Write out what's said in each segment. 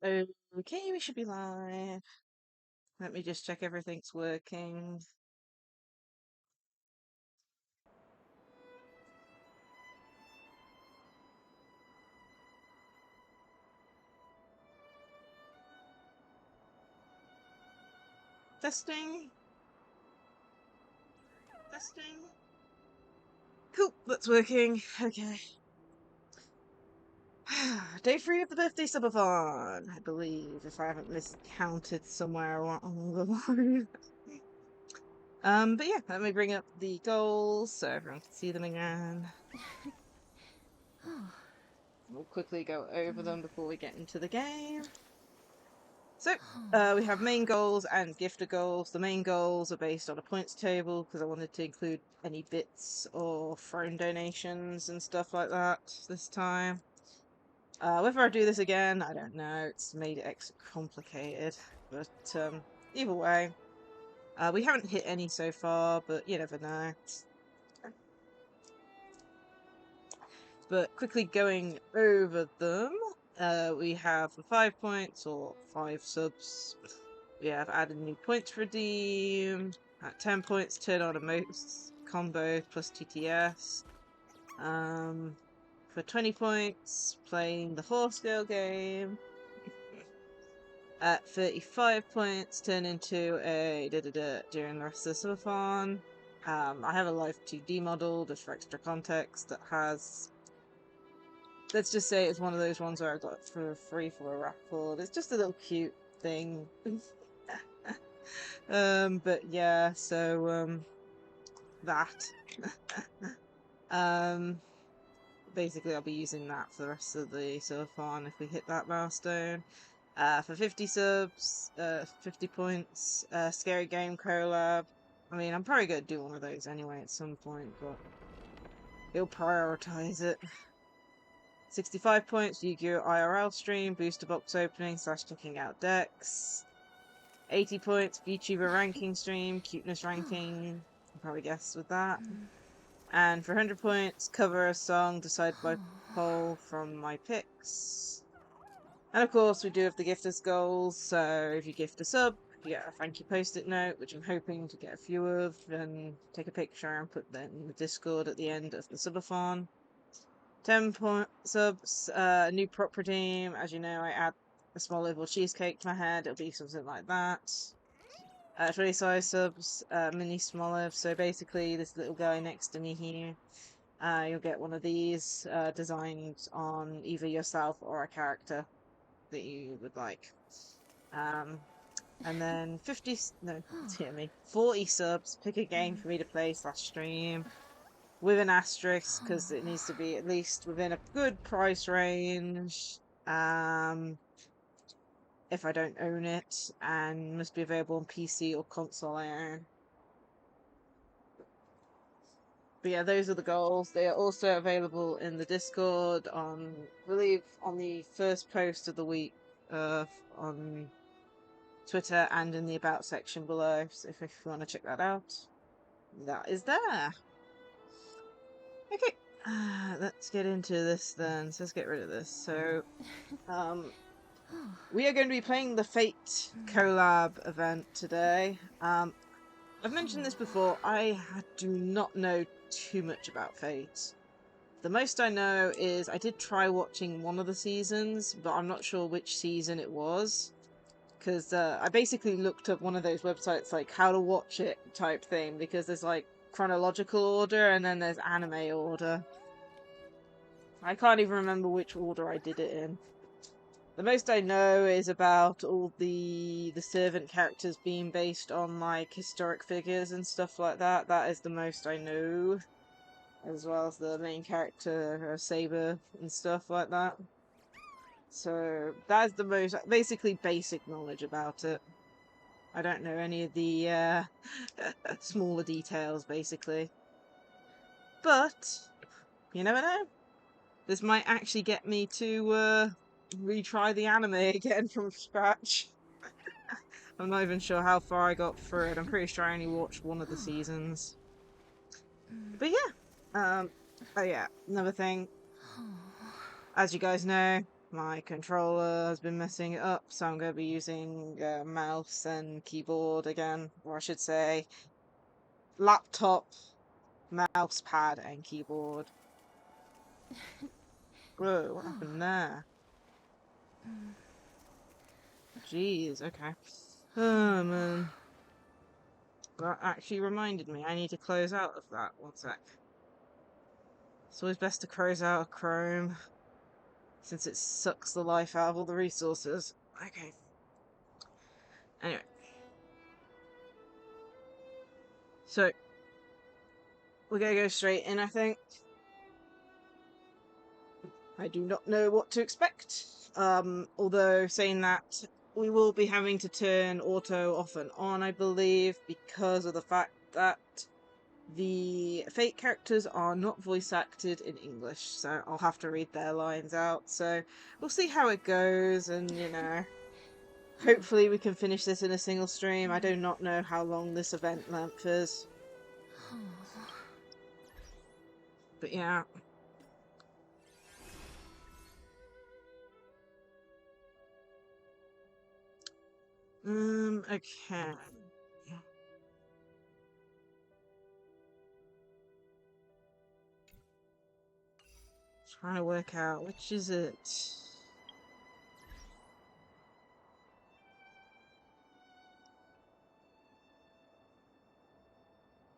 Okay, we should be live. Let me just check everything's working. Testing. Testing. Cool, that's working. Okay. Day 3 of the birthday subathon, I believe, if I haven't miscounted somewhere along the line. But yeah, let me bring up the goals so everyone can see them again. We'll quickly go over them before we get into the game. So, we have main goals and gifter goals. The main goals are based on a points table because I wanted to include any bits or throne donations and stuff like that this time. Whether I do this again, I don't know. It's made it extra complicated. But either way, we haven't hit any so far, but you never know. But quickly going over them, we have for 5 points or 5 subs. We have added new points redeem. At 10 points, turn on a most combo plus TTS. For 20 points, playing the horse girl game. At 35 points, turn into a during the rest of the subathon. I have a Life 2D model just for extra context that has. Let's just say it's one of those ones where I got it for free for a raffle. It's just a little cute thing. But yeah, so that. Basically I'll be using that for the rest of the subathon if we hit that milestone. For 50 subs, 50 points, Scary Game Collab. I mean, I'm probably gonna do one of those anyway at some point, but he'll prioritize it. 65 points, Yu-Gi-Oh! IRL stream, booster box opening / checking out decks. 80 points, VTuber ranking stream, cuteness ranking. You can probably guess with that. And for 100 points, cover a song decided by poll from my picks. And of course, we do have the gifters goals. So if you gift a sub, you get a thank you post-it note, which I'm hoping to get a few of, and take a picture and put that in the Discord at the end of the subathon. 10 subs, new prop redeem. As you know, I add a small little cheesecake to my head. It'll be something like that. 20 size subs, mini Smoliv. So basically, this little guy next to me here, you'll get one of these designed on either yourself or a character that you would like. And then 40 subs. Pick a game for me to play / stream with an asterisk because it needs to be at least within a good price range. If I don't own it, and must be available on PC or console I own. But yeah, those are the goals. They are also available in the Discord on, I believe, on the first post of the week on Twitter and in the About section below. So if you want to check that out, that is there. Okay, let's get into this then. So let's get rid of this. So, we are going to be playing the Fate collab event today. I've mentioned this before. I do not know too much about Fate. The most I know is I did try watching one of the seasons, but I'm not sure which season it was. Because I basically looked up one of those websites, like how to watch it type thing, because there's like chronological order and then there's anime order. I can't even remember which order I did it in. The most I know is about all the servant characters being based on like historic figures and stuff like that. That is the most I know, as well as the main character Saber and stuff like that. So that's the most basically basic knowledge about it. I don't know any of the smaller details basically. But you never know. This might actually get me to retry the anime again from scratch. I'm not even sure how far I got through it. I'm pretty sure I only watched one of the seasons. But yeah. Oh yeah, another thing. As you guys know, My controller has been messing it up, so I'm going to be using mouse and keyboard again, or I should say laptop, mouse pad and keyboard. Whoa, what happened there? Jeez, okay. Oh man. That actually reminded me, I need to close out of that. One sec. It's always best to close out of Chrome, since it sucks the life out of all the resources. Okay. Anyway. So, we're gonna go straight in, I think. I do not know what to expect. Although, saying that, we will be having to turn auto off and on, I believe, because of the fact that the Fate characters are not voice acted in English, so I'll have to read their lines out. So we'll see how it goes, and you know, hopefully we can finish this in a single stream. I do not know how long this event length is, but yeah. Okay. Trying to work out which is it.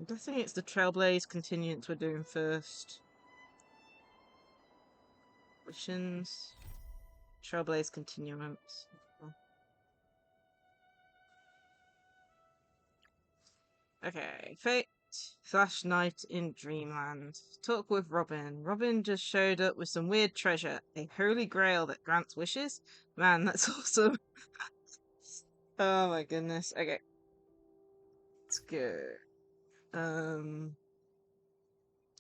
I'm guessing it's the Trailblaze Continuance we're doing first. Missions. Trailblaze Continuance. Okay, Fate / Night in Dreamland. Talk with Robin. Robin just showed up with some weird treasure. A holy grail that grants wishes? Man, that's awesome. Oh my goodness. Okay. Let's go.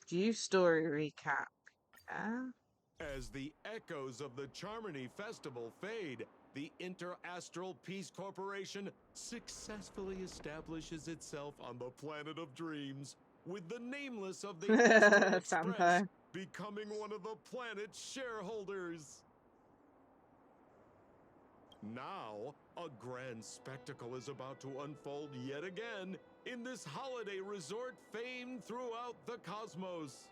View story recap. Yeah? As the echoes of the Charmony Festival fade, the Interastral Peace Corporation successfully establishes itself on the planet of dreams, with the nameless of the Astral Express Sampo. becoming one of the planet's shareholders. Now, a grand spectacle is about to unfold yet again in this holiday resort famed throughout the cosmos.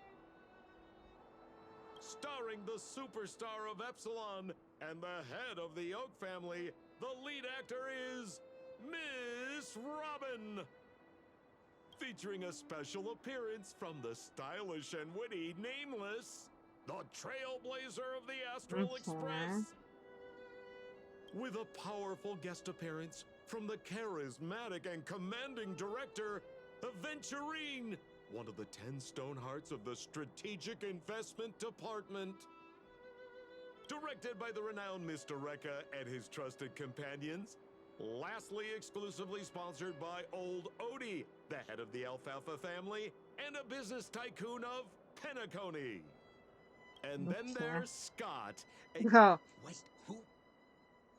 Starring the superstar of Epsilon and the head of the Oak family, the lead actor is Miss Robin. Featuring a special appearance from the stylish and witty Nameless, the trailblazer of the Astral Express. With a powerful guest appearance from the charismatic and commanding director, ENVtuber, one of the 10 Stonehearts of the Strategic Investment Department. Directed by the renowned Mr. Rekka and his trusted companions. Lastly, exclusively sponsored by Old Odie, the head of the Alfalfa family, and a business tycoon of Penacony. And then there's Scott. Oh. Wait, who?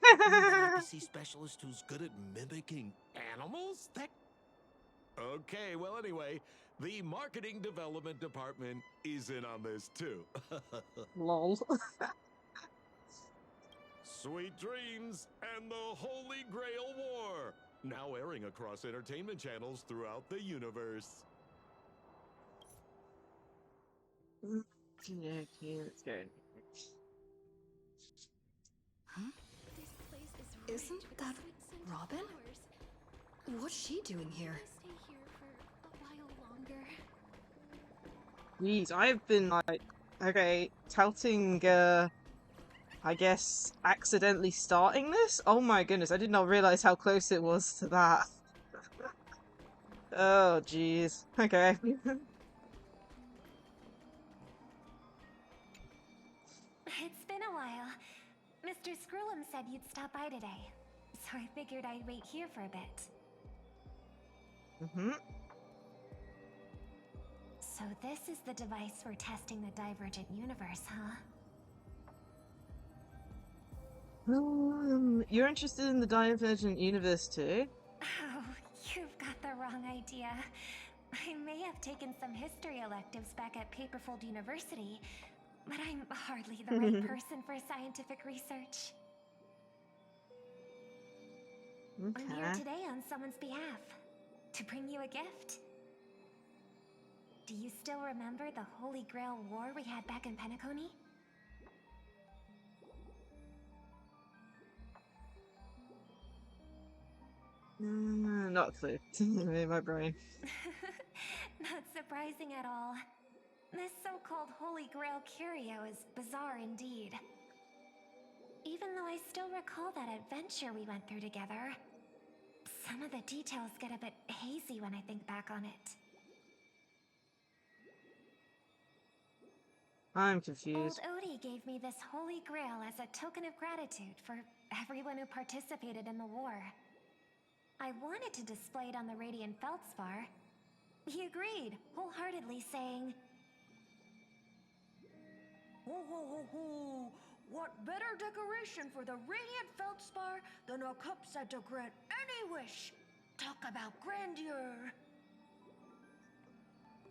The legacy specialist who's good at mimicking animals? That... Okay, well anyway, the marketing development department is in on this too. Lol. Sweet Dreams and the Holy Grail War, now airing across entertainment channels throughout the universe. Okay, let's go. Huh? Isn't that Robin? What's she doing here? Jeez, I've been like, okay, touting, I guess, accidentally starting this? Oh my goodness, I did not realize how close it was to that. Oh, jeez. Okay. It's been a while. Mr. Scrullum said you'd stop by today, so I figured I'd wait here for a bit. Mm-hmm. So this is the device for testing the Divergent Universe, huh? You're interested in the Divergent Universe too? Oh, you've got the wrong idea. I may have taken some history electives back at Paperfold University, but I'm hardly the right person for scientific research. I'm here Okay. today on someone's behalf, to bring you a gift. Do you still remember the Holy Grail War we had back in Penacony? Not a clue. In my brain. Not surprising at all. This so-called Holy Grail curio is bizarre indeed. Even though I still recall that adventure we went through together, some of the details get a bit hazy when I think back on it. I'm confused. Old Odie gave me this Holy Grail as a token of gratitude for everyone who participated in the war. I wanted to display it on the Radiant Feldspar. He agreed, wholeheartedly saying, Ho ho ho ho! What better decoration for the Radiant Feldspar than a cup set to grant any wish? Talk about grandeur!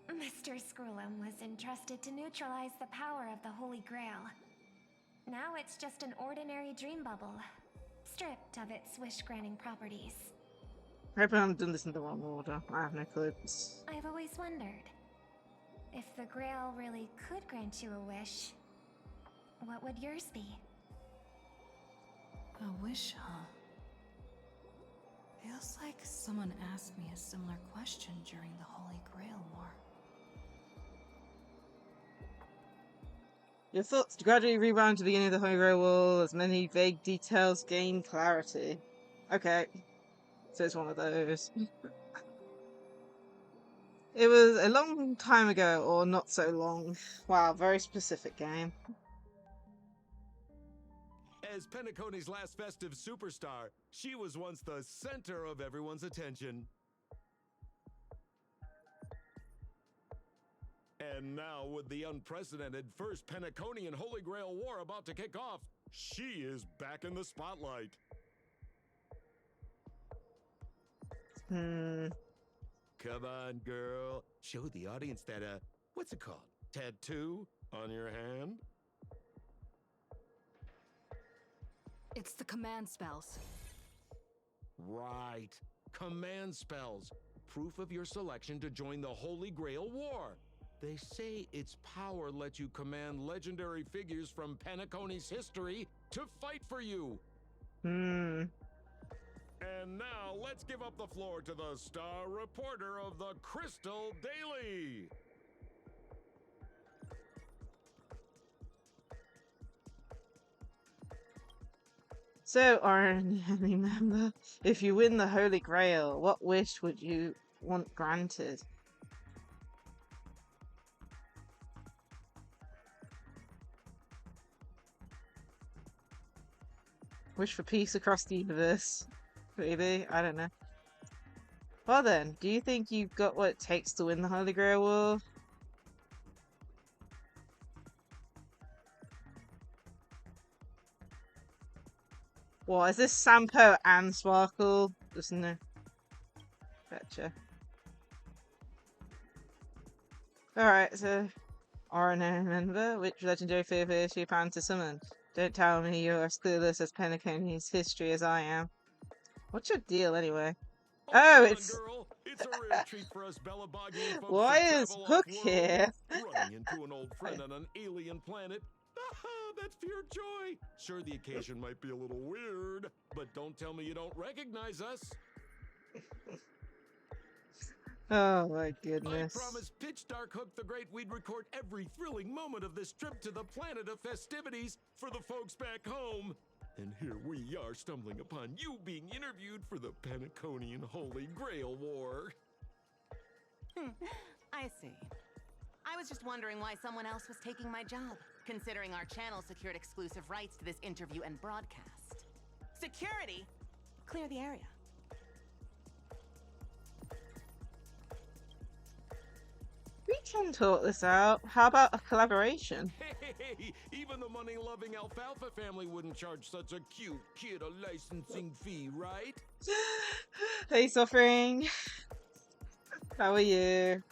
Mr. Screw'em was entrusted to neutralize the power of the Holy Grail. Now it's just an ordinary dream bubble, stripped of its wish-granting properties. I hope I haven't done this in the wrong order. I have no clue. I've always wondered, if the Grail really could grant you a wish, what would yours be? A wish, huh? Feels like someone asked me a similar question during the Holy Grail War. Your thoughts gradually rebound to the beginning of the Holy Grail War as many vague details gain clarity. Okay. So it's one of those. It was a long time ago, or not so long. Wow, very specific game. As Penacony's last festive superstar, she was once the center of everyone's attention. And now, with the unprecedented First Penaconian Holy Grail War about to kick off, she is back in the spotlight. Come on, girl. Show the audience that, what's it called? Tattoo on your hand? It's the command spells. Right. Command spells. Proof of your selection to join the Holy Grail War. They say its power lets you command legendary figures from Penacony's history to fight for you. And now, let's give up the floor to the star reporter of the Crystal Daily. So, Oren, remember, if you win the Holy Grail, what wish would you want granted? Wish for peace across the universe. Maybe? I don't know. Well then, do you think you've got what it takes to win the Holy Grail War? What, is this Sampo and Sparkle? Just no. Gotcha. Alright, so... Oren, remember? Which legendary figure you plan to summon? Don't tell me you're as clueless as Penacony's history as I am. What's your deal, anyway? Oh, it's... Girl. It's a rare treat for us Belabogian folks Why to is travel Hook off-world, here? running into an old friend on an alien planet. That's pure joy. Sure, the occasion might be a little weird, but don't tell me you don't recognize us. Oh my goodness. I promised Pitch Dark Hook the Great we'd record every thrilling moment of this trip to the planet of festivities for the folks back home. And here we are stumbling upon you being interviewed for the Penaconian Holy Grail War. I see. I was just wondering why someone else was taking my job, considering our channel secured exclusive rights to this interview and broadcast. Security! Clear the area. We can talk this out. How about a collaboration? Hey, even the money-loving Alfalfa family wouldn't charge such a cute kid a licensing fee, right? Hey, Suffering. How are you?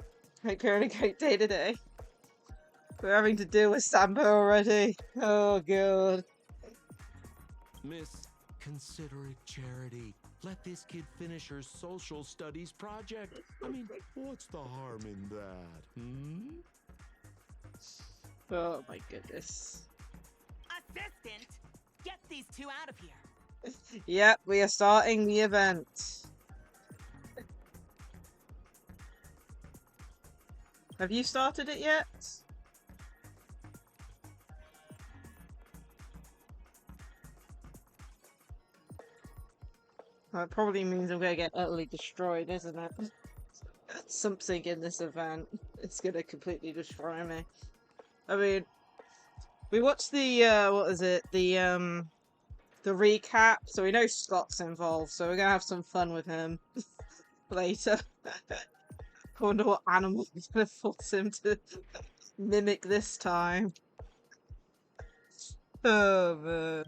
Hope you're having a great day today. We're having to deal with Sambo already. Oh god. Miss, consider it charity. Let this kid finish her social studies project. I mean, what's the harm in that, hmm? Oh my goodness. Assistant, get these two out of here. Yep, we are starting the event. Have you started it yet? That probably means I'm gonna get utterly destroyed, isn't it? Something in this event is gonna completely destroy me. I mean, we watched the what is it? The recap, so we know Scott's involved, so we're gonna have some fun with him later. I wonder what animal is gonna force him to mimic this time. Oh man.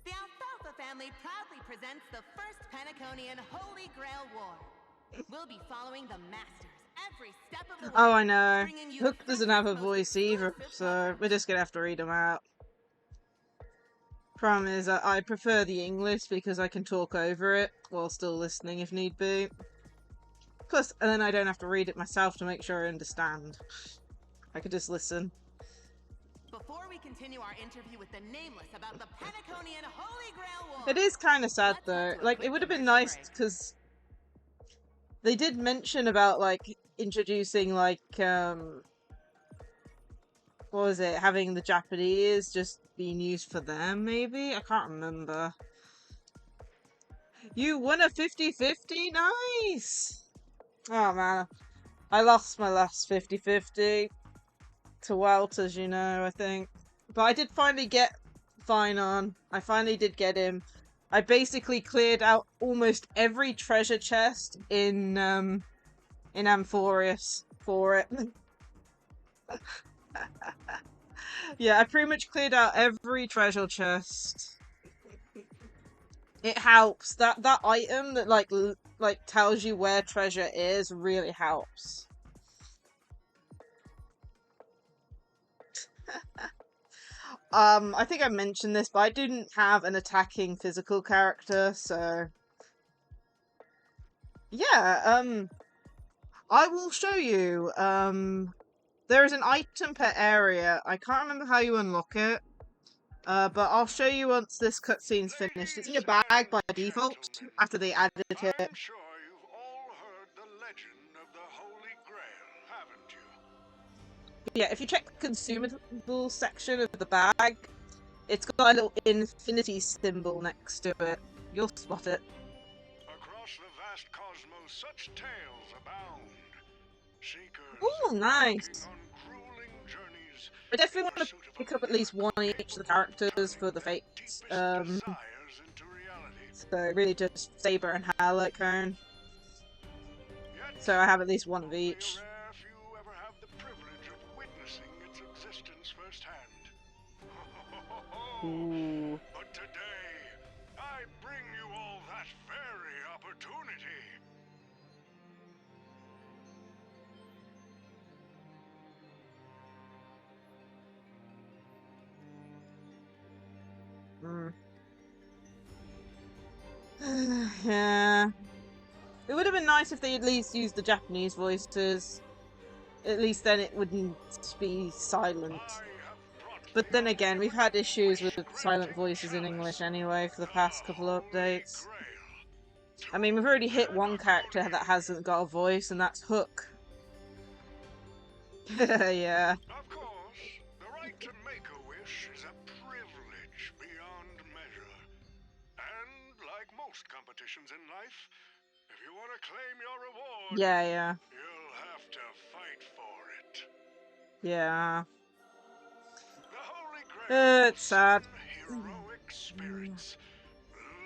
The Alfalfa family proudly presents the first Penaconian Holy Grail War. We'll be following the masters every step of the way. Oh, I know. bringing you Hook the doesn't have a freshest, most voice either, exclusive so coverage. we're just gonna have to read them out. Problem is, I prefer the English because I can talk over it while still listening if need be. Plus, and then I don't have to read it myself to make sure I understand. I could just listen. Before we continue our interview with the Nameless about the Penaconian Holy Grail War. It is kind of sad Let's though. cut to a Like, quick it would have been commercial nice break. because they did mention about like introducing like what was it? Having the Japanese just being used for them, maybe? I can't remember. You won a 50-50? Nice! Oh man, I lost my last 50-50 to Welters, you know, I think. But I did finally get Fine on. I finally did get him. I basically cleared out almost every treasure chest in Amphorius for it. Yeah, I pretty much cleared out every treasure chest. It helps. That item that like tells you where treasure is really helps. I think I mentioned this, but I didn't have an attacking physical character, so yeah, I will show you. There is an item per area. I can't remember how you unlock it. But I'll show you once this cutscene's finished. It's in your bag by default after they added it. I'm sure you've all heard the legend of the Holy Grail, haven't you? Yeah, if you check the consumable section of the bag, it's got a little infinity symbol next to it. You'll spot it. Across the vast cosmos, such tales abound. Seekers Ooh, nice. embarking on grueling journeys I definitely in want to pursuit of pick a up at least one of miracle each of the capable characters for the turning their fates. deepest desires into reality. So really just Saber and Harlock Cone. Yet, So I have at least one of only a each. rare few ever have the privilege of witnessing its existence firsthand. Ooh. But today, I bring you all that very opportunity. Yeah. It would have been nice if they at least used the Japanese voices. At least then it wouldn't be silent. But then again, we've had issues with silent voices in English anyway for the past couple of updates. I mean, we've already hit one character that hasn't got a voice, and that's Hook. Yeah. Of course, the right to make a wish is a privilege beyond measure. And like most competitions in life, if you want to claim your reward, Yeah. you'll have to fight for it. Yeah. The Holy Grail It's sad. heroic spirits,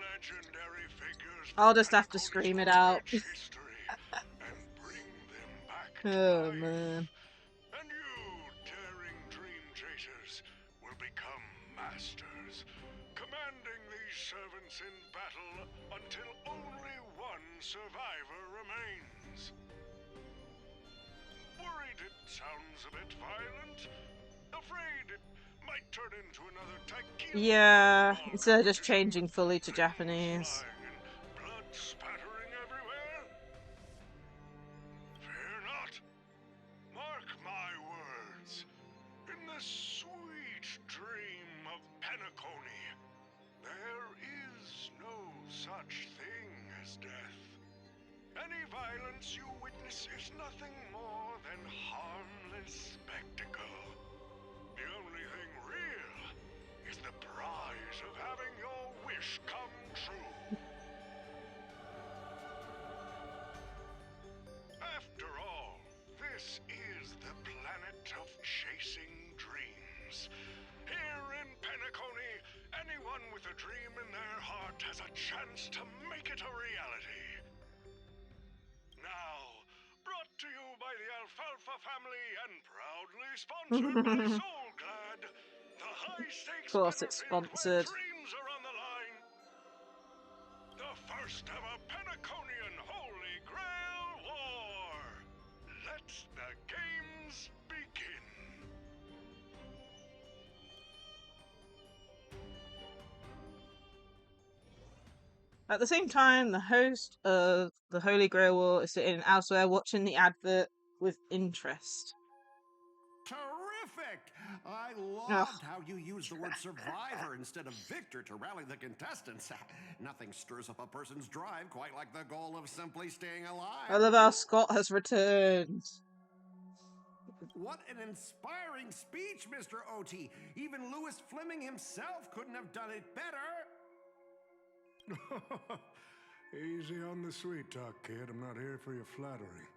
legendary figures I'll from just have to Panacone's scream it out. rich history, and bring them back to Oh, life. man. And you, daring dream chasers, will become masters, commanding these servants in battle until only one survivor remains. Worried it sounds a bit violent? Afraid it might turn into another Taikino. Yeah, instead of just changing fully to Japanese. Flying and blood spattering everywhere? Fear not. Mark my words. In the sweet dream of Penacony, there is no such thing as death. Any violence you witness is nothing more than harmless spectacle. The only thing real is the prize of having your wish come true. After all, this is the planet of chasing dreams. Here in Penacony, anyone with a dream in their heart has a chance to make it a reality. Now, brought to you by the Alfalfa family and proudly sponsored by Soul Glad, the high-stakes Of course it's battlefield where sponsored. dreams are on the line. The first ever Penaconian Holy Grail War. Let the games begin. At the same time, the host of the Holy Grail War is sitting elsewhere watching the advert with interest. Terrific! I Ugh. loved how you used the word survivor instead of victor to rally the contestants. Nothing stirs up a person's drive quite like the goal of simply staying alive. I love how Scott has returned. What an inspiring speech, Mr. OT. Even Louis Fleming himself couldn't have done it better. Easy on the sweet talk, kid. I'm not here for your flattery.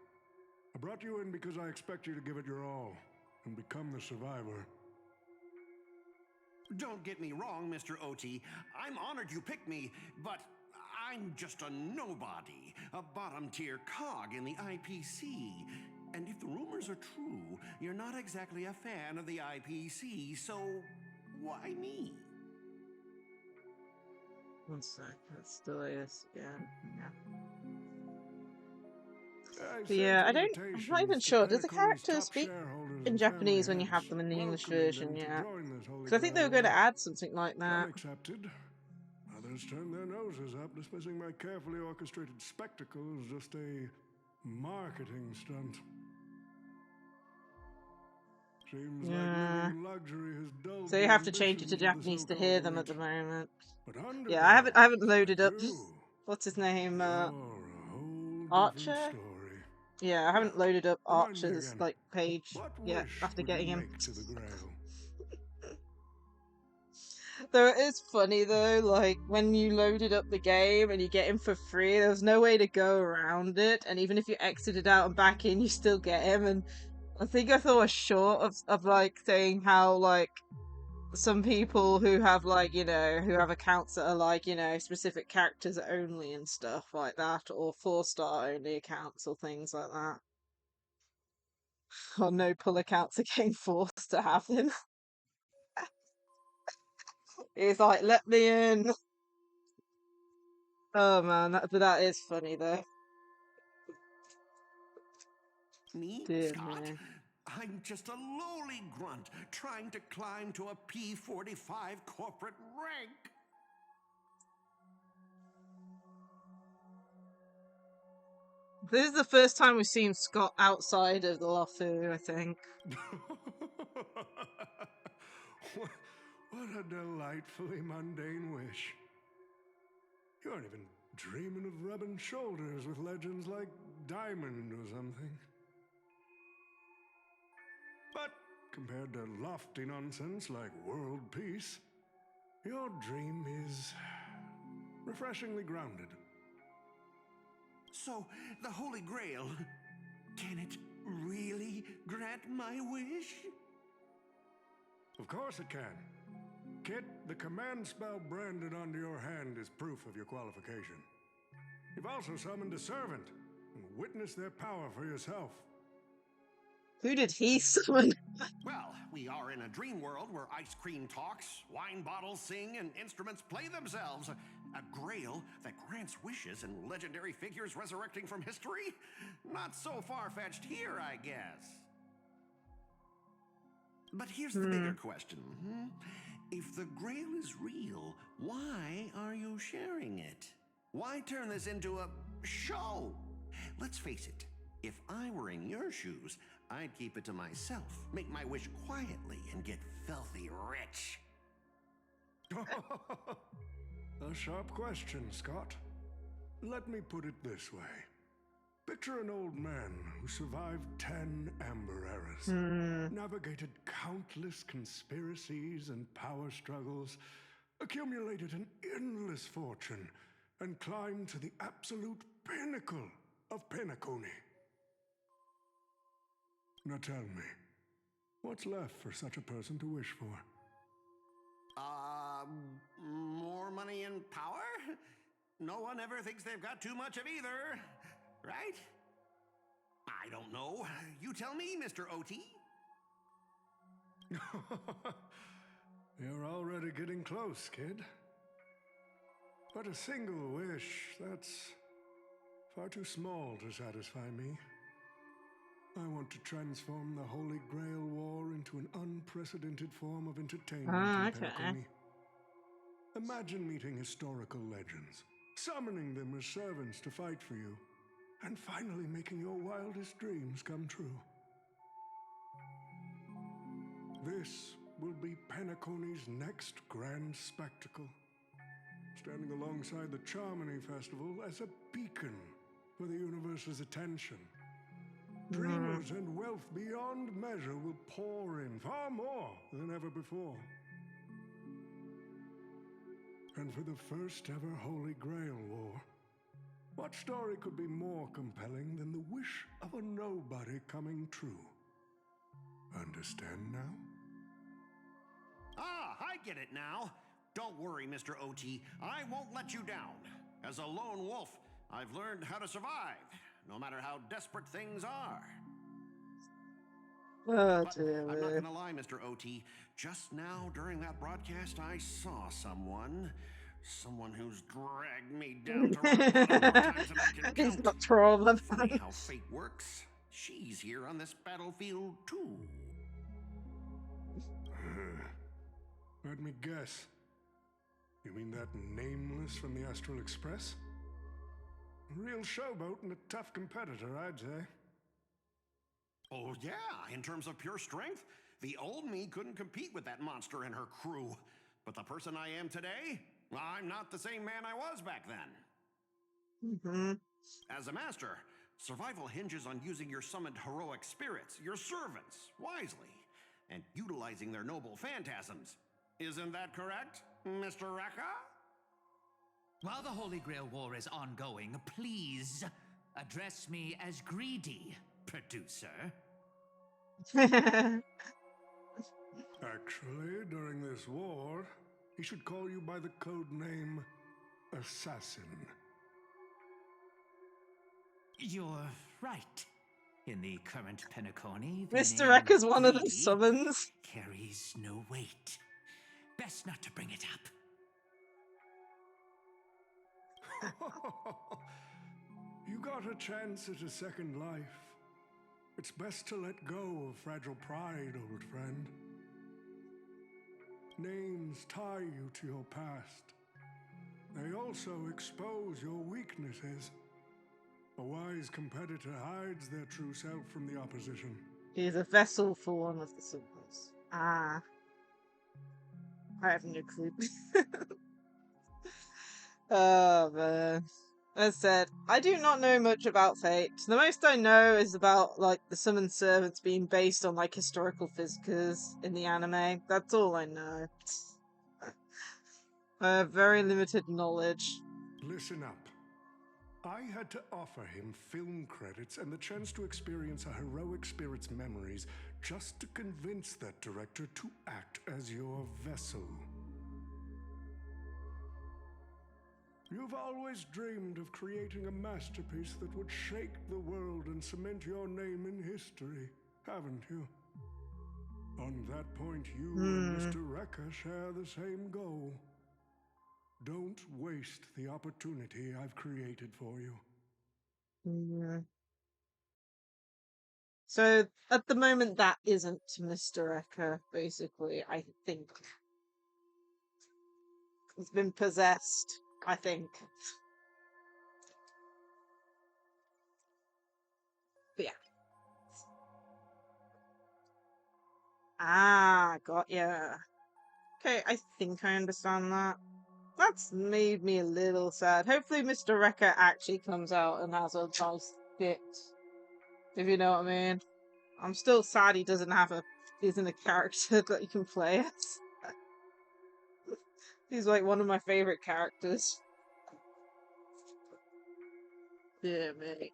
I brought you in because I expect you to give it your all and become the survivor. Don't get me wrong, Mr. OT. I'm honored you picked me, but I'm just a nobody, a bottom-tier cog in the IPC. And if the rumors are true, you're not exactly a fan of the IPC, so why me? One sec, that's the latest again. Yeah, I'm not even sure. Does the character speak in Japanese when you have them in the English version yet? Because I think they were going to add something like that. Some accepted. Others turned their noses up, dismissing my carefully orchestrated spectacle as just a marketing stunt. Seems like living in luxury has dulled So you the have to change it to ambitions of the Japanese to hear them at the so-called moment. But under Yeah, I haven't loaded up. you, What's his name? you're a whole Archer. different story. Yeah, I haven't loaded up Remind me Archer's again, like page What yet wish after would you getting him. make to the Grail? Though it is funny though, like when you loaded up the game and you get him for free, there was no way to go around it, and even if you exited out and back in, you still get him. And I think I thought was short of like saying how like some people who have like, you know, who have accounts that are like, you know, specific characters only and stuff like that, or 4-star only accounts or things like that. Or no pull accounts are getting forced to have him. He's like, let me in. Oh man, but that is funny though. Me, Dear Scott? me. I'm just a lowly grunt trying to climb to a P45 corporate rank. This is the first time we've seen Scott outside of the Lafu, I think. What a delightfully mundane wish. You aren't even dreaming of rubbing shoulders with legends like Diamond or something. But compared to lofty nonsense like world peace, your dream is refreshingly grounded. So, the Holy Grail, can it really grant my wish? Of course it can. Kit, the command spell branded onto your hand is proof of your qualification. You've also summoned a servant and witnessed their power for yourself. Who did he summon? Well, we are in a dream world where ice cream talks, wine bottles sing, and instruments play themselves. A grail that grants wishes and legendary figures resurrecting from history? Not so far-fetched here, I guess. But here's the bigger question. If the Grail is real, why are you sharing it? Why turn this into a show? Let's face it, if I were in your shoes, I'd keep it to myself, make my wish quietly, and get filthy rich. A sharp question, Scott. Let me put it this way. Picture an old man who survived 10 Amber Eras, navigated countless conspiracies and power struggles, accumulated an endless fortune, and climbed to the absolute pinnacle of Penacony. Now tell me, what's left for such a person to wish for? More money and power? No one ever thinks they've got too much of either, right? I don't know. You tell me, Mr. OT. You're already getting close, kid. But a single wish, that's far too small to satisfy me. I want to transform the Holy Grail War into an unprecedented form of entertainment in Penacony. Imagine meeting historical legends, summoning them as servants to fight for you, and finally making your wildest dreams come true. This will be Penacony's next grand spectacle, standing alongside the Charmony Festival as a beacon for the universe's attention. Dreamers and wealth beyond measure will pour in, far more than ever before. And for the first ever Holy Grail War, what story could be more compelling than the wish of a nobody coming true? Understand now? Ah, I get it now. Don't worry, Mr. OT. I won't let you down. As a lone wolf, I've learned how to survive, no matter how desperate things are. But I'm not gonna lie, Mr. OT. Just now, during that broadcast, I saw someone who's dragged me down to rock bottom more times than I can count. He's got trauma. Funny how fate works. She's here on this battlefield, too. Let me guess. You mean that Nameless from the Astral Express? A real showboat and a tough competitor, I'd say. Oh, yeah, in terms of pure strength, the old me couldn't compete with that monster and her crew. But the person I am today, I'm not the same man I was back then. As a master, survival hinges on using your summoned heroic spirits, your servants, wisely, and utilizing their noble phantasms. Isn't that correct, Mr. Rekka? While the Holy Grail War is ongoing, please address me as Greedy, producer. Actually, during this war, he should call you by the code name Assassin. You're right. In the current Penacony, Mr. Rekka's one of the summons. Carries no weight. Best not to bring it up. You got a chance at a second life. It's best to let go of fragile pride, old friend. Names tie you to your past. They also expose your weaknesses. A wise competitor hides their true self from the opposition. He is a vessel for one of the summons. Ah. I have no clue. Oh, man. As said, I do not know much about Fate. The most I know is about, like, the summoned servants being based on, like, historical figures in the anime. That's all I know. I have very limited knowledge. Listen up. I had to offer him film credits and the chance to experience a heroic spirit's memories just to convince that director to act as your vessel. You've always dreamed of creating a masterpiece that would shake the world and cement your name in history, haven't you? On that point, you and Mr. Rekka share the same goal. Don't waste the opportunity I've created for you. So at the moment, that isn't Mr. Eka. Basically, I think he's been possessed. I think. But yeah. Ah, got ya. Okay, I think I understand that. That's made me a little sad. Hopefully Mr. Wrecker actually comes out and has a nice bit. If you know what I mean. I'm still sad he doesn't have isn't a character that you can play as. He's like one of my favorite characters. Yeah, mate.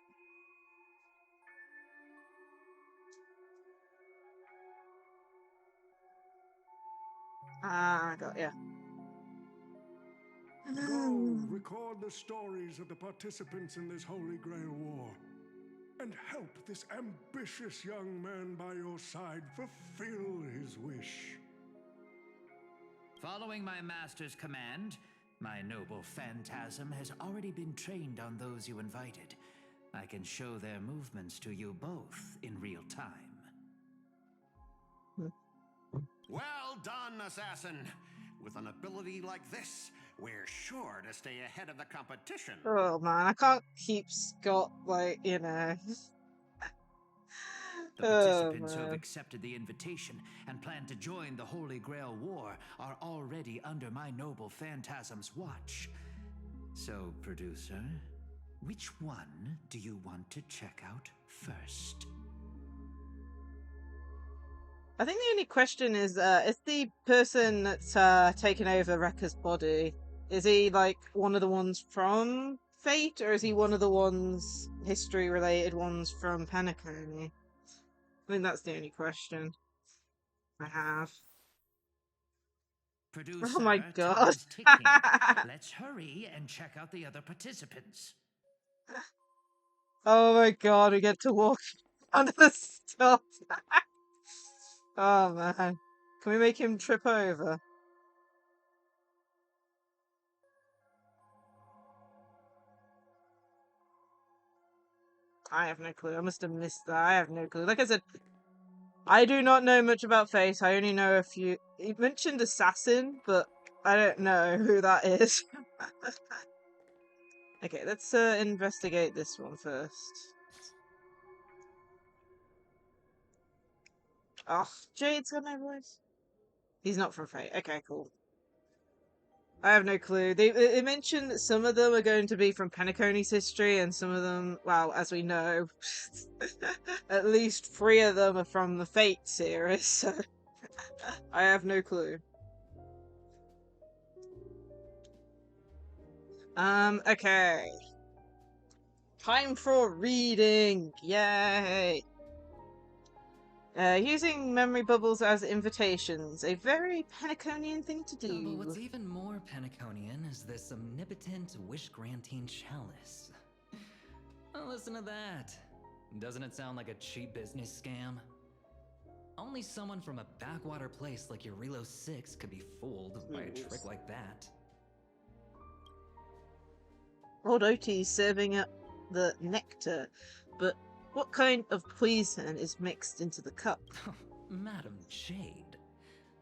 Ah, got ya. Go record the stories of the participants in this Holy Grail War, and help this ambitious young man by your side fulfill his wish. Following my master's command, my noble phantasm has already been trained on those you invited. I can show their movements to you both in real time. Well done, assassin. With an ability like this, we're sure to stay ahead of the competition. Oh man, I can't keep Scott, like, you know. The participants who have accepted the invitation and plan to join the Holy Grail War are already under my noble phantasm's watch. So, producer, which one do you want to check out first? I think the only question is the person that's taken over Rekka's body, is he like one of the ones from Fate, or is he one of the ones, history-related ones from Penacony? I think that's the only question I have. Producer, Oh my time god. is ticking. Let's hurry and check out the other participants. Oh my god, we get to walk under the stuff. Oh man. Can we make him trip over? I have no clue. I must have missed that. I have no clue. Like I said, I do not know much about Fate. I only know a few. He mentioned Assassin, but I don't know who that is. Okay, let's investigate this one first. Oh, Jade's got no voice. He's not from Fate. Okay, cool. I have no clue. They mentioned that some of them are going to be from Penacony's history, and some of them, well, as we know, at least 3 of them are from the Fate series, so I have no clue. Okay. Time for reading! Yay! Using memory bubbles as invitations, a very Penaconian thing to do. But what's even more Penaconian is this omnipotent wish-granting chalice. Oh, listen to that. Doesn't it sound like a cheap business scam? Only someone from a backwater place like Eurilo 6 could be fooled by a trick like that. Old Oti's serving up the nectar, but what kind of poison is mixed into the cup? Madam Jade.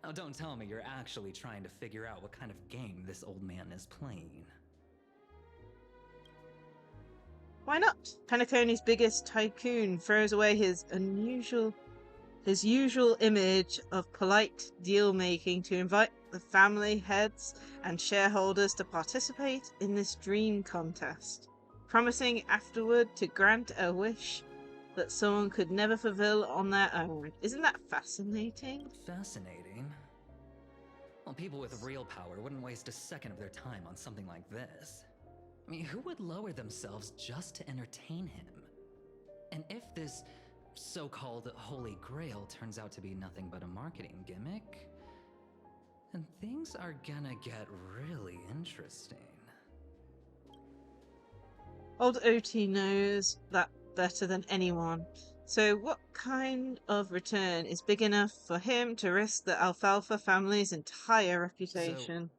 Oh, don't tell me you're actually trying to figure out what kind of game this old man is playing. Why not? Penacony's biggest tycoon throws away his usual image of polite deal-making to invite the family heads and shareholders to participate in this dream contest, promising afterward to grant a wish that someone could never fulfill on their own. Isn't that fascinating? Fascinating? Well, people with real power wouldn't waste a second of their time on something like this. I mean, who would lower themselves just to entertain him? And if this so-called Holy Grail turns out to be nothing but a marketing gimmick, then things are gonna get really interesting. Old Ot knows that better than anyone. So what kind of return is big enough for him to risk the Alfalfa family's entire reputation?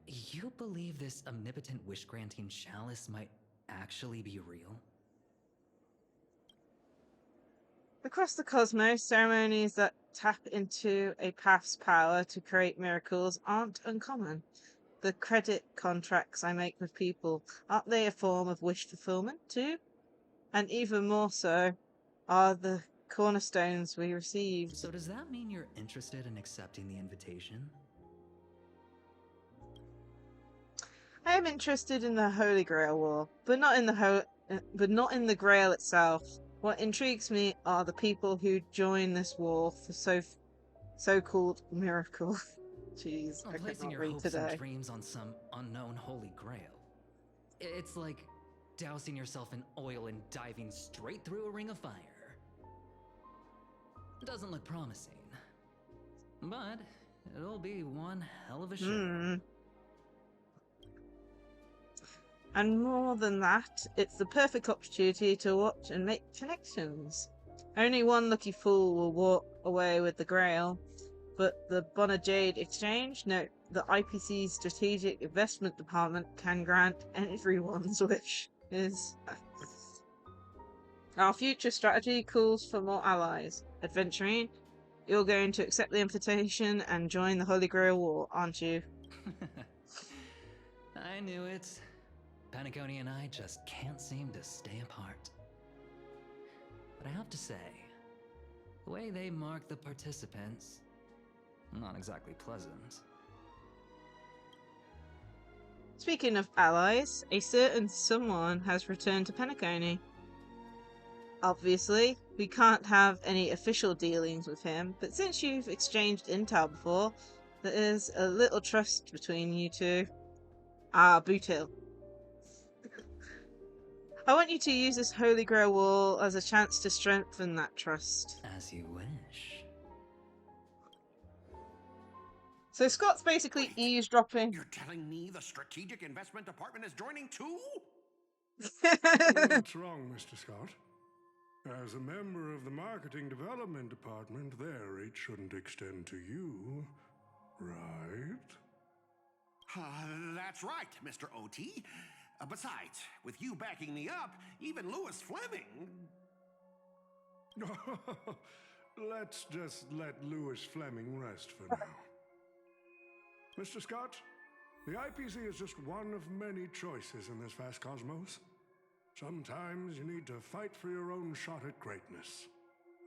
So, you believe this omnipotent wish-granting chalice might actually be real? Across the cosmos, ceremonies that tap into a path's power to create miracles aren't uncommon. The credit contracts I make with people, aren't they a form of wish fulfillment too? And even more so are the cornerstones we received. So does that mean you're interested in accepting the invitation? I am interested in the Holy Grail War, but not in the Grail itself. What intrigues me are the people who join this war for so-called miracle. Jeez, Well, I placing cannot your read hopes today. and dreams on some unknown holy grail. It's like dousing yourself in oil and diving straight through a ring of fire. Doesn't look promising, but it'll be one hell of a show. And more than that, it's the perfect opportunity to watch and make connections. Only one lucky fool will walk away with the Grail, but the Bonner Jade Exchange, no, the IPC's Strategic Investment Department can grant everyone's wish. Our future strategy calls for more allies. Adventuring, you're going to accept the invitation and join the Holy Grail War, aren't you? I knew it. Paniconi and I just can't seem to stay apart. But I have to say, the way they mark the participants, not exactly pleasant. Speaking of allies, a certain someone has returned to Paniconi. Obviously, we can't have any official dealings with him, but since you've exchanged intel before, there is a little trust between you two. Boot Hill. I want you to use this Holy Grail Wall as a chance to strengthen that trust. As you wish. So Scott's basically eavesdropping. You're telling me the Strategic Investment Department is joining too? What's wrong, Mr. Scott? As a member of the Marketing Development Department, their reach shouldn't extend to you, right? That's right, Mr. OT. Besides, with you backing me up, even Lewis Fleming... Let's just let Lewis Fleming rest for now. Mr. Scott, the IPC is just one of many choices in this vast cosmos. Sometimes you need to fight for your own shot at greatness.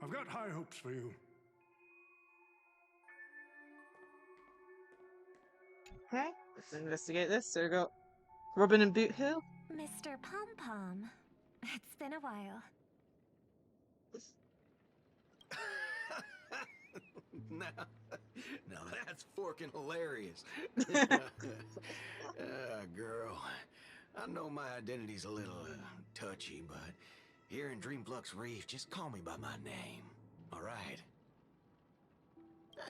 I've got high hopes for you. Okay, let's investigate this. So we got Robin and Boot Hill. Mr. Pom Pom, it's been a while. Now that's forking hilarious. Girl, I know my identity's a little touchy, but here in Dreamflux Reef, just call me by my name, all right?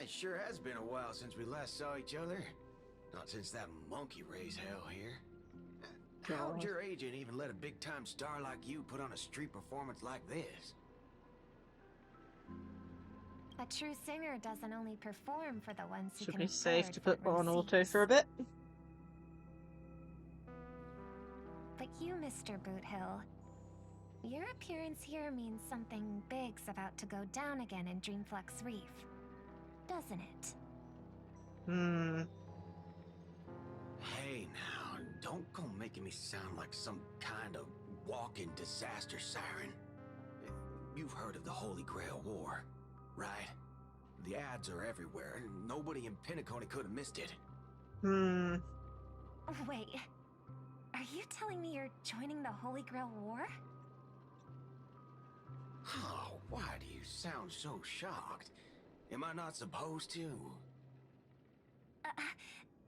It sure has been a while since we last saw each other. Not since that monkey raised hell here. How'd your agent even let a big-time star like you put on a street performance like this? A true singer doesn't only perform for the ones who Should can be safe to afford put on front-row auto seats. for a bit. But you, Mr. Boothill, your appearance here means something big's about to go down again in Dreamflux Reef, doesn't it? Hey now, don't go making me sound like some kind of walking disaster siren. You've heard of the Holy Grail War, right? The ads are everywhere, and nobody in Pinacone could have missed it. Wait, are you telling me you're joining the Holy Grail War? Oh, why do you sound so shocked? Am I not supposed to?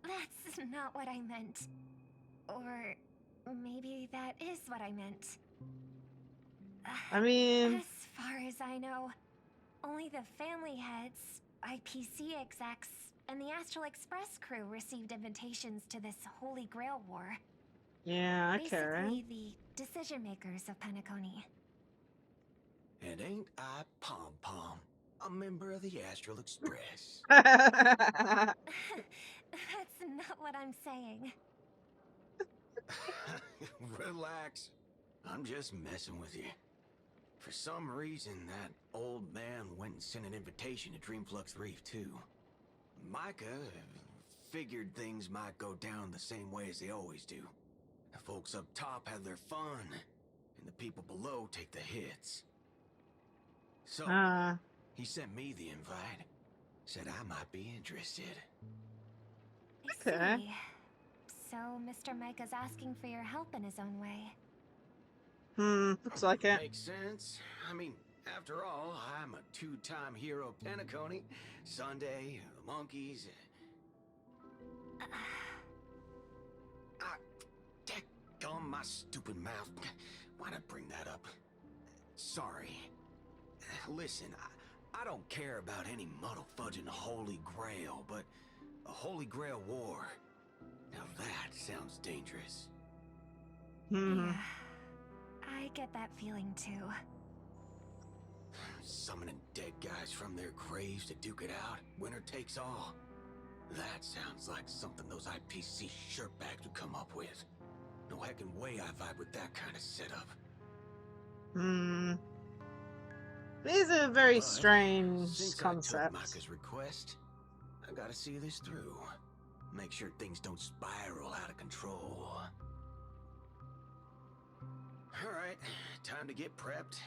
That's not what I meant. Or maybe that is what I meant. I mean... As far as I know, only the family heads, IPC execs, and the Astral Express crew received invitations to this Holy Grail War. Yeah, okay, right? Basically, the decision makers of Penacony. And ain't I Pom Pom, a member of the Astral Express? That's not what I'm saying. Relax. I'm just messing with you. For some reason, that old man went and sent an invitation to Dreamflux Reef, too. Micah figured things might go down the same way as they always do. The folks up top have their fun, and the people below take the hits. So, he sent me the invite. Said I might be interested. I see. So, Mr. Micah's asking for your help in his own way. Looks like it. Makes sense. I mean, after all, I'm a two-time hero Penacony, Sunday, the monkeys. Daggone my stupid mouth. Why'd I bring that up? Sorry. Listen, I don't care about any muddle-fudging Holy Grail, but a Holy Grail war. Now that sounds dangerous. Yeah, I get that feeling too. Summoning dead guys from their graves to duke it out. Winner takes all. That sounds like something those IPC shirtbags would come up with. No heckin' way I vibe with that kind of setup. These are very strange Since concepts. I took Micah's request, I gotta see this through. Make sure things don't spiral out of control. Alright, time to get prepped.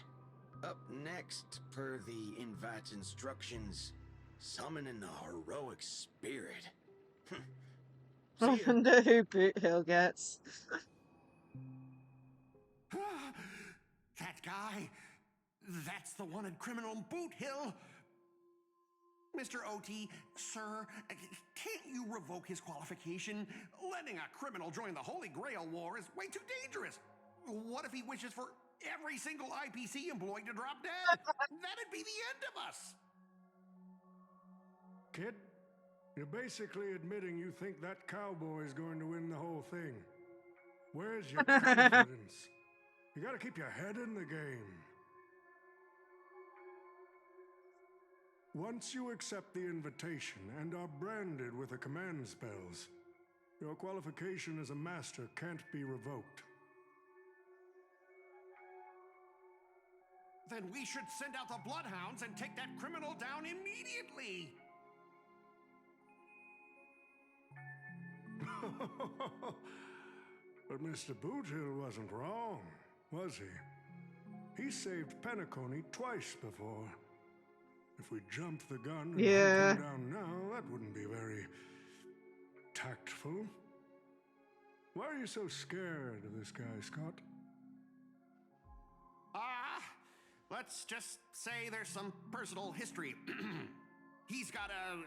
Up next, per the invite's instructions, summoning a heroic spirit. I wonder who Boot Hill gets. That guy? That's the wanted criminal Boot Hill. Mr. OT, sir, can't you revoke his qualification? Letting a criminal join the Holy Grail War is way too dangerous. What if he wishes for every single IPC employee to drop dead? That'd be the end of us. Kid, you're basically admitting you think that cowboy is going to win the whole thing. Where's your confidence? You gotta keep your head in the game. Once you accept the invitation and are branded with the command spells, your qualification as a master can't be revoked. Then we should send out the bloodhounds and take that criminal down immediately. But Mr. Boothill wasn't wrong, was he? He saved Penacony twice before. If we jumped the gun and hunt him down now, that wouldn't be very tactful. Why are you so scared of this guy, Scott? Let's just say there's some personal history. He's got a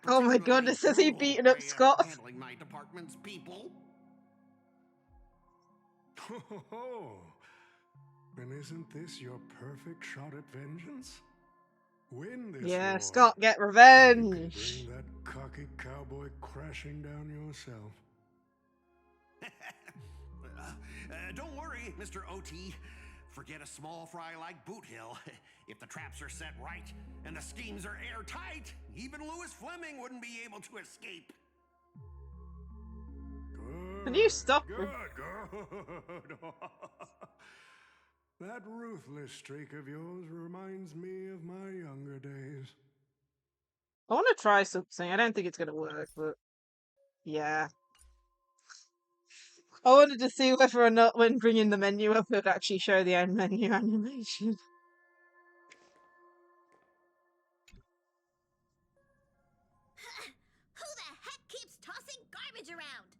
oh my goodness, has he beaten up Scott? Handling my department's people. Oh, then isn't this your perfect shot at vengeance? Win this war. Scott, get revenge. You can bring that cocky cowboy crashing down yourself. Don't worry, Mr. OT. Forget a small fry like Boot Hill. If the traps are set right and the schemes are airtight, even Louis Fleming wouldn't be able to escape. Good. Can you stop? Good. That ruthless streak of yours reminds me of my younger days. I want to try something. I don't think it's going to work, but yeah. I wanted to see whether or not when bringing the menu up it would actually show the end menu animation. Who the heck keeps tossing garbage around?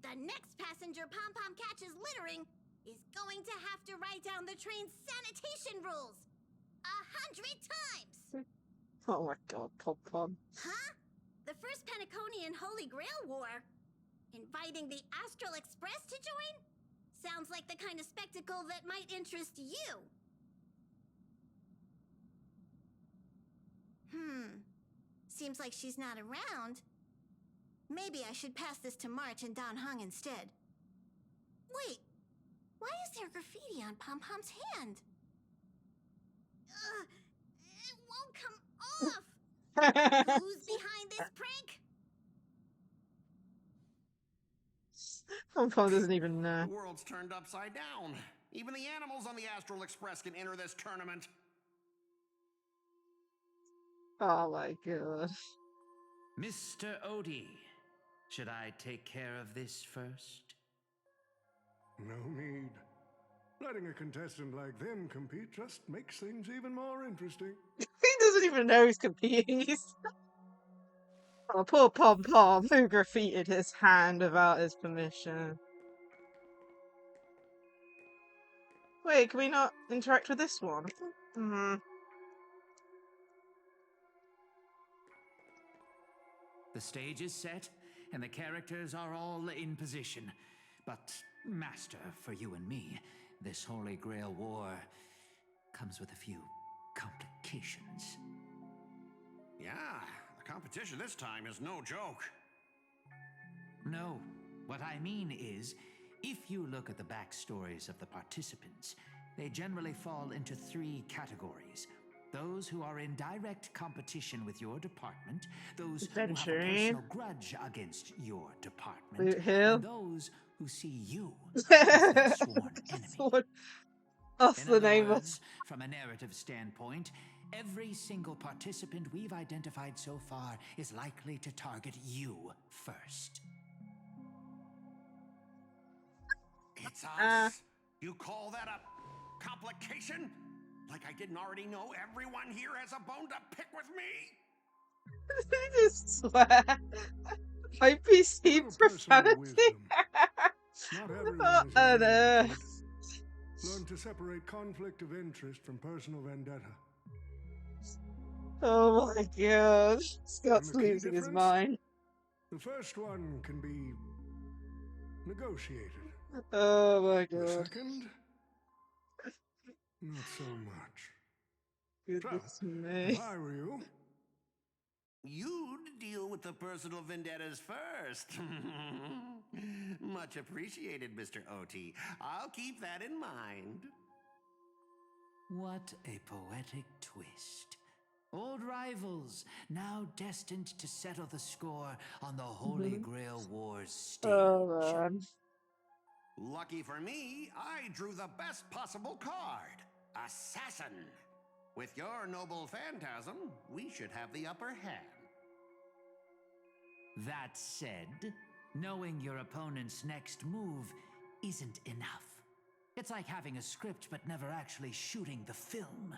The next passenger Pom-Pom catches littering is going to have to write down the train's sanitation rules 100 times! Oh my god, Pom-Pom. Huh? The first Penaconian Holy Grail War? Inviting the Astral Express to join? Sounds like the kind of spectacle that might interest you. Seems like she's not around. Maybe I should pass this to March and Don Hung instead. Wait, why is there graffiti on Pom-Pom's hand? It won't come off! Who's behind this prank? Pom-Pom doesn't even know. The world's turned upside down. Even the animals on the Astral Express can enter this tournament. Oh my god. Mr. Odie, should I take care of this first? No need. Letting a contestant like them compete just makes things even more interesting. He doesn't even know he's competing. Oh, poor Pom Pom, who graffitied his hand without his permission. Wait, can we not interact with this one? Hmm. The stage is set, and the characters are all in position. But, Master, for you and me, this Holy Grail War comes with a few complications. Yeah, the competition this time is no joke. No, what I mean is, if you look at the backstories of the participants, they generally fall into 3 categories. Those who are in direct competition with your department, those who have a personal grudge against your department, and those who see you as their sworn enemy. That's In the other name words, from a narrative standpoint, every single participant we've identified so far is likely to target you first. It's us. You call that a complication? Like I didn't already know everyone here has a bone to pick with me? They just swear. IPC profanity. Not everyone is Oh on no. Learn to separate conflict of interest from personal vendetta. Oh my god. Scott's losing his mind. The first one can be negotiated. Oh my The god. second, not so much. Goodness So, me. if I were you, you'd deal with the personal vendettas first. Much appreciated, Mr. OT. I'll keep that in mind. What a poetic twist. Old rivals, now destined to settle the score on the Holy Grail Wars stage. Oh man. Lucky for me, I drew the best possible card. Assassin. With your noble phantasm, we should have the upper hand. That said, knowing your opponent's next move isn't enough. It's like having a script but never actually shooting the film.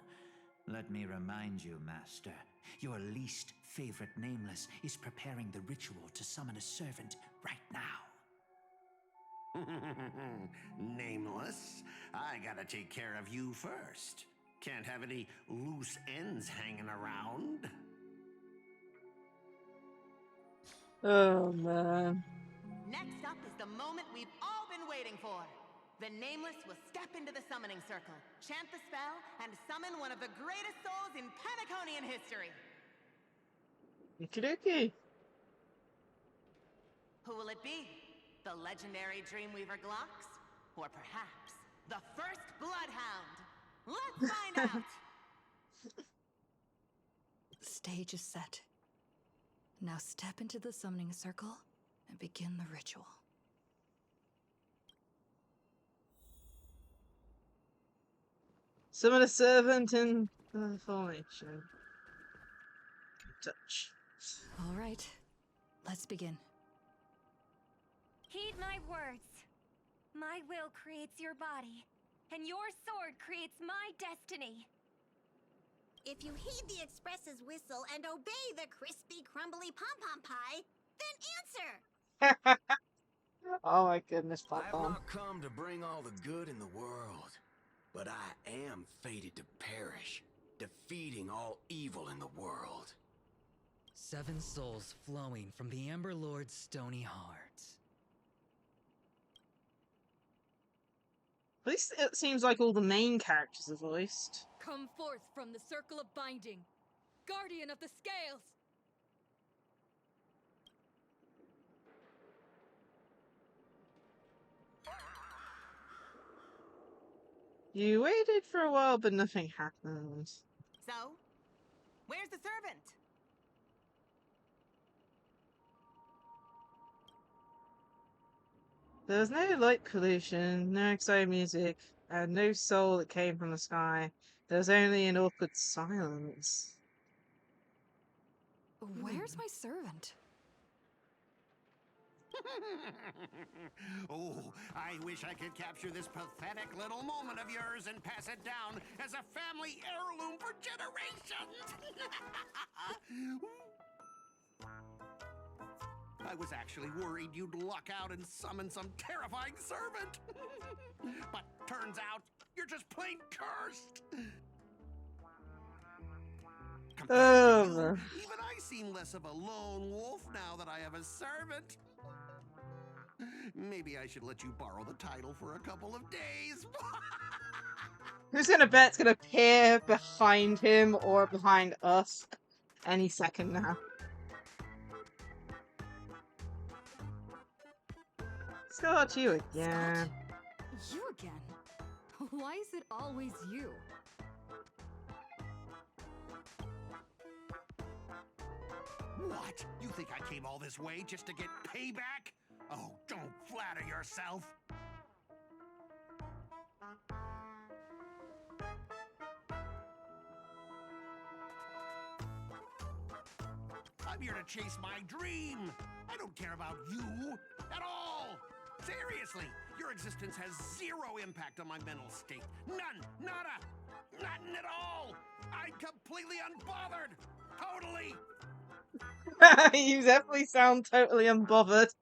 Let me remind you, Master, your least favorite Nameless is preparing the ritual to summon a servant right now. Nameless, I gotta take care of you first. Can't have any loose ends hanging around. Oh man. Next up is the moment we've all been waiting for. The Nameless will step into the summoning circle, chant the spell, and summon one of the greatest souls in Penaconian history. Okie-dokie. Who will it be? The legendary Dreamweaver Glocks? Or perhaps the first Bloodhound? Let's find out! The stage is set. Now step into the summoning circle and begin the ritual. Summon a servant in the formation. Touch. All right, let's begin. Heed my words. My will creates your body, and your sword creates my destiny. If you heed the Express's whistle and obey the crispy, crumbly pom-pom pie, then answer! Oh my goodness, I have Pom-Pom. not come to bring all the good in the world, but I am fated to perish, defeating all evil in the world. 7 souls flowing from the Ember Lord's stony heart. At least it seems like all the main characters are voiced. Come forth from the circle of binding, guardian of the scales! You waited for a while, but nothing happened. So, where's the servant? There was no light pollution, no exciting music, and no soul that came from the sky. There was only an awkward silence. Where's my servant? Oh, I wish I could capture this pathetic little moment of yours and pass it down as a family heirloom for generations. I was actually worried you'd luck out and summon some terrifying servant. But turns out you're just plain cursed. Compared to you, even I seem less of a lone wolf now that I have a servant. Maybe I should let you borrow the title for a couple of days. Who's gonna bet it's gonna appear behind him or behind us any second now? Scott, you again. Scott? You again? Why is it always you? What? You think I came all this way just to get payback? Oh, don't flatter yourself. I'm here to chase my dream. I don't care about you at all. Seriously, your existence has zero impact on my mental state. None, nada, nothing at all. I'm completely unbothered. Totally. You definitely sound totally unbothered.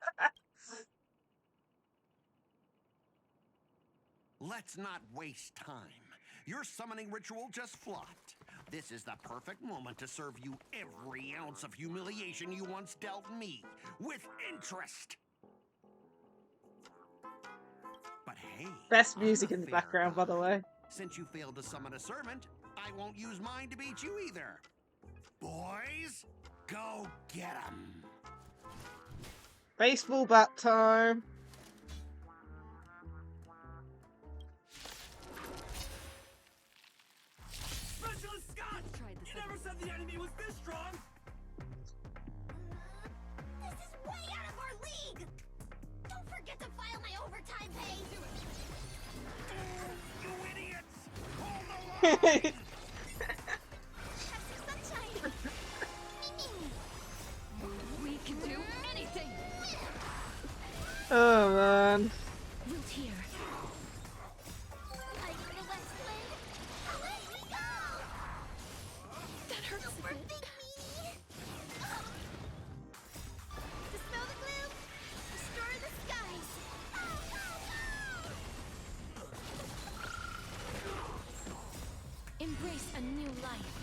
Let's not waste time. Your summoning ritual just flopped. This is the perfect moment to serve you every ounce of humiliation you once dealt me, with interest. But hey, best music in the background, by the way. Since you failed to summon a servant, I won't use mine to beat you either. Boys, go get 'em. Baseball bat time. Specialist Scott! You never said the enemy was this strong! This is way out of our league! Don't forget to file my overtime pay! You idiots! Hold the line! We can do anything! Oh man. Root here. That hurts a bit. Dispel the gloom! Destroy the skies! Embrace a new life.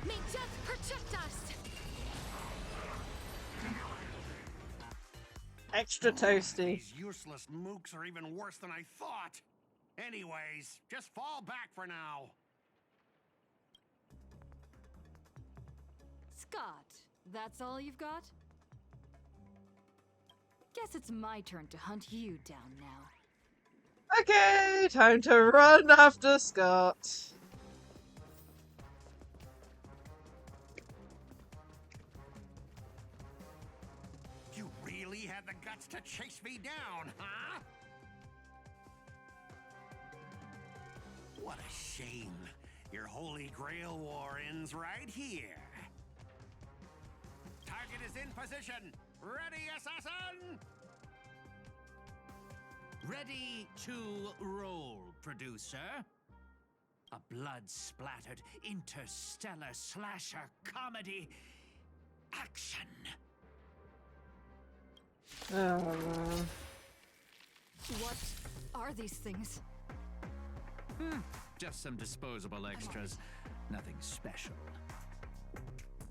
May death protect us! Extra toasty. These useless mooks are even worse than I thought. Anyways, just fall back for now. Scott, that's all you've got? Guess it's my turn to hunt you down now. Okay, time to run after Scott. You really had the guts to chase me down, huh? What a shame. Your Holy Grail war ends right here. Target is in position. Ready, assassin? Ready to roll, producer. A blood-splattered interstellar slasher comedy action. Oh man. What are these things? Just some disposable extras. Nothing special.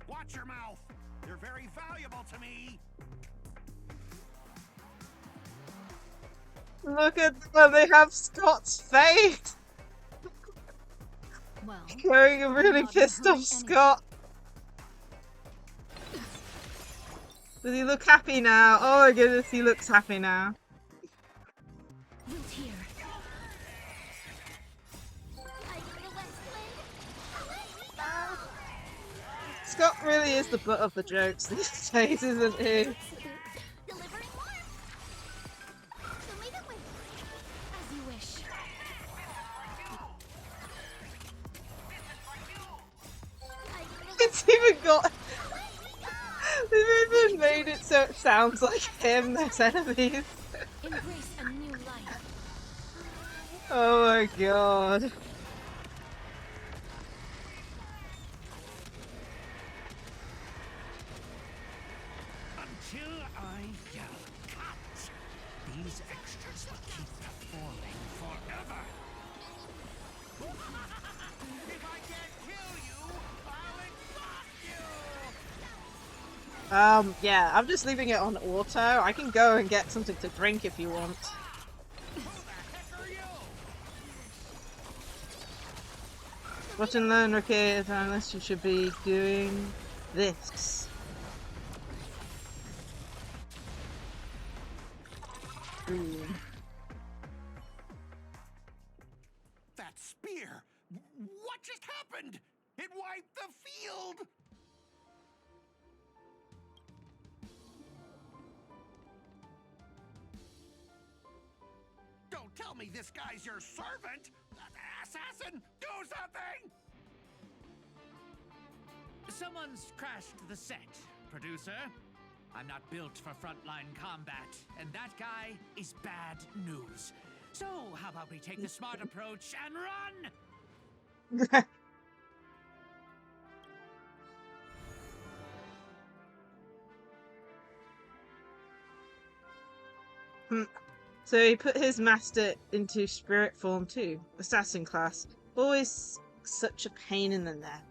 Watch your mouth. You're very valuable to me. Look at them, they have Scott's face! Well, Going a really pissed off Scott. Does he look happy now? Oh my goodness, he looks happy now. Root here. Scott! really is the butt of the jokes these days, isn't he? Delivering more. Show me the way. As you wish. It's even got. They've even made it so it sounds like him, those enemies. Embrace a new life. Oh my god. Until I yell cut, these extras will keep performing forever. If I can't kill you, I'll exhaust you! Yeah, I'm just leaving it on auto. I can go and get something to drink if you want. Watch and learn, okay, unless you should be doing this. Ooh. That spear! What just happened? It wiped the field! Don't tell me this guy's your servant! Assassin, do something! Someone's crashed the set, producer. I'm not built for frontline combat, and that guy is bad news. So, how about we take the smart approach and run? So he put his master into spirit form too. Assassin class. Always such a pain in the neck.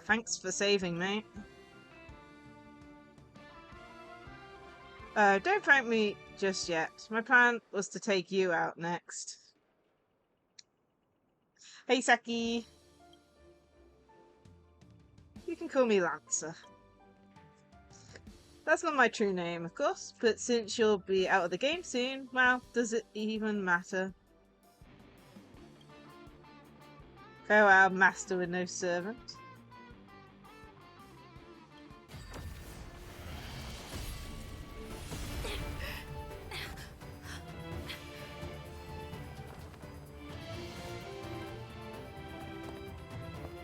Thanks for saving, mate. Don't thank me just yet. My plan was to take you out next. Hey, Saki. You can call me Lancer. That's not my true name, of course, but since you'll be out of the game soon, well, does it even matter? Farewell, master with no servant.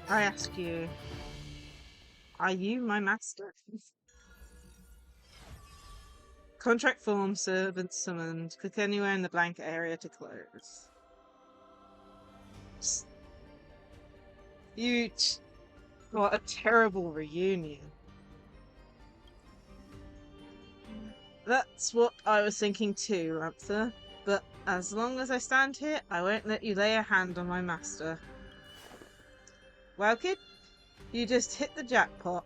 I ask you, are you my master? Contract form, servant summoned. Click anywhere in the blank area to close. What a terrible reunion. That's what I was thinking too, Lancer. But as long as I stand here, I won't let you lay a hand on my master. Well, kid, you just hit the jackpot.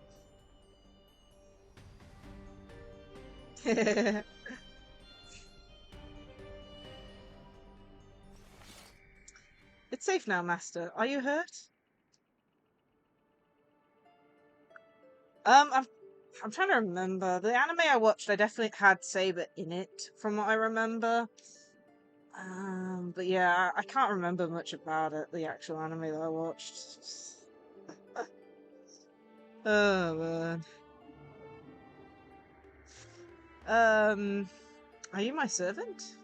It's safe now, master. Are you hurt? I'm trying to remember. The anime I watched, I definitely had Saber in it, from what I remember. But yeah, I can't remember much about it, the actual anime that I watched. Oh, man. Are you my servant?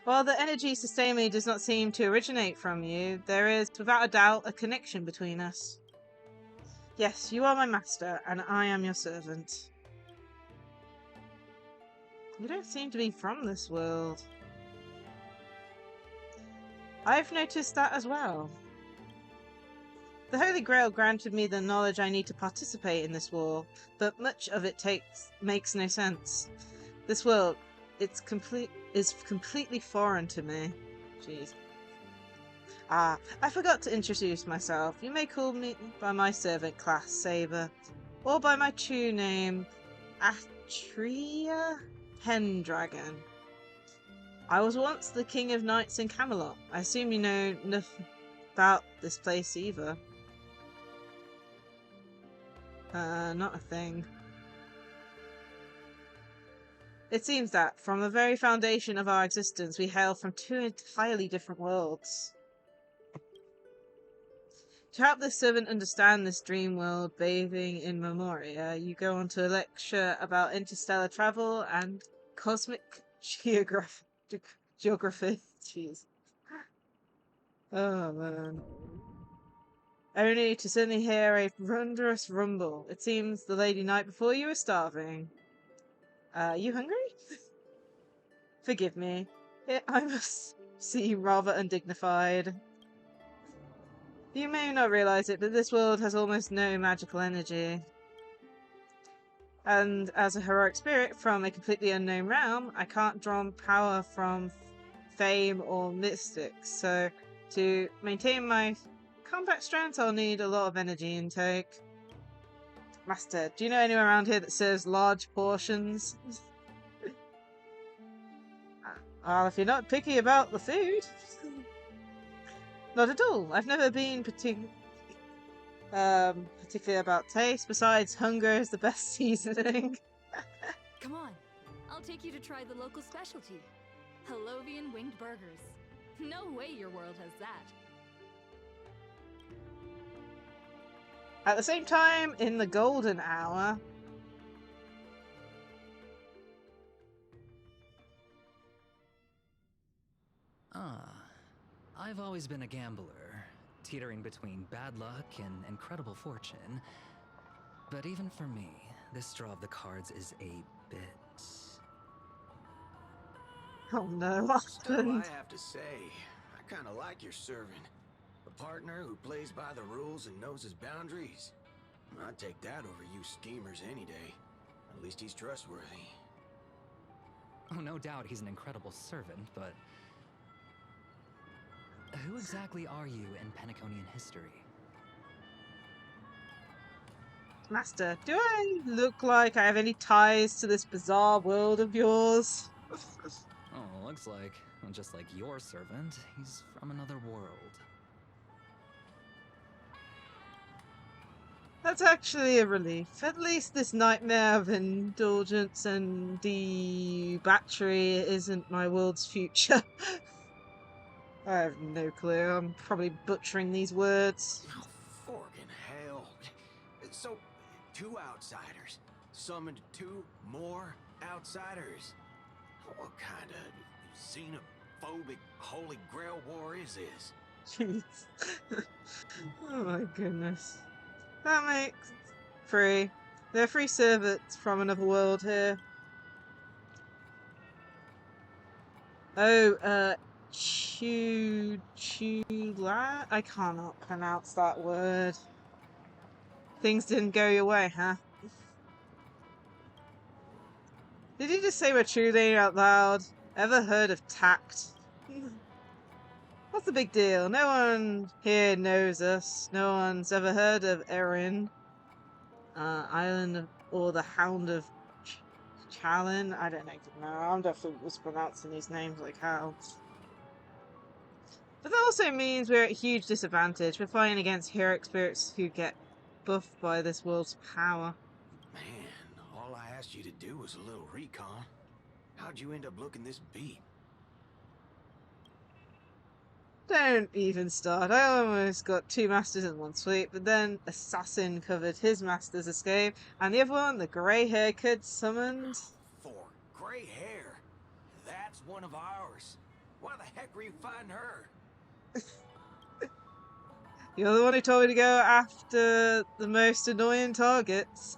While the energy sustaining me does not seem to originate from you, there is, without a doubt, a connection between us. Yes, you are my master, and I am your servant. You don't seem to be from this world. I've noticed that as well. The Holy Grail granted me the knowledge I need to participate in this war, but much of it makes no sense. This world, is completely foreign to me. Jeez. Ah, I forgot to introduce myself. You may call me by my servant class, Saber, or by my true name, Atria Pendragon. I was once the king of knights in Camelot. I assume you know nothing about this place either. Not a thing. It seems that, from the very foundation of our existence, we hail from two entirely different worlds. To help the servant understand this dream world bathing in memoria, you go on to a lecture about interstellar travel and cosmic geography. Jeez. Oh man. Only to suddenly hear a thunderous rumble. It seems the lady night before you were starving. You hungry? Forgive me. I must seem rather undignified. You may not realize it, but this world has almost no magical energy. And as a heroic spirit from a completely unknown realm, I can't draw power from fame or mystics. So to maintain my combat strength, I'll need a lot of energy intake. Master, do you know anyone around here that serves large portions? Well, if you're not picky about the food. Not at all. I've never been particularly about taste. Besides, hunger is the best seasoning. Come on, I'll take you to try the local specialty. Halovian winged burgers. No way your world has that. At the same time, in the golden hour... I've always been a gambler, teetering between bad luck and incredible fortune. But even for me, this draw of the cards is a bit... Oh no, what Still, happened? I have to say, I kind of like your servant. A partner who plays by the rules and knows his boundaries. I'd take that over you schemers any day. At least he's trustworthy. Oh, no doubt he's an incredible servant, but... who exactly are you in Penaconian history? Master, do I look like I have any ties to this bizarre world of yours? Oh, looks like, just like your servant, he's from another world. That's actually a relief. At least this nightmare of indulgence and debauchery isn't my world's future. I have no clue. I'm probably butchering these words. Oh, forkin' hell. So, 2 outsiders summoned 2 more outsiders. What kind of xenophobic Holy Grail war is this? Jeez. Oh my goodness. That makes 3. They're 3 servants from another world here. Oh, Chula? I cannot pronounce that word. Things didn't go your way, huh? Did you just say Machule out loud? Ever heard of tact? What's the big deal? No one here knows us. No one's ever heard of Erin. Island of, or the Hound of Challen? I don't know. I'm definitely mispronouncing these names like hell. But that also means we're at a huge disadvantage. We're fighting against heroic spirits who get buffed by this world's power. Man, all I asked you to do was a little recon. How'd you end up looking this beat? Don't even start. I almost got 2 masters in one sweep, but then Assassin covered his master's escape, and the other one, the grey hair kid, summoned... 4 gray hair? That's one of ours. Why the heck were you fighting her? You're the one who told me to go after the most annoying targets.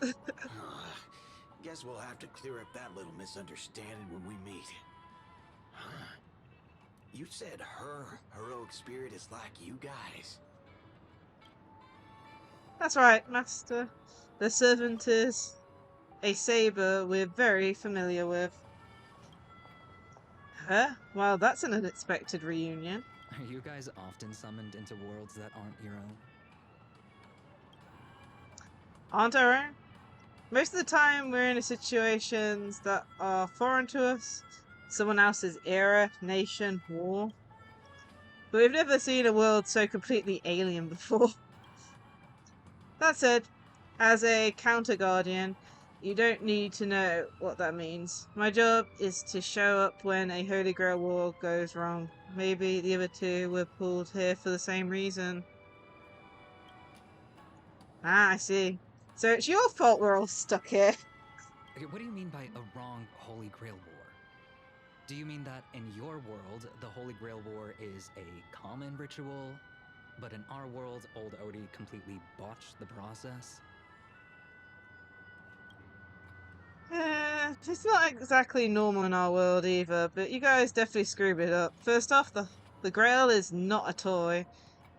Guess we'll have to clear up that little misunderstanding when we meet. Huh? You said her heroic spirit is like you guys. That's right, Master. The servant is a saber we're very familiar with. Huh? Well, that's an unexpected reunion. Are you guys often summoned into worlds that aren't your own? Aren't our own? Most of the time we're in situations that are foreign to us. Someone else's era, nation, war. But we've never seen a world so completely alien before. That said, as a counter-guardian, you don't need to know what that means. My job is to show up when a Holy Grail war goes wrong. Maybe the other 2 were pulled here for the same reason. Ah, I see. So it's your fault we're all stuck here. Okay, what do you mean by a wrong Holy Grail War? Do you mean that in your world, the Holy Grail War is a common ritual, but in our world, old Odie completely botched the process? It's not exactly normal in our world either, but you guys definitely screwed it up. First off, the Grail is not a toy,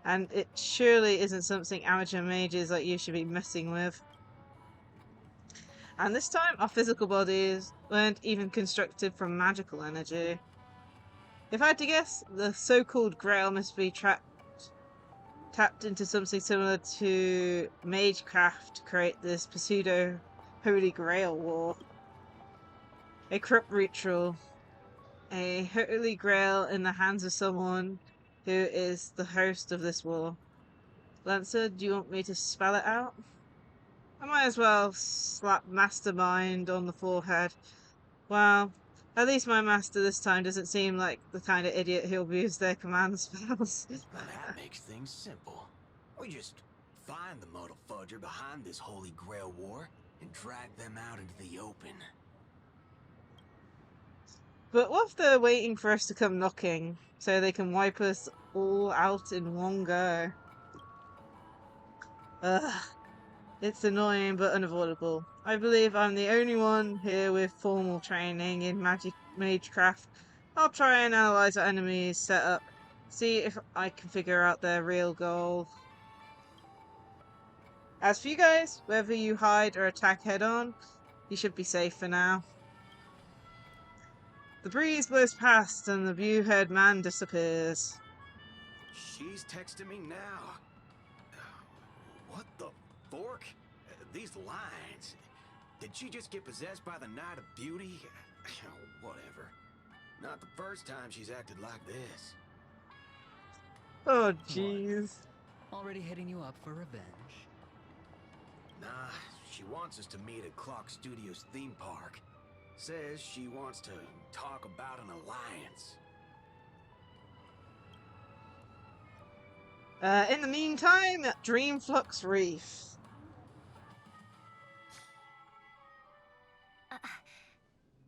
and it surely isn't something amateur mages like you should be messing with. And this time, our physical bodies weren't even constructed from magical energy. If I had to guess, the so-called Grail must be tapped into something similar to Magecraft to create this pseudo Holy Grail War. A corrupt ritual, a Holy Grail in the hands of someone who is the host of this war. Lancer, do you want me to spell it out? I might as well slap Mastermind on the forehead. Well, at least my master this time doesn't seem like the kind of idiot who'll abuse their command spells. Well, that makes things simple. We just find the muddle fudger behind this Holy Grail War and drag them out into the open. But what if they're waiting for us to come knocking so they can wipe us all out in one go? Ugh. It's annoying but unavoidable. I believe I'm the only one here with formal training in magecraft. I'll try and analyze our enemies' setup, see if I can figure out their real goal. As for you guys, whether you hide or attack head-on, you should be safe for now. The breeze blows past and the view-haired man disappears. She's texting me now. What the fork? These lines. Did she just get possessed by the Night of Beauty? Whatever. Not the first time she's acted like this. Oh, jeez. Already hitting you up for revenge? Nah, she wants us to meet at Clock Studios theme park. Says she wants to talk about an alliance. In the meantime, Dreamflux Reef.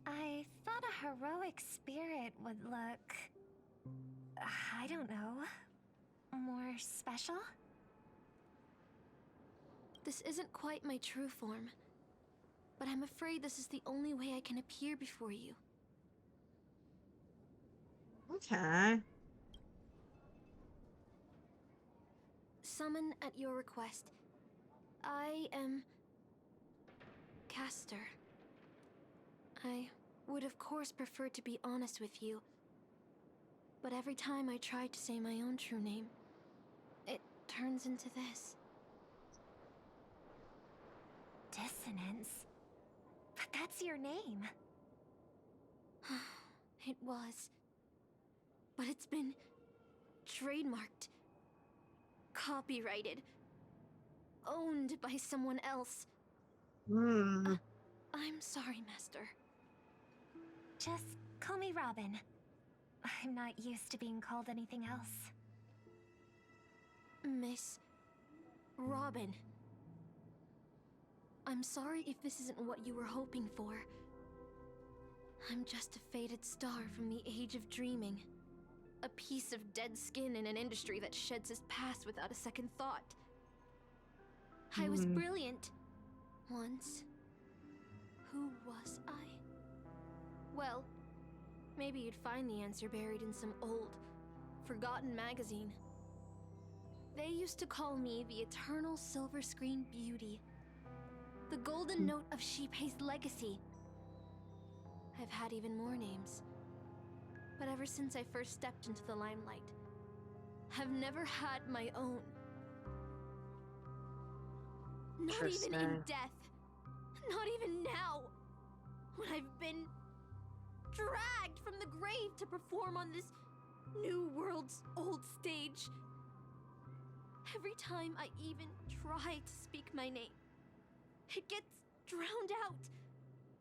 I thought a heroic spirit would look... I don't know... more special? This isn't quite my true form, but I'm afraid this is the only way I can appear before you. Okay. Summon at your request. I am... Caster. I would of course prefer to be honest with you, but every time I try to say my own true name, it turns into this. Dissonance? But that's your name. It was. But it's been trademarked, copyrighted, owned by someone else. I'm sorry, Master. Just call me Robin. I'm not used to being called anything else. Miss Robin. I'm sorry if this isn't what you were hoping for. I'm just a faded star from the age of dreaming. A piece of dead skin in an industry that sheds its past without a second thought. I was brilliant. Once. Who was I? Well, maybe you'd find the answer buried in some old, forgotten magazine. They used to call me the Eternal Silver Screen Beauty. The Golden Note of Shipei's legacy. I've had even more names. But ever since I first stepped into the limelight, I've never had my own. Not even in death. Not even now. When I've been dragged from the grave to perform on this new world's old stage. Every time I even try to speak my name, it gets drowned out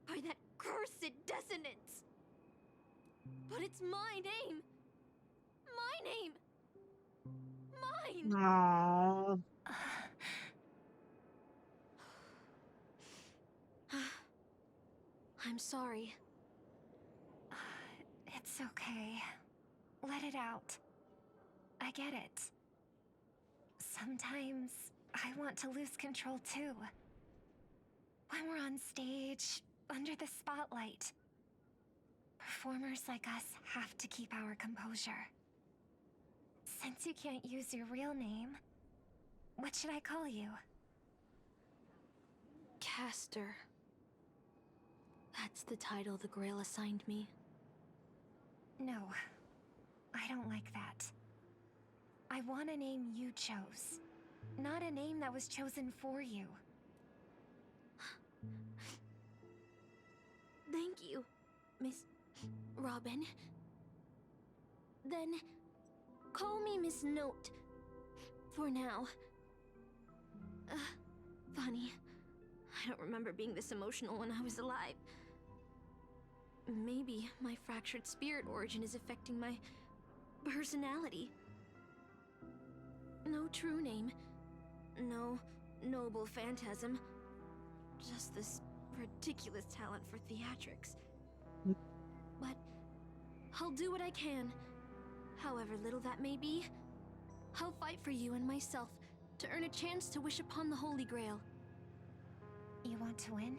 by that cursed dissonance. But it's my name. My name. Mine. Aww. I'm sorry. It's okay. Let it out. I get it. Sometimes I want to lose control too. When we're on stage, under the spotlight, performers like us have to keep our composure. Since you can't use your real name, what should I call you? Caster. That's the title the Grail assigned me. No, I don't like that. I want a name you chose, not a name that was chosen for you. Thank you, Miss Robin. Then, call me Miss Note. For now. Funny. I don't remember being this emotional when I was alive. Maybe my fractured spirit origin is affecting my personality. No true name. No noble phantasm. Just this ridiculous talent for theatrics. But I'll do what I can. However little that may be, I'll fight for you and myself to earn a chance to wish upon the Holy Grail. You want to win?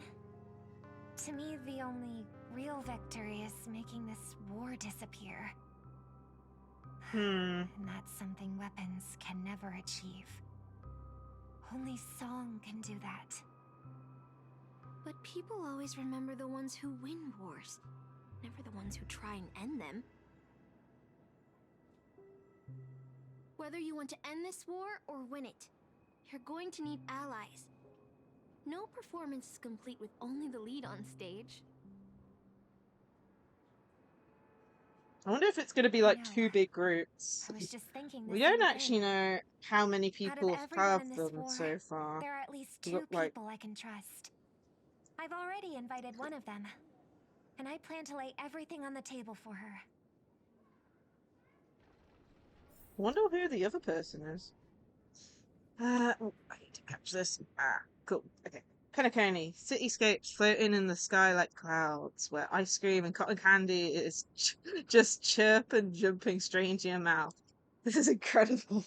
To me, the only real victory is making this war disappear. And that's something weapons can never achieve. Only song can do that. But people always remember the ones who win wars, never the ones who try and end them. Whether you want to end this war or win it, you're going to need allies. No performance is complete with only the lead on stage. I wonder if it's going to be like two big groups. I was just thinking We the don't same actually thing. know how many Out of people everyone have in this them war, so far. there are at least You two look like people I can trust. I've already invited one of them, and I plan to lay everything on the table for her. I wonder who the other person is. Oh, I need to catch this. Cool. Okay. Penacony. Cityscapes floating in the sky like clouds, where ice cream and cotton candy is just chirp and jumping straight into your mouth. This is incredible.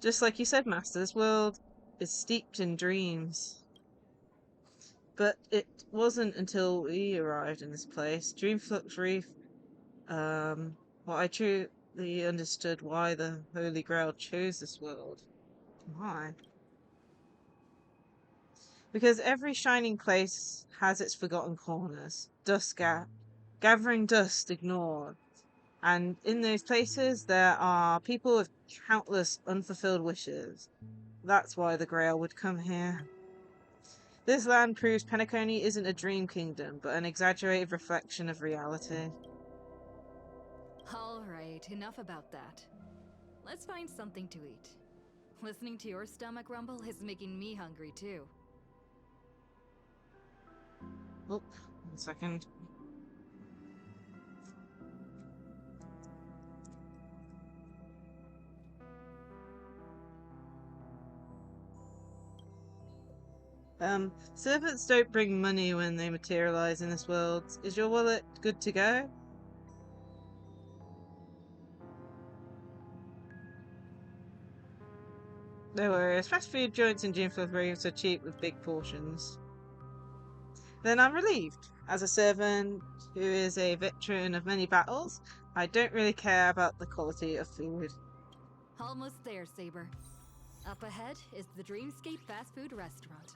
Just like you said, Master, this world is steeped in dreams. But it wasn't until we arrived in this place, Dreamflux Reef, I truly understood why the Holy Grail chose this world. Why? Because every shining place has its forgotten corners, gathering dust ignored. And in those places, there are people with countless unfulfilled wishes. That's why the Grail would come here. This land proves Penacony isn't a dream kingdom, but an exaggerated reflection of reality. Alright, enough about that. Let's find something to eat. Listening to your stomach rumble is making me hungry too. Oh, 1 second. Servants don't bring money when they materialize in this world. Is your wallet good to go? No worries. Fast food joints in Dreamfield Reefs are cheap with big portions. Then I'm relieved. As a servant who is a veteran of many battles, I don't really care about the quality of food. Almost there, Saber. Up ahead is the Dreamscape fast food restaurant.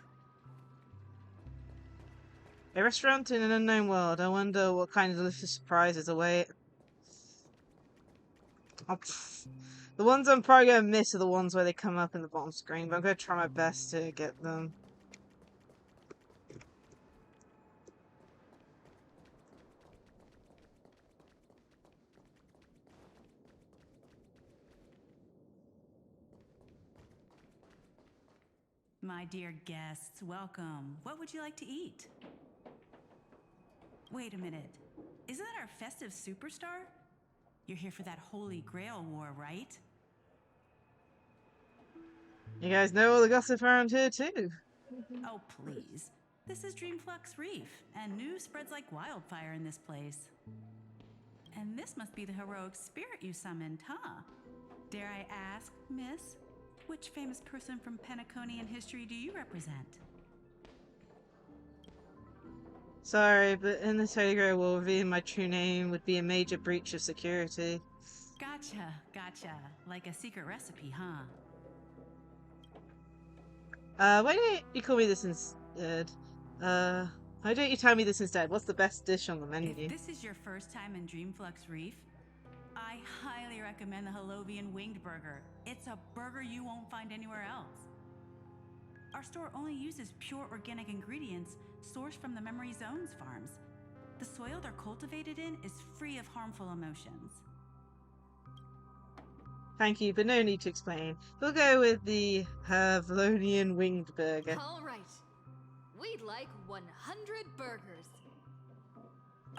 A restaurant in an unknown world. I wonder what kind of delicious surprises await. The ones I'm probably going to miss are the ones where they come up in the bottom screen, but I'm going to try my best to get them. My dear guests, welcome. What would you like to eat? Wait a minute. Isn't that our festive superstar? You're here for that Holy Grail war, right? You guys know all the gossip around here too. Oh, please. This is Dreamflux Reef, and news spreads like wildfire in this place. And this must be the heroic spirit you summoned, huh? Dare I ask, miss, which famous person from Penaconian history do you represent? Sorry, but in this Holy Grail war, revealing my true name would be a major breach of security. Gotcha, gotcha. Like a secret recipe, huh? Why don't you call me this instead? Why don't you tell me this instead? What's the best dish on the menu? If this is your first time in Dreamflux Reef, I highly recommend the Holovian Winged Burger. It's a burger you won't find anywhere else. Our store only uses pure organic ingredients sourced from the Memory Zone's farms. The soil they're cultivated in is free of harmful emotions. Thank you, but no need to explain. We'll go with the Havlonian Winged Burger. All right. We'd like 100 burgers.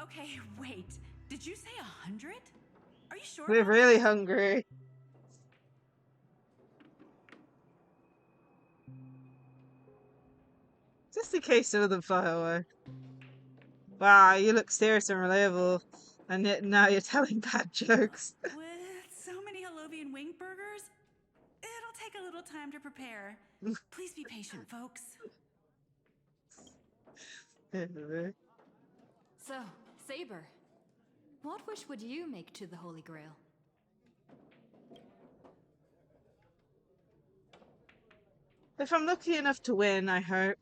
Okay, wait. Did you say 100? Are you sure? We're really hungry. Just in case some of them fly away. Wow, you look serious and reliable, and yet now you're telling bad jokes. With so many Holovian Winged Burgers, it'll take a little time to prepare. Please be patient, folks. So, Saber, what wish would you make to the Holy Grail? If I'm lucky enough to win, I hope.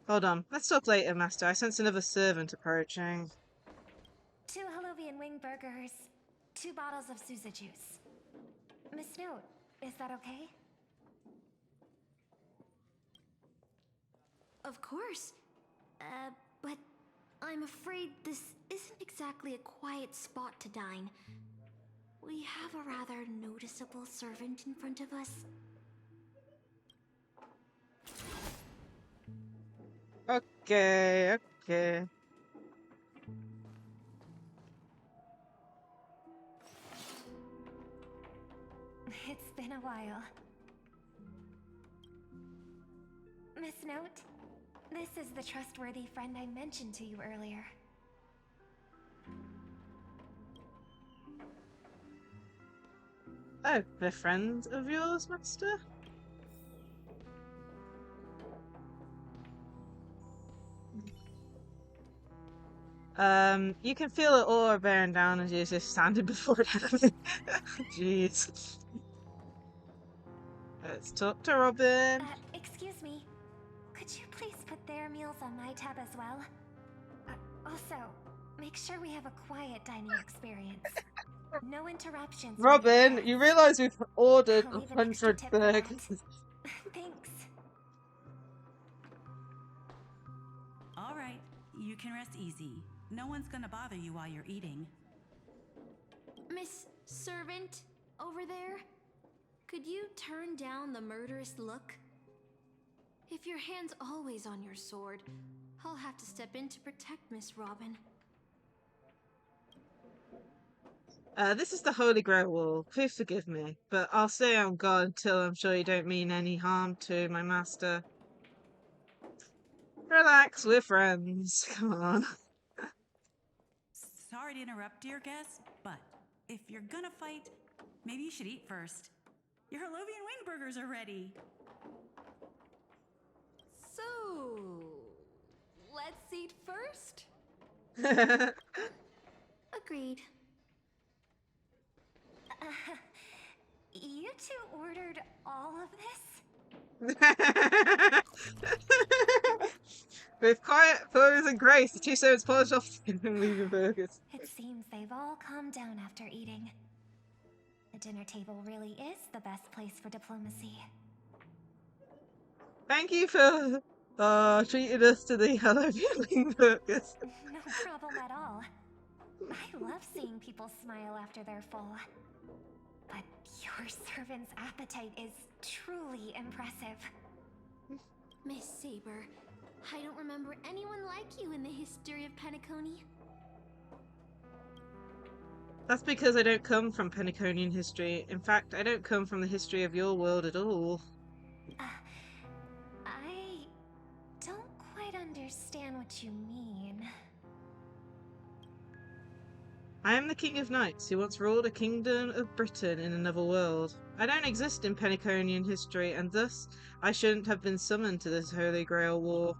Hold on, let's talk later, Master. I sense another servant approaching. 2 Holovian wing burgers, 2 bottles of Suza juice. Miss Note, is that okay? Of course. But I'm afraid this isn't exactly a quiet spot to dine. We have a rather noticeable servant in front of us. Okay, okay. It's been a while. Miss Note, this is the trustworthy friend I mentioned to you earlier. Oh, they're friends of yours, Master? You can feel it all bearing down as you're just standing before it. Jeez. Let's talk to Robin. Excuse me. Could you please put their meals on my tab as well? Also, make sure we have a quiet dining experience. No interruptions. Robin, you realise we've ordered I'll leave an extra 100 tip for that. burgers. Thanks. All right, you can rest easy. No one's gonna bother you while you're eating. Miss Servant, over there? Could you turn down the murderous look? If your hand's always on your sword, I'll have to step in to protect Miss Robin. This is the Holy Grail Wall. Please forgive me, but I'll stay on guard until I'm sure you don't mean any harm to my master. Relax, we're friends. Come on. Sorry to interrupt, dear guest, but if you're gonna fight, maybe you should eat first. Your Holovian wing burgers are ready. So, let's eat first? Agreed. You 2 ordered all of this? With quiet pose and grace, the 2 servants polished off and leaving burgers. It seems they've all calmed down after eating. The dinner table really is the best place for diplomacy. Thank you for treating us to the Halloween burgers. No problem at all. I love seeing people smile after they're full. But your servant's appetite is truly impressive. Miss Saber, I don't remember anyone like you in the history of Penacony. That's because I don't come from Penaconian history. In fact, I don't come from the history of your world at all. understand what you mean. I am the King of Knights who once ruled a kingdom of Britain in another world. I don't exist in Penaconian history, and thus I shouldn't have been summoned to this Holy Grail war.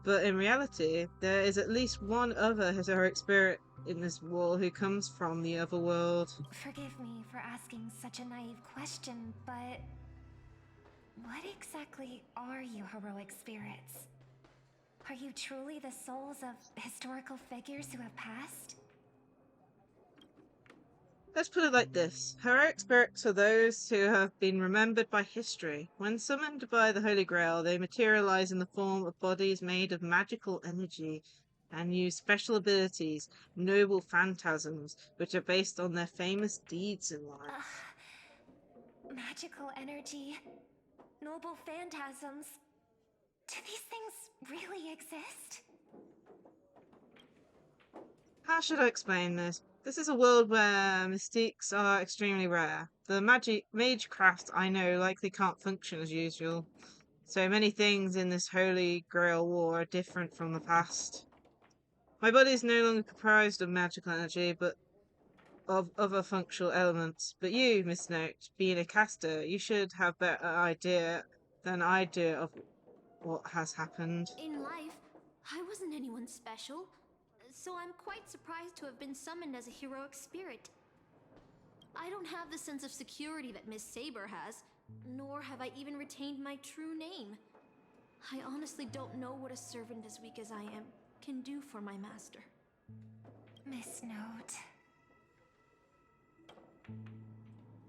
But in reality, there is at least one other heroic spirit in this war who comes from the other world. Forgive me for asking such a naive question, but what exactly are you heroic spirits? Are you truly the souls of historical figures who have passed? Let's put it like this. Heroic spirits are those who have been remembered by history. When summoned by the Holy Grail, they materialize in the form of bodies made of magical energy and use special abilities, noble phantasms, which are based on their famous deeds in life. Magical energy, noble phantasms. Do these things really exist? How should I explain this? This is a world where mystiques are extremely rare. The mage craft I know likely can't function as usual. So many things in this Holy Grail war are different from the past. My body is no longer comprised of magical energy, but of other functional elements. But you, Miss Note, being a caster, you should have better idea than I do of what has happened. In life, I wasn't anyone special, so I'm quite surprised to have been summoned as a heroic spirit. I don't have the sense of security that Miss Saber has, nor have I even retained my true name. I honestly don't know what a servant as weak as I am can do for my master. Miss Note.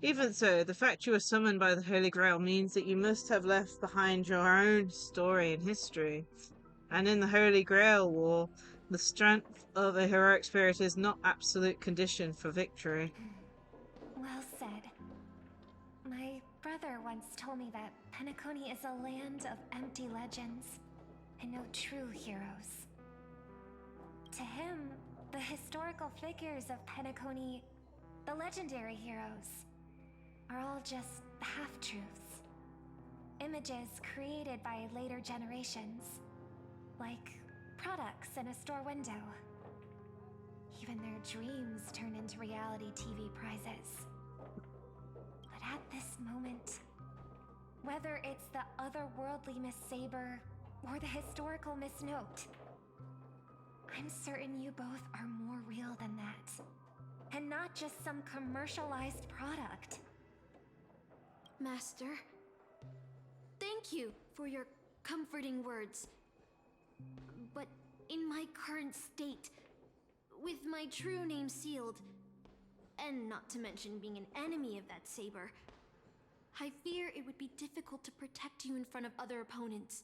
Even so, the fact you were summoned by the Holy Grail means that you must have left behind your own story and history. And in the Holy Grail War, the strength of a heroic spirit is not absolute condition for victory. Well said. My brother once told me that Penacony is a land of empty legends and no true heroes. To him, the historical figures of Penacony, the legendary heroes, are all just half-truths. Images created by later generations, like products in a store window. Even their dreams turn into reality TV prizes. But at this moment, whether it's the otherworldly Miss Saber or the historical Miss Note, I'm certain you both are more real than that. And not just some commercialized product. Master, thank you for your comforting words. But in my current state, with my true name sealed, and not to mention being an enemy of that saber, I fear it would be difficult to protect you in front of other opponents,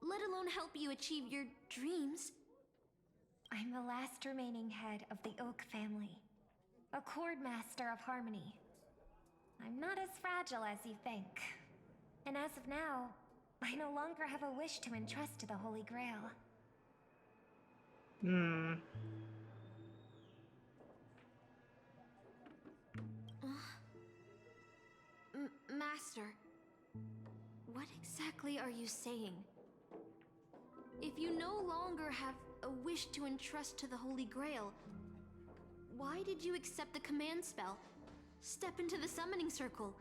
let alone help you achieve your dreams. I'm the last remaining head of the Oak family, a chord master of harmony. I'm not as fragile as you think. And as of now, I no longer have a wish to entrust to the Holy Grail. Master, what exactly are you saying? If you no longer have a wish to entrust to the Holy Grail, why did you accept the command spell, step into the summoning circle,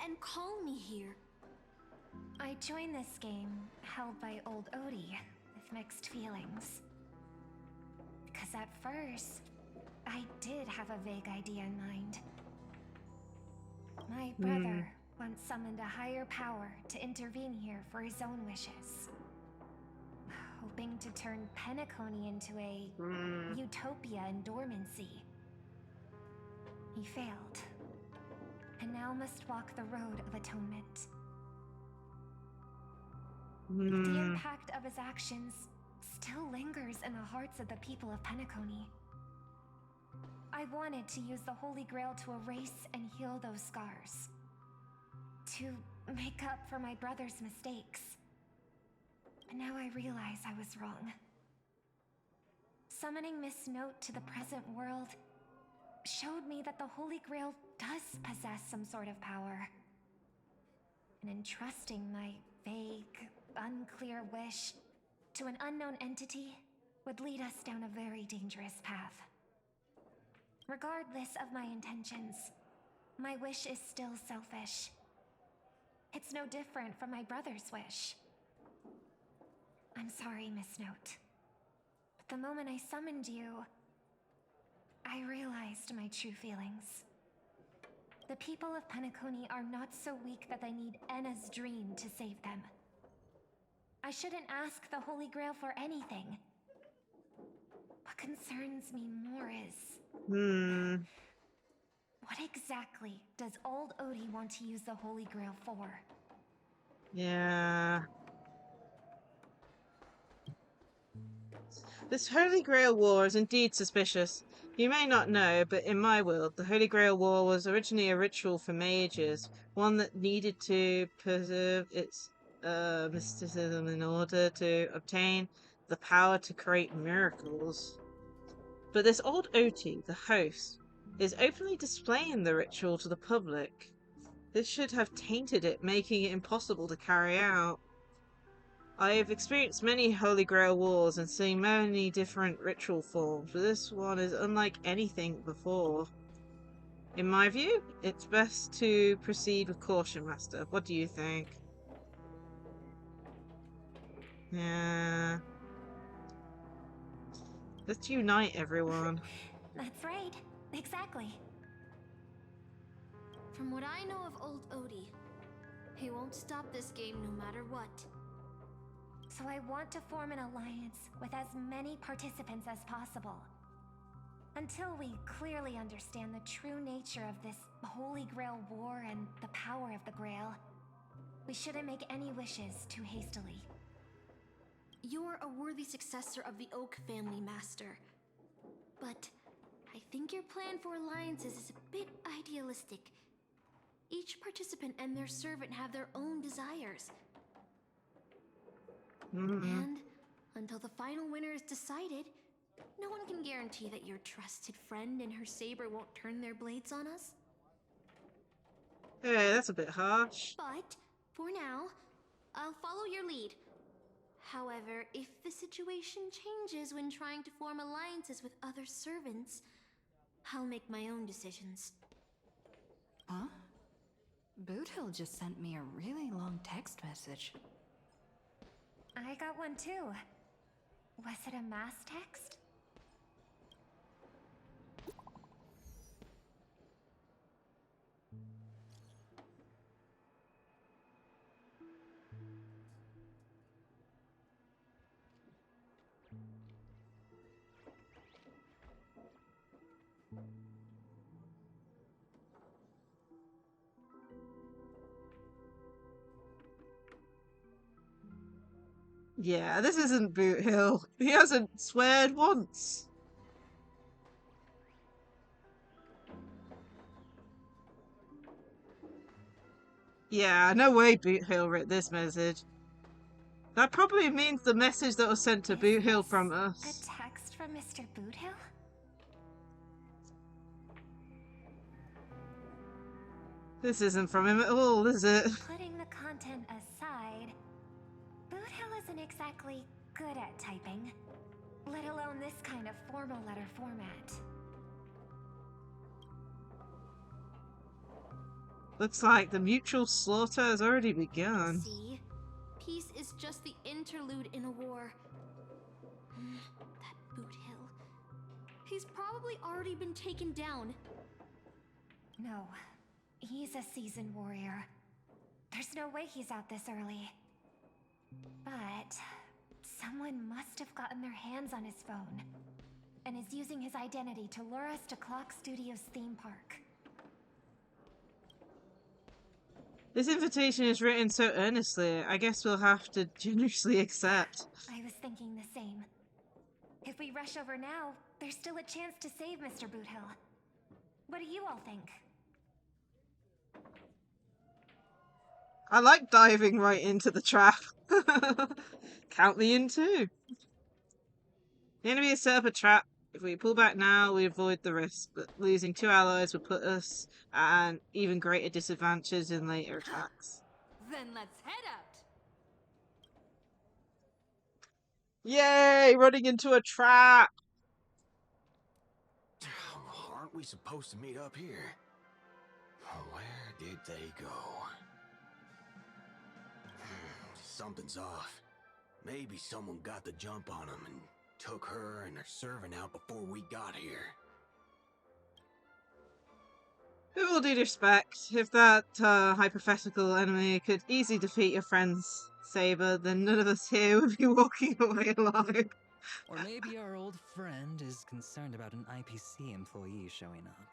and call me here? I joined this game, held by old Odie, with mixed feelings. Because at first, I did have a vague idea in mind. My brother once summoned a higher power to intervene here for his own wishes. Hoping to turn Penacony into a utopia in dormancy. He failed, and now must walk the road of atonement. The impact of his actions still lingers in the hearts of the people of Penacony. I wanted to use the Holy Grail to erase and heal those scars. To make up for my brother's mistakes. But now I realize I was wrong. Summoning Miss Note to the present world showed me that the Holy Grail does possess some sort of power. And entrusting my vague, unclear wish to an unknown entity would lead us down a very dangerous path. Regardless of my intentions, my wish is still selfish. It's no different from my brother's wish. I'm sorry, Miss Note. But the moment I summoned you, I realized my true feelings. The people of Penacony are not so weak that they need Enna's dream to save them. I shouldn't ask the Holy Grail for anything. What concerns me more is... what exactly does old Odie want to use the Holy Grail for? Yeah. This Holy Grail War is indeed suspicious. You may not know, but in my world, the Holy Grail War was originally a ritual for mages, one that needed to preserve its mysticism in order to obtain the power to create miracles. But this old Oti, the host, is openly displaying the ritual to the public. This should have tainted it, making it impossible to carry out. I have experienced many Holy Grail wars and seen many different ritual forms, but this one is unlike anything before. In my view, it's best to proceed with caution, Master. What do you think? Yeah. Let's unite, everyone. That's right. Exactly. From what I know of old Odie, he won't stop this game no matter what. So I want to form an alliance with as many participants as possible. Until we clearly understand the true nature of this Holy Grail war and the power of the Grail, we shouldn't make any wishes too hastily. You're a worthy successor of the Oak family, Master. But I think your plan for alliances is a bit idealistic. Each participant and their servant have their own desires. And until the final winner is decided, no one can guarantee that your trusted friend and her saber won't turn their blades on us. Hey, that's a bit harsh. But, for now, I'll follow your lead. However, if the situation changes when trying to form alliances with other servants, I'll make my own decisions. Huh? Boothill just sent me a really long text message. I got one too. Was it a mass text? Yeah, this isn't Boot Hill. He hasn't sweared once. Yeah, no way Boot Hill wrote this message. That probably means the message that was sent to Boot Hill from us. A text from Mr. Boothill? This isn't from him at all, is it? Putting the content aside, Boothill isn't exactly good at typing, let alone this kind of formal letter format. Looks like the mutual slaughter has already begun. See? Peace is just the interlude in a war. That Boothill. He's probably already been taken down. No, he's a seasoned warrior. There's no way he's out this early. But someone must have gotten their hands on his phone and is using his identity to lure us to Clock Studios theme park. This invitation is written so earnestly, I guess we'll have to generously accept. I was thinking the same. If we rush over now, there's still a chance to save Mr. Boothill. What do you all think? I like diving right into the trap. Count me in too. The enemy has set up a trap. If we pull back now, we avoid the risk, but losing 2 allies would put us at an even greater disadvantage in later attacks. Then let's head out! Yay! Running into a trap! Aren't we supposed to meet up here? Where did they go? Something's off. Maybe someone got the jump on them and took her and her servant out before we got here. With all due respect, if that hypothetical enemy could easily defeat your friend's saber, then none of us here would be walking away alive. Or maybe our old friend is concerned about an IPC employee showing up.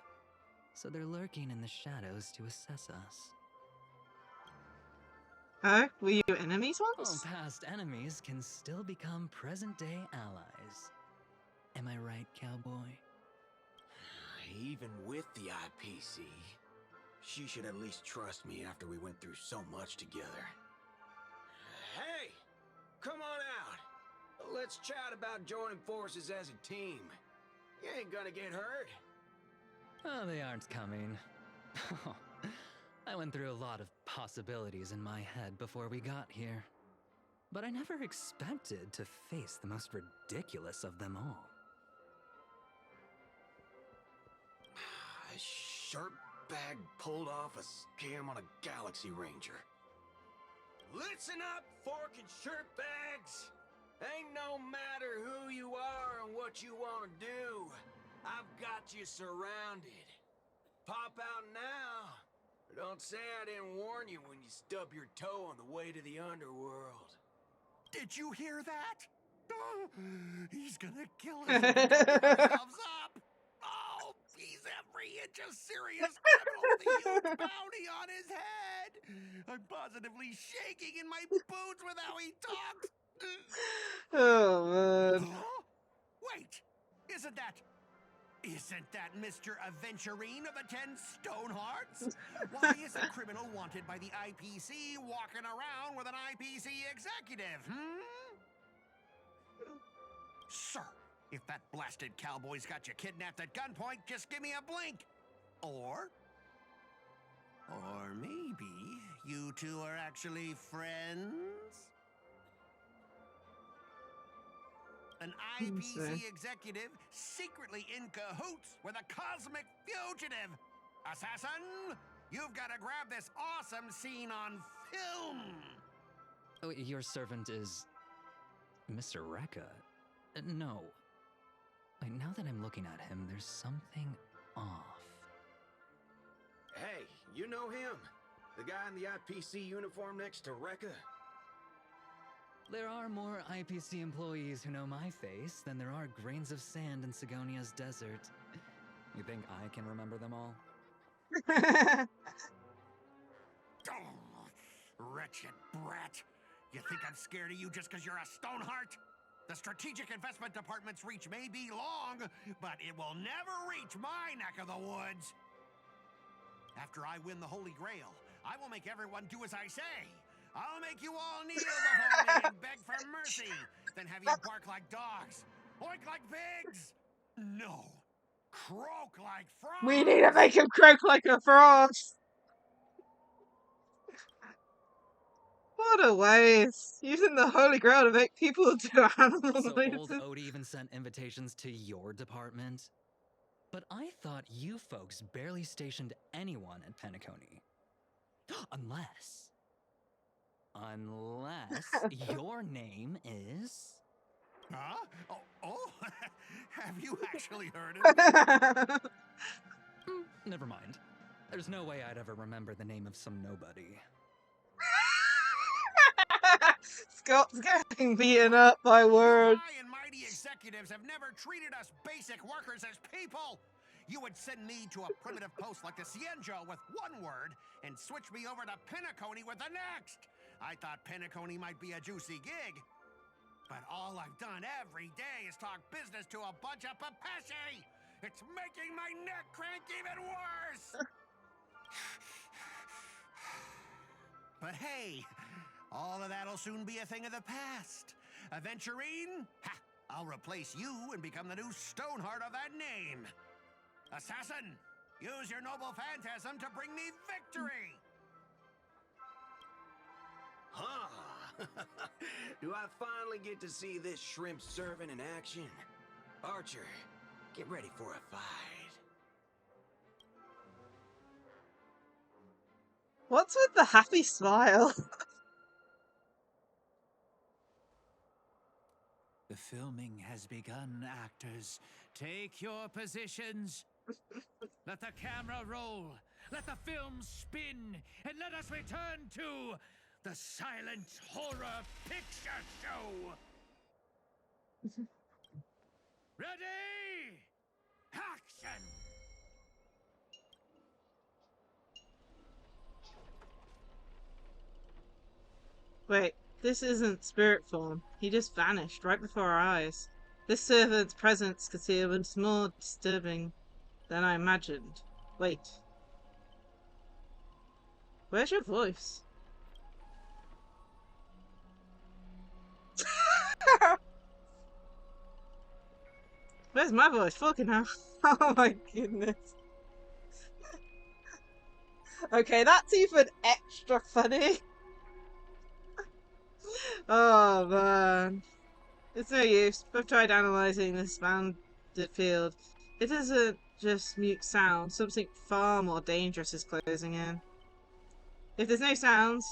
So they're lurking in the shadows to assess us. Oh, were you enemies once? Oh, past enemies can still become present-day allies. Am I right, cowboy? Even with the IPC, she should at least trust me after we went through so much together. Hey! Come on out! Let's chat about joining forces as a team. You ain't gonna get hurt. Oh, they aren't coming. I went through a lot of possibilities in my head before we got here. But I never expected to face the most ridiculous of them all. A shirtbag pulled off a scam on a Galaxy Ranger. Listen up, fork and shirtbags! Ain't no matter who you are and what you want to do. I've got you surrounded. Pop out now. Don't say I didn't warn you when you stub your toe on the way to the underworld. Did you hear that? He's gonna kill us if we don't give ourselves up. Oh, he's every inch a serious criminal with a huge bounty on his head. I'm positively shaking in my boots with how he talks. Oh, man. Huh? Wait, isn't that Mr. Adventurine of the 10 Stonehearts? Why is a criminal wanted by the IPC walking around with an IPC executive, Sir, if that blasted cowboy's got you kidnapped at gunpoint, just give me a blink. Or maybe you two are actually friends? An IPC executive secretly in cahoots with a cosmic fugitive. Assassin, you've got to grab this awesome scene on film. Oh, your servant is Mr. Rekka. No. Wait, now that I'm looking at him, there's something off. Hey, you know him? The guy in the IPC uniform next to Rekka? There are more IPC employees who know my face than there are grains of sand in Sigonia's desert. You think I can remember them all? Wretched brat. You think I'm scared of you just because you're a Stoneheart? The Strategic Investment Department's reach may be long, but it will never reach my neck of the woods. After I win the Holy Grail, I will make everyone do as I say. I'll make you all kneel before me and beg for mercy, then have you bark like dogs, oink like pigs. No, croak like frogs. We need to make him croak like a frog. What a waste. Using the Holy Grail to make people do animal So noises. old Odie even sent invitations to your department? But I thought you folks barely stationed anyone at Penacony. Unless your name is... Huh? Oh, have you actually heard of it? Never mind. There's no way I'd ever remember the name of some nobody. Scott's getting beaten up by words. High and mighty executives have never treated us basic workers as people. You would send me to a primitive post like the Cienjo with one word and switch me over to Penacony with the next. I thought Penacony might be a juicy gig, but all I've done every day is talk business to a bunch of papashi. It's making my neck crank even worse. But hey, all of that'll soon be a thing of the past. Adventurine, I'll replace you and become the new Stoneheart of that name. Assassin, use your noble phantasm to bring me victory. Huh. Do I finally get to see this shrimp servant in action? Archer, get ready for a fight. What's with the happy smile? The filming has begun, actors. Take your positions. Let the camera roll. Let the film spin. And let us return to the silent horror picture show. Ready? Action! Wait, this isn't spirit form. He just vanished right before our eyes. This servant's presence concealed was more disturbing than I imagined. Wait. Where's your voice? Where's my voice? Fucking hell. Oh my goodness. Okay, that's even extra funny. Oh man. It's no use. I've tried analysing this bandit field. It isn't just mute sound. Something far more dangerous is closing in. If there's no sounds,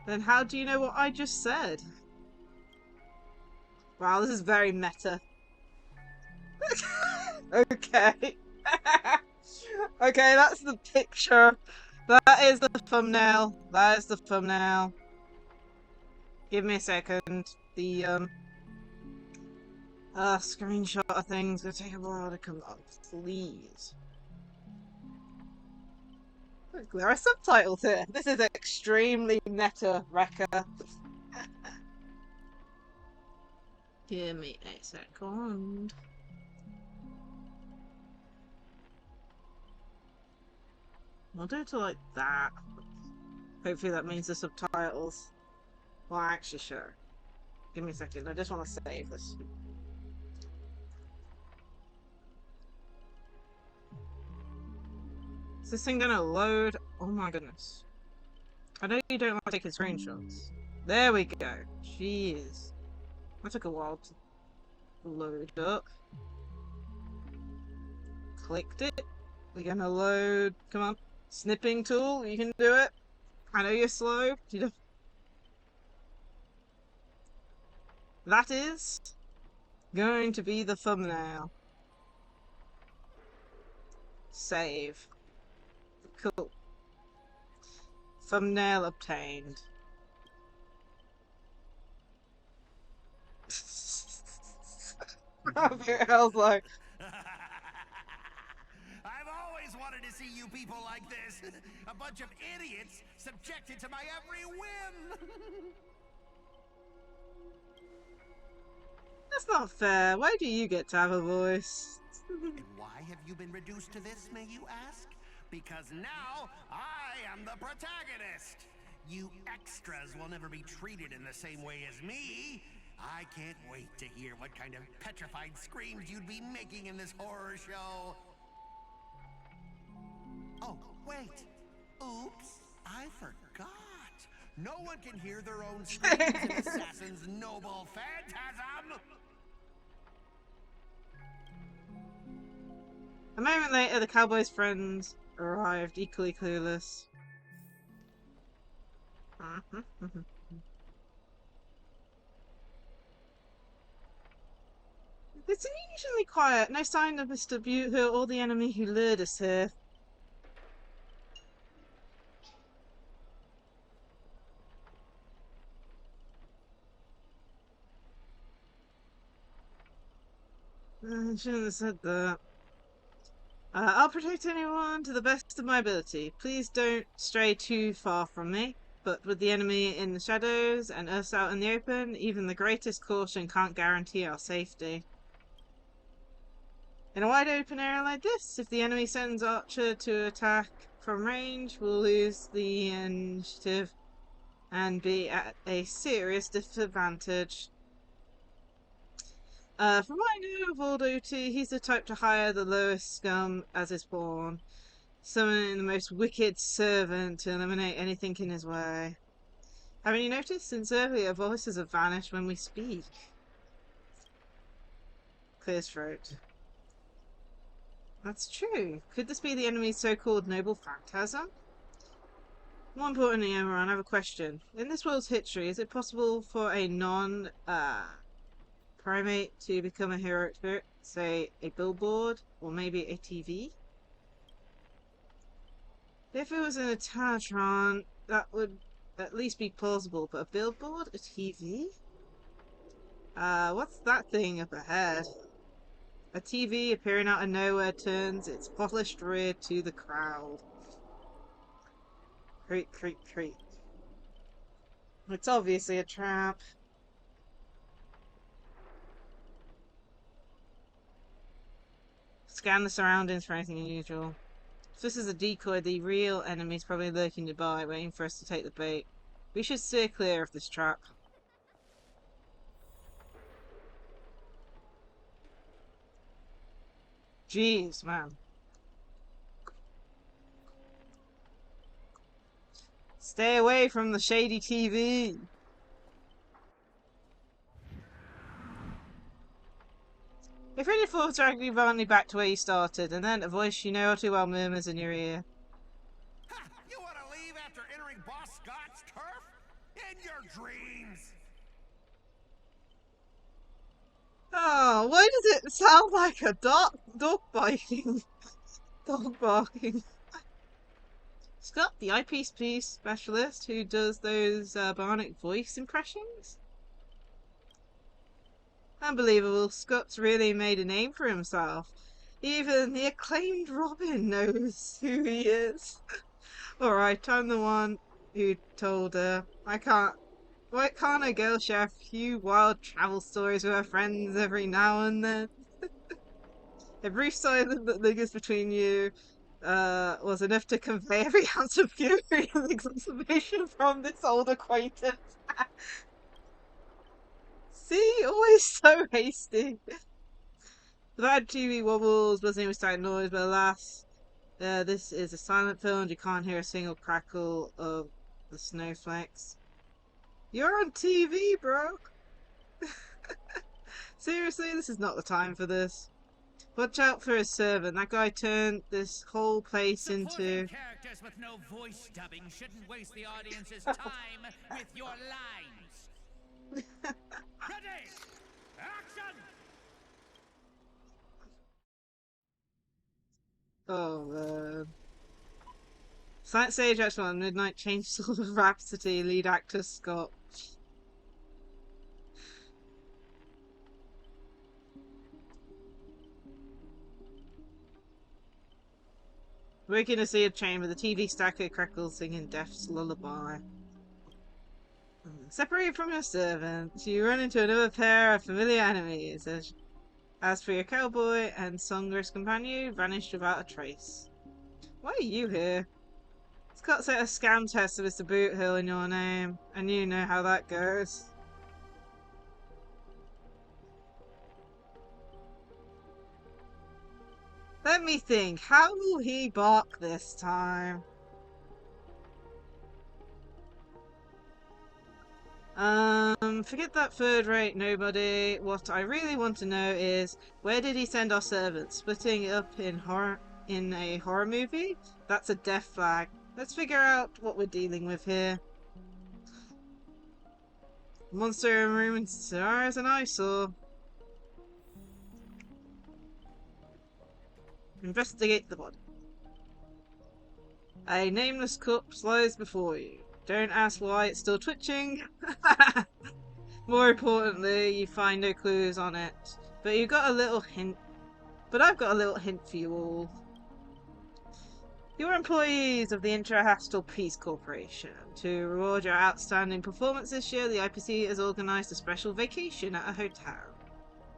then how do you know what I just said? Wow, this is very meta. Okay. Okay, that's the picture. That is the thumbnail. That is the thumbnail. Give me a second. The screenshot of things gonna take a while to come up, please. Look, there are subtitles here. This is extremely meta, Rekka. Give me a second. I'll do it to like that. Hopefully that means the subtitles. Well, actually, sure. Give me a second. I just want to save this. Is this thing gonna load? Oh my goodness. I know you don't like taking screenshots. There we go. Jeez. That took a while to load up. Clicked it. We're gonna load. Come on. Snipping tool. You can do it. I know you're slow. You don't... That is going to be the thumbnail. Save. Cool. Thumbnail obtained. I was like... I've always wanted to see you people like this. A bunch of idiots subjected to my every whim. That's not fair. Why do you get to have a voice? And why have you been reduced to this, may you ask? Because now I am the protagonist. You extras will never be treated in the same way as me. I can't wait to hear what kind of petrified screams you'd be making in this horror show. Oh, wait. Oops, I forgot. No one can hear their own screams in Assassin's Noble Phantasm. A moment later, the cowboy's friends arrived, equally clueless. It's unusually quiet. No sign of Mr. Butte or the enemy who lured us here. I shouldn't have said that. I'll protect anyone to the best of my ability. Please don't stray too far from me. But with the enemy in the shadows and us out in the open, even the greatest caution can't guarantee our safety. In a wide open area like this, if the enemy sends Archer to attack from range, we'll lose the initiative and be at a serious disadvantage. From what I know of Old OT, he's the type to hire the lowest scum as his pawn, summoning the most wicked servant to eliminate anything in his way. Haven't you noticed? Since earlier, voices have vanished when we speak. Clear throat. That's true. Could this be the enemy's so-called noble phantasm? More importantly, Emran, I have a question. In this world's history, is it possible for a primate to become a heroic spirit? Say, a billboard, or maybe a TV? If it was in a Tanatron, that would at least be plausible, but a billboard? A TV? What's that thing up ahead? A TV appearing out of nowhere turns its polished rear to the crowd. Creak, creak, creak. It's obviously a trap. Scan the surroundings for anything unusual. If this is a decoy, the real enemy's probably lurking nearby, waiting for us to take the bait. We should steer clear of this trap. Jeez, man. Stay away from the shady TV. If really thought drag you violently back to where you started, and then a voice you know all too well murmurs in your ear. You want to leave after entering Boss Scott's turf? In your dreams! Oh, why does it sound like a dog barking? Dog barking. Scott, the IPC specialist who does those bionic voice impressions? Unbelievable. Scott's really made a name for himself. Even the acclaimed Robin knows who he is. Alright, I'm the one who told her. Why can't a girl share a few wild travel stories with her friends every now and then? A brief silence that lingers between you was enough to convey every ounce of fury and exasperation from this old acquaintance. See? Always so hasty. The bad TV wobbles, buzzing with static noise, but alas, this is a silent film and you can't hear a single crackle of the snowflakes. You're on TV, bro! Seriously, this is not the time for this. Watch out for his servant. That guy turned this whole place into... Characters with no voice dubbing shouldn't waste the audience's time with your lines. Ready! Action! Oh, man. Silent Sage Echelon, Midnight Chainsaw of Rhapsody, lead actor Scott. Waking to see a chamber, the TV stacker crackles singing Death's lullaby. Separated from your servant, you run into another pair of familiar enemies. As for your cowboy and songless companion, you vanished without a trace. Why are you here? Scott set a scam test of Mr. Boothill in your name, and you know how that goes. Let me think, how will he bark this time? Forget that third-rate nobody. What I really want to know is, where did he send our servants? Splitting up in a horror movie? That's a death flag. Let's figure out what we're dealing with here. Monster in room and stars and eyesore. Investigate the body. A nameless corpse lies before you. Don't ask why it's still twitching. More importantly, you find no clues on it. But you've got a little hint. But I've got a little hint for you all. You're employees of the Intra-Hostile Peace Corporation. To reward your outstanding performance this year, the IPC has organised a special vacation at a hotel.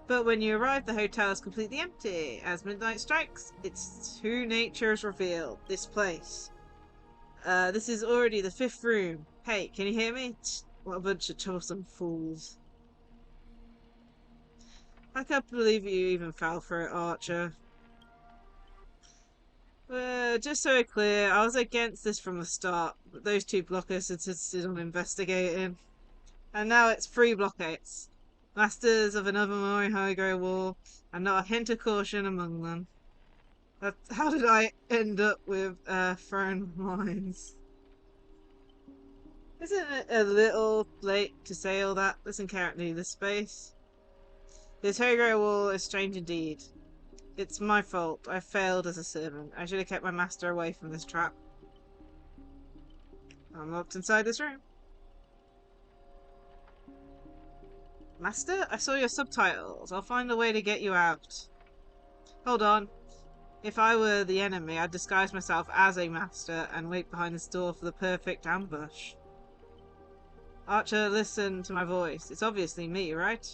But when you arrive, the hotel is completely empty. As midnight strikes, its true nature is revealed. This place. This is already the 5th room. Hey, can you hear me? What a bunch of troublesome fools. I can't believe you even fell for it, Archer. Just so we're clear, I was against this from the start, but those two blockers insisted on investigating. And now it's 3 blockades. Masters of another Holy Grail War, and not a hint of caution among them. How did I end up with thrown mines? Isn't it a little late to say all that? Listen carefully, this space. This Holy Grail War is strange indeed. It's my fault. I failed as a servant. I should have kept my master away from this trap. I'm locked inside this room. Master, I saw your subtitles. I'll find a way to get you out. Hold on. If I were the enemy, I'd disguise myself as a master and wait behind this door for the perfect ambush. Archer, listen to my voice. It's obviously me, right?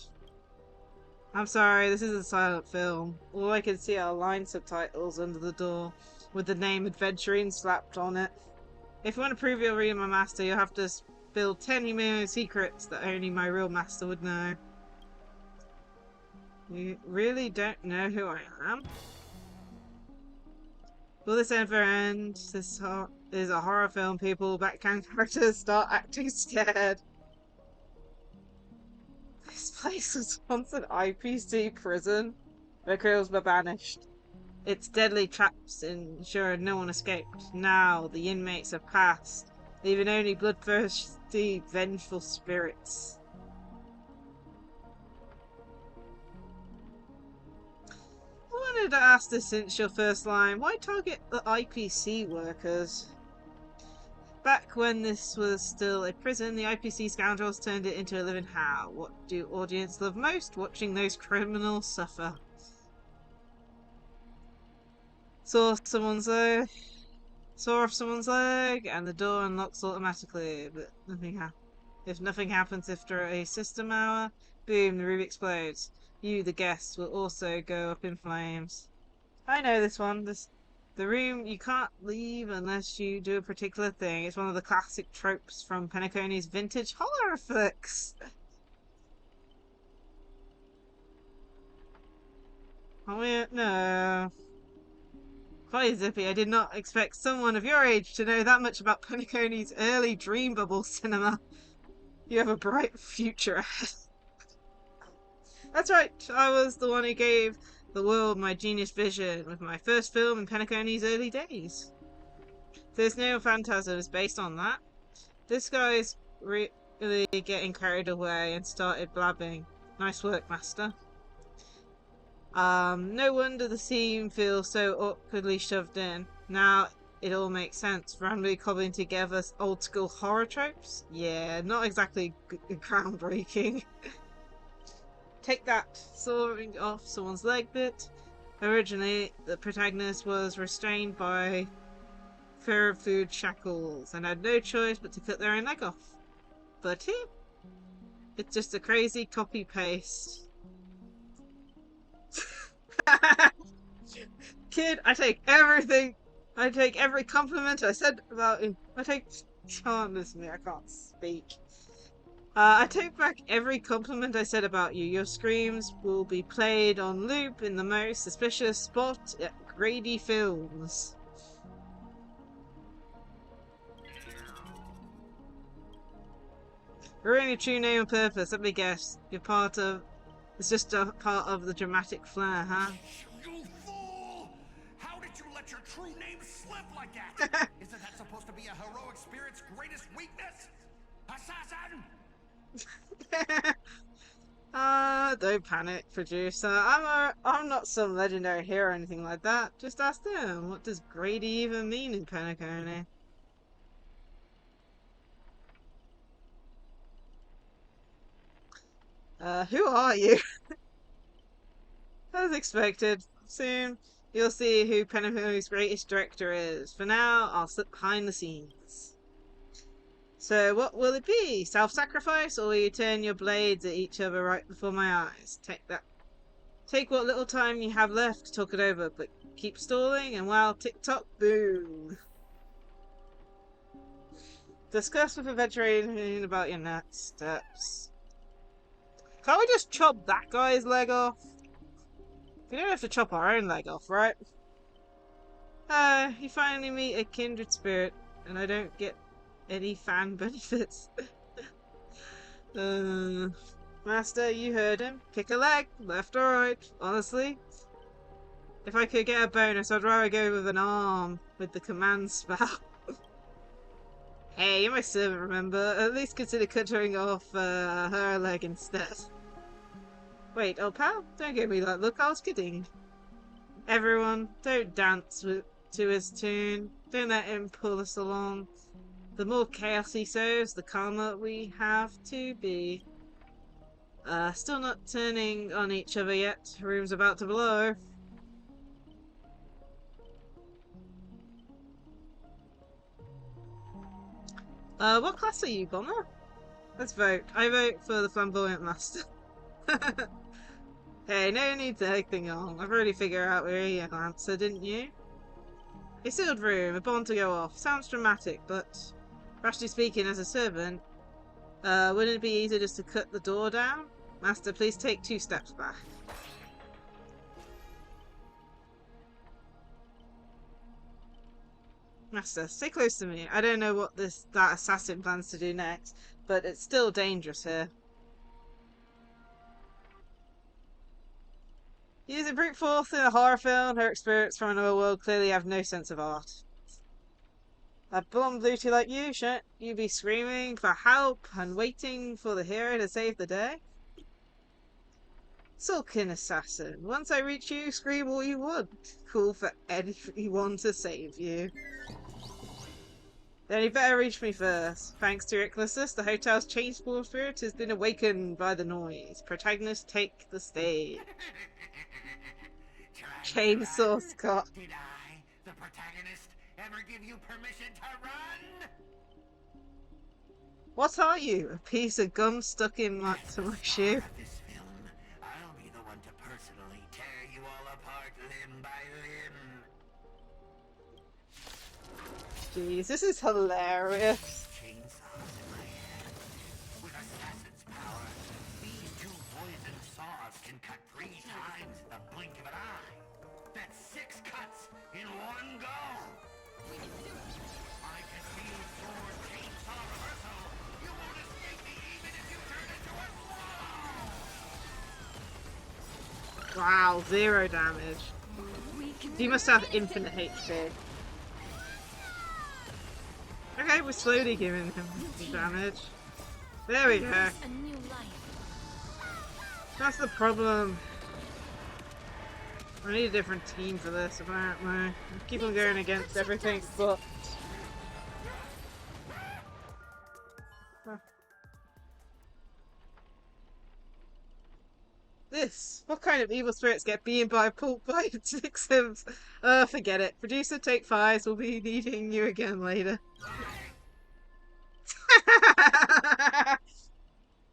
I'm sorry, this is a silent film. All I can see are line subtitles under the door, with the name Adventuring slapped on it. If you want to prove you're really my master, you'll have to spill 10 email secrets that only my real master would know. You really don't know who I am? Will this ever end? This is a horror film. People, background characters start acting scared. This place was once an IPC prison where criminals were banished. Its deadly traps ensured no one escaped. Now the inmates have passed, leaving only bloodthirsty, vengeful spirits. I wanted to ask this since your first line. Why target the IPC workers? Back when this was still a prison, the IPC scoundrels turned it into a living hell. What do audience love most? Watching those criminals suffer. Saw off someone's leg, and the door unlocks automatically, but if nothing happens after a system hour, boom, the room explodes. You, the guest, will also go up in flames. I know this one. The room you can't leave unless you do a particular thing. It's one of the classic tropes from Penacony's vintage horror flicks. Oh, no. Quite zippy. I did not expect someone of your age to know that much about Penacony's early dream bubble cinema. You have a bright future ahead. That's right. I was the one who gave the world my genius vision with my first film in Penacony's early days. There's no phantasms based on that. This guy's really getting carried away and started blabbing. Nice work, master. No wonder the scene feels so awkwardly shoved in. Now it all makes sense. Randomly cobbling together old school horror tropes? Yeah, not exactly groundbreaking. Take that, sawing off someone's leg bit. Originally, the protagonist was restrained by fear of food shackles and had no choice but to cut their own leg off. But here, it's just a crazy copy-paste. Kid, I take everything. I take every compliment I said about him. Can't listen to me, I can't speak. I take back every compliment I said about you. Your screams will be played on loop in the most suspicious spot at Grady Films. Ruining your true name and purpose, let me guess. It's just a part of the dramatic flair, huh? You fool! How did you let your true name slip like that? Isn't that supposed to be a heroic spirit's greatest weakness? Assassin! Don't panic, producer. I'm not some legendary hero or anything like that. Just ask them. What does Grady even mean in Penacony? Who are you? As expected. Soon, you'll see who Penacony's greatest director is. For now, I'll slip behind the scenes. So, what will it be? Self-sacrifice, or will you turn your blades at each other right before my eyes? Take that. Take what little time you have left to talk it over, but keep stalling, and while tick-tock, boom. Discuss with a veteran about your next steps. Can't we just chop that guy's leg off? We don't have to chop our own leg off, right? You finally meet a kindred spirit, and I don't get any fan benefits. Master, you heard him. Pick a leg, left or right. Honestly, if I could get a bonus, I'd rather go with an arm with the command spell. Hey, you're my servant, remember? At least consider cutting off her leg instead. Wait, old pal, don't give me that look, I was kidding. Everyone, don't dance to his tune. Don't let him pull us along. The more chaos he sows, the calmer we have to be. Still not turning on each other yet. Room's about to blow. What class are you, Bomber? Let's vote. I vote for the Flamboyant Master. Hey, no need to egg thing on. I've already figured out where you answer, didn't you? A sealed room, a bomb to go off. Sounds dramatic, but rationally speaking, as a servant, wouldn't it be easier just to cut the door down? Master, please take 2 steps back. Master, stay close to me. I don't know what that assassin plans to do next, but it's still dangerous here. Using brute force in a horror film, her spirits from another world clearly have no sense of art. A blonde beauty like you, shouldn't you be screaming for help and waiting for the hero to save the day? Sulkin assassin, once I reach you, scream all you would. Call for anyone to save you. Then you better reach me first. Thanks to your recklessness, the hotel's changeable spirit has been awakened by the noise. Protagonist, take the stage. Chainsaw Scott. Did I, the protagonist, ever give you permission to run? What are you? A piece of gum stuck in my shoe? This film, I'll be the one to personally tear you all apart limb by limb. Jeez, this is hilarious. Chainsaws in my hand. With assassin's power, these 2 poison saws can cut 3 times in the blink of an eye. That's 6 cuts in one go. I can feel sword chainsaw reversal. You won't escape me even if you turn into a swallow. Wow, 0 damage. You must have infinite HP. Okay, we're slowly giving him some damage. There we go. That's the problem. I need a different team for this, apparently. Keep on going against everything, but... This? What kind of evil spirits get beaten by a pulp by 6 of... forget it. Producer, take 5s. We'll be needing you again later.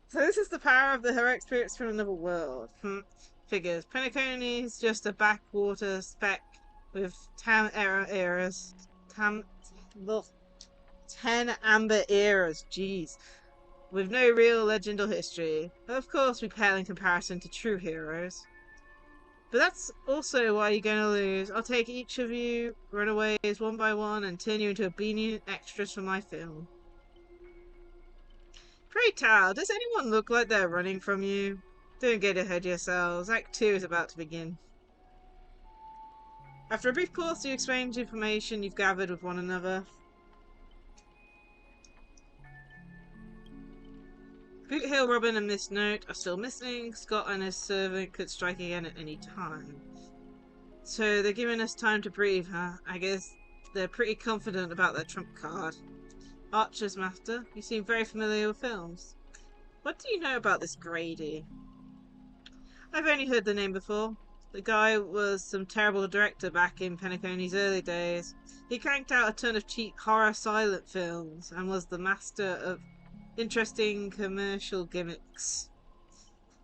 So this is the power of the heroic spirits from another world. Figures. Penacony's just a backwater speck with 10 eras. 10 amber eras. Jeez. With no real legend or history. Of course we pale in comparison to true heroes. But that's also why you're gonna lose. I'll take each of you runaways one by one and turn you into obedient extras for my film. Pray tell, does anyone look like they're running from you? Don't get ahead of yourselves. Act 2 is about to begin. After a brief pause, you exchange information you've gathered with one another. Boot Hill, Robin and Miss Note are still missing. Scott and his servant could strike again at any time. So they're giving us time to breathe, huh? I guess they're pretty confident about their trump card. Archer's Master, you seem very familiar with films. What do you know about this Grady? I've only heard the name before. The guy was some terrible director back in Penacony's early days. He cranked out a ton of cheap horror silent films and was the master of interesting commercial gimmicks.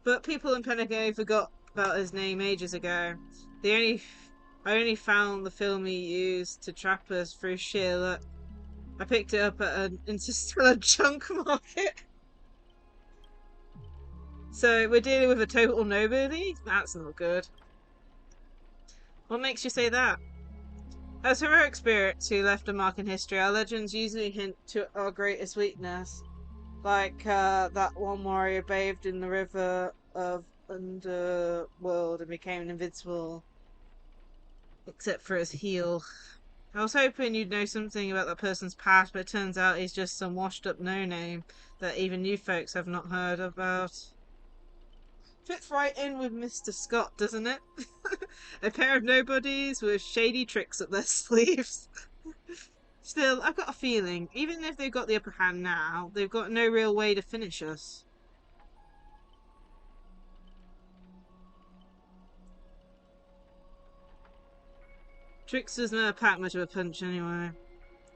But people in Penacony forgot about his name ages ago. I only found the film he used to trap us through sheer luck. I picked it up at an interstellar junk market. So we're dealing with a total nobody? That's not good. What makes you say that? As heroic spirits who left a mark in history, our legends usually hint to our greatest weakness. Like that one warrior bathed in the river of Underworld and became invincible, except for his heel. I was hoping you'd know something about that person's past, but it turns out he's just some washed-up no-name that even you folks have not heard about. Fits right in with Mr. Scott, doesn't it? A pair of nobodies with shady tricks up their sleeves. Still, I've got a feeling, even if they've got the upper hand now, they've got no real way to finish us. Trickster's never packed much of a punch anyway.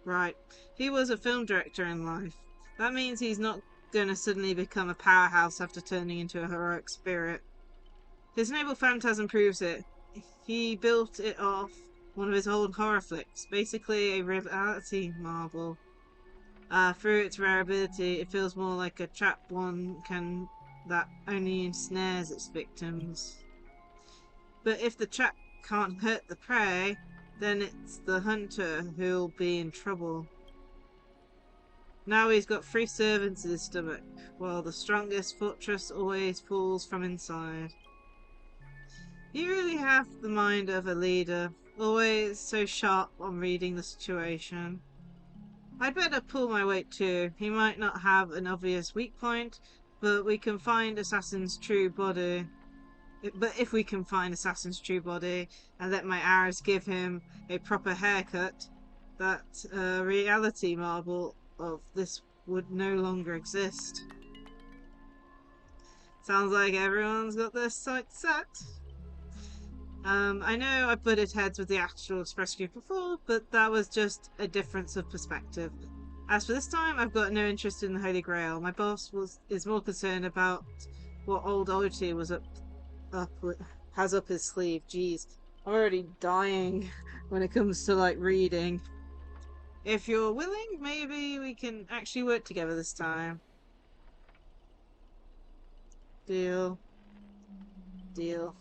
Right. He was a film director in life. That means he's not gonna suddenly become a powerhouse after turning into a heroic spirit. His noble phantasm proves it. He built it off one of his old horror flicks, basically a reality marvel. Through its rarity, it feels more like a trap one can that only ensnares its victims. But if the trap can't hurt the prey, then it's the hunter who'll be in trouble. Now he's got 3 servants in his stomach, while the strongest fortress always falls from inside. You really have the mind of a leader, always so sharp on reading the situation. I'd better pull my weight too. He might not have an obvious weak point, but we can find Assassin's true body. But if we can find Assassin's true body and let my arrows give him a proper haircut, that reality marble of this would no longer exist. Sounds like everyone's got their sights set. I know I butted heads with the actual Express Group before, but that was just a difference of perspective. As for this time, I've got no interest in the Holy Grail. My boss is more concerned about what old Ochi was has up his sleeve. Jeez, I'm already dying when it comes to like reading. If you're willing, maybe we can actually work together this time. Deal. Deal.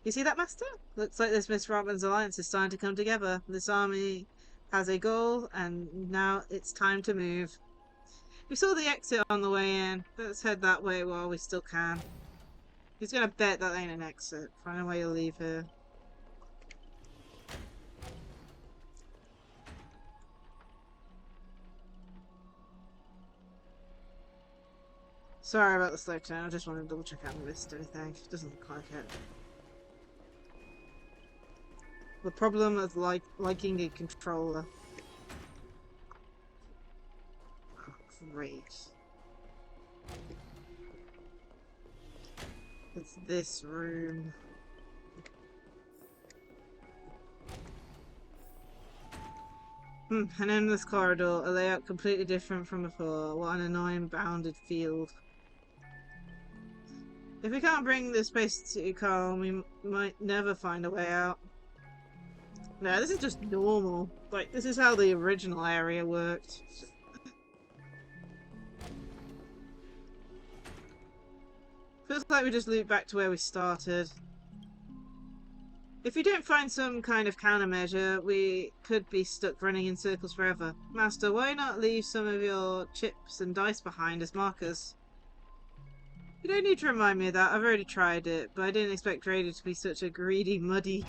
You see that, Master? Looks like this Miss Robin's alliance is starting to come together. This army has a goal, and now it's time to move. We saw the exit on the way in. Let's head that way while we still can. He's gonna bet that ain't an exit. Find a way to leave here. Sorry about the slow turn. I just wanted to double check I haven't missed anything. It doesn't look like it. The problem of liking a controller. Oh, great. It's this room. An endless corridor, a layout completely different from before. What an annoying bounded field. If we can't bring this place to calm, we might never find a way out. No, this is just normal. Like, this is how the original area worked. Feels like we just loop back to where we started. If you don't find some kind of countermeasure, we could be stuck running in circles forever. Master, why not leave some of your chips and dice behind as markers? You don't need to remind me of that. I've already tried it, but I didn't expect Raider to be such a greedy, muddy...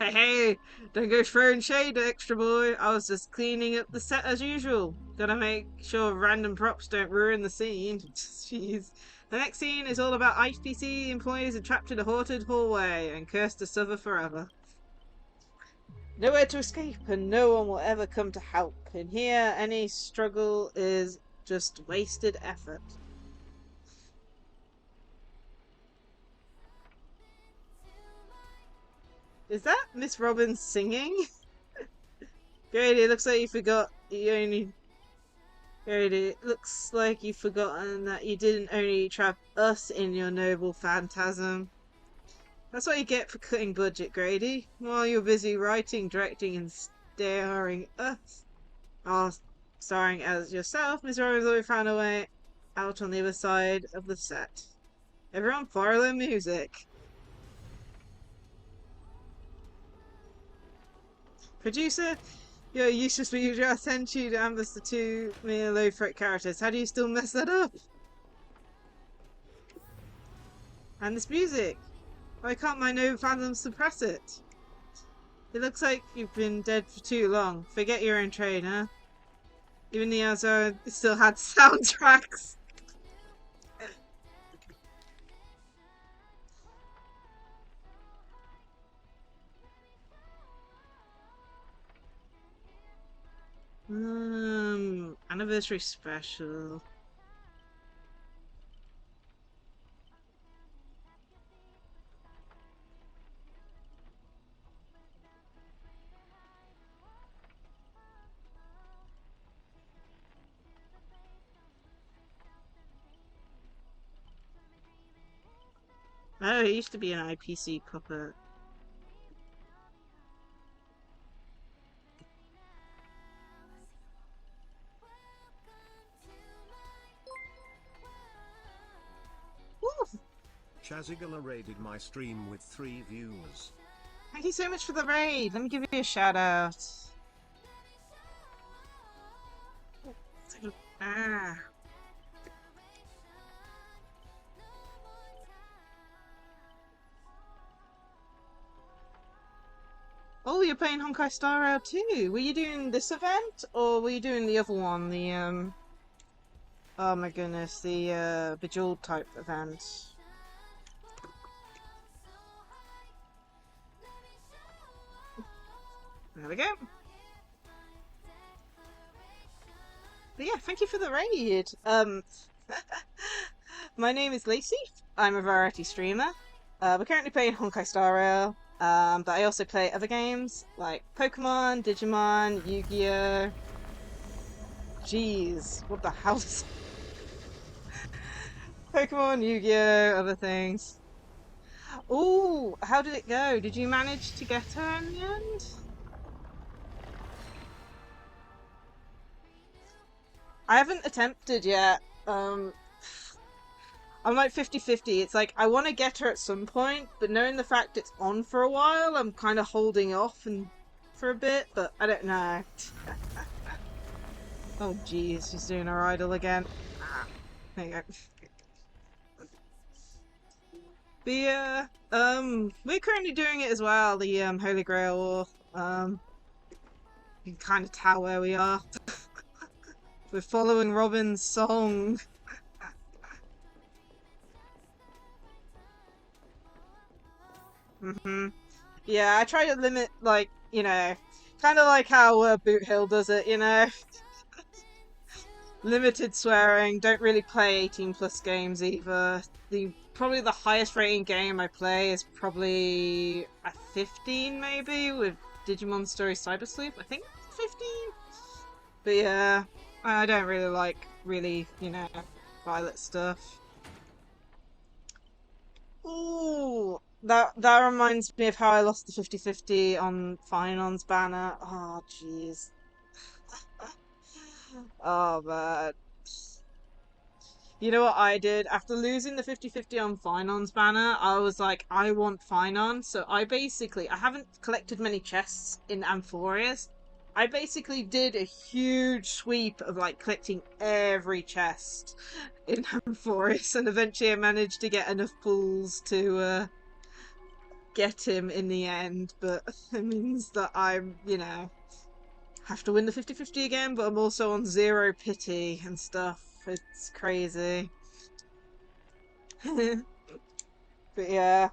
Hey, don't go throwing shade, extra boy. I was just cleaning up the set as usual. Gotta make sure random props don't ruin the scene. Jeez. The next scene is all about IPC employees are trapped in a haunted hallway and cursed to suffer forever. Nowhere to escape and no one will ever come to help. In here, any struggle is just wasted effort. Is that Miss Robin singing? Grady, it looks like you forgot Grady, it looks like you've forgotten that you didn't only trap us in your noble phantasm. That's what you get for cutting budget, Grady. While you're busy writing, directing, and starring us. Starring as yourself, Miss Robin's always found a way out on the other side of the set. Everyone follow the music. Producer, you're useless, but usually I sent you to ambush the 2 mere low threat characters. How do you still mess that up? And this music. Why can't my no fathom suppress it? It looks like you've been dead for too long. Forget your own trade, huh? Even the Azor still had soundtracks. Anniversary special. Oh, it used to be an IPC puppet. Shazigala raided my stream with 3 viewers. Thank you so much for the raid. Let me give you a shout out. Ah. Oh, you're playing Honkai Star Rail too. Were you doing this event or were you doing the other one? The oh my goodness, the Bejeweled type event. There we go. But yeah, thank you for the raid. My name is Lacie. I'm a variety streamer. We're currently playing Honkai Star Rail, but I also play other games like Pokemon, Digimon, Yu-Gi-Oh! Jeez, what the hell is Pokemon, Yu-Gi-Oh! Other things. Ooh, how did it go? Did you manage to get her in the end? I haven't attempted yet. I'm like 50-50. It's like I want to get her at some point, but knowing the fact it's on for a while, I'm kind of holding off and for a bit, but I don't know. Oh jeez, she's doing her idol again. There you go. We're currently doing it as well, the Holy Grail War. You can kind of tell where we are. We're following Robin's song. Yeah, I try to limit, like, you know, kind of like how Boot Hill does it, you know? Limited swearing, don't really play 18+ games either. Probably the highest rating game I play is probably a 15 maybe, with Digimon Story Cyber Sleuth, I think 15? But yeah, I don't really like, you know, Violet stuff. Ooh, that reminds me of how I lost the 50-50 on Finon's banner. Oh, jeez. Oh, man. You know what I did? After losing the 50-50 on Finon's banner, I was like, I want Finon. So I haven't collected many chests in Amphorius. I basically did a huge sweep of like collecting every chest in Amphorius, and eventually I managed to get enough pulls to get him in the end, but it means that I'm, you know, have to win the 50-50 again, but I'm also on 0 pity and stuff. It's crazy. But yeah.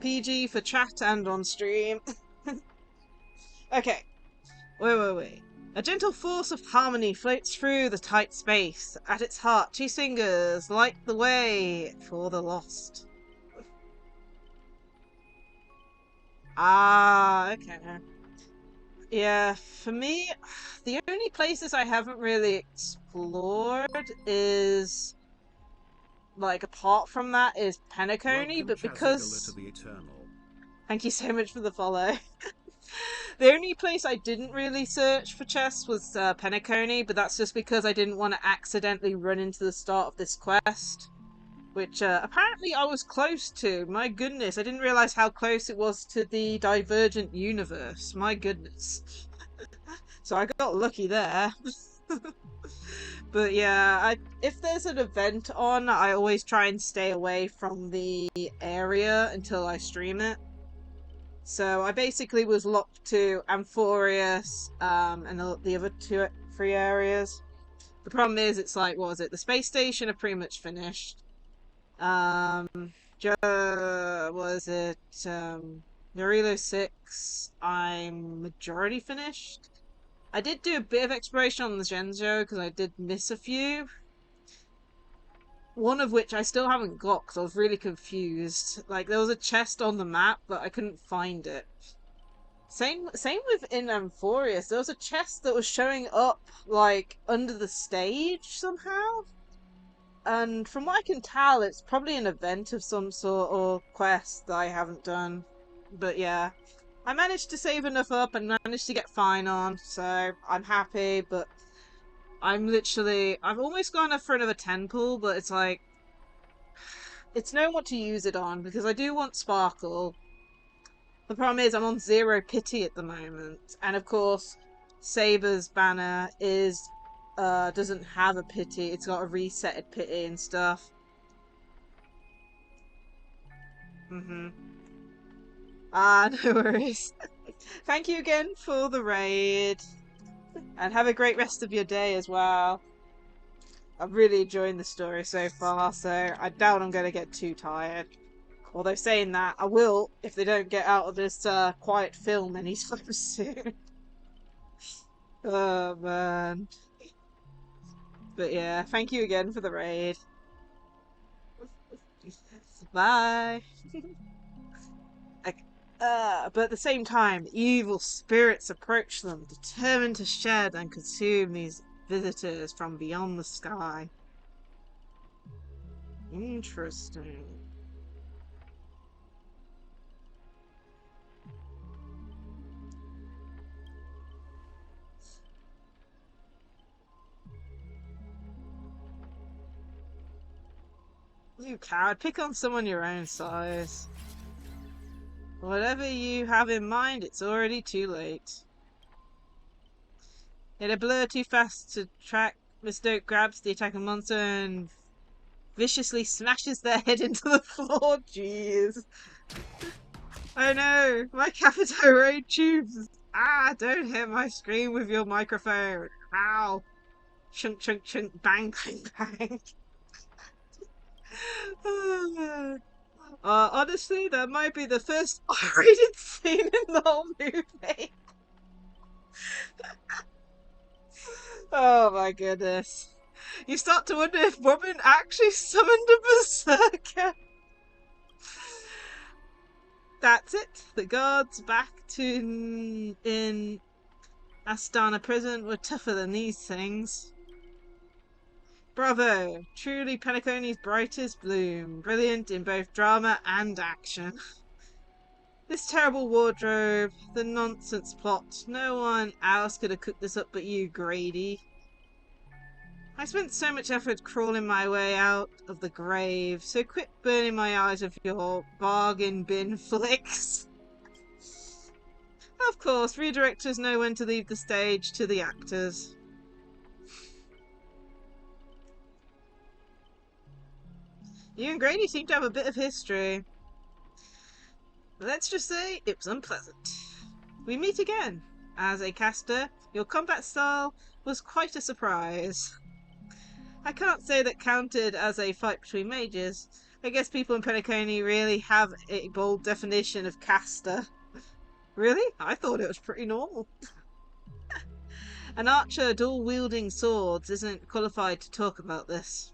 PG for chat and on stream. Okay. Wait. A gentle force of harmony floats through the tight space. At its heart, 2 singers light the way for the lost. Ah, okay. Yeah, for me, the only places I haven't really explored is, like, apart from that, is Penacony, but because... Thank you so much for the follow. The only place I didn't really search for chests was Penacony, but that's just because I didn't want to accidentally run into the start of this quest, which apparently I was close to. My goodness, I didn't realize how close it was to the Divergent universe. My goodness. So I got lucky there. But yeah, if there's an event on, I always try and stay away from the area until I stream it. So I basically was locked to Amphorius, and the other three areas. The problem is, it's like, what was it? The space station are pretty much finished. Was it, Narilo 6, I'm majority finished. I did do a bit of exploration on the Genzo, because I did miss a few. One of which I still haven't got, because I was really confused. Like, there was a chest on the map, but I couldn't find it. Same with in Amphorius. There was a chest that was showing up, like, under the stage somehow. And from what I can tell, it's probably an event of some sort or quest that I haven't done. But yeah, I managed to save enough up and managed to get fine on, so I'm happy, but I've almost gone up for another 10 pool, but it's like, it's knowing what to use it on, because I do want Sparkle. The problem is I'm on 0 pity at the moment, and of course, Saber's banner doesn't have a pity. It's got a resetted pity and stuff. Ah, no worries. Thank you again for the raid, and have a great rest of your day as well. I'm really enjoying the story so far, so I doubt I'm going to get too tired. Although saying that, I will if they don't get out of this quiet film anytime soon. Oh man. But yeah, thank you again for the raid. Bye. But at the same time, evil spirits approach them, determined to shed and consume these visitors from beyond the sky. Interesting. You coward, pick on someone your own size. Whatever you have in mind, it's already too late. Hit a blur too fast to track, Mistoke grabs the attacking monster and viciously smashes their head into the floor. Jeez. Oh no, my Capito Raid tubes! Ah, don't hit my screen with your microphone. Ow. Chunk, chunk, chunk, bang, bang, bang. Honestly, that might be the first R-rated scene in the whole movie. Oh my goodness. You start to wonder if Robin actually summoned a berserker. That's it. The guards back in Astana prison were tougher than these things. Bravo! Truly Penacony's brightest bloom. Brilliant in both drama and action. This terrible wardrobe, the nonsense plot. No one else could have cooked this up but you, Grady. I spent so much effort crawling my way out of the grave, so quit burning my eyes with your bargain bin flicks. Of course, redirectors know when to leave the stage to the actors. You and Grady seem to have a bit of history. Let's just say it was unpleasant. We meet again. As a caster, your combat style was quite a surprise. I can't say that counted as a fight between mages. I guess people in Penacony really have a bold definition of caster. Really? I thought it was pretty normal. An archer dual-wielding swords isn't qualified to talk about this.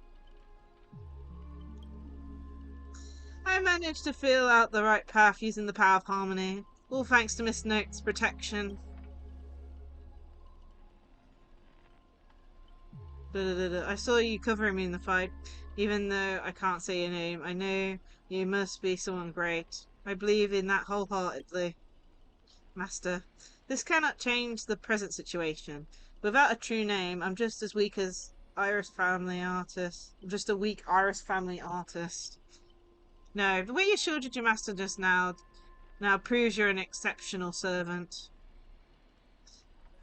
I managed to feel out the right path using the power of harmony, all thanks to Miss Note's protection. I saw you covering me in the fight, even though I can't say your name. I know you must be someone great. I believe in that wholeheartedly. Master, this cannot change the present situation. Without a true name, I'm just as weak as Iris family artist. I'm just a weak Iris family artist. No, the way you shielded your master just now proves you're an exceptional servant.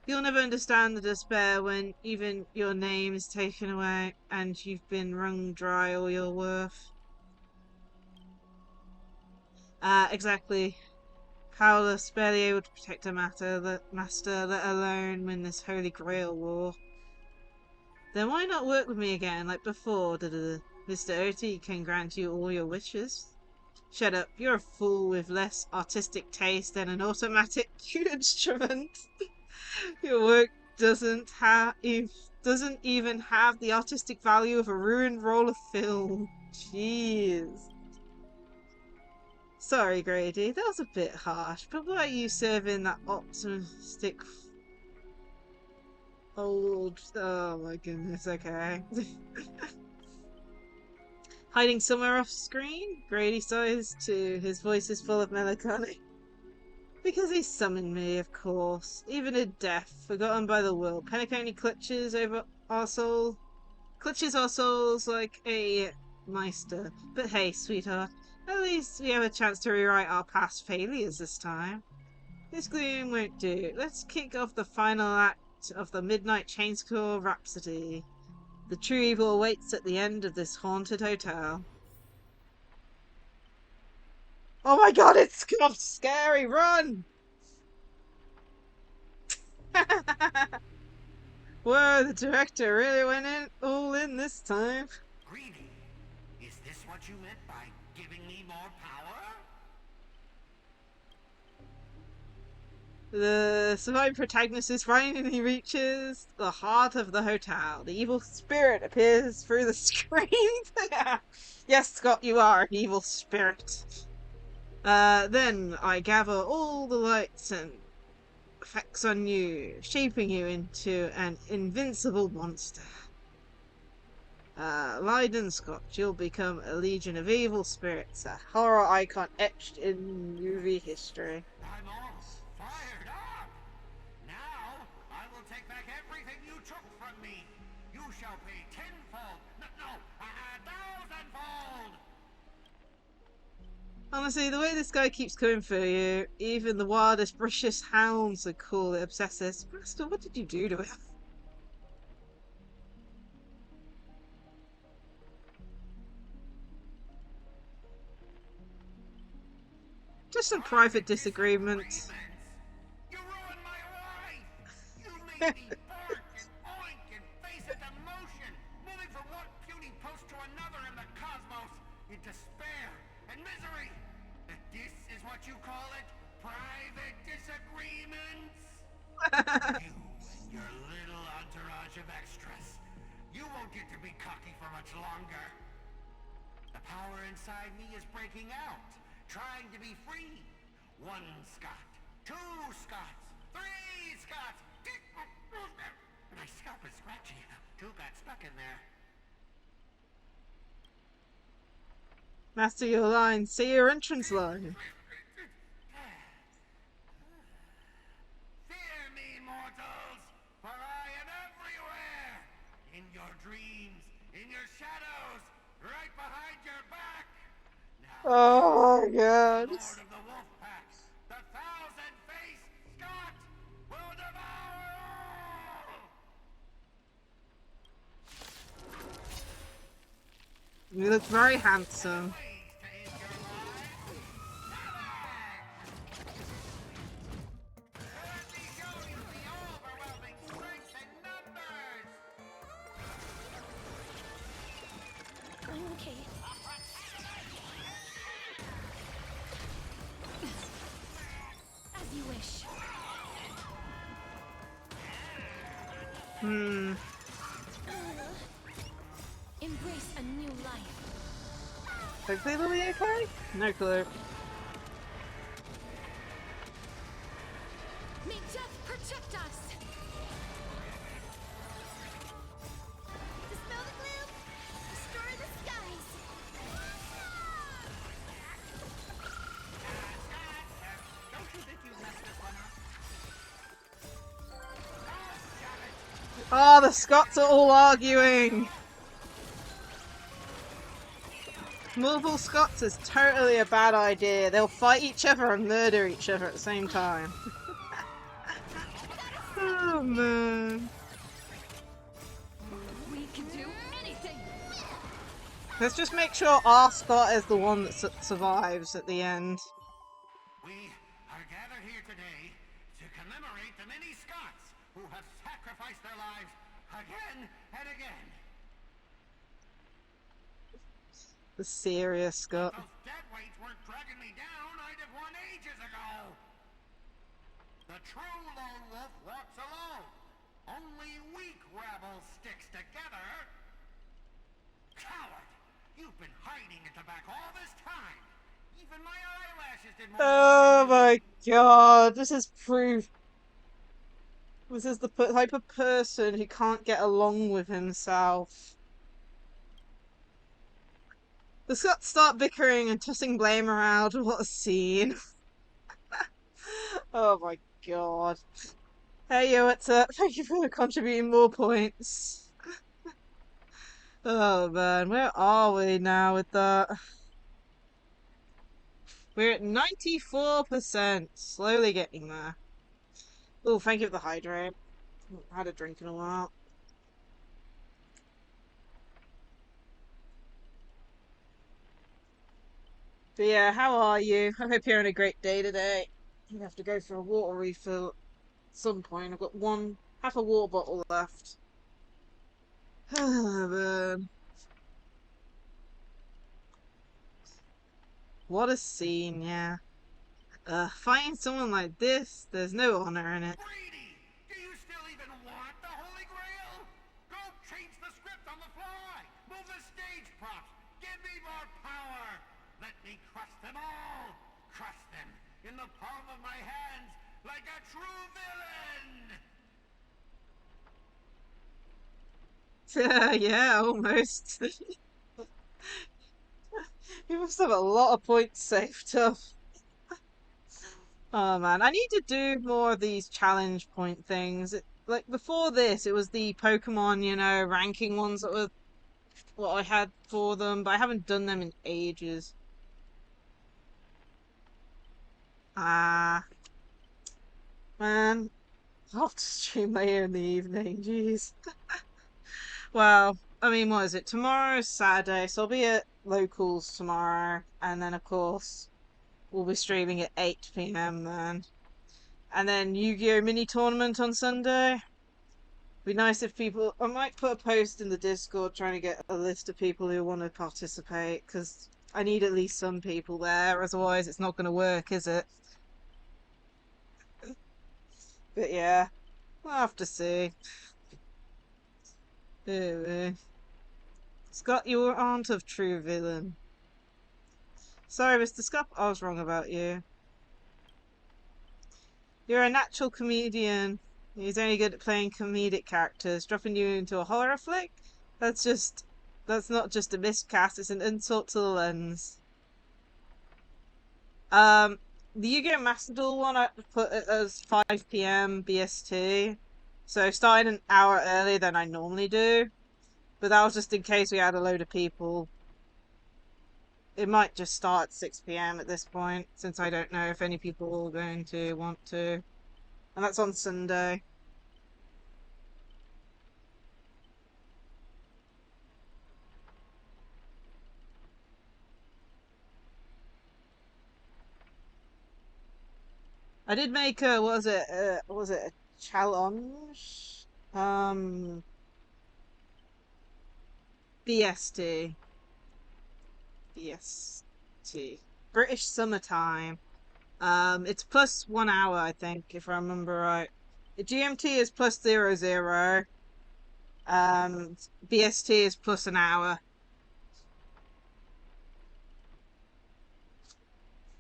You'll never understand the despair when even your name is taken away and you've been wrung dry all your worth. Exactly. Powerless, barely able to protect a master, let alone win this Holy Grail war. Then why not work with me again, like before? Mr. Oti can grant you all your wishes. Shut up, you're a fool with less artistic taste than an automatic instrument. Your work doesn't even have the artistic value of a ruined roll of film. Jeez. Sorry, Grady, that was a bit harsh, but why are you serving that optimistic old... Oh my goodness, okay. Hiding somewhere off screen? Grady sighs too, his voice is full of melancholy. Because he summoned me, of course. Even in death, forgotten by the world. Panic only clutches our souls like a meister. But hey, sweetheart, at least we have a chance to rewrite our past failures this time. This gloom won't do. Let's kick off the final act of the Midnight Chainsaw Rhapsody. The true evil waits at the end of this haunted hotel. Oh my god, it's got scary! Run! Whoa, the director really went all in this time. Greedy, is this what you meant by giving me more power? The surviving protagonist finally reaches the heart of the hotel. The evil spirit appears through the screen. Yes, Scott, you are an evil spirit. Then I gather all the lights and effects on you, shaping you into an invincible monster. Leiden Scott, you'll become a legion of evil spirits, a horror icon etched in movie history. I'm all fired up! Now, I will take back everything you took from me. You shall pay tenfold, no, 1,000-fold! Honestly, the way this guy keeps coming for you, even the wildest, brutish hounds would call it obsessive. Master, what did you do to him? Just some private disagreements. You ruined my life! You made me bark and oink and face a demotion, moving from one puny post to another in the cosmos, in despair and misery. This is what you call it? Private disagreements? You and your little entourage of extras. You won't get to be cocky for much longer. The power inside me is breaking out, trying to be free. 1 Scott, 2 Scots, 3 Scots. My scalp is scratchy. 2 got stuck in there. Master your line. Say your entrance line. Fear me, mortals, for I am everywhere. In your dreams, in your shadows, right behind your back. Oh my god. Lord of the Wolf Pack, the 1,000-faced Scott, will devour all! You look very handsome. Okay. As you wish. Embrace a new life. Hopefully they'll be okay? No clue. May death protect us! Dispel the gloom! Destroy the skies! Don't you think you messed this one up? Oh, damn it! Oh, the Scots are all arguing! Multiple Scots is totally a bad idea. They'll fight each other and murder each other at the same time. Oh man. We can do anything! Let's just make sure our Scott is the one that survives at the end. We are gathered here today to commemorate the many Scots who have sacrificed their lives again and again. The serious Scott. Those dead weights weren't dragging me down, I'd have won ages ago. The true lone wolf walks alone. Only weak rabble sticks together. Coward! You've been hiding at the back all this time. Even my eyelashes did more Oh my god, this is proof. This is the type of person who can't get along with himself. The Scots start bickering and tossing blame around. What a scene. Oh my god. Hey yo, what's up? Thank you for contributing more points. Oh man, where are we now with that? We're at 94%. Slowly getting there. Oh, thank you for the hydrate. I had a drink in a while. But yeah, how are you? I hope you're having a great day today. You have to go for a water refill at some point. I've got half a water bottle left. Oh, man. What a scene, yeah. Fighting someone like this, there's no honor in it. Brady, do you still even want the Holy Grail? Go change the script on the fly. Move the stage props. Give me more power. Let me crush them all. Crush them in the palm of my hands like a true villain. Yeah, almost. You must have a lot of points saved up. Oh man, I need to do more of these challenge point things. Like before this, it was the Pokemon, ranking ones that were what I had for them, but I haven't done them in ages. Ah, man, I'll have to stream later in the evening, jeez. Well, I mean, what is it? Tomorrow's Saturday, so I'll be at locals tomorrow, and then of course we'll be streaming at 8 p.m. then. And then Yu-Gi-Oh! Mini tournament on Sunday. Be nice if people. I might put a post in the Discord trying to get a list of people who want to participate, because I need at least some people there, otherwise it's not going to work, is it? But yeah, we'll have to see. Anyway. Scott, you aren't a true villain. Sorry, Mr. Scott, I was wrong about you. You're a natural comedian. He's only good at playing comedic characters. Dropping you into a horror flick? That's not just a miscast, it's an insult to the lens. The Yu-Gi-Oh! Master Duel one, I put it as 5 p.m. BST. So starting an hour earlier than I normally do. But that was just in case we had a load of people. It might just start at 6 p.m. at this point, since I don't know if any people are going to want to. And that's on Sunday. I did make a, what was it a challenge? BST. BST. British Summertime. It's plus 1 hour, I think, if I remember right. The GMT is plus 00. BST is plus an hour.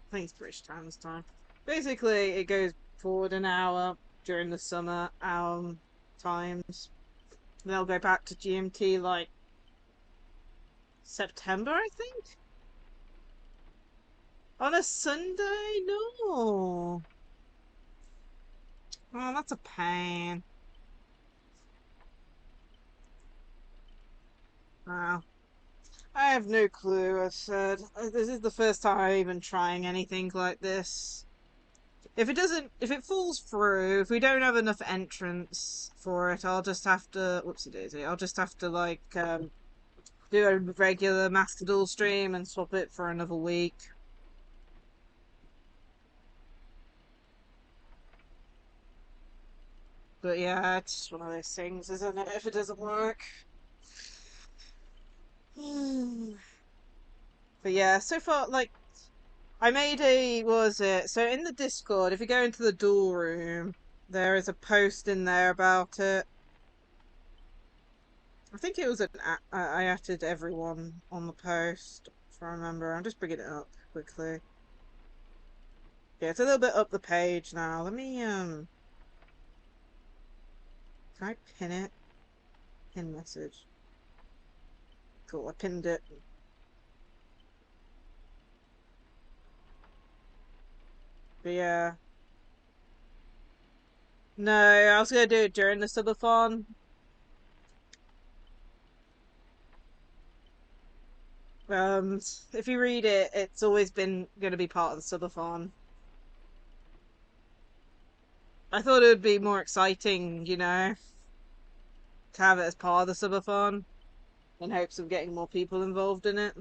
I think it's British time this time. Basically, it goes forward an hour during the summer times. Then I'll go back to GMT like September, I think? On a Sunday? No. Oh, that's a pain. I have no clue, I said. This is the first time I'm even trying anything like this. If it falls through, if we don't have enough entrants for it, I'll just have to, whoopsie daisy, I'll just have to, like, do a regular Master Duel stream and swap it for another week. But yeah, it's just one of those things, isn't it, if it doesn't work. But yeah, so far, like, I made so in the Discord, if you go into the duel room, there is a post in there about it. I think it was I added everyone on the post, if I remember. I'm just bringing it up quickly. Yeah, it's a little bit up the page now. Let me, can I pin it? Pin message. Cool, I pinned it. But yeah. No, I was gonna do it during the subathon. If you read it, it's always been gonna be part of the subathon. I thought it would be more exciting, you know, to have it as part of the subathon, in hopes of getting more people involved in it.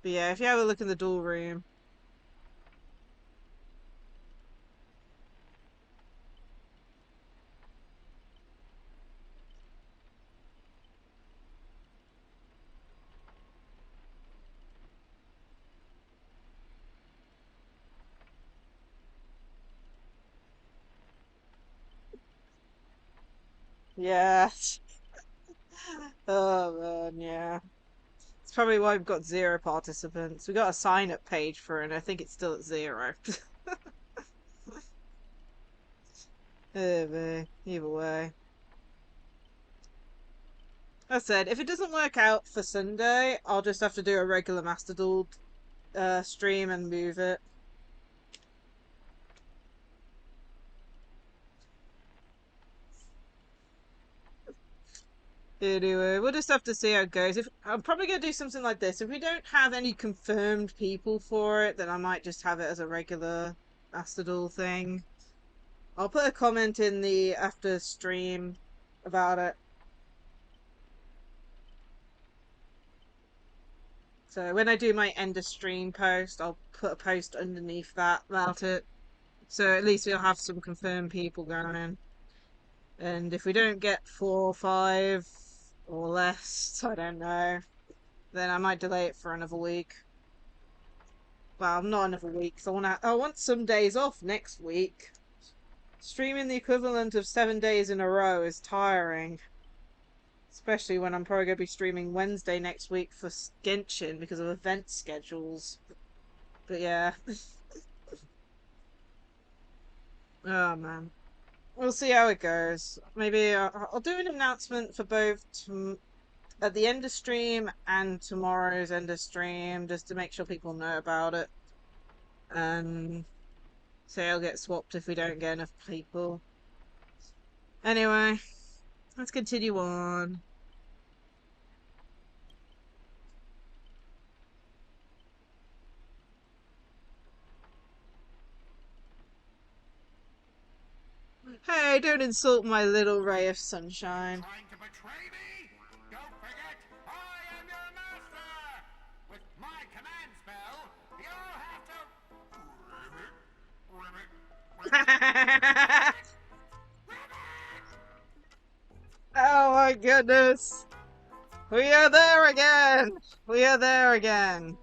But yeah, if you have a look in the duel room. Yeah. Oh man, yeah. It's probably why we've got 0 participants. We got a sign-up page for it, and I think it's still at 0. Oh man, either way. As I said, if it doesn't work out for Sunday, I'll just have to do a regular Master Duel stream and move it. Anyway, we'll just have to see how it goes. I'm probably going to do something like this. If we don't have any confirmed people for it, then I might just have it as a regular Master Duel thing. I'll put a comment in the after stream about it. So when I do my end of stream post, I'll put a post underneath that about it. So at least we'll have some confirmed people going in. And if we don't get 4 or 5 or less, I don't know, then I might delay it for another week. Well, not another week, so I want some days off next week. Streaming the equivalent of 7 days in a row is tiring. Especially when I'm probably going to be streaming Wednesday next week for Genshin because of event schedules. But yeah. Oh man. We'll see how it goes. Maybe I'll do an announcement for both at the end of stream and tomorrow's end of stream, just to make sure people know about it. And say I'll get swapped if we don't get enough people. Anyway, let's continue on. Hey, don't insult my little ray of sunshine. Trying to betray me? Don't forget, I am your master! With my command spell, you'll have to... Oh my goodness! We are there again! We are there again!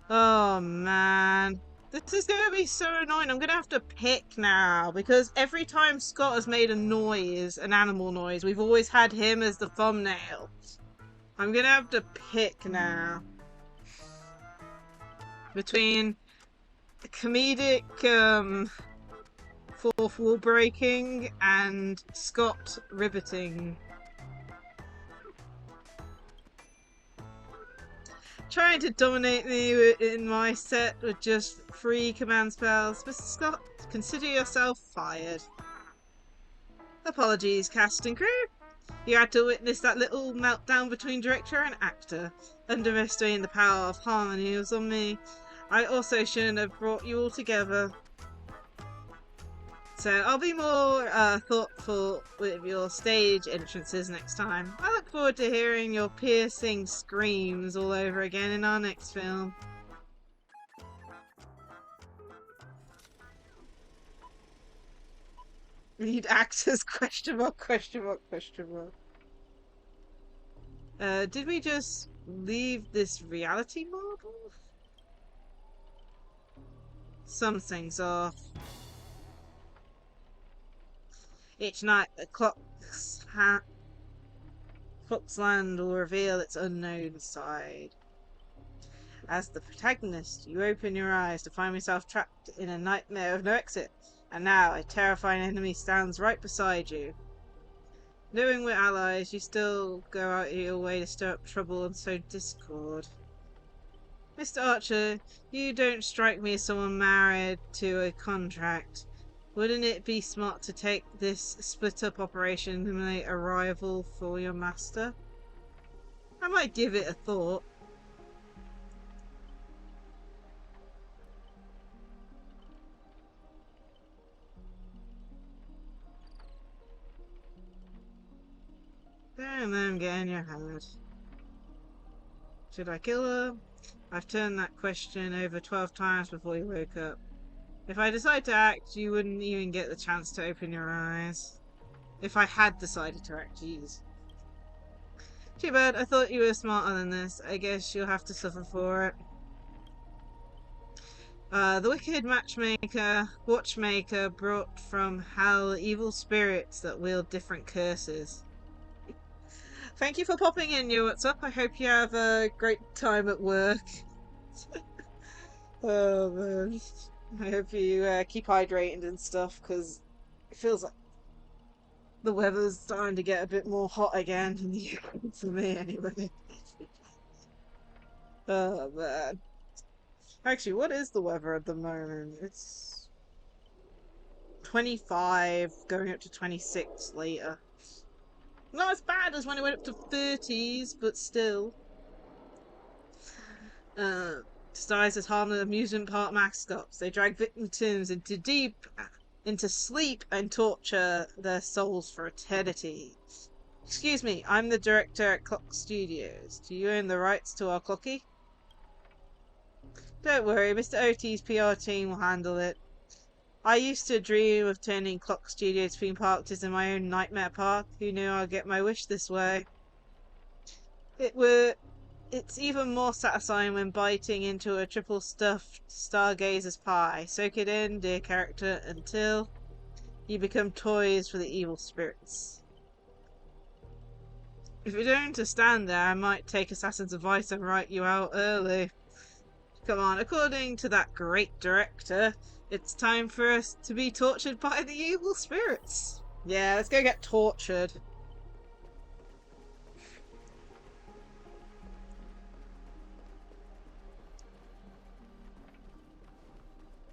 Oh man. This is going to be so annoying. I'm going to have to pick now, because every time Scott has made a noise, an animal noise, we've always had him as the thumbnail. I'm going to have to pick now. Between comedic fourth wall breaking and Scott riveting. Trying to dominate me in my set with just 3 command spells. Mr. Scott, consider yourself fired. Apologies, cast and crew. You had to witness that little meltdown between director and actor. Underestimating the power of harmony was on me. I also shouldn't have brought you all together. So I'll be more thoughtful with your stage entrances next time. I look forward to hearing your piercing screams all over again in our next film. Need actors? Question mark, question mark, question mark. Did we just leave this reality model? Something's off. Each night, the clock's land will reveal its unknown side. As the protagonist, you open your eyes to find yourself trapped in a nightmare of no exit, and now a terrifying enemy stands right beside you. Knowing we're allies, you still go out of your way to stir up trouble and sow discord. Mr. Archer, you don't strike me as someone married to a contract. Wouldn't it be smart to take this split-up operation and eliminate a rival for your master? I might give it a thought. Don't let him get in your head. Should I kill her? I've turned that question over 12 times before you woke up. If I decide to act, you wouldn't even get the chance to open your eyes. If I had decided to act, jeez. Too bad, I thought you were smarter than this. I guess you'll have to suffer for it. The wicked watchmaker brought from hell evil spirits that wield different curses. Thank you for popping in, you. What's up? I hope you have a great time at work. Oh man. I hope you keep hydrated and stuff, because it feels like the weather's starting to get a bit more hot again in the UK, for me anyway. Oh man. Actually, what is the weather at the moment? It's 25, going up to 26 later. Not as bad as when it went up to 30s, but still. Disguised as harmless amusement park mascots, they drag victims into sleep and torture their souls for eternity. Excuse me, I'm the director at Clock Studios. Do you own the rights to our clocky? Don't worry, Mr. OT's PR team will handle it. I used to dream of turning Clock Studios theme park into my own nightmare park. Who knew I'd get my wish this way? It's even more satisfying when biting into a triple stuffed stargazer's pie. Soak it in, dear character, until you become toys for the evil spirits. If you don't understand there, I might take Assassin's advice and write you out early. Come on, according to that great director, it's time for us to be tortured by the evil spirits. Yeah, let's go get tortured.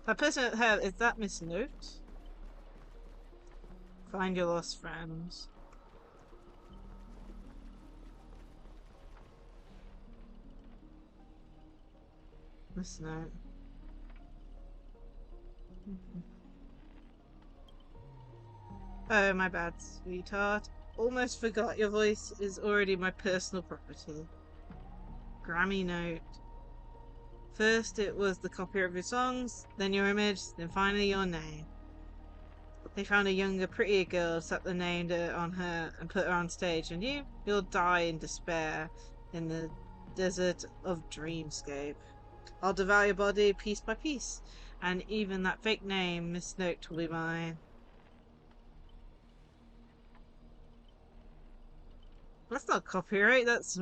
That person at the head, is that Miss Note? Find your lost friends. Miss Note. Oh, my bad, sweetheart. Almost forgot your voice is already my personal property. Grammy Note. First it was the copy of your songs, then your image, then finally your name. They found a younger, prettier girl, slapped the name on her and put her on stage, and you'll die in despair in the desert of Dreamscape. I'll devour your body piece by piece, and even that fake name, Miss Note, will be mine. That's not copyright, that's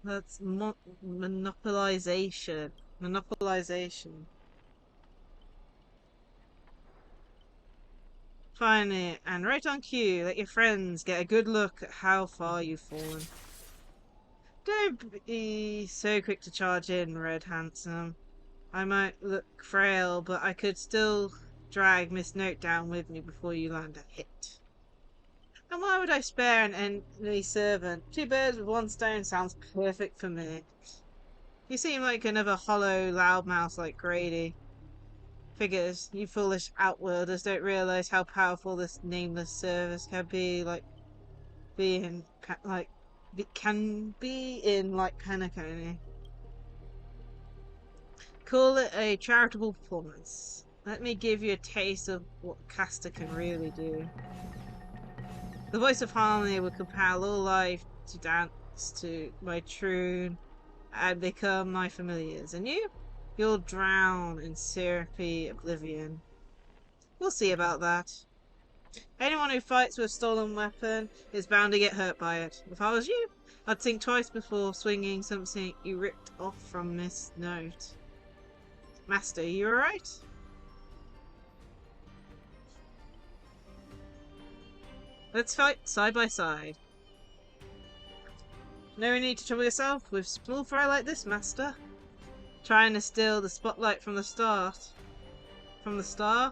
monopolization. Monopolization. Finally, and right on cue, let your friends get a good look at how far you've fallen. Don't be so quick to charge in, Red Handsome. I might look frail, but I could still drag Miss Note down with me before you land a hit. And why would I spare an enemy servant? 2 birds with 1 stone sounds perfect for me. You seem like another hollow loudmouth like Grady. Figures, you foolish outworlders don't realize how powerful this nameless service can be like Penacony. Call it a charitable performance. Let me give you a taste of what Caster can really do. The voice of harmony will compel all life to dance to my tune and become my familiars. And you? You'll drown in syrupy oblivion. We'll see about that. Anyone who fights with a stolen weapon is bound to get hurt by it. If I was you, I'd think twice before swinging something you ripped off from Miss Note. Master, you alright? Let's fight side by side. No need to trouble yourself with small fry like this, Master. Trying to steal the spotlight from the start. From the star?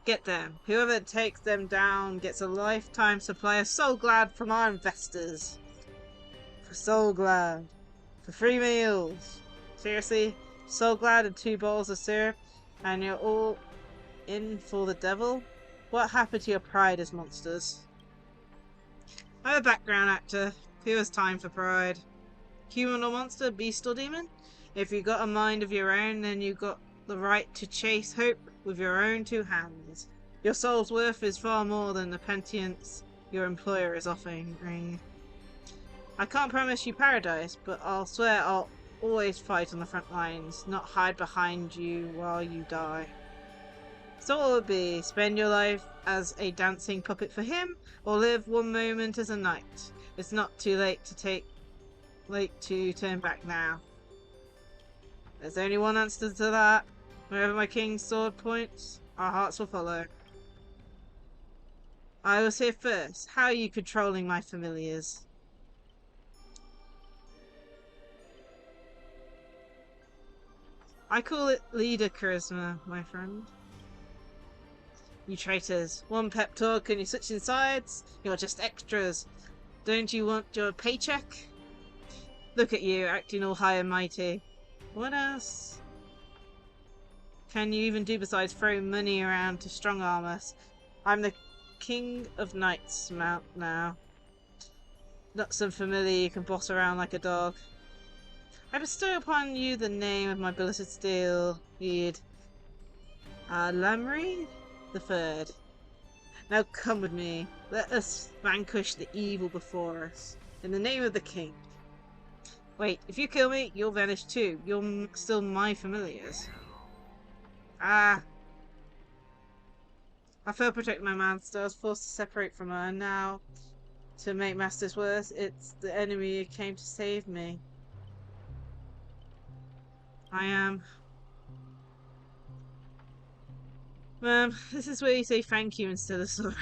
Get them. Whoever takes them down gets a lifetime supply of Soul Glad from our investors. For Soul Glad. For free meals. Seriously? Soul Glad and 2 bowls of syrup, and you're all in for the devil? What happened to your pride as monsters? I'm a background actor. Who has time for pride? Human or monster, beast or demon? If you got a mind of your own, then you got the right to chase hope with your own 2 hands. Your soul's worth is far more than the penitence your employer is offering. I can't promise you paradise, but I'll swear I'll always fight on the front lines, not hide behind you while you die. So what would it be? Spend your life as a dancing puppet for him, or live one moment as a knight? It's not too late to turn back now. There's only one answer to that. Wherever my king's sword points, our hearts will follow. I was here first. How are you controlling my familiars? I call it leader charisma, my friend. You traitors. 1 pep talk and you switching sides? You're just extras. Don't you want your paycheck? Look at you, acting all high and mighty. What else can you even do besides throw money around to strong-arm us? I'm the king of knights now. Not some familiar you can boss around like a dog. I bestow upon you the name of my billeted steed, Lamry the Third. Now come with me. Let us vanquish the evil before us. In the name of the king. Wait, if you kill me, you'll vanish too. You're still my familiars. Ah. I failed to protect my master. I was forced to separate from her. And now, to make matters worse, it's the enemy who came to save me. I am. Ma'am, this is where you say thank you instead of sorry.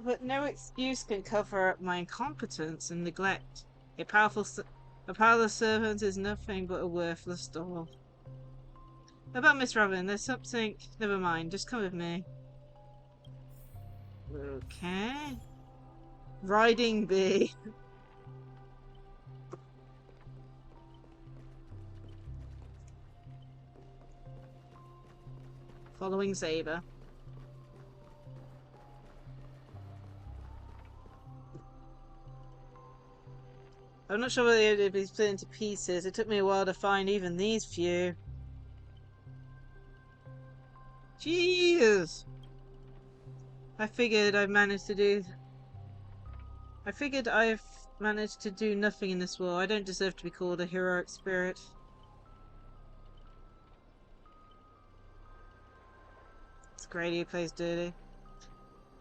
But no excuse can cover up my incompetence and neglect. A powerless servant is nothing but a worthless doll. About Miss Robin, there's something... Never mind, just come with me. Okay. Riding bee. Following Saber. I'm not sure whether it'd be split into pieces. It took me a while to find even these few. Jeez! I figured I've managed to nothing in this war. I don't deserve to be called a heroic spirit. It's Grady who plays dirty.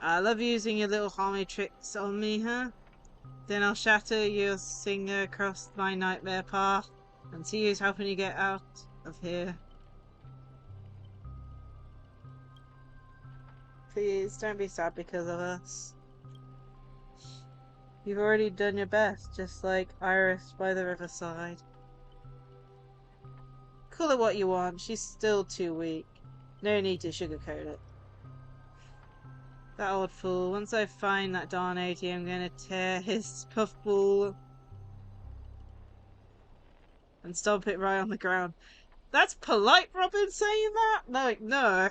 I love using your little harmony tricks on me, huh? Then I'll shatter your singer across my nightmare path and see who's helping you get out of here. Please don't be sad because of us. You've already done your best, just like Iris by the riverside. Call her what you want. She's still too weak. No need to sugarcoat it. That old fool. Once I find that darn OT, I'm gonna tear his puffball and stomp it right on the ground. That's polite, Robin, saying that? Like, no.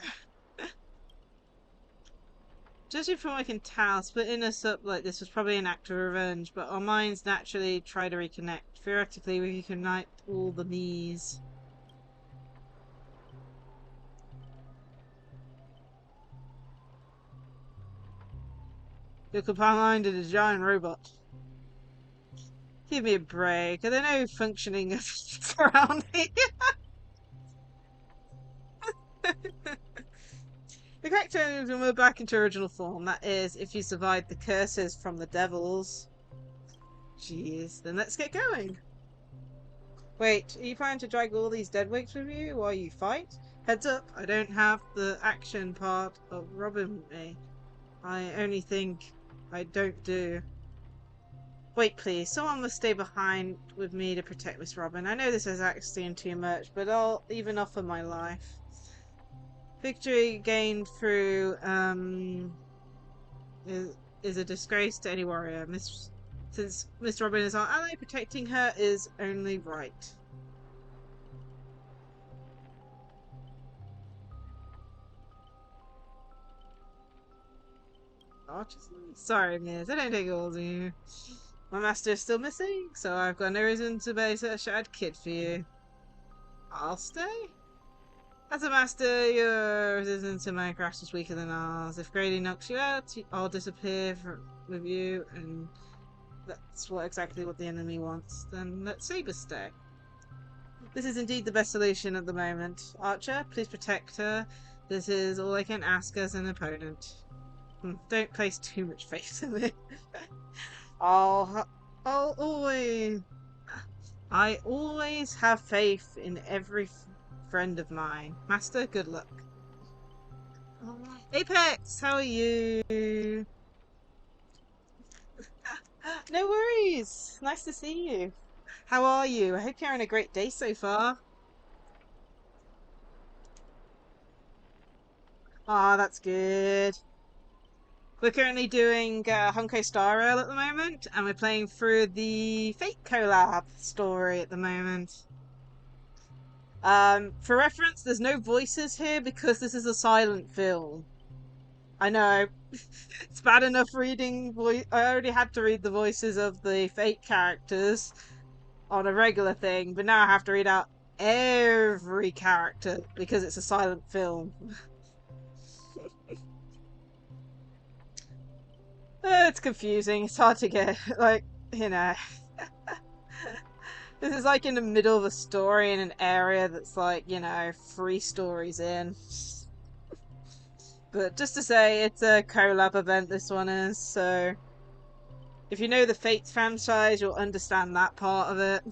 Judging from what I can tell, splitting us up like this was probably an act of revenge, but our minds naturally try to reconnect. Theoretically, we can unite all the me's. Your companion is a giant robot. Give me a break. Are there no functioning around here? The character will move back into original form. That is, if you survive the curses from the devils. Jeez, then let's get going. Wait, are you planning to drag all these deadweights with you while you fight? Heads up, I don't have the action part of Robin with me. I only think I don't do. Wait, please. Someone must stay behind with me to protect Miss Robin. I know this is asking too much, but I'll even offer my life. Victory gained through is a disgrace to any warrior. Since Miss Robin is our ally, protecting her is only right. Sorry, miss. I don't take all of you. My master is still missing, so I've got no reason to base a shattered kid for you. I'll stay? As a master, your resistance to my craft is weaker than ours. If Grady knocks you out, I'll disappear with you, and that's exactly what the enemy wants. Then let Saber stay. This is indeed the best solution at the moment. Archer, please protect her. This is all I can ask as an opponent. Don't place too much faith in me. I always have faith in every friend of mine. Master, good luck. Apex, how are you? No worries. Nice to see you. How are you? I hope you're having a great day so far. Ah, that's good. We're currently doing Honkai Star Rail at the moment, and we're playing through the Fate Collab story at the moment. For reference, there's no voices here because this is a silent film. I know. It's bad enough reading I already had to read the voices of the Fate characters on a regular thing, but now I have to read out every character because it's a silent film. It's confusing. It's hard to get, like, you know. This is like in the middle of a story in an area that's like, you know, 3 stories in. But just to say, it's a collab event, this one is, so if you know the Fates franchise, you'll understand that part of it.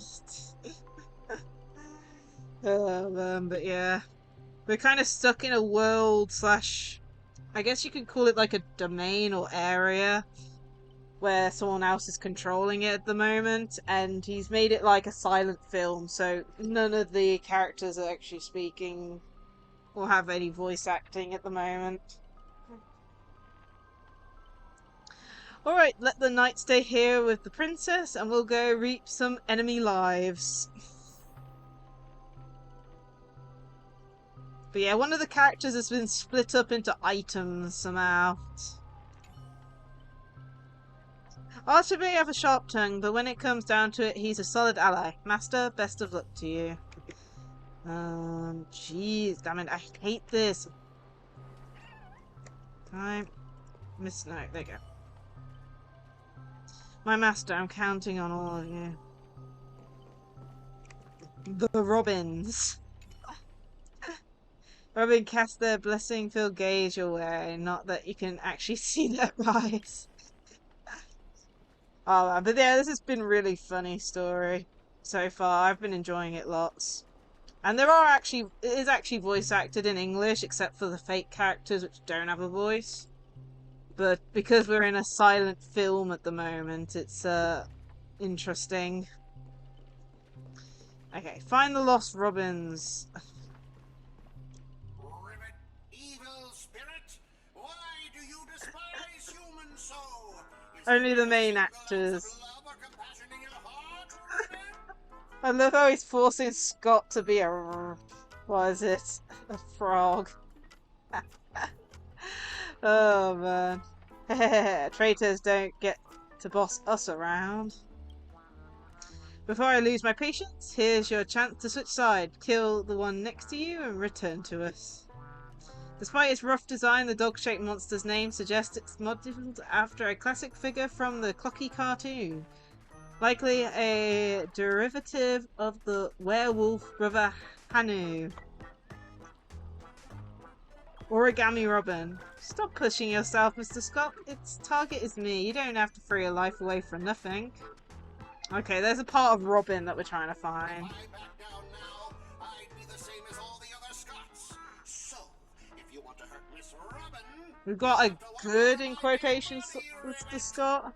But yeah. We're kind of stuck in a world slash... I guess you could call it like a domain or area where someone else is controlling it at the moment, and he's made it like a silent film, so none of the characters are actually speaking or have any voice acting at the moment. Alright, let the knight stay here with the princess, and we'll go reap some enemy lives. But yeah, one of the characters has been split up into items somehow. Archer may have a sharp tongue, but when it comes down to it, he's a solid ally. Master, best of luck to you. Jeez, damn it, I hate this. Time. Miss no, there you go. My master, I'm counting on all of you. The Robins. Robin cast their blessing-filled gaze your way, not that you can actually see their eyes. Oh, but yeah, this has been a really funny story so far. I've been enjoying it lots. And it is actually voice acted in English, except for the fake characters which don't have a voice. But because we're in a silent film at the moment, it's interesting. Okay, find the lost robins. Ribbit, evil spirit, why do you despise humans so? Is there Only the not a main single ounce of actors. love or compassion in your heart, Ribbit? I love how he's forcing Scott to be a... what is it? A frog. Oh man. Traitors don't get to boss us around. Before I lose my patience, here's your chance to switch side. Kill the one next to you and return to us. Despite its rough design, the dog-shaped monster's name suggests it's modeled after a classic figure from the Clocky cartoon. Likely a derivative of the werewolf brother Hanu. Origami Robin. Stop pushing yourself, Mr. Scott. Its target is me. You don't have to throw your life away for nothing. Okay, there's a part of Robin that we're trying to find. If I back down now, I'd be the same as all the other Scots. So, if you want to hurt Miss Robin, We've got a good, in quotations, Mr. Scott.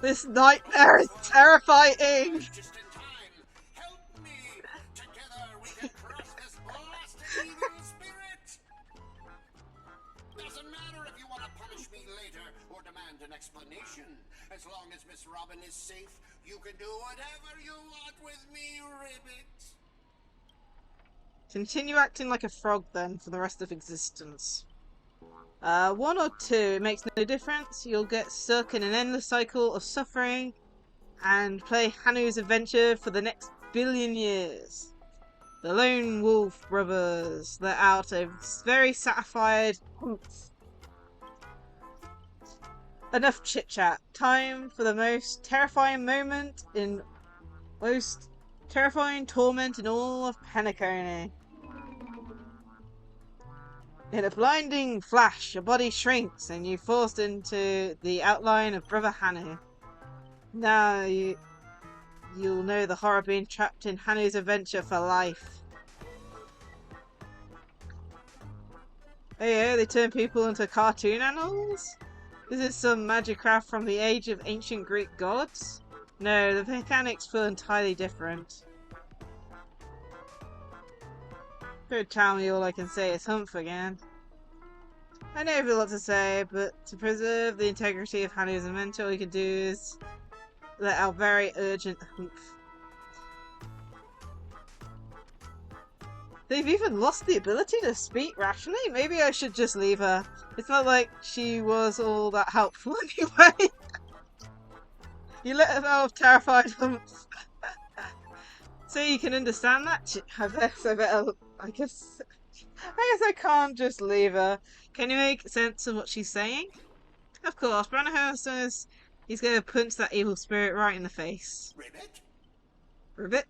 This nightmare is terrifying! just in time. Help me. Together we can crush this blasted evil spirit. Doesn't matter if you want to punish me later or demand an explanation. As long as Miss Robin is safe, you can do whatever you want with me, Ribbit. Continue acting like a frog then for the rest of existence. 1 or 2, it makes no difference. You'll get stuck in an endless cycle of suffering and play Hanu's adventure for the next billion years. The Lone Wolf Brothers let out a very satisfied humph. Enough chit chat. Time for the most terrifying moment in most terrifying torment in all of Penacony. In a blinding flash, your body shrinks and you're forced into the outline of Brother Hanu. Now you'll know the horror of being trapped in Hanu's adventure for life. Hey, they turn people into cartoon animals? Is this some magic craft from the age of ancient Greek gods? No, the mechanics feel entirely different. Don't tell me all I can say is humph again. I know you've a lot to say, but to preserve the integrity of Hanu's inventor, all you can do is let out very urgent humph. They've even lost the ability to speak rationally? Maybe I should just leave her. It's not like she was all that helpful anyway. You let her out of terrified humph. So you can understand that? I guess I can't just leave her. Can you make sense of what she's saying? Of course, Branagh says he's going to punch that evil spirit right in the face. Ribbit? Ribbit?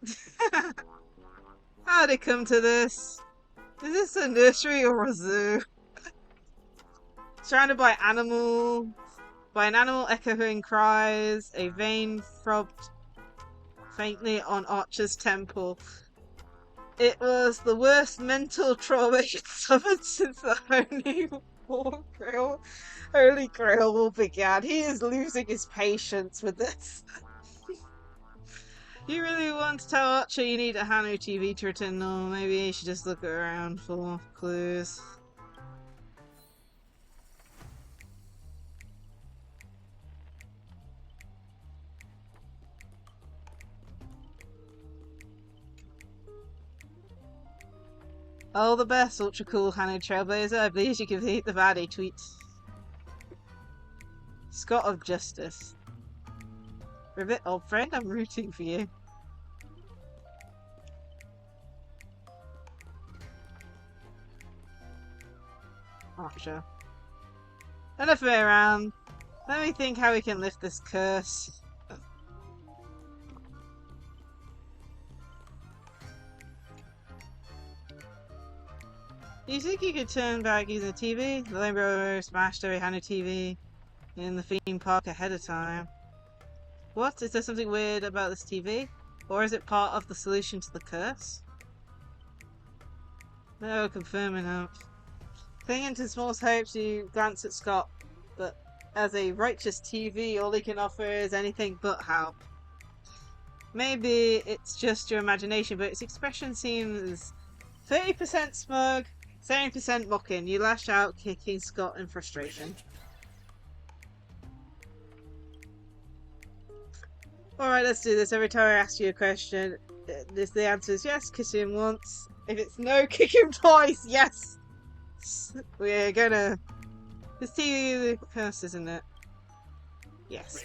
How'd it come to this? Is this a nursery or a zoo? Surrounded by an animal echoing cries, a vein throbbed faintly on Archer's temple. It was the worst mental trauma he'd suffered since the Holy Grail began. He is losing his patience with this. You really want to tell Archer you need a Hanu TV to return normal? Maybe you should just look around for clues. All the best, ultra cool Hanu Trailblazer. I believe you can beat the baddie tweet. Scott of Justice. Ribbit, old friend, I'm rooting for you. Archer. Enough of it around. Let me think how we can lift this curse. You think you could turn back using the TV? The Lone Bro smashed every Hanu TV in the theme park ahead of time. What? Is there something weird about this TV? Or is it part of the solution to the curse? No, confirming out. Clinging to smallest hopes, you glance at Scott, but as a righteous TV, all he can offer is anything but help. Maybe it's just your imagination, but its expression seems 30% smug, 70% mocking. You lash out, kicking Scott in frustration. Alright, let's do this. Every time I ask you a question, if the answer is yes, kiss him once. If it's no, kick him twice. Yes! We're gonna... This TV curse, isn't it? Yes.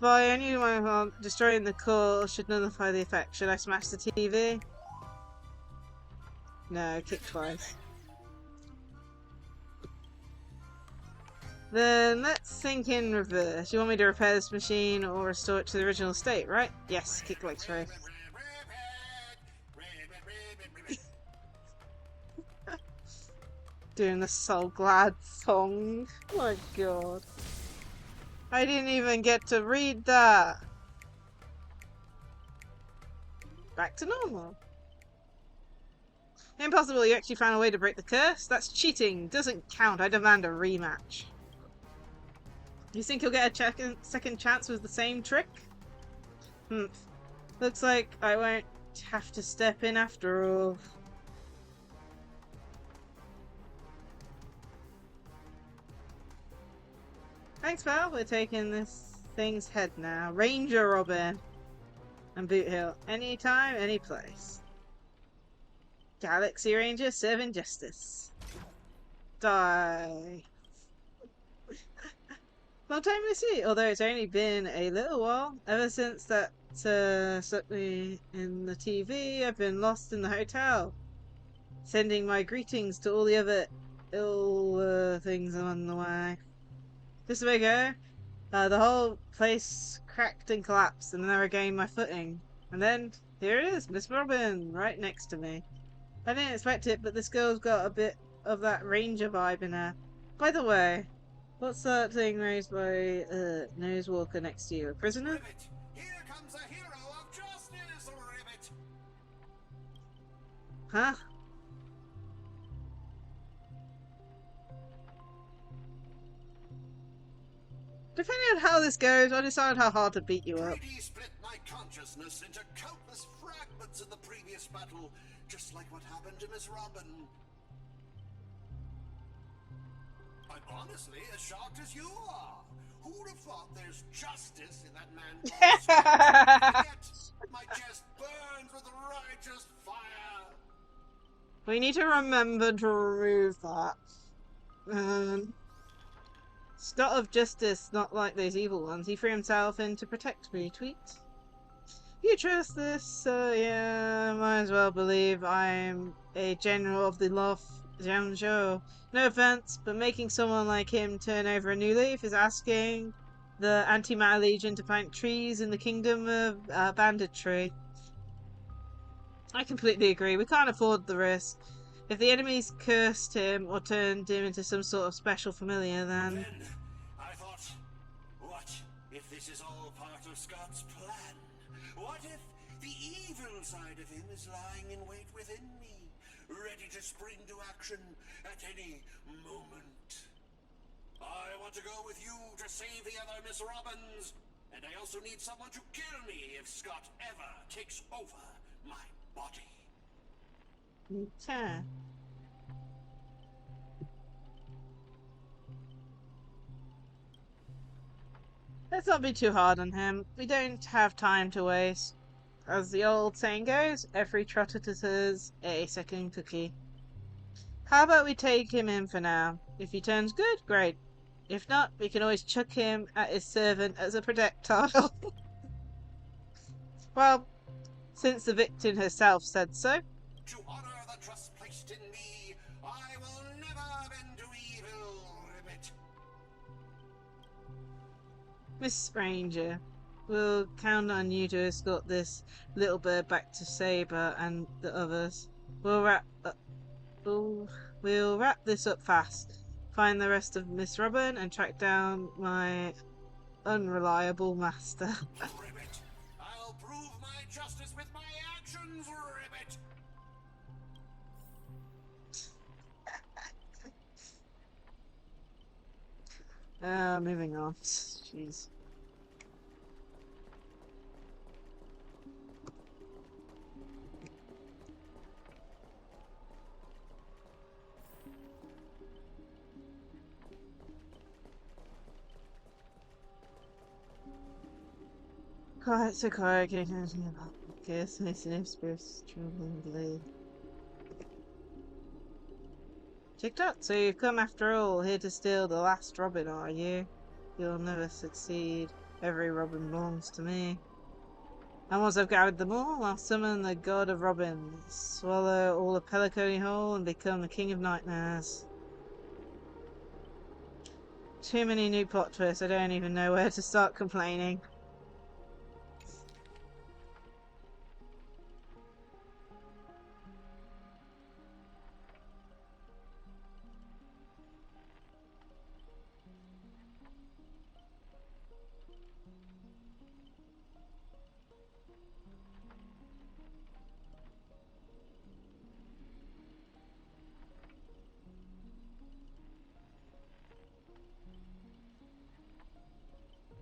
Boy, I knew my mom destroying the core should nullify the effect. Should I smash the TV? No, kick twice. Then let's think in reverse. You want me to repair this machine or restore it to the original state, right? Yes, kick like twice. Doing the Soul Glad song. Oh my god. I didn't even get to read that. Back to normal. Impossible, you actually found a way to break the curse? That's cheating. Doesn't count. I demand a rematch. You think you'll get a second chance with the same trick? Looks like I won't have to step in after all. Thanks, pal. We're taking this thing's head now. Ranger Robin. And Boot Hill. Anytime, any place. Galaxy Ranger serving justice. Die. Long time no see, although it's only been a little while. Ever since that stuck me in the TV, I've been lost in the hotel. Sending my greetings to all the other ill things on the way. Just a bit ago, the whole place cracked and collapsed, and then I regained my footing. And then, here it is, Miss Robin, right next to me. I didn't expect it, but this girl's got a bit of that ranger vibe in her. By the way, what's that thing raised by Nosewalker next to you? A prisoner? Ribbit. Here comes a hero of justice, Ribbit. Huh? Depending on how this goes, I'll decide how hard to beat you up. Brady split my consciousness into countless fragments in the previous battle, just like what happened to Miss Robin. I'm honestly as shocked as you are. Who would have thought there's justice in that man's Yet my chest burns with righteous fire. We need to remember to remove that. Scott of Justice, not like those evil ones. He threw himself in to protect me. Tweet. You trust this? Yeah, might as well believe I'm a general of the Jiangzhou. No offense, but making someone like him turn over a new leaf is asking the Antimatter Legion to plant trees in the kingdom of banditry. I completely agree. We can't afford the risk. If the enemies cursed him or turned him into some sort of special familiar, then I thought, what if this is all part of Scott's plan? What if the evil side of him is lying in wait within me, ready to spring to action at any moment? I want to go with you to save the other Miss Robins, and I also need someone to kill me if Scott ever takes over my body. Okay. Let's not be too hard on him. We don't have time to waste. As the old saying goes, every trotter deserves a second cookie. How about we take him in for now? If he turns good, great. If not, we can always chuck him at his servant as a projectile. Well, since the victim herself said so. To honor the trust placed in me, I will never bend to evil, Ribbit. Miss Ranger, we'll count on you to escort this little bird back to Saber and the others. We'll wrap this up fast. Find the rest of Miss Robin and track down my unreliable master. Ribbit, I'll prove my justice with my actions, Ribbit. Moving on. Jeez. Quiet, so quiet, getting anything about guess my spirits trembling blade. TikTok, so you've come after all, here to steal the last Robin, are you? You'll never succeed. Every Robin belongs to me. And once I've gathered them all, I'll summon the god of Robins, swallow all the Pelicony whole, and become the king of nightmares. Too many new plot twists, I don't even know where to start complaining.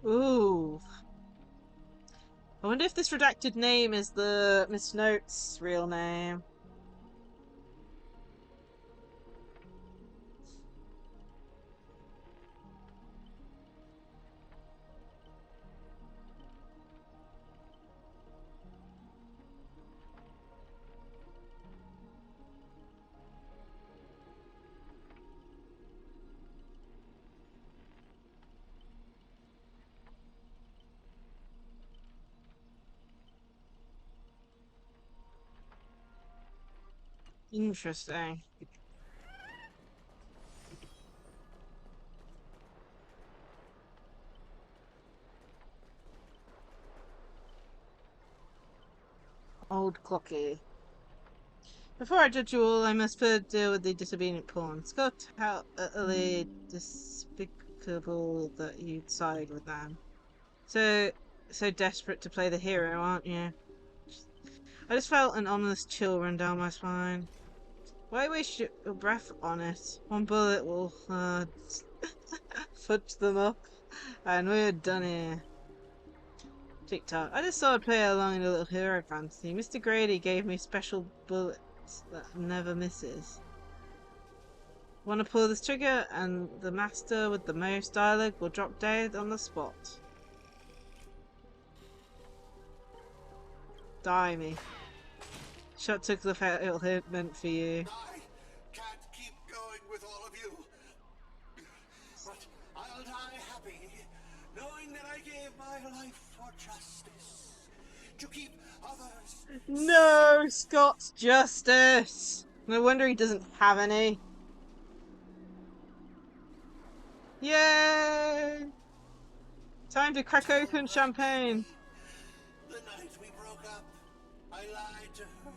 Ooh. I wonder if this redacted name is the Miss Note's real name. Interesting. Old Clocky. Before I judge you all, I must first deal with the disobedient pawns. Scott, how utterly despicable that you'd side with them. So desperate to play the hero, aren't you? I just felt an ominous chill run down my spine. Why waste your breath on it? One bullet will fudge them up, and we're done here. TikTok. I just thought I'd play along in a little hero fantasy. Mr. Grady gave me special bullets that never misses. Want to pull this trigger, and the master with the most dialogue will drop dead on the spot. Die me. Shot took the fatal hit meant for you. I can't keep going with all of you. But I'll die happy, knowing that I gave my life for justice. To keep others. No, Scott's justice. No wonder he doesn't have any. Yay! Time to crack open champagne. The night we broke up, I lied to her.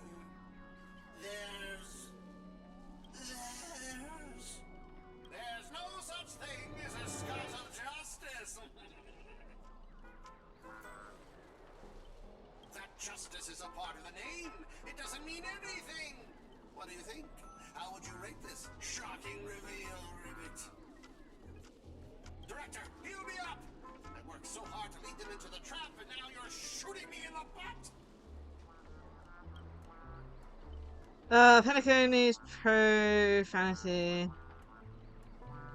There's no such thing as a Scott of justice. That justice is a part of the name. It doesn't mean anything. What do you think? How would you rate this shocking reveal, Ribbit? Director, heal me up! I worked so hard to lead them into the trap, and now you're shooting me in the butt! Penacony's profanity.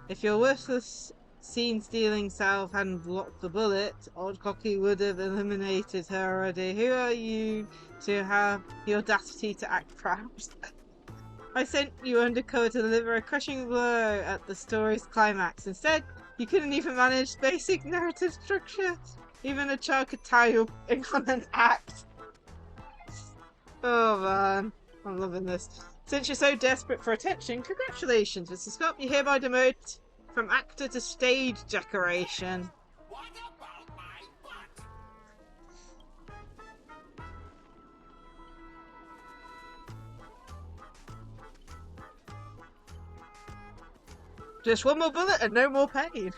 If your worthless scene-stealing self hadn't blocked the bullet, Old Cocky would have eliminated her already. Who are you to have the audacity to act proud? I sent you undercover to deliver a crushing blow at the story's climax. Instead, you couldn't even manage basic narrative structure. Even a child could tell your inclement act. Oh man. I'm loving this. Since you're so desperate for attention, congratulations, Mr. Scott. You hereby demote from actor to stage decoration. What about my butt? Just one more bullet and no more pain.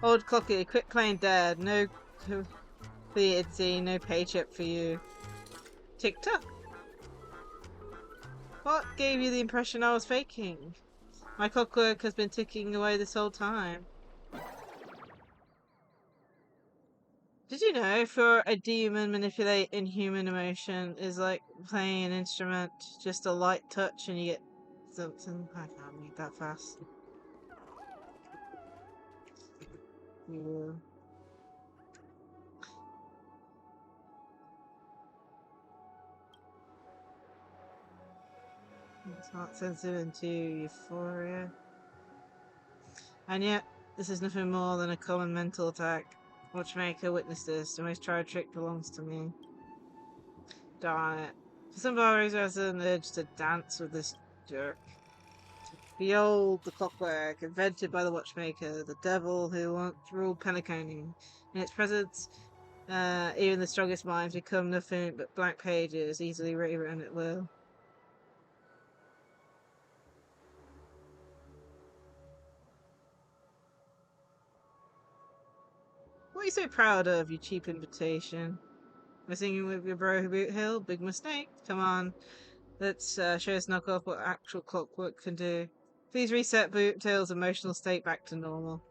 Old Clocky, quit playing dead. No completed scene, no paycheck for you. TikTok. What gave you the impression I was faking? My clockwork has been ticking away this whole time. Did you know for a demon, manipulating human emotion is like playing an instrument, just a light touch and you get something. I can't read that fast. Yeah. It's not sensitive into euphoria. And yet, this is nothing more than a common mental attack. Watchmaker witnessed this. The most tried trick belongs to me. Darn it. For some borrowers, there's an urge to dance with this jerk. Behold the clockwork, invented by the watchmaker, the devil who once ruled Penacony. In its presence, even the strongest minds become nothing but blank pages, easily rewritten at will. What are you so proud of, you cheap invitation? Messing with your bro Boot Hill? Big mistake. Come on, let's show us knock off what actual clockwork can do. Please reset Boot Hill's emotional state back to normal.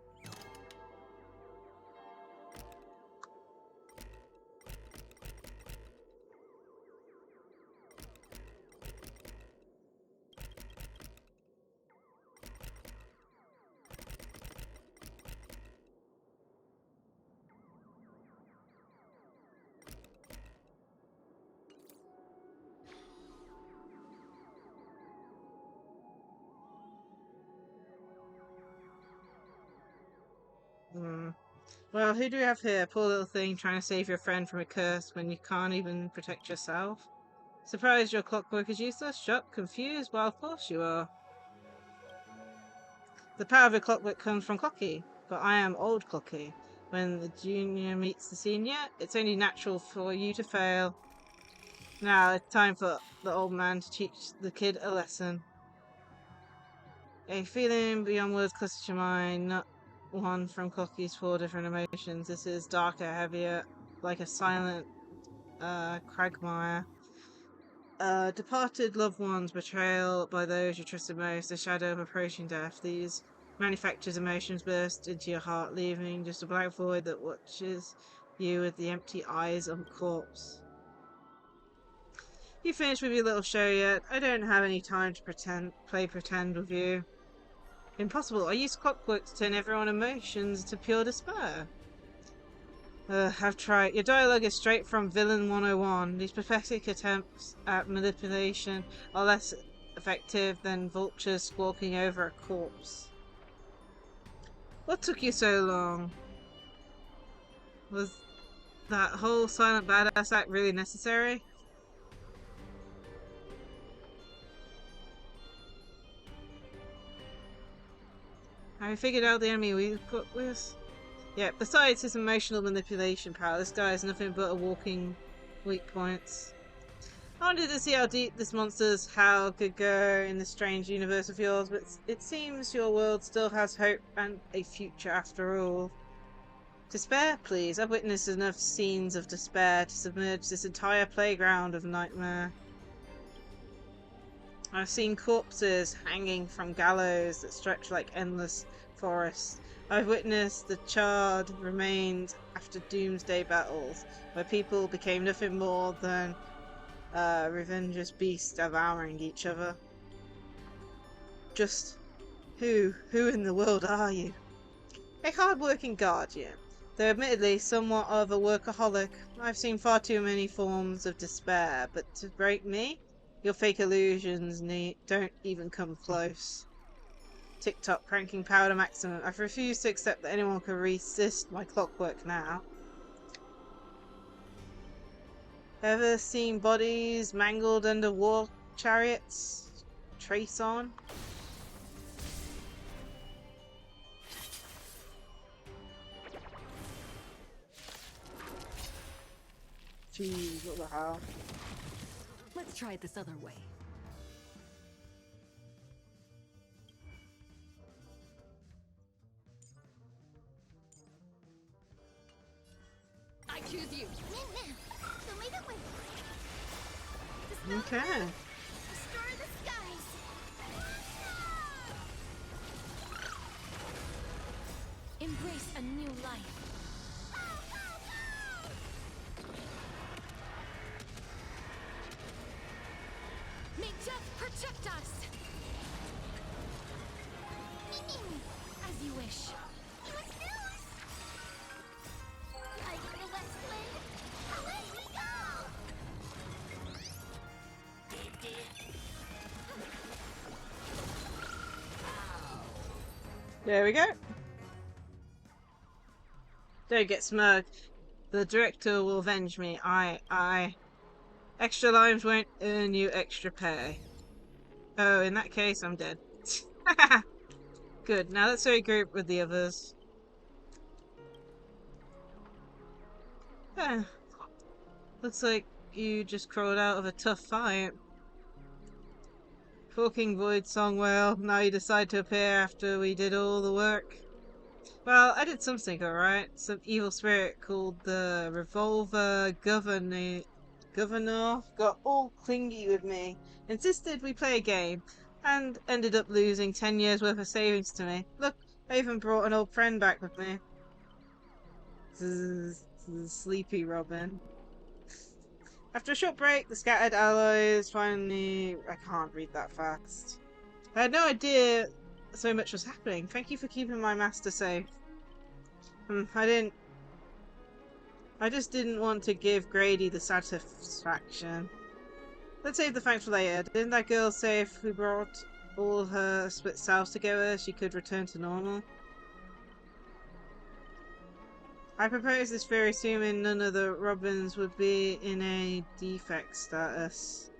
Well, who do we have here? Poor little thing trying to save your friend from a curse when you can't even protect yourself. Surprised your clockwork is useless? Shocked? Confused? Well, of course you are. The power of your clockwork comes from Clocky, but I am old Clocky. When the junior meets the senior, it's only natural for you to fail. Now it's time for the old man to teach the kid a lesson. A feeling beyond words clusters your mind, not one from Clocky's 4 different emotions. This is darker, heavier, like a silent quagmire. Departed loved ones, betrayal by those you trusted most, the shadow of approaching death. These manufactured emotions burst into your heart, leaving just a black void that watches you with the empty eyes of a corpse. You finished with your little show yet? I don't have any time to play pretend with you. Impossible. I use clockwork to turn everyone's emotions to pure despair. I've tried. Your dialogue is straight from Villain 101. These pathetic attempts at manipulation are less effective than vultures squawking over a corpse. What took you so long? Was that whole silent badass act really necessary? Have you figured out the enemy we put with? Yeah, besides his emotional manipulation power, this guy is nothing but a walking weak points. I wanted to see how deep this monster's howl could go in this strange universe of yours, but it seems your world still has hope and a future after all. Despair, please. I've witnessed enough scenes of despair to submerge this entire playground of nightmare. I've seen corpses hanging from gallows that stretch like endless forests. I've witnessed the charred remains after doomsday battles, where people became nothing more than revengeous beasts devouring each other. Just who in the world are you? A hard-working guardian, though admittedly somewhat of a workaholic. I've seen far too many forms of despair, but to break me, your fake illusions don't even come close. TikTok cranking power to maximum. I've refused to accept that anyone can resist my clockwork now. Ever seen bodies mangled under war chariots? Trace on? Jeez, what the hell? Let's try it this other way. I choose you. Okay. Destroy the skies. Embrace a new life. Reject us! As you wish. Like the west wind, away we go! There we go. Don't get smug. The director will avenge me. Extra lives won't earn you extra pay. Oh, in that case, I'm dead. Good. Now let's regroup with the others. Looks like you just crawled out of a tough fight. Talking Void song well, now you decide to appear after we did all the work. Well, I did something alright. Some evil spirit called the Revolver Governor got all clingy with me, insisted we play a game, and ended up losing 10 years worth of savings to me. Look, I even brought an old friend back with me. Sleepy Robin. After a short break, the scattered alloys finally... I can't read that fast. I had no idea so much was happening. Thank you for keeping my master safe. I just didn't want to give Grady the satisfaction. Let's save the thanks for later. Didn't that girl say if we brought all her split selves together, she could return to normal? I proposed this theory assuming none of the Robins would be in a defect status.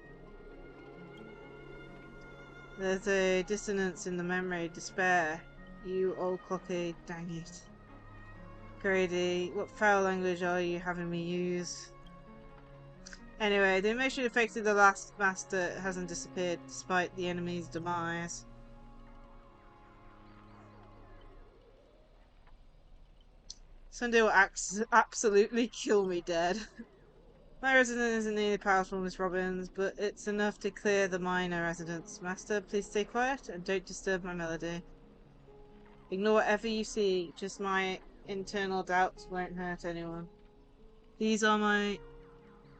There's a dissonance in the memory. Despair. You old cocky, dang it. Grady, what foul language are you having me use? Anyway, the emotion affected the last master hasn't disappeared despite the enemy's demise. Sunday will absolutely kill me dead. My residence isn't nearly powerful, Miss Robbins, but it's enough to clear the minor residents. Master, please stay quiet and don't disturb my melody. Ignore whatever you see, just my internal doubts won't hurt anyone. These are my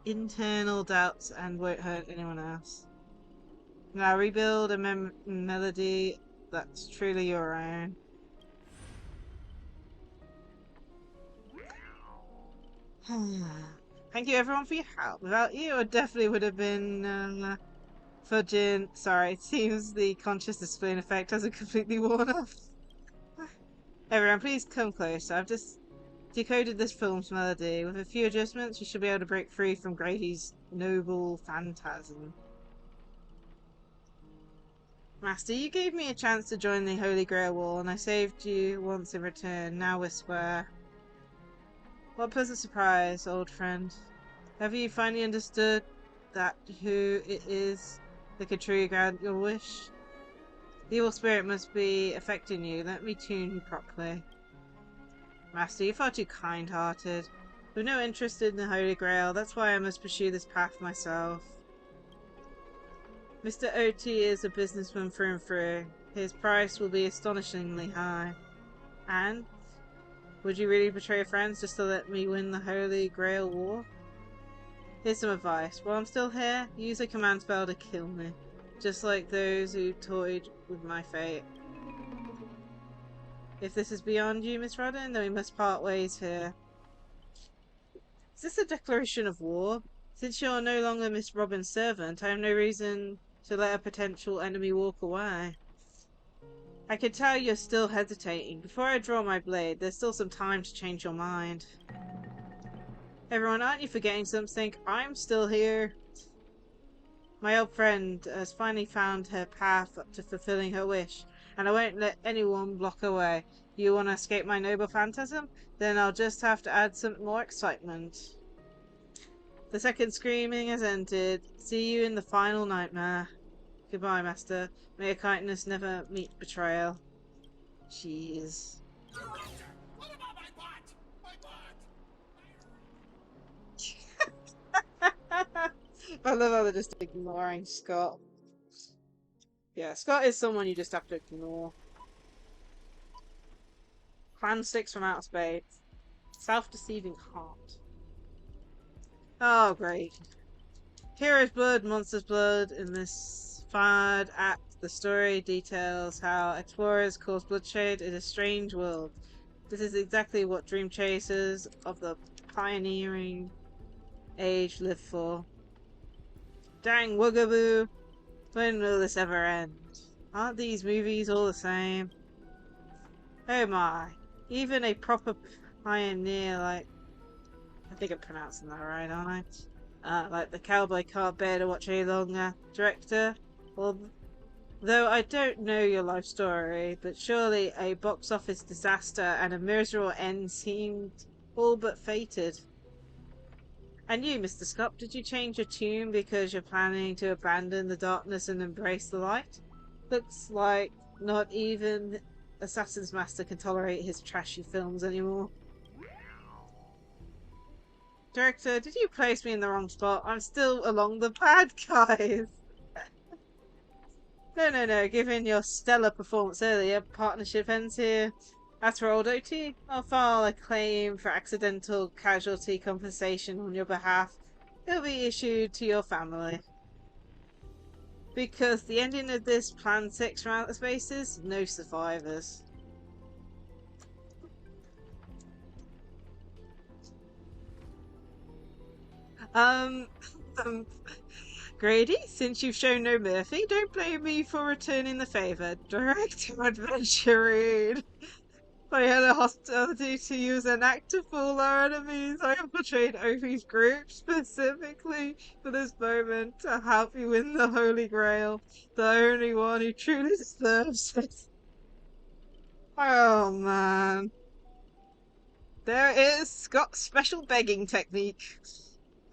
internal doubts and won't hurt anyone else. Now rebuild a melody that's truly your own. Thank you everyone for your help. Without you, I definitely would have been fudging. Sorry, it seems the conscious display effect hasn't completely worn off. Everyone, please come closer. I've just decoded this film's melody. With a few adjustments, you should be able to break free from Grady's noble phantasm. Master, you gave me a chance to join the Holy Grail War, and I saved you once in return. Now we're square. What a pleasant surprise, old friend. Have you finally understood that who it is that could truly grant your wish? The evil spirit must be affecting you. Let me tune you properly. Master, you're far too kind-hearted. With no interest in the Holy Grail, that's why I must pursue this path myself. Mr. OT is a businessman through and through. His price will be astonishingly high. And? Would you really betray your friends just to let me win the Holy Grail War? Here's some advice. While I'm still here, use a command spell to kill me. Just like those who toyed with my fate. If this is beyond you, Miss Rodden, then we must part ways here. Is this a declaration of war? Since you're no longer Miss Robin's servant, I have no reason to let a potential enemy walk away. I can tell you're still hesitating. Before I draw my blade, there's still some time to change your mind. Everyone, aren't you forgetting something? I'm still here. My old friend has finally found her path up to fulfilling her wish, and I won't let anyone block her way. You want to escape my noble phantasm? Then I'll just have to add some more excitement. The second screaming has ended. See you in the final nightmare. Goodbye, Master. May your kindness never meet betrayal. Jeez. What about my butt? I love how they're just ignoring Scott. Yeah, Scott is someone you just have to ignore. Clan sticks from outer space. Self-deceiving heart. Oh, great. Hero's blood, monster's blood in this Third act, the story details how explorers cause bloodshed in a strange world. This is exactly what dream chasers of the pioneering age live for. Dang Wugaboo, when will this ever end? Aren't these movies all the same? Oh my, even a proper pioneer like... I think I'm pronouncing that right, aren't I? Like the cowboy can't bear to watch any longer. Director? Though I don't know your life story, but surely a box office disaster and a miserable end seemed all but fated. And you, Mr. Scott, did you change your tune because you're planning to abandon the darkness and embrace the light? Looks like not even Assassin's Master can tolerate his trashy films anymore. Director, did you place me in the wrong spot? I'm still along the bad guys. No. Given your stellar performance earlier, partnership ends here. As for old OT, I'll file a claim for accidental casualty compensation on your behalf. It'll be issued to your family. Because the ending of this Plan 6 from outer spaces, no survivors. Grady, since you've shown no mercy, don't blame me for returning the favour. Direct adventure. I had a hostility to you as an act to fool our enemies. I have betrayed Ophi's group specifically for this moment to help you win the Holy Grail, the only one who truly deserves it. Oh man. There it is, Scott's special begging technique.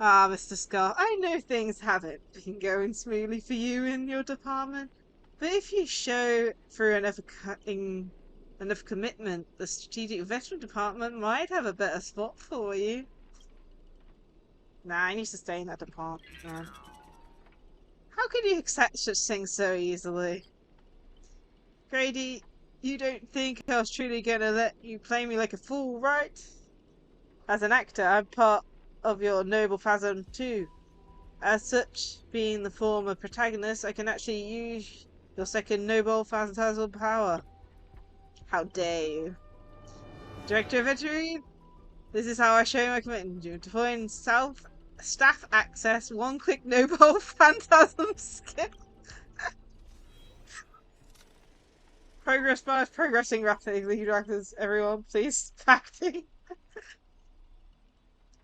Ah, Mr. Scott, I know things haven't been going smoothly for you in your department, but if you show through enough commitment, the Strategic Investment Department might have a better spot for you. Nah, I need to stay in that department, man. How could you accept such things so easily? Grady, you don't think I was truly gonna let you play me like a fool, right? As an actor, I'm part of your noble phasm too. As such, being the former protagonist, I can actually use your second noble phantasmal power. How dare you? Director of Veterinary, this is how I show my commitment. You deploying staff access, one-click noble phantasm skill. Progress bar is progressing rapidly, directors. Everyone, please acting.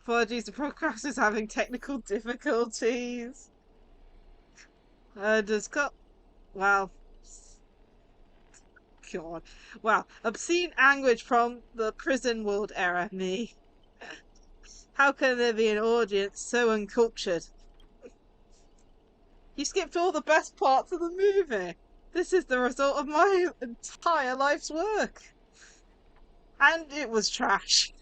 Apologies, the podcast is having technical difficulties. Does cut. Well. God. Wow. Obscene language from the prison world era, me. How can there be an audience so uncultured? You skipped all the best parts of the movie. This is the result of my entire life's work. And it was trash.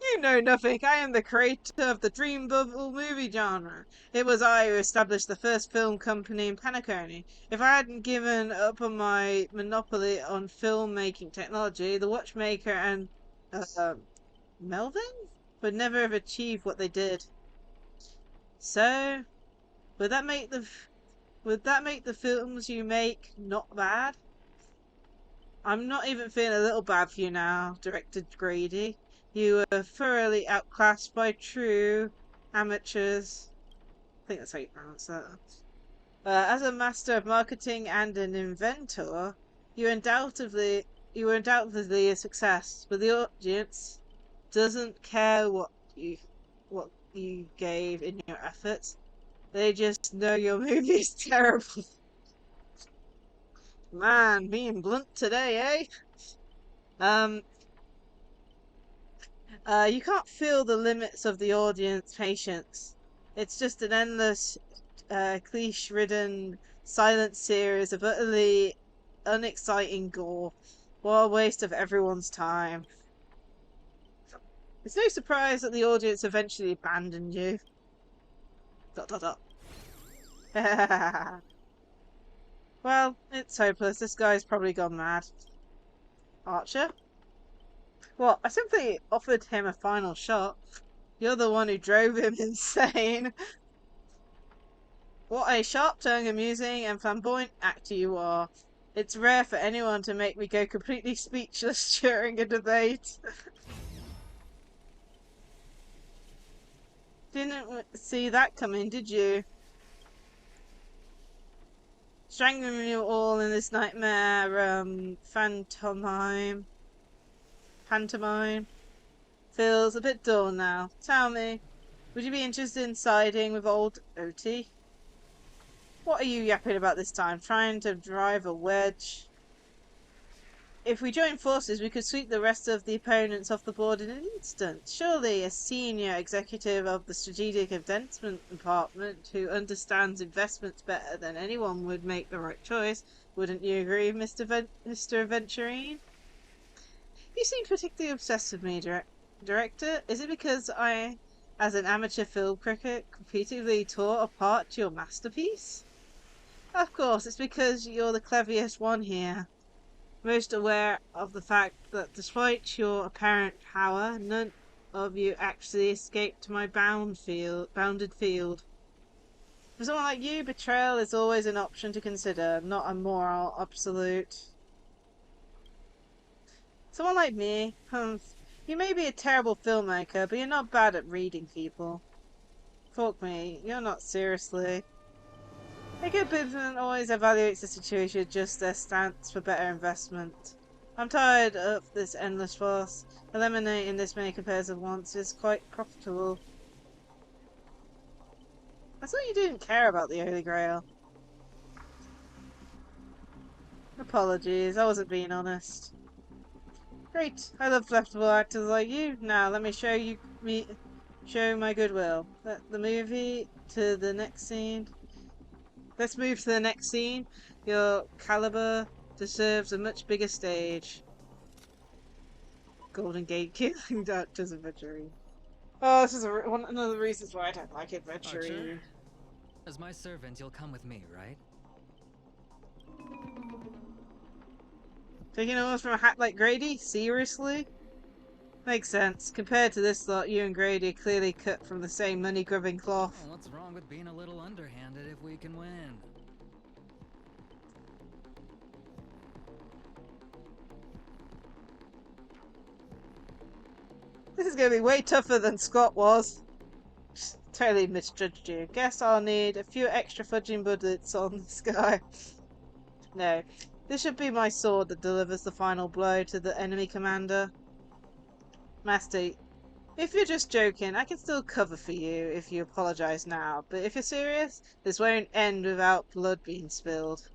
You know nothing. I am the creator of the dream bubble movie genre. It was I who established the first film company in Penacony. If I hadn't given up on my monopoly on filmmaking technology, the watchmaker and Melvin would never have achieved what they did. So, would that make the films you make not bad? I'm not even feeling a little bad for you now, Director Grady. You were thoroughly outclassed by true amateurs. I think that's how you pronounce that. As a master of marketing and an inventor, you were undoubtedly a success, but the audience doesn't care what you gave in your efforts. They just know your movie's terrible. Man, being blunt today, eh? You can't feel the limits of the audience patience. It's just an endless, cliche-ridden, silent series of utterly unexciting gore. What a waste of everyone's time. It's no surprise that the audience eventually abandoned you. ... Well, it's hopeless. This guy's probably gone mad. Archer? What? I simply offered him a final shot. You're the one who drove him insane. What a sharp-tongued, amusing, and flamboyant actor you are. It's rare for anyone to make me go completely speechless during a debate. Didn't see that coming, did you? Strangling you all in this nightmare, pantomime. Feels a bit dull now. Tell me, would you be interested in siding with old Oti? What are you yapping about this time? Trying to drive a wedge? If we join forces, we could sweep the rest of the opponents off the board in an instant. Surely a senior executive of the Strategic Investment Department who understands investments better than anyone would make the right choice. Wouldn't you agree, Mr. Venturine? You seem particularly obsessed with me, Director. Is it because I, as an amateur film critic, repeatedly tore apart your masterpiece? Of course, it's because you're the cleverest one here. Most aware of the fact that despite your apparent power, none of you actually escaped my bounded field. For someone like you, betrayal is always an option to consider, not a moral absolute. Someone like me, you may be a terrible filmmaker, but you're not bad at reading people. Fuck me, you're not seriously. A good businessman always evaluates the situation, adjusts their stance for better investment. I'm tired of this endless farce. Eliminating this many compares at once is quite profitable. I thought you didn't care about the Holy Grail. Apologies, I wasn't being honest. Great, I love flexible actors like you. Now let me show my goodwill. The movie to the next scene. Let's move to the next scene. Your caliber deserves a much bigger stage. Golden Gate killing Doctor's Adventuring. Oh, this is one of the reasons why I don't like Adventuring. Archer, as my servant, you'll come with me, right? Taking orders from a hack like Grady? Seriously? Makes sense. Compared to this lot, you and Grady are clearly cut from the same money-grubbing cloth. Well, what's wrong with being a little underhanded if we can win? This is gonna be way tougher than Scott was. Just totally misjudged you. Guess I'll need a few extra fudging bullets on this guy. No. This should be my sword that delivers the final blow to the enemy commander. Master, if you're just joking, I can still cover for you if you apologize now. But if you're serious, this won't end without blood being spilled.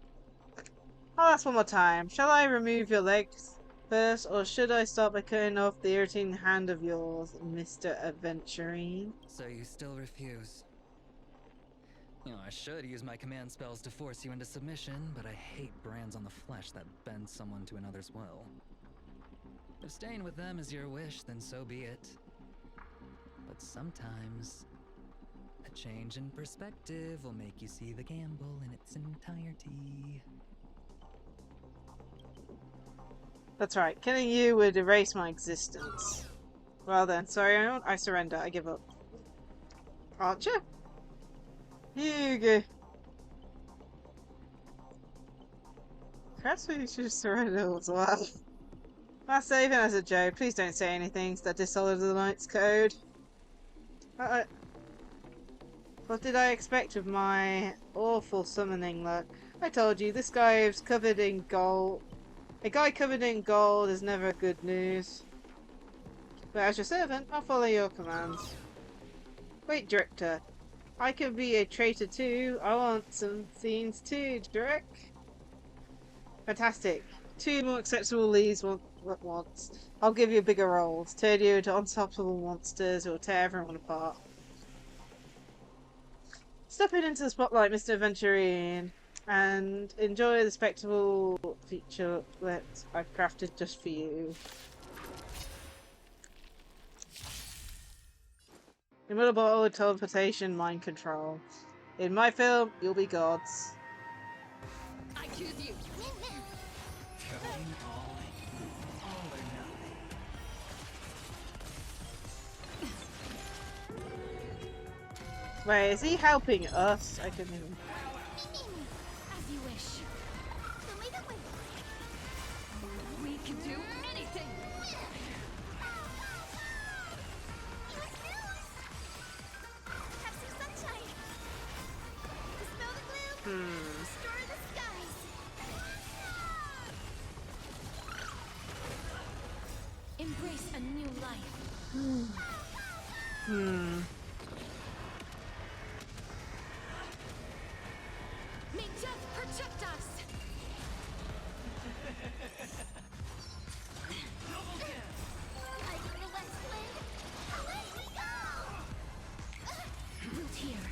I'll ask one more time. Shall I remove your legs first, or should I start by cutting off the irritating hand of yours, Mr. Adventurine? So you still refuse? You know, I should use my command spells to force you into submission, but I hate brands on the flesh that bend someone to another's will. If staying with them is your wish, then so be it. But sometimes, a change in perspective will make you see the gamble in its entirety. That's right, killing you would erase my existence. Well then, sorry, I surrender, I give up. Archer? You go. Perhaps we should surrender as well. Master, even as a joke, please don't say anything that dishonours the Knight's Code. What did I expect with my awful summoning luck? I told you, this guy is covered in gold. A guy covered in gold is never good news. But as your servant, I'll follow your commands. Wait, Director. I can be a traitor too. I want some scenes too, Direct. Fantastic. 2 more acceptable leads once. I'll give you bigger roles. Turn you into unstoppable monsters who will tear everyone apart. Step into the spotlight, Mr. Venturine, and enjoy the spectacle feature that I've crafted just for you. Immutable teleportation, mind control. In my film, you'll be gods. I choose you. Wait, is he helping us? I couldn't even... May death protect us! Like the West Wind, away we go! Root here.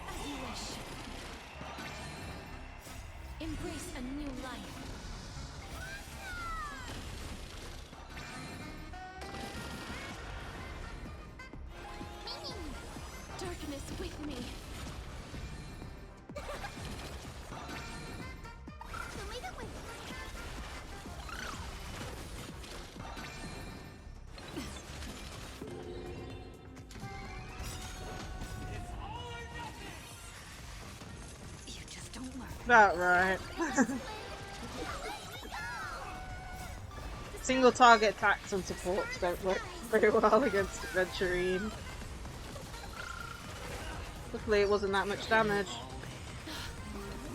As you wish. Embrace a new life. Darkness with me. You just don't learn. About right. Single target attacks and supports don't work very well against Adventurine. Luckily it wasn't that much damage.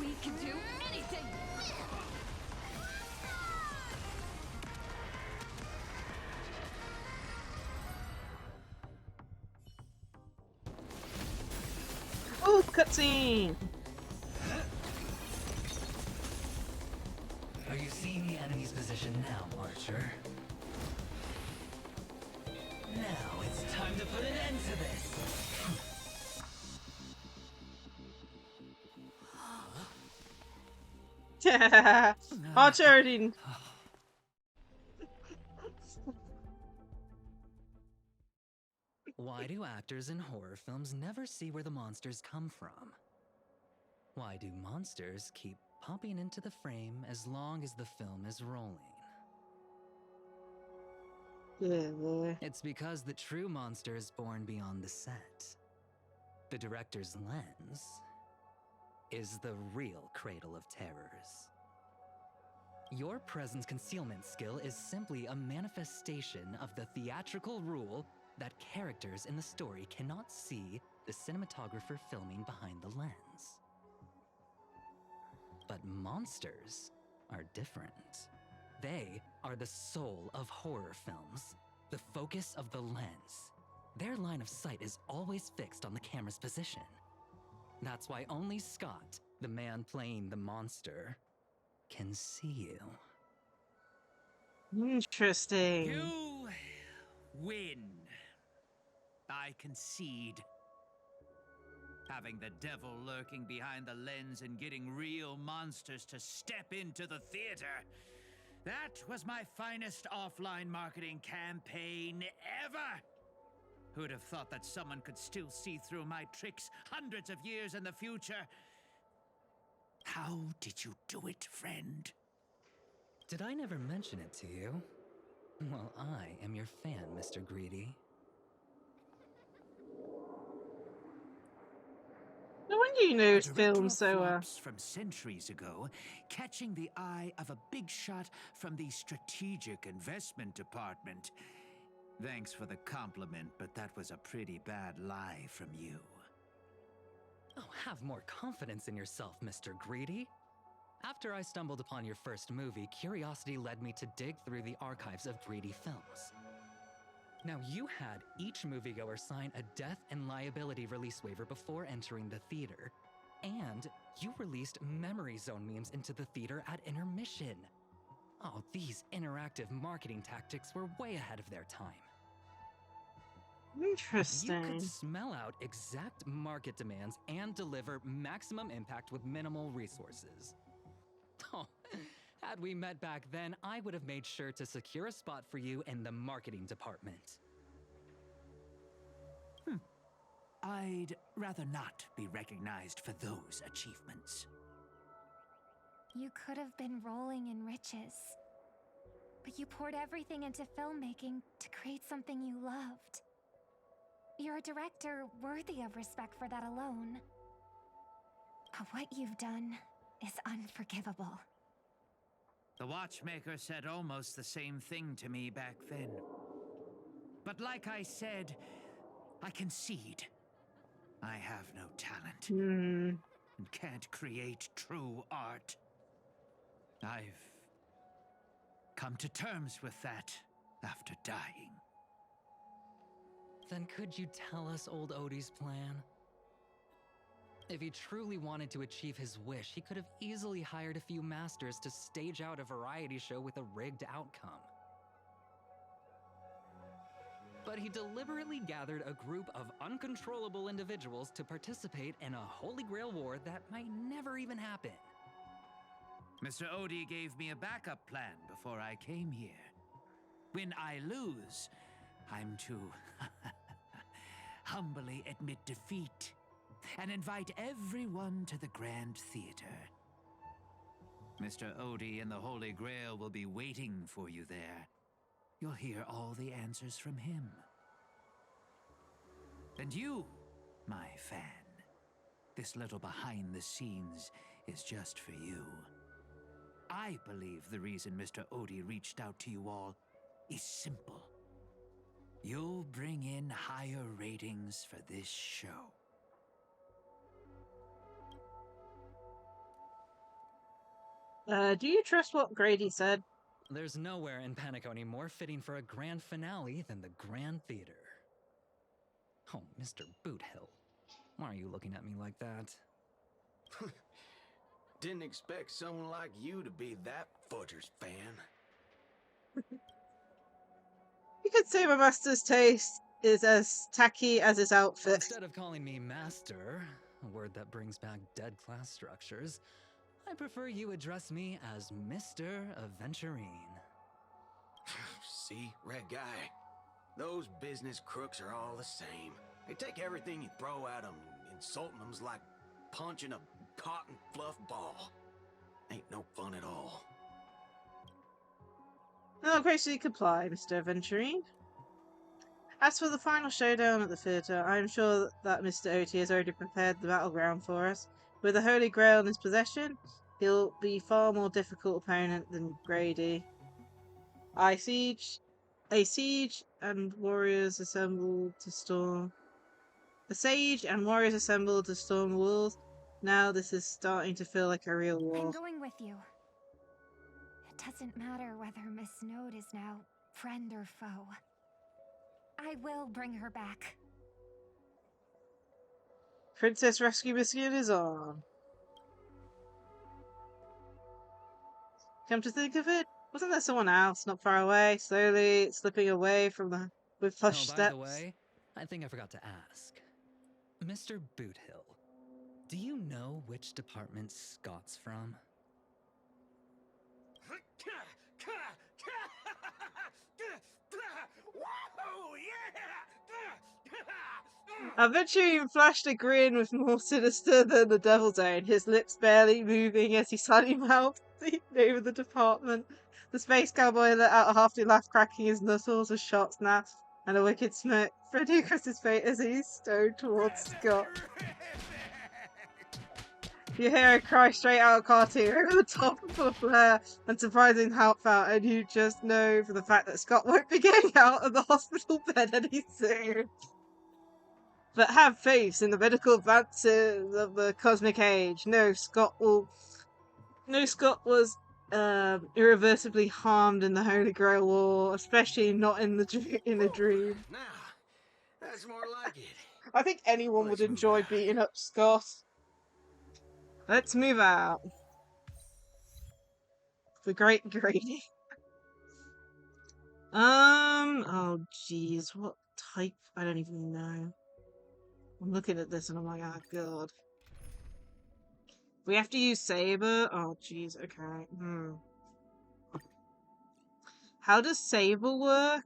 We can do anything. Oh, cutscene! Are you seeing the enemy's position now, Archer? Now it's time to put an end to this! Archer already... Why do actors in horror films never see where the monsters come from? Why do monsters keep popping into the frame as long as the film is rolling? It's because the true monster is born beyond the set. The director's lens is the real cradle of terrors. Your presence concealment skill is simply a manifestation of the theatrical rule that characters in the story cannot see the cinematographer filming behind the lens. But monsters are different. They are the soul of horror films, the focus of the lens. Their line of sight is always fixed on the camera's position. That's why only Scott, the man playing the monster, can see you. Interesting. You win. I concede. Having the devil lurking behind the lens and getting real monsters to step into the theater. That was my finest offline marketing campaign ever. Who'd have thought that someone could still see through my tricks hundreds of years in the future? How did you do it, friend? Did I never mention it to you? Well, I am your fan, Mr. Greedy. No wonder you know A director film of so flops from centuries ago, catching the eye of a big shot from the strategic investment department. Thanks for the compliment, but that was a pretty bad lie from you. Oh, have more confidence in yourself, Mr. Greedy. After I stumbled upon your first movie, curiosity led me to dig through the archives of Greedy films. Now, you had each moviegoer sign a death and liability release waiver before entering the theater. And you released memory zone memes into the theater at intermission. Oh, these interactive marketing tactics were way ahead of their time. Interesting. You could smell out exact market demands and deliver maximum impact with minimal resources. Oh, had we met back then, I would have made sure to secure a spot for you in the marketing department. I'd rather not be recognized for those achievements. You could have been rolling in riches. But you poured everything into filmmaking to create something you loved. You're a director worthy of respect for that alone. But what you've done is unforgivable. The watchmaker said almost the same thing to me back then. But like I said, I concede. I have no talent. and can't create true art. I've come to terms with that after dying. Then could you tell us old Odie's plan? If he truly wanted to achieve his wish, he could have easily hired a few masters to stage out a variety show with a rigged outcome. But he deliberately gathered a group of uncontrollable individuals to participate in a Holy Grail war that might never even happen. Mr. Odie gave me a backup plan before I came here. When I lose, I'm to humbly admit defeat and invite everyone to the Grand Theater. Mr. Odie and the Holy Grail will be waiting for you there. You'll hear all the answers from him. And you, my fan, this little behind the scenes is just for you. I believe the reason Mr. Odie reached out to you all is simple. You'll bring in higher ratings for this show. Do you trust what Grady said? There's nowhere in Paniconi more fitting for a grand finale than the Grand Theater. Oh, Mr. Boothill, why are you looking at me like that? Didn't expect someone like you to be that Fudger's fan. You could say my master's taste is as tacky as his outfit. Instead of calling me master, a word that brings back dead class structures, I prefer you address me as Mr. Aventurine. See, Red Guy? Those business crooks are all the same. They take everything you throw at them, insulting them's like punching a cotton fluff ball. Ain't no fun at all. I'll graciously comply, Mr. Aventurine. As for the final showdown at the theatre, I am sure that Mr. Oti has already prepared the battleground for us. With the Holy Grail in his possession, he'll be far more difficult opponent than Grady. A siege and warriors assembled to storm. A sage and warriors assembled to storm the walls. Now this is starting to feel like a real war. I'm going with you. It doesn't matter whether Miss Node is now friend or foe. I will bring her back. Princess Rescue Mission is on. Come to think of it, wasn't there someone else not far away, slowly slipping away from the with plush By steps? the way, I think I forgot to ask. Mr. Boothill, do you know which department Scott's from? Whoa, yeah! Aventurine flashed a grin with more sinister than the Devil's Own, his lips barely moving as he slightly mouthed the name of the department. The space cowboy let out a hearty laugh, cracking his knuckles with sharp snaps and a wicked smirk spreading across his face as he strode towards Scott. You hear a cry straight out of cartoon over the top full of flair and surprising heartfelt, and you just know for the fact that Scott won't be getting out of the hospital bed any soon. But have faith in the medical advances of the cosmic age. No, Scott was irreversibly harmed in the Holy Grail War, especially not in a dream. Now, that's more like it. I think anyone would enjoy beating up Scott. Let's move out. The Great Grady. Oh jeez, what type? I don't even know. I'm looking at this and I'm like, oh god. We have to use Saber? Oh jeez, okay. How does Saber work?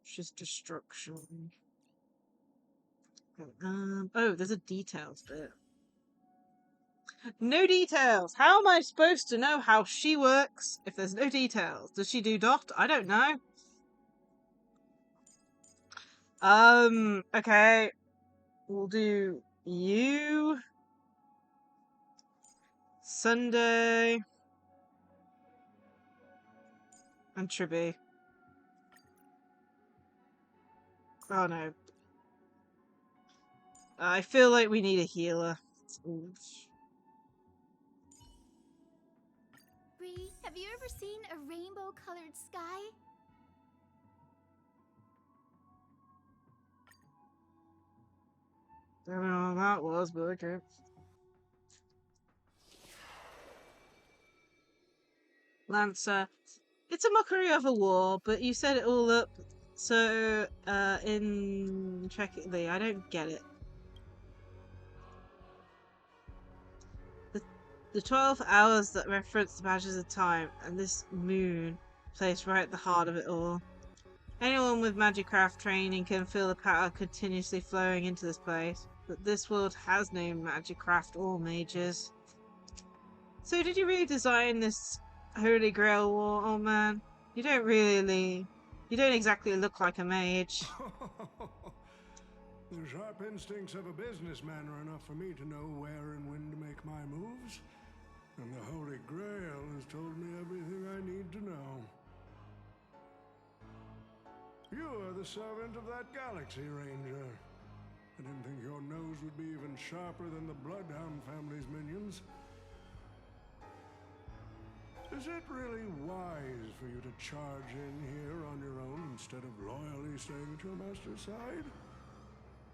Just destruction. Oh, there's a details bit. No details! How am I supposed to know how she works if there's no details? Does she do dot? I don't know. Okay. We'll do you. Sunday. And Tribby. Oh no. I feel like we need a healer. Bree, have you ever seen a rainbow-colored sky? I don't know what that was, but okay. Lancer. It's a mockery of a war, but you set it all up so intricately. I don't get it. The 12 hours that reference the badges of time, and this moon placed right at the heart of it all. Anyone with Magicraft training can feel the power continuously flowing into this place, but this world has no Magicraft or mages. So did you really design this Holy Grail war, old man? You don't exactly look like a mage. The sharp instincts of a businessman are enough for me to know where and when to make my moves. And the Holy Grail has told me everything I need to know. You are the servant of that Galaxy Ranger. I didn't think your nose would be even sharper than the Bloodhound family's minions. Is it really wise for you to charge in here on your own instead of loyally staying at your master's side?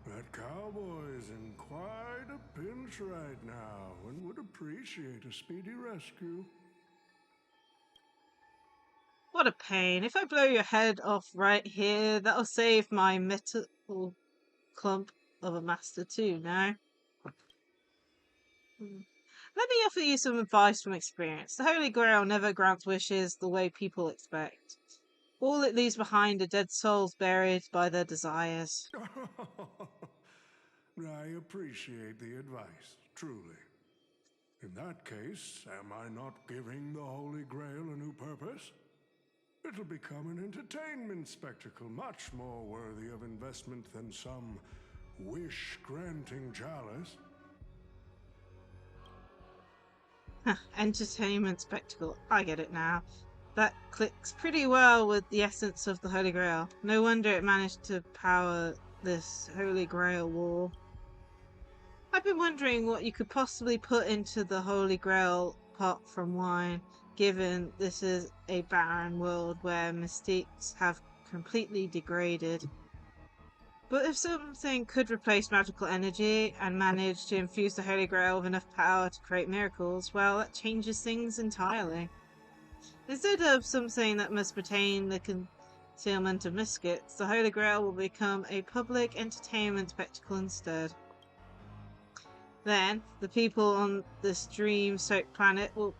That cowboy is in quite a pinch right now and would appreciate a speedy rescue. What a pain. If I blow your head off right here, that'll save my metal clump of a master too, no? Let me offer you some advice from experience. The Holy Grail never grants wishes the way people expect. All it leaves behind are dead souls buried by their desires. I appreciate the advice, truly. In that case, am I not giving the Holy Grail a new purpose? It'll become an entertainment spectacle much more worthy of investment than some wish-granting chalice. Entertainment spectacle. I get it now. That clicks pretty well with the essence of the Holy Grail. No wonder it managed to power this Holy Grail war. I've been wondering what you could possibly put into the Holy Grail apart from wine, given this is a barren world where mystiques have completely degraded. But if something could replace magical energy and manage to infuse the Holy Grail with enough power to create miracles, well, that changes things entirely. Instead of something that must retain the concealment of mystics, the Holy Grail will become a public entertainment spectacle instead. Then, the people on this dream-soaked planet will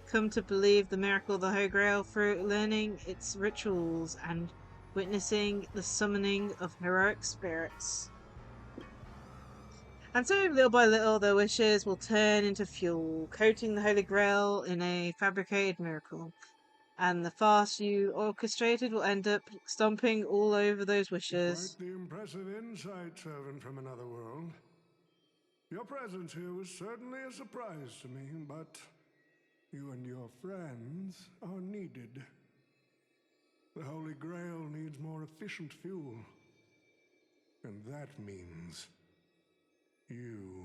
come to believe the miracle of the Holy Grail through learning its rituals and witnessing the summoning of heroic spirits. And so, little by little, their wishes will turn into fuel, coating the Holy Grail in a fabricated miracle. And the farce you orchestrated will end up stomping all over those wishes. Quite the impressive insight, servant from another world. Your presence here was certainly a surprise to me, but you and your friends are needed. The Holy Grail needs more efficient fuel. And that means you.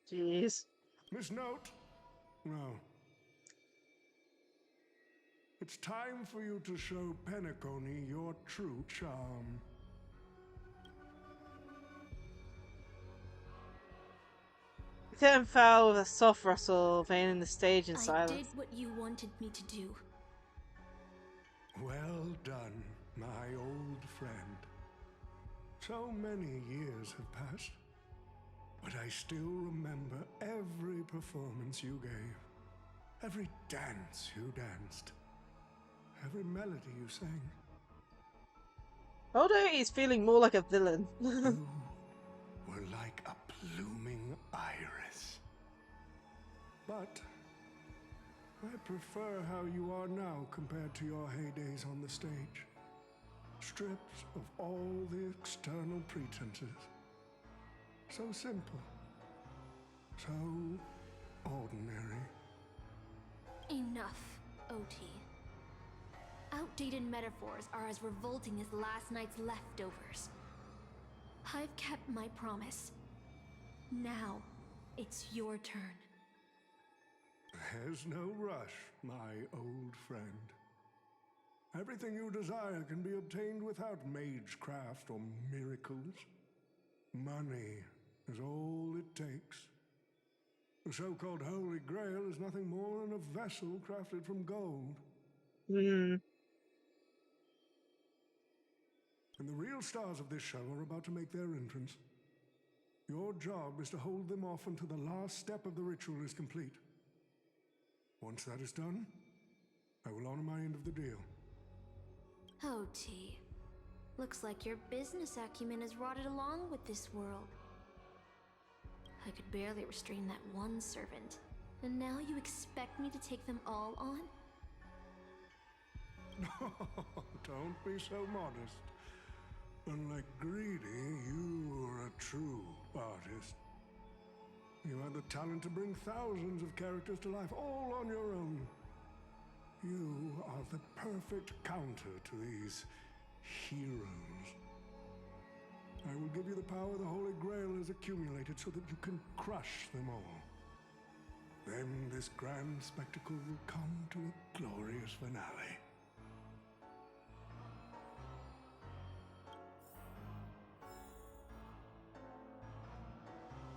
Jeez. Miss Note? No. It's time for you to show Penacony your true charm. The curtain fell with a soft rustle, veiling the stage in silence. I did what you wanted me to do. Well done, my old friend. So many years have passed, but I still remember every performance you gave, every dance you danced, every melody you sang. Although he's feeling more like a villain. You were like a blooming iris. But I prefer how you are now compared to your heydays on the stage. Stripped of all the external pretenses. So simple. So ordinary. Enough, OT. Outdated metaphors are as revolting as last night's leftovers. I've kept my promise. Now, it's your turn. There's no rush, my old friend. Everything you desire can be obtained without magecraft or miracles. Money is all it takes. The so-called Holy Grail is nothing more than a vessel crafted from gold. And the real stars of this show are about to make their entrance. Your job is to hold them off until the last step of the ritual is complete. Once that is done, I will honor my end of the deal. OT. Looks like your business acumen has rotted along with this world. I could barely restrain that one servant, and now you expect me to take them all on? Don't be so modest. Unlike Greedy, you are a true artist. You have the talent to bring thousands of characters to life all on your own. You are the perfect counter to these heroes. I will give you the power the Holy Grail has accumulated so that you can crush them all. Then this grand spectacle will come to a glorious finale.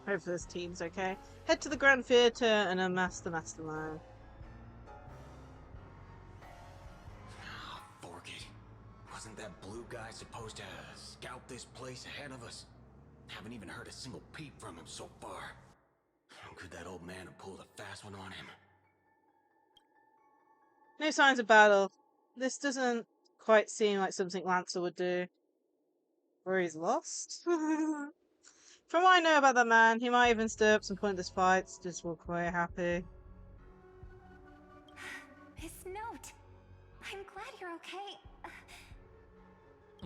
Hopefully this team's okay. Head to the Grand Theatre and amass the mastermind. Fork it. Wasn't that blue guy supposed to scout this place ahead of us? Haven't even heard a single peep from him so far. Could that old man have pulled a fast one on him? No signs of battle. This doesn't quite seem like something Lancer would do. Or he's lost? From what I know about that man, he might even stir up some pointless fights, just walk away happy. His note. I'm glad you're okay.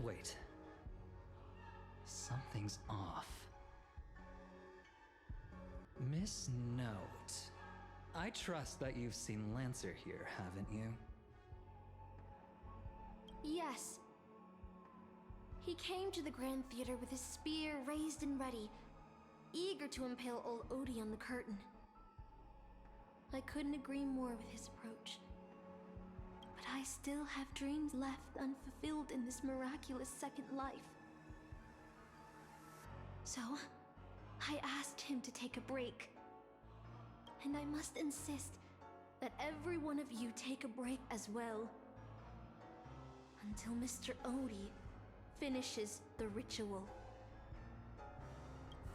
Wait. Something's off. Miss Note. I trust that you've seen Lancer here, haven't you? Yes. He came to the Grand Theater with his spear raised and ready, eager to impale old Odie on the curtain. I couldn't agree more with his approach. But I still have dreams left unfulfilled in this miraculous second life. So, I asked him to take a break. And I must insist that every one of you take a break as well. Until Mr. Odie finishes the ritual.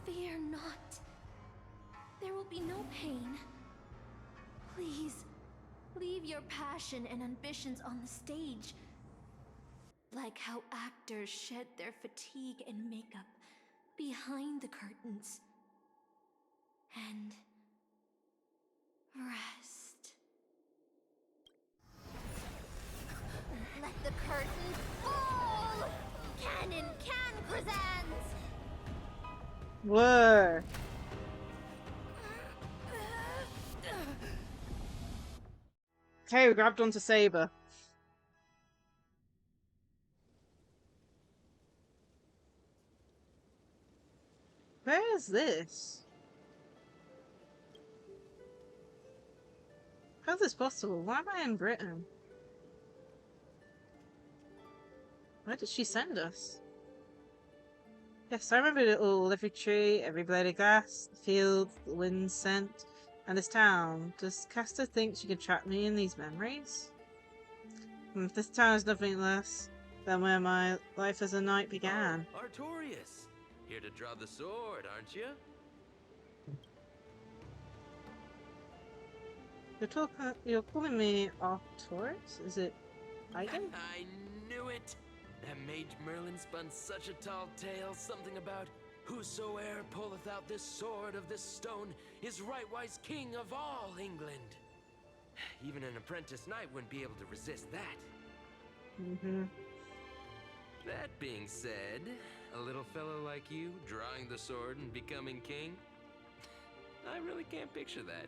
Fear not. There will be no pain. Please, leave your passion and ambitions on the stage. Like how actors shed their fatigue and makeup behind the curtains. And rest. Let the curtain fall! Canon Can presents! Whoa. Okay, we grabbed onto Saber. Where is this? How's this possible? Why am I in Britain? Where did she send us? Yes, I remember it all. Every tree, every blade of grass, the field, the wind's scent, and this town. Does Castor think she can trap me in these memories? If this town is nothing less than where my life as a knight began. Oh, Artorias! Here to draw the sword, aren't you? You're calling me Artorias? Is it Igan? I knew it! That mage Merlin spun such a tall tale, something about whosoe'er pulleth out this sword of this stone is rightwise king of all England. Even an apprentice knight wouldn't be able to resist that. Mm-hmm. That being said, a little fellow like you drawing the sword and becoming king? I really can't picture that.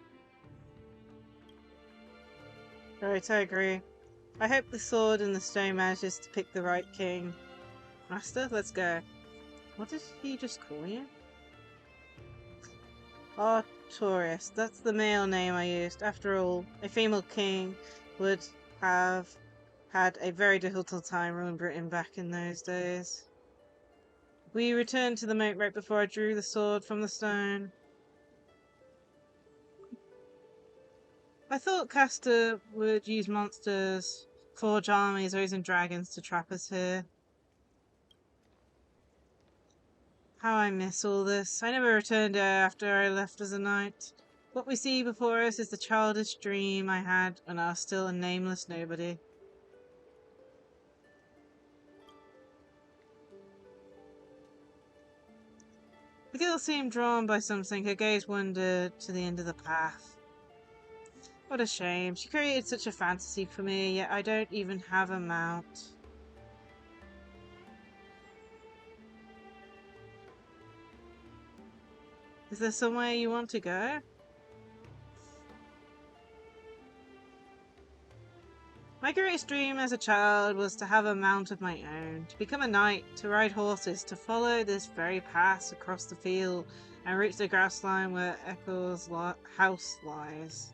Right, I agree. I hope the sword in the stone manages to pick the right king. Master, let's go. What did he just call you? Artorius, that's the male name I used. After all, a female king would have had a very difficult time ruling Britain back in those days. We returned to the moat right before I drew the sword from the stone. I thought Castor would use monsters, forge armies, or even dragons to trap us here. How I miss all this. I never returned after I left as a knight. What we see before us is the childish dream I had when I was still a nameless nobody. The girl seemed drawn by something. Her gaze wandered to the end of the path. What a shame. She created such a fantasy for me, yet I don't even have a mount. Is there somewhere you want to go? My greatest dream as a child was to have a mount of my own, to become a knight, to ride horses, to follow this very path across the field and reach the grassline where Echo's house lies.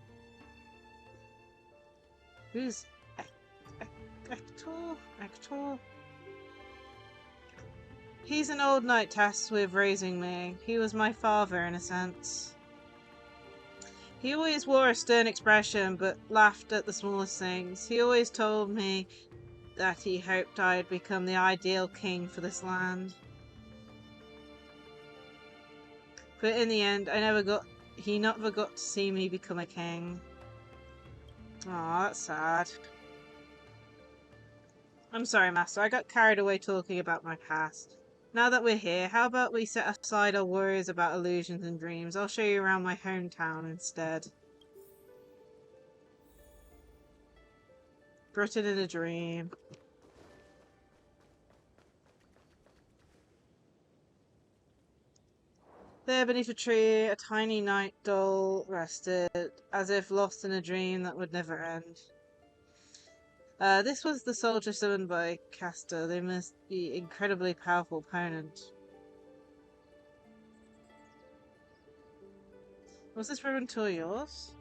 Who's Ector? He's an old knight tasked with raising me. He was my father in a sense. He always wore a stern expression, but laughed at the smallest things. He always told me that he hoped I'd become the ideal king for this land. But in the end, he never got to see me become a king. Aw, that's sad. I'm sorry, Master. I got carried away talking about my past. Now that we're here, how about we set aside our worries about illusions and dreams? I'll show you around my hometown instead. Britain in a dream. There beneath a tree, a tiny night doll rested, as if lost in a dream that would never end. This was the soldier summoned by Castor. They must be incredibly powerful opponent. Was this ribbon toy yours?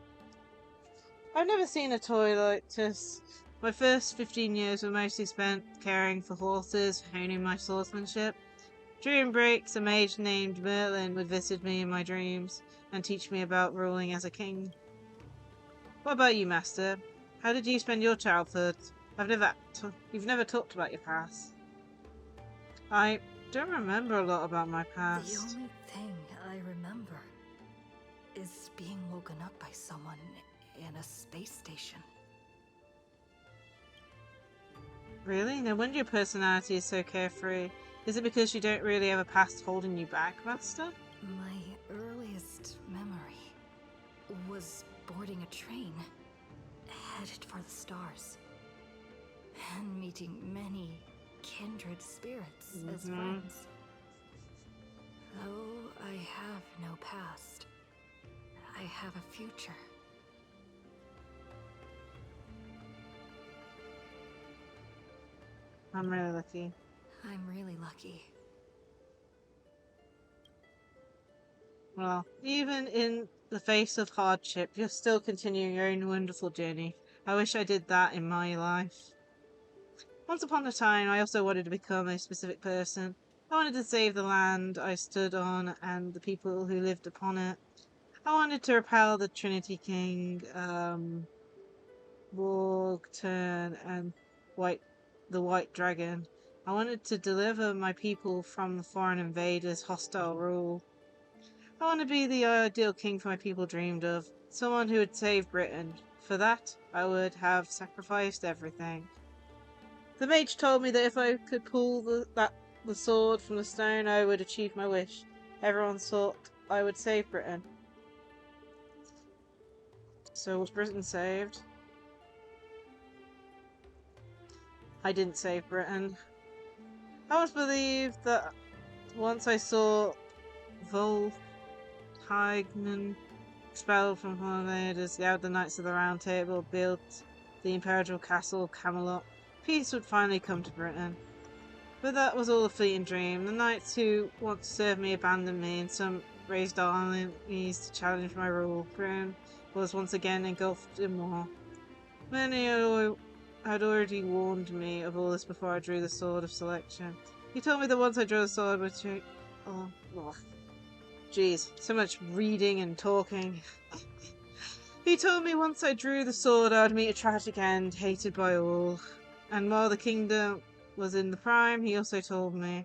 I've never seen a toy like this. My first 15 years were mostly spent caring for horses, honing my swordsmanship. During breaks, a mage named Merlin would visit me in my dreams and teach me about ruling as a king. What about you, Master? How did you spend your childhood? You've never talked about your past. I don't remember a lot about my past. The only thing I remember is being woken up by someone in a space station. Really? No wonder your personality is so carefree. Is it because you don't really have a past holding you back, Master? My earliest memory was boarding a train, headed for the stars, and meeting many kindred spirits as friends. Though I have no past, I have a future. I'm really lucky. I'm really lucky. Well, even in the face of hardship, you're still continuing your own wonderful journey. I wish I did that in my life. Once upon a time, I also wanted to become a specific person. I wanted to save the land I stood on and the people who lived upon it. I wanted to repel the Trinity King, Wargturn, and the White Dragon. I wanted to deliver my people from the foreign invaders' hostile rule. I want to be the ideal king for my people dreamed of. Someone who would save Britain. For that, I would have sacrificed everything. The mage told me that if I could pull the sword from the stone, I would achieve my wish. Everyone thought I would save Britain. So was Britain saved? I didn't save Britain. I once believed that once I saw Voltignan expelled from Hollanders, the Elder Knights of the Round Table built the imperial castle Camelot, peace would finally come to Britain. But that was all a fleeting dream. The knights who once served me abandoned me, and some raised armies to challenge my rule. Britain was once again engulfed in war. Many had already warned me of all this before I drew the sword of selection. He told me that once I drew the sword, which jeez, so much reading and talking. He told me once I drew the sword, I would meet a tragic end, hated by all. And while the kingdom was in the prime, he also told me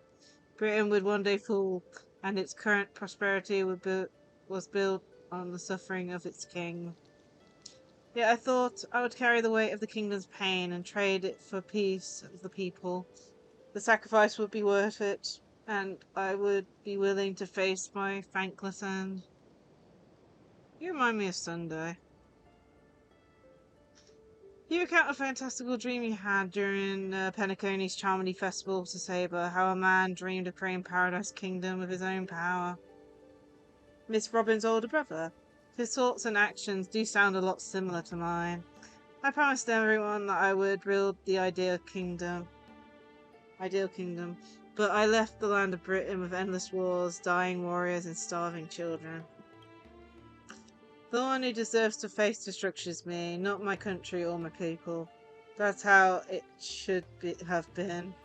Britain would one day fall, and its current prosperity was built on the suffering of its king. Yet I thought I would carry the weight of the kingdom's pain and trade it for peace of the people. The sacrifice would be worth it, and I would be willing to face my thankless end. You remind me of Sunday. You recount a fantastical dream you had during Penacony's Charmony Festival to Saber, how a man dreamed of creating Paradise Kingdom with his own power. Miss Robin's older brother. His thoughts and actions do sound a lot similar to mine. I promised everyone that I would build the ideal kingdom, but I left the land of Britain with endless wars, dying warriors, and starving children. The one who deserves to face destruction is me, not my country or my people. That's how it should have been.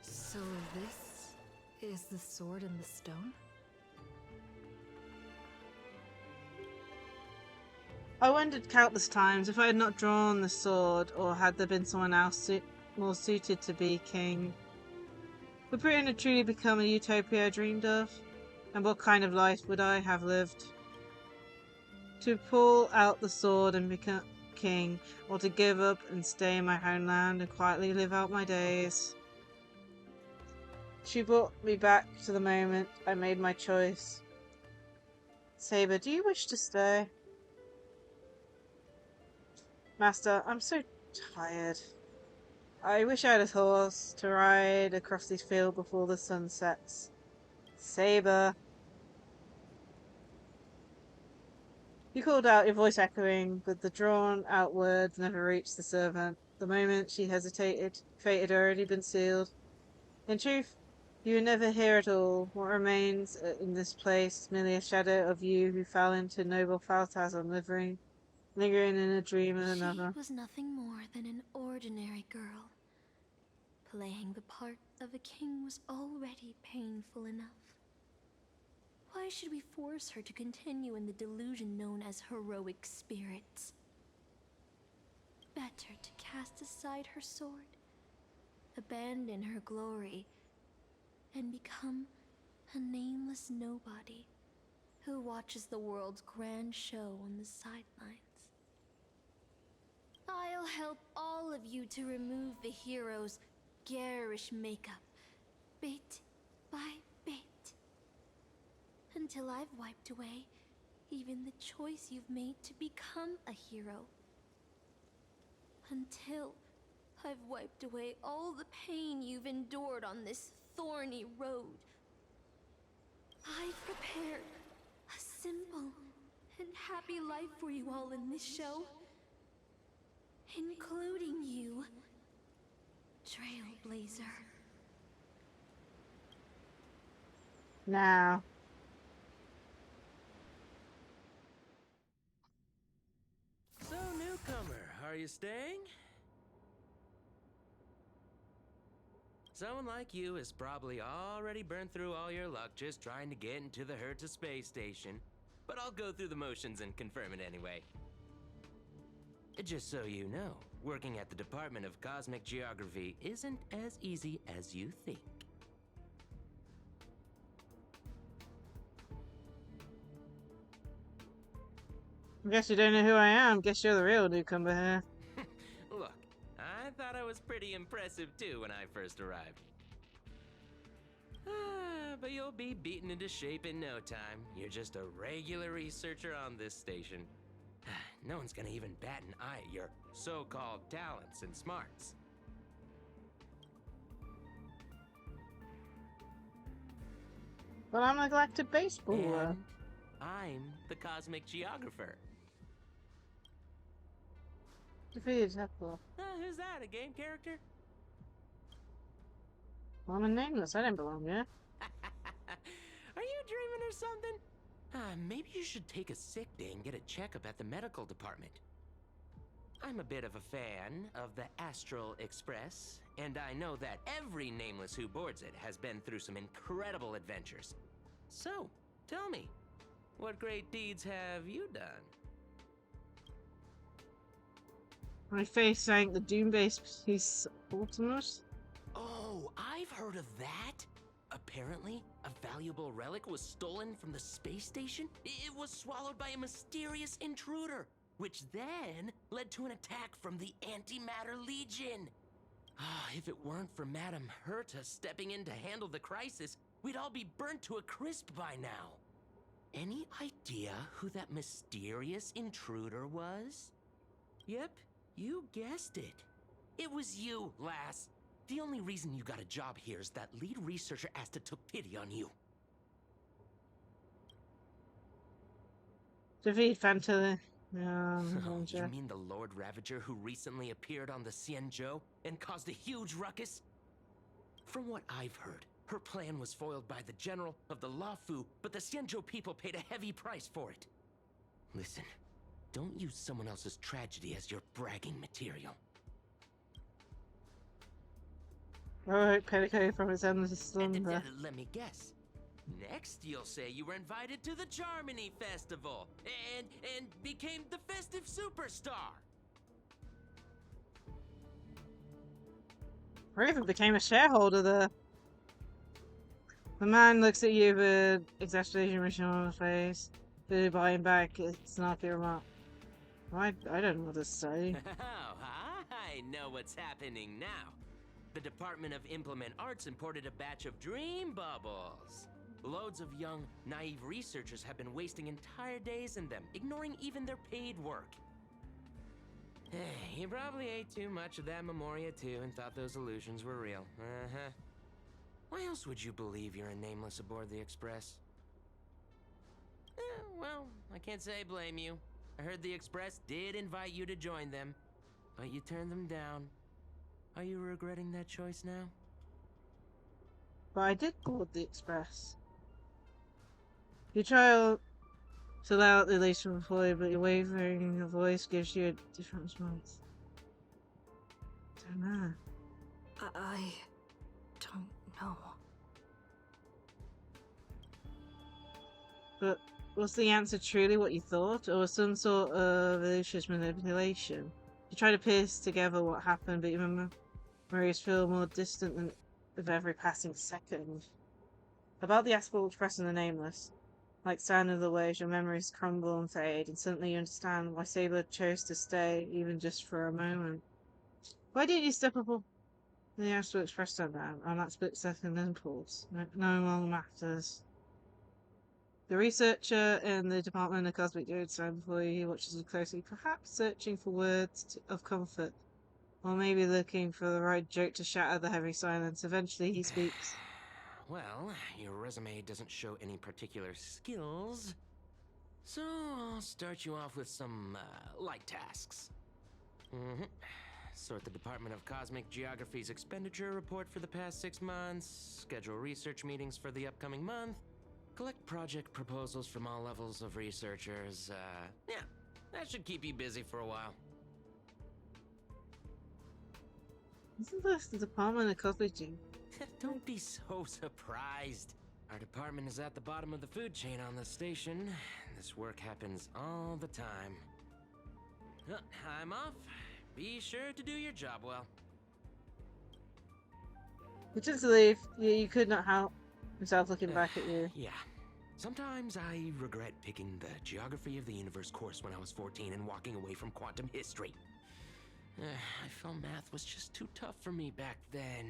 So this is the sword in the stone? I wondered countless times if I had not drawn the sword, or had there been someone else more suited to be king. Would Britain have truly become a utopia I dreamed of? And what kind of life would I have lived? To pull out the sword and become king, or to give up and stay in my homeland and quietly live out my days? She brought me back to the moment I made my choice. Saber, do you wish to stay? Master, I'm so tired. I wish I had a horse to ride across this field before the sun sets. Saber. You called out, your voice echoing, but the drawn-out words never reached the servant. The moment she hesitated, fate had already been sealed. In truth, you were never here at all. What remains in this place is merely a shadow of you who fell into noble phantasm, lingering in a dream of another. She was nothing more than an ordinary girl. Playing the part of a king was already painful enough. Why should we force her to continue in the delusion known as heroic spirits? Better to cast aside her sword, abandon her glory, and become a nameless nobody who watches the world's grand show on the sidelines. I'll help all of you to remove the hero's garish makeup, bit by bit, until I've wiped away even the choice you've made to become a hero. Until I've wiped away all the pain you've endured on this thorny road. I've prepared a simple and happy life for you all in this show. Including you, Trailblazer. Now. So, newcomer, are you staying? Someone like you has probably already burned through all your luck just trying to get into the Herta space station, but I'll go through the motions and confirm it anyway. Just so you know, working at the Department of Cosmic Geography isn't as easy as you think. I guess you don't know who I am. Guess you're the real newcomer here. Look, I thought I was pretty impressive too when I first arrived. But you'll be beaten into shape in no time. You're just a regular researcher on this station. No one's gonna even bat an eye at your so-called talents and smarts. But I'm a galactic baseballer. And I'm the cosmic geographer. Defeated Heckler. Who's that, a game character? Well, I'm a nameless. I don't belong here. Are you dreaming or something? Maybe you should take a sick day and get a checkup at the medical department. I'm a bit of a fan of the Astral Express, and I know that every nameless who boards it has been through some incredible adventures. So, tell me, what great deeds have you done? My face sank the Doom base piece Ultimus. Oh, I've heard of that. Apparently, a valuable relic was stolen from the space station. It was swallowed by a mysterious intruder, which then led to an attack from the Antimatter Legion. If it weren't for Madame Herta stepping in to handle the crisis, we'd all be burnt to a crisp by now. Any idea who that mysterious intruder was? Yep, you guessed it. It was you, lass. The only reason you got a job here is that lead researcher Asta took pity on you. Defeat Fantilla. You mean the Lord Ravager who recently appeared on the Xianzhou and caused a huge ruckus? From what I've heard, her plan was foiled by the general of the Lafu, but the Xianzhou people paid a heavy price for it. Listen, don't use someone else's tragedy as your bragging material. Alright, Petticoat from his endless slumber. Let me guess. Next, you'll say you were invited to the Charmony Festival and became the festive superstar. Or even became a shareholder there. The man looks at you with exasperation on his face. By buying back, it's not the remark. I don't know what to say. Oh, I know what's happening now. The Department of Implement Arts imported a batch of dream bubbles. Loads of young, naive researchers have been wasting entire days in them, ignoring even their paid work. You probably ate too much of that Memoria too and thought those illusions were real. Why else would you believe you're a nameless aboard the Express? Well, I can't say I blame you. I heard the Express did invite you to join them, but you turned them down. Are you regretting that choice now? But I did board the Express. You try to let out the elation before you, but your wavering in your voice gives you a different response. Don't know. I don't know. But was the answer truly what you thought, or was some sort of illusionist manipulation? You try to piece together what happened, but your memories feel more distant than with every passing second. About the Astral Express and the Nameless. Like sand in the waves, your memories crumble and fade, and suddenly you understand why Saber chose to stay, even just for a moment. Why didn't you step up on the Astral Express on that split-second impulse? No longer matters. The researcher in the Department of Cosmic Geodesign employee watches you closely, perhaps searching for words of comfort, or maybe looking for the right joke to shatter the heavy silence. Eventually he speaks. Well, your resume doesn't show any particular skills, so I'll start you off with some light tasks. Sort the Department of Cosmic Geography's expenditure report for the past 6 months, schedule research meetings for the upcoming month, collect project proposals from all levels of researchers. Yeah, that should keep you busy for a while. Isn't this the Department of Cosmic Geography? Don't be so surprised. Our department is at the bottom of the food chain on the station. This work happens all the time. I'm off. Be sure to do your job well. You took to leave. You could not help himself looking back at you. Yeah. Sometimes I regret picking the Geography of the Universe course when I was 14 and walking away from quantum history. I felt math was just too tough for me back then.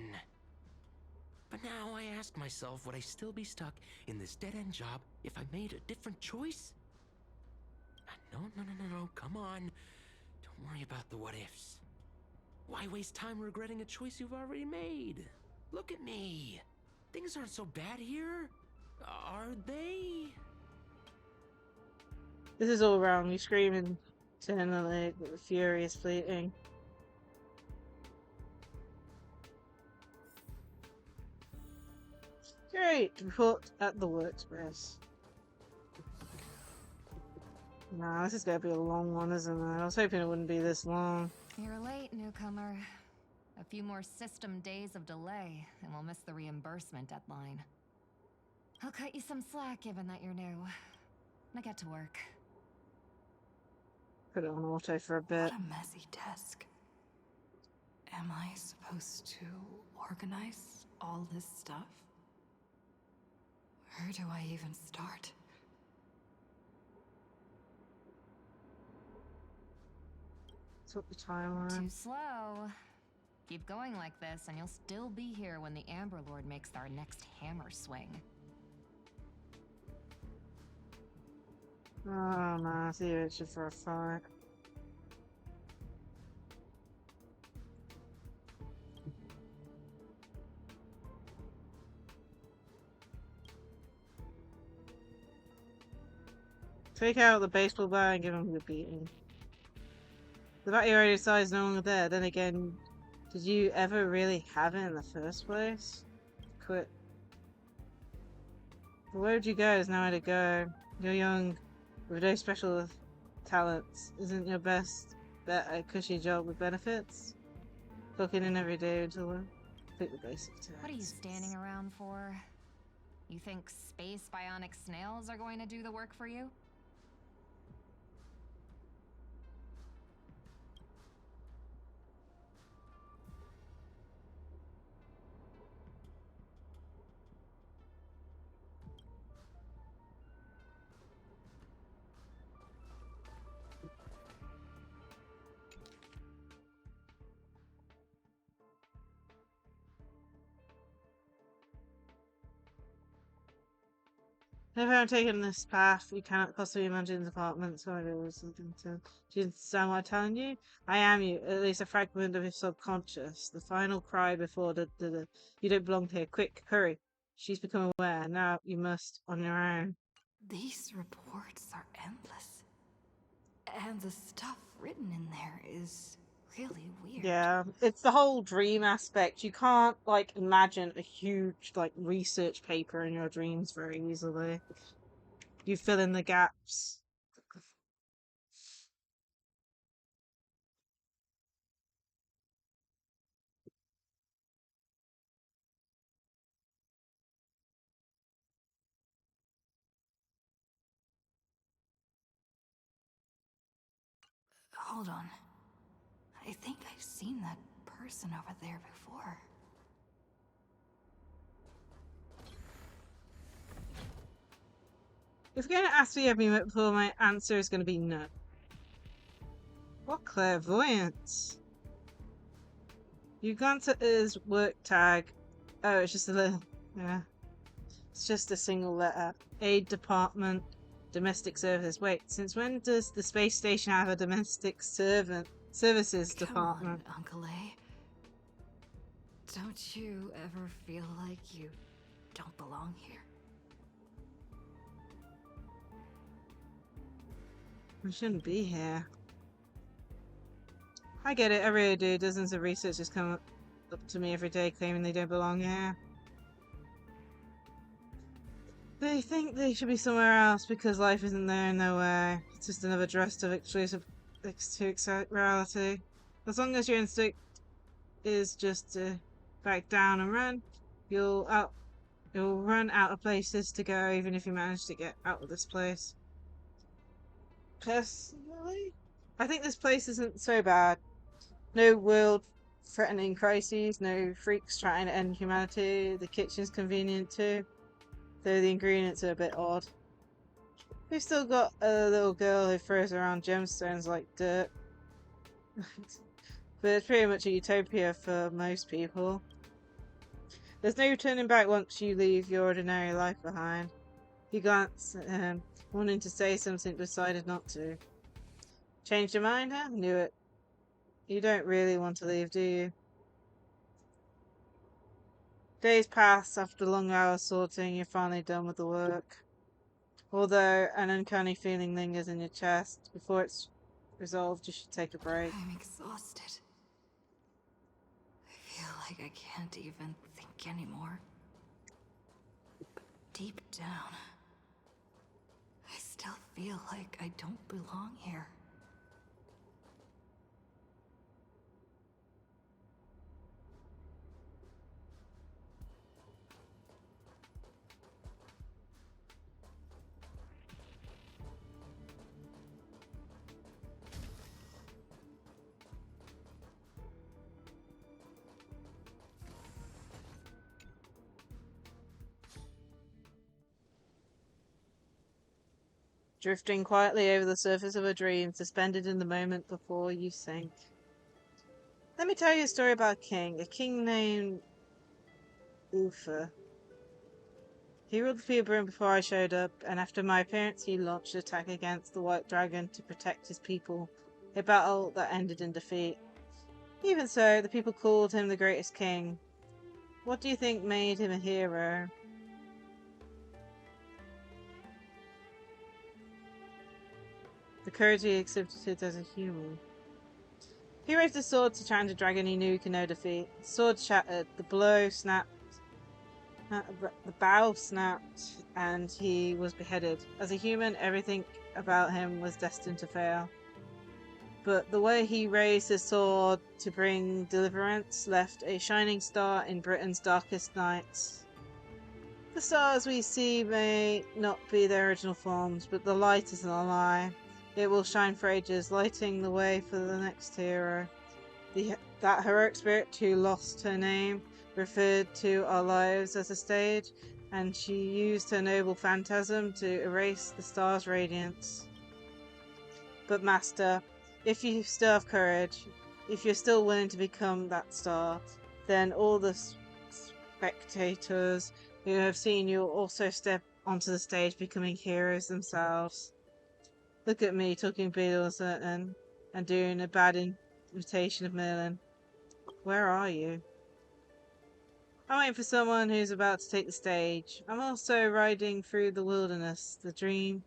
But now I ask myself, would I still be stuck in this dead-end job if I made a different choice? No, come on. Don't worry about the what-ifs. Why waste time regretting a choice you've already made? Look at me. Things aren't so bad here. Are they? This is all wrong. You screaming internally, but the fury is fleeting. Great! Report at the workspace. Nah, this is gonna be a long one, isn't it? I was hoping it wouldn't be this long. You're late, newcomer. A few more system days of delay, and we'll miss the reimbursement deadline. I'll cut you some slack, given that you're new. Now get to work. Put it on auto for a bit. What a messy desk. Am I supposed to organize all this stuff? Where do I even start? Took the timeline. Too slow. Keep going like this, and you'll still be here when the Amber Lord makes our next hammer swing. Oh no, I see you're itching for a fight. Take out the baseball bat and give him the beating. The bat you already decided is no longer there. Then again, did you ever really have it in the first place? Quit. But where would you go? There's nowhere to go. You're young, with no special talents. Isn't your best bet a cushy job with benefits? Clocking in every day until complete the basic tasks. What are you standing around for? You think space bionic snails are going to do the work for you? If I'm taking this path, you cannot possibly imagine the apartment, so I was something to. Do you understand what I'm telling you? I am you, at least a fragment of your subconscious. The final cry before the you don't belong here. Quick, hurry. She's become aware. Now you must on your own. These reports are endless. And the stuff written in there is really weird. Yeah, it's the whole dream aspect. You can't, like, imagine a huge, like, research paper in your dreams very easily. You fill in the gaps. Hold on. I think I've seen that person over there before. If you're going to ask me have you met before, my answer is going to be no. What clairvoyance. You glance at his work tag. Oh, it's just a little... Yeah. It's just a single letter. Aid Department, Domestic Services. Wait, since when does the space station have a domestic services department? Come on, Uncle A. Don't you ever feel like you don't belong here? We shouldn't be here. I get it, I really do. Dozens of researchers come up to me every day claiming they don't belong here. They think they should be somewhere else because life isn't there in their way. It's just another dressed up exclusive to reality. As long as your instinct is just to back down and run, you'll run out of places to go even if you manage to get out of this place. Personally, I think this place isn't so bad. No world-threatening crises, no freaks trying to end humanity. The kitchen's convenient too, though the ingredients are a bit odd. We've still got a little girl who throws around gemstones like dirt. But it's pretty much a utopia for most people. There's no turning back once you leave your ordinary life behind. You glance at him, wanting to say something, decided not to. Changed your mind, huh? Knew it. You don't really want to leave, do you? Days pass after long hours sorting, you're finally done with the work. Although an uncanny feeling lingers in your chest, before it's resolved, you should take a break. I'm exhausted. I feel like I can't even think anymore. But deep down, I still feel like I don't belong here. Drifting quietly over the surface of a dream, suspended in the moment before you sink. Let me tell you a story about a king named Ufa. He ruled the Fuberin before I showed up, and after my appearance he launched an attack against the White Dragon to protect his people, a battle that ended in defeat. Even so, the people called him the greatest king. What do you think made him a hero? The courage he exhibited as a human. He raised his sword to challenge a dragon he knew he could no defeat. The sword shattered, the bow snapped, and he was beheaded. As a human, everything about him was destined to fail. But the way he raised his sword to bring deliverance left a shining star in Britain's darkest nights. The stars we see may not be their original forms, but the light isn't a lie. It will shine for ages, lighting the way for the next hero. That heroic spirit who lost her name referred to our lives as a stage, and she used her noble phantasm to erase the star's radiance. But Master, if you still have courage, if you're still willing to become that star, then all the spectators who have seen you will also step onto the stage, becoming heroes themselves. Look at me talking Beatles and doing a bad imitation of Merlin. Where are you? I'm waiting for someone who's about to take the stage. I'm also riding through the wilderness. The dream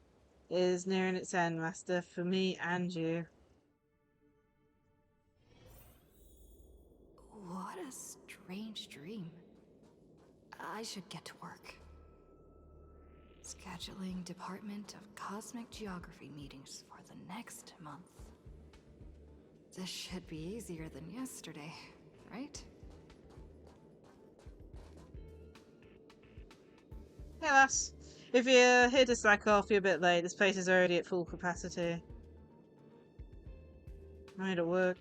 is nearing its end, Master, for me and you. What a strange dream. I should get to work. Scheduling Department of Cosmic Geography meetings for the next month. This should be easier than yesterday, right? Hey lass, if you're here to slack off, you're a bit late. This place is already at full capacity. I need to work.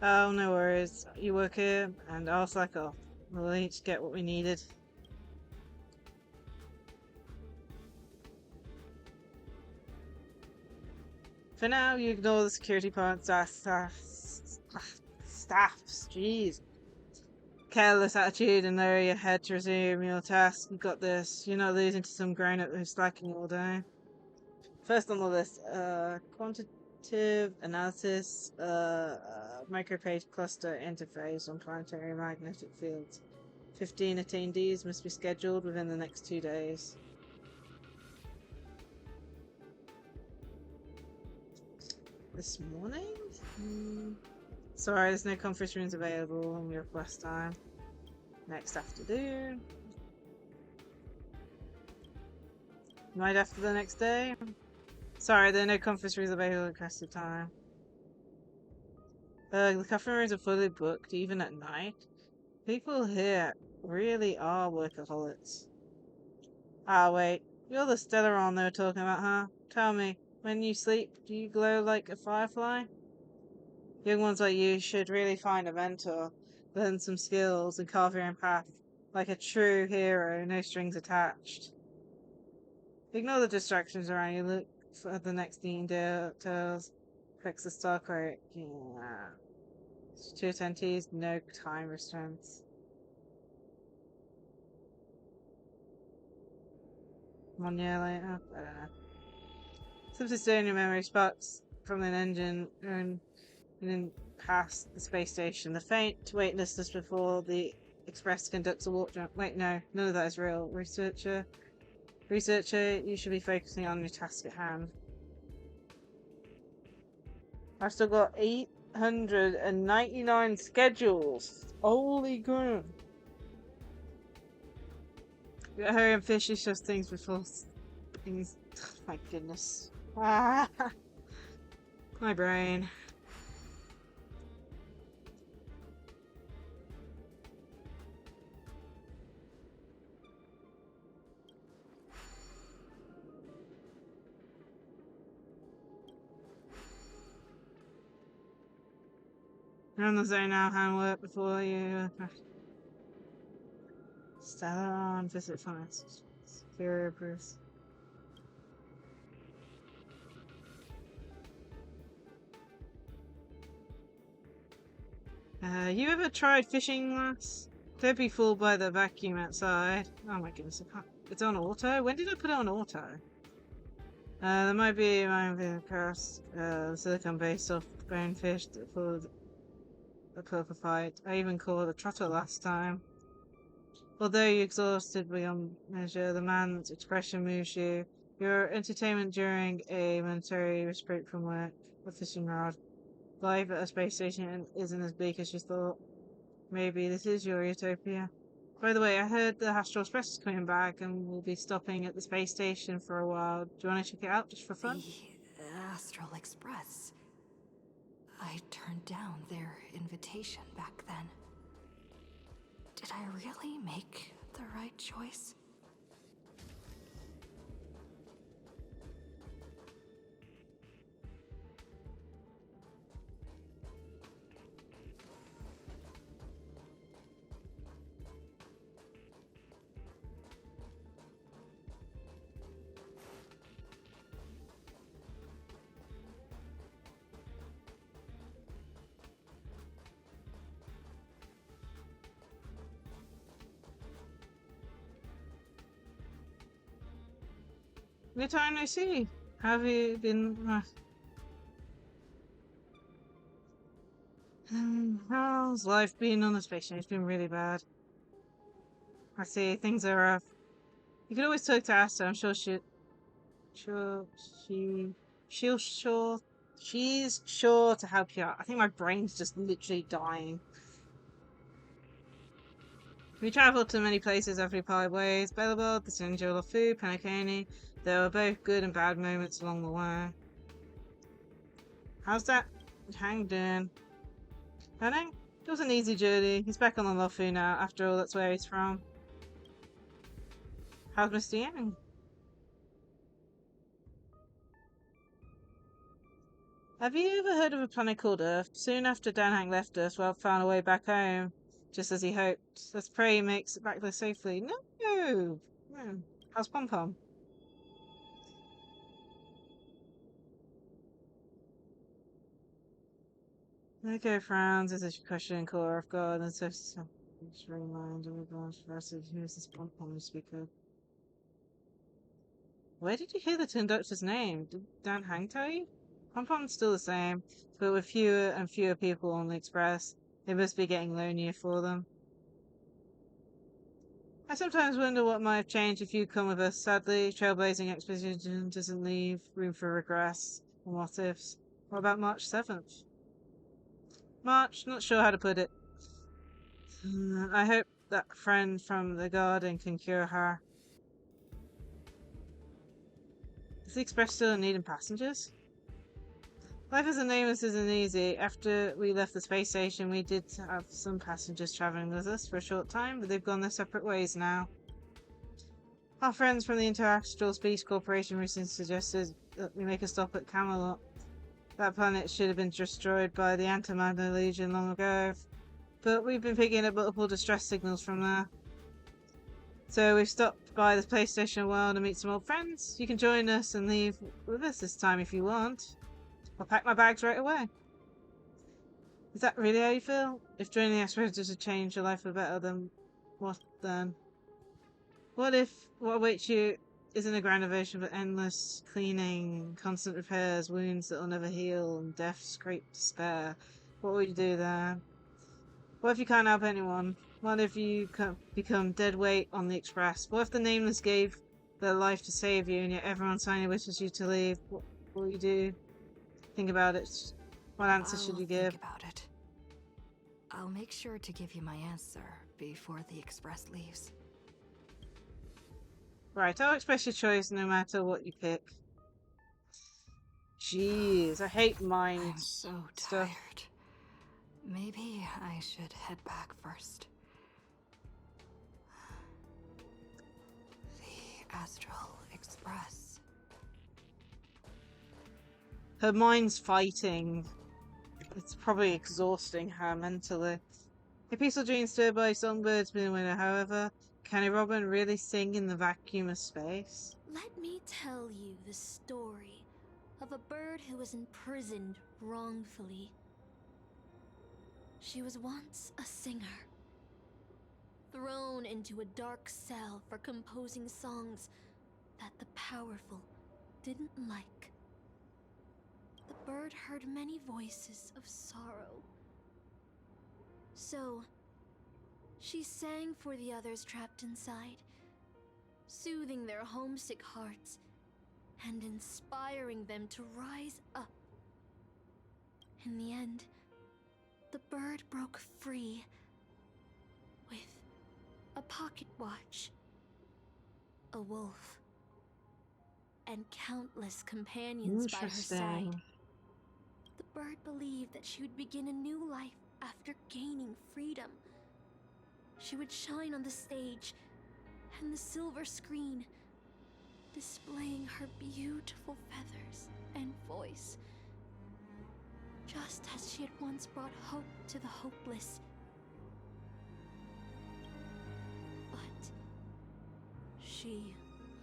Oh, no worries. You work here, and I'll slack off. We'll each get what we needed. For now, you ignore the security part staffs. Jeez. Careless attitude and lower your head to resume your task. You got this. You're not losing to some grown-up who's slacking all day. First on the list, quantitative analysis, micropage cluster interface on planetary magnetic fields. 15 attendees must be scheduled within the next 2 days. This morning? Sorry, there's no conference rooms available on your request time. Next afternoon. Night after the next day. Sorry, there are no conference rooms available at requested time. The coffee rooms are fully booked, even at night. People here really are workaholics. Ah, wait. You're the Stellaron they were talking about, huh? Tell me, when you sleep, do you glow like a firefly? Young ones like you should really find a mentor, learn some skills, and carve your own path. Like a true hero, no strings attached. Ignore the distractions around you, look for the next details. Fix the star crate. Yeah. 2 attendees, no time restraints. 1 year later, I don't know. Something still in your memory, sparks from an engine and then past the space station. The faint weightlessness before the Express conducts a warp jump. Wait, no, none of that is real. Researcher, you should be focusing on your task at hand. I've still got 899 schedules. Holy crap. We gotta hurry and fish these just things before things. My goodness. Ah, my brain. You're on the zone now, handwork before you. Stellar visit finance. Superior Bruce. You ever tried fishing last? Don't be fooled by the vacuum outside. Oh my goodness, I can't. It's on auto? When did I put it on auto? There might be my cast silicon based off bonefish for the purple fight. I even caught a trotter last time. Although you're exhausted beyond measure, the man's expression moves you. Your entertainment during a momentary respite from work, a fishing rod. Life at a space station isn't as bleak as you thought. Maybe this is your utopia. By the way, I heard the Astral Express is coming back and we'll be stopping at the space station for a while. Do you want to check it out just for fun? The Astral Express. I turned down their invitation back then. Did I really make the right choice? Good time I see. How have you been? How's life been on the space station? It's been really bad. I see, things are rough. You can always talk to Asta. I'm sure she's sure to help you out. I think my brain's just literally dying. We travelled to many places after we parted ways. Bellabod, the Sinjol of Food, Penacony. There were both good and bad moments along the way. How's that Hang doing? Hang? It was an easy journey. He's back on the Lofu now. After all, that's where he's from. How's Mr. Yang? Have you ever heard of a planet called Earth? Soon after Danhang left Earth, Well found a way back home, just as he hoped. Let's pray he makes it back there safely. No! How's Pom Pom? Okay, frowns as if question core of God and so remind of the versus who's this Pom Pom speaker? Where did you hear the Tin Doctor's name? Did Dan Hang tell you? Pom Pom's still the same, but with fewer and fewer people on the Express, it must be getting lonelier for them. I sometimes wonder what might have changed if you come with us. Sadly, Trailblazing Expedition doesn't leave room for regrets and what ifs. What about March 7th? March, not sure how to put it. I hope that friend from the garden can cure her. Is the Express still needing passengers? Life as a nameless isn't easy. After we left the space station, we did have some passengers travelling with us for a short time, but they've gone their separate ways now. Our friends from the Interastral Space Corporation recently suggested that we make a stop at Camelot. That planet should have been destroyed by the Antimatter Legion long ago, but we've been picking up multiple distress signals from there. So we've stopped by the space station a while to meet some old friends. You can join us and leave with us this time if you want. I'll pack my bags right away. Is that really how you feel? If joining the expedition to change your life for better, then what then? What if what awaits you isn't a grand ovation but endless cleaning, constant repairs, wounds that will never heal, and death's great despair? What would you do there? What if you can't help anyone? What if you become dead weight on the Express? What if the Nameless gave their life to save you and yet everyone silently wishes you to leave? What will you do? Think about it. What answer should you give? Think about it. I'll make sure to give you my answer before the Express leaves. Right, I'll express your choice no matter what you pick. Jeez, I hate mind I'm so stuff. tired. Maybe I should head back first. The Astral Express. Her mind's fighting. It's probably exhausting her mentally. A peaceful dream stirred by songbirds in the winter, however, can a robin really sing in the vacuum of space? Let me tell you the story of a bird who was imprisoned wrongfully. She was once a singer, thrown into a dark cell for composing songs that the powerful didn't like. The bird heard many voices of sorrow. So, she sang for the others trapped inside, soothing their homesick hearts and inspiring them to rise up. In the end, the bird broke free with a pocket watch, a wolf, and countless companions by her side. The bird believed that she would begin a new life after gaining freedom. She would shine on the stage and the silver screen, displaying her beautiful feathers and voice, just as she had once brought hope to the hopeless. But she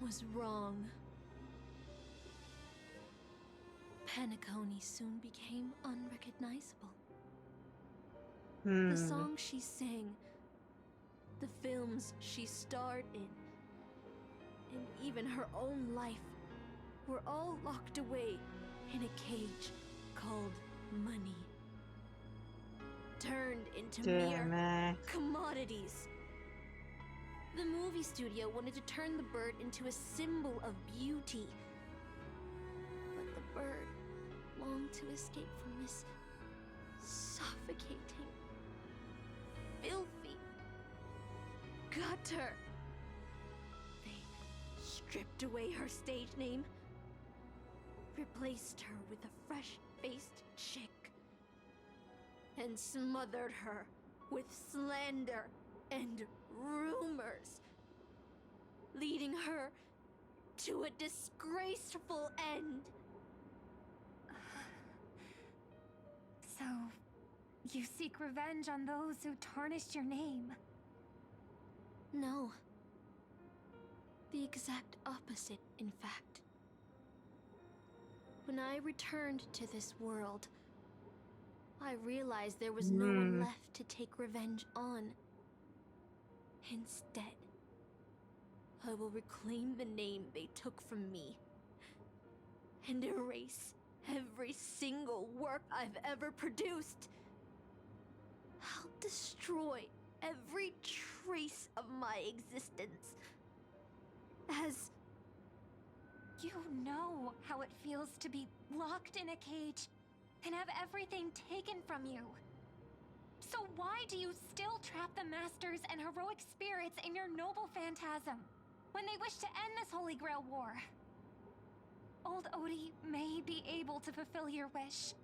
was wrong. Penacony soon became unrecognizable. The songs she sang, the films she starred in, and even her own life were all locked away in a cage called money. Turned into mere commodities. The movie studio wanted to turn the bird into a symbol of beauty. But the bird longed to escape from this suffocating, filthy gutter. They stripped away her stage name, replaced her with a fresh-faced chick, and smothered her with slander and rumors, leading her to a disgraceful end. So, you seek revenge on those who tarnished your name? No. The exact opposite, in fact. When I returned to this world, I realized there was no one left to take revenge on. Instead, I will reclaim the name they took from me and erase every single work I've ever produced. I'll destroy every trace of my existence. As you know how it feels to be locked in a cage and have everything taken from you. So why do you still trap the masters and heroic spirits in your noble phantasm when they wish to end this Holy Grail war? Old Odie may be able to fulfill your wish,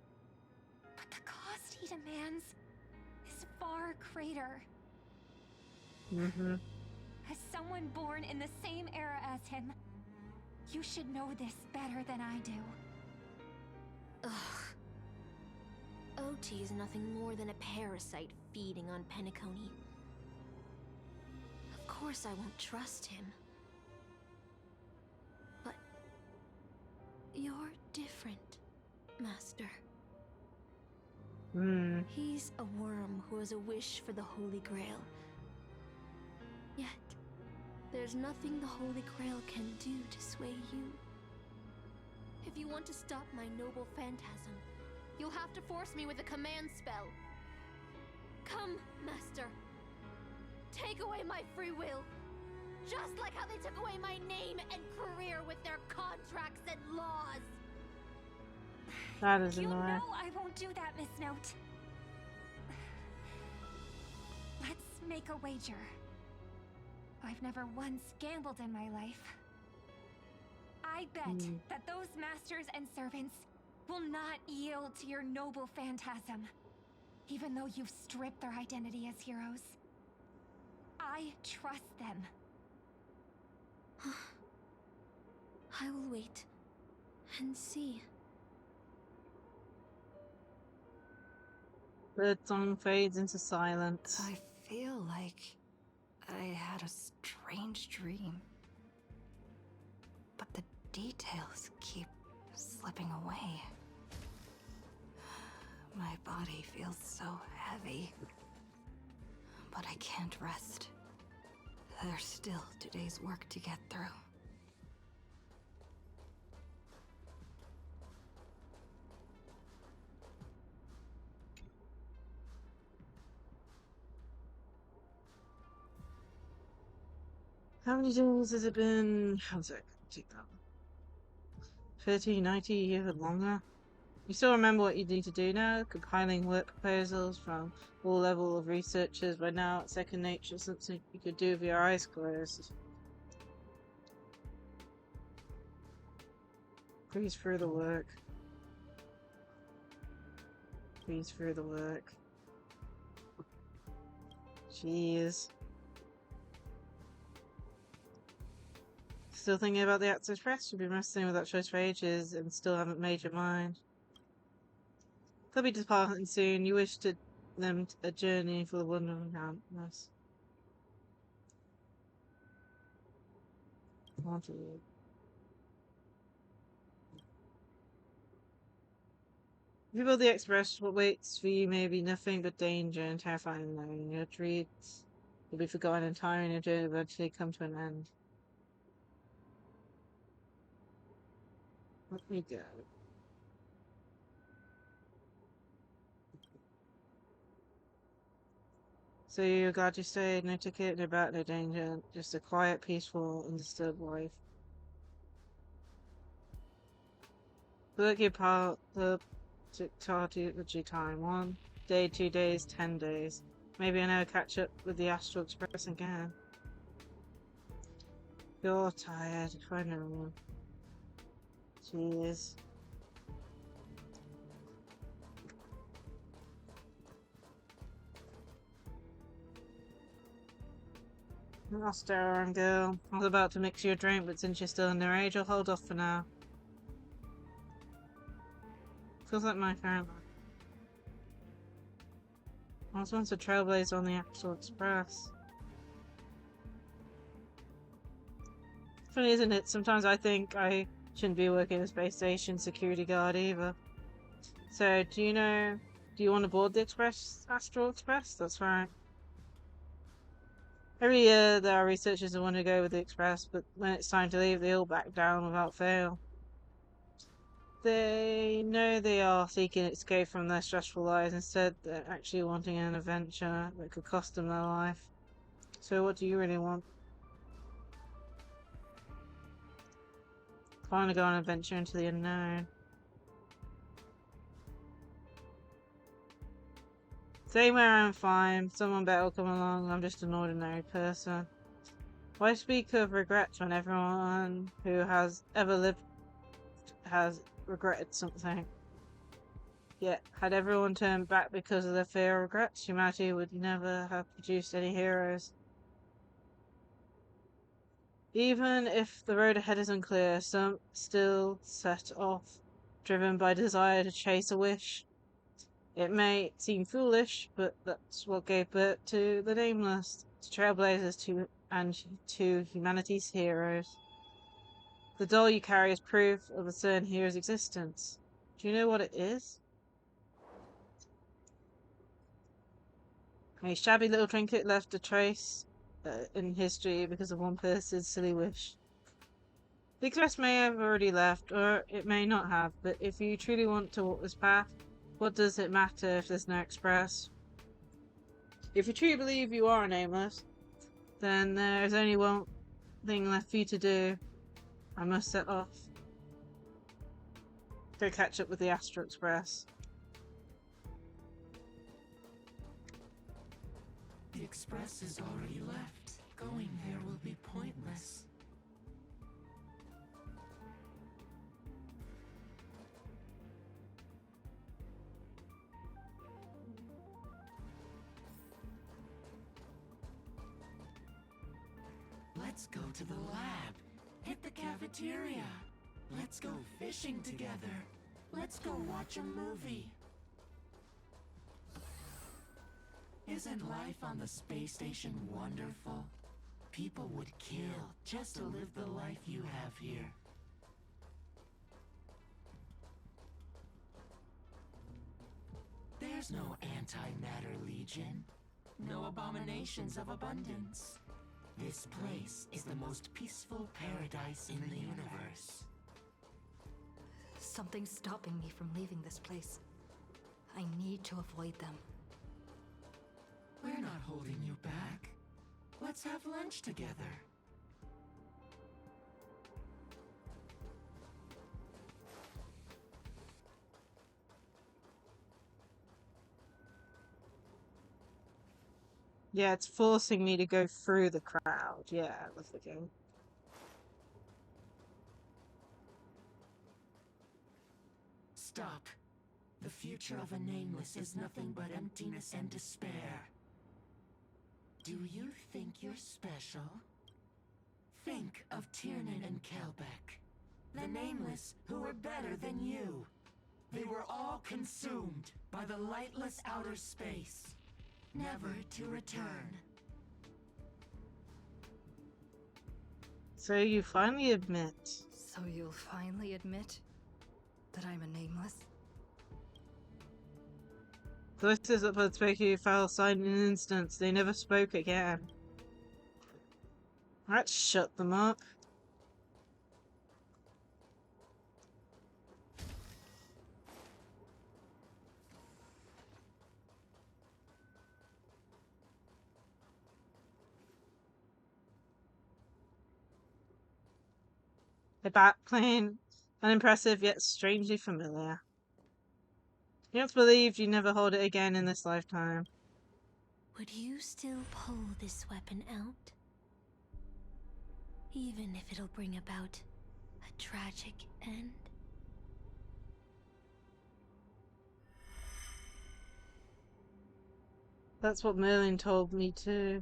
but the cost he demands is far greater. As someone born in the same era as him, you should know this better than I do. Ugh. OT is nothing more than a parasite feeding on Penacony. Of course I won't trust him. But you're different, Master. He's a worm who has a wish for the Holy Grail. Yet, there's nothing the Holy Grail can do to sway you. If you want to stop my noble phantasm, you'll have to force me with a command spell. Come, Master. take away my free will. Just like how they took away my name and career with their contracts and laws. That is You annoying. know I won't do that, Miss Note. Let's make a wager. I've never once gambled in my life. I bet that those masters and servants will not yield to your noble phantasm, even though you've stripped their identity as heroes. I trust them. I will wait and see. The song fades into silence. I feel like I had a strange dream. But the details keep slipping away. My body feels so heavy. But I can't rest. There's still today's work to get through. How many days has it been? One sec, take that. 30, 90, even longer. You still remember what you need to do now? Compiling work proposals from all level of researchers. By now, it's second nature, something you could do with your eyes closed. Breeze through the work. Breeze through the work. Jeez. Still thinking about the Access Press? You've been wrestling with that choice for ages and still haven't made your mind. They'll be departing soon. You wish to them a journey for the wonder and countless. If you build the Express, what waits for you may be nothing but danger and terrifying unknown. Your dreams will be forgotten in time and your journey will eventually come to an end. Let me go. So you're glad you stayed, no ticket, no bat, no danger, just a quiet, peaceful, undisturbed life. Look your part the technology time. 1 day, 2 days, 10 days. Maybe I never catch up with the Astral Express again. You're tired, I know. Jeez. I'll stare around, girl. I was about to mix you a drink, but since you're still underage, I'll hold off for now. Feels like my family. I was once a trailblazer on the Astral Express. Funny, isn't it? Sometimes I think I shouldn't be working as space station security guard either. So, do you want to board the Astral Express? That's right. Every year there are researchers who want to go with the Express, but when it's time to leave, they all back down without fail. They know they are seeking escape from their stressful lives. Instead, they're actually wanting an adventure that could cost them their life. So what do you really want? I want to go on an adventure into the unknown. Stay where I'm fine. Someone better will come along. I'm just an ordinary person. Why speak of regrets when everyone who has ever lived has regretted something? Yet, had everyone turned back because of their fear of regrets, humanity would never have produced any heroes. Even if the road ahead is unclear, some still set off, driven by desire to chase a wish. It may seem foolish, but that's what gave birth to the Nameless, to Trailblazers, and to humanity's heroes. The doll you carry is proof of a certain hero's existence. Do you know what it is? A shabby little trinket left a trace in history because of one person's silly wish. The Express may have already left, or it may not have, but if you truly want to walk this path, what does it matter if there's no Express? If you truly believe you are Nameless, then there is only one thing left for you to do. I must set off. Go catch up with the Astro Express. The express is already left. Going there will be pointless. Let's go to the lab. Hit the cafeteria. Let's go fishing together. Let's go watch a movie. Isn't life on the space station wonderful? People would kill just to live the life you have here. There's no antimatter legion. No abominations of abundance. This place is the most peaceful paradise in the universe. Something's stopping me from leaving this place. I need to avoid them. We're not holding you back. Let's have lunch together. Yeah, it's forcing me to go through the crowd. Yeah, that's the game. Stop. The future of a nameless is nothing but emptiness and despair. Do you think you're special? Think of Tiernan and Kelbeck, the nameless who were better than you. They were all consumed by the lightless outer space, never to return. So you finally admit. So you'll finally admit that I'm a nameless? Voices up on Spooky fell silent in an instant. They never spoke again. That shut them up. A bat plane, unimpressive yet strangely familiar. You don't believe you never hold it again in this lifetime. Would you still pull this weapon out? Even if it'll bring about a tragic end? That's what Merlin told me too.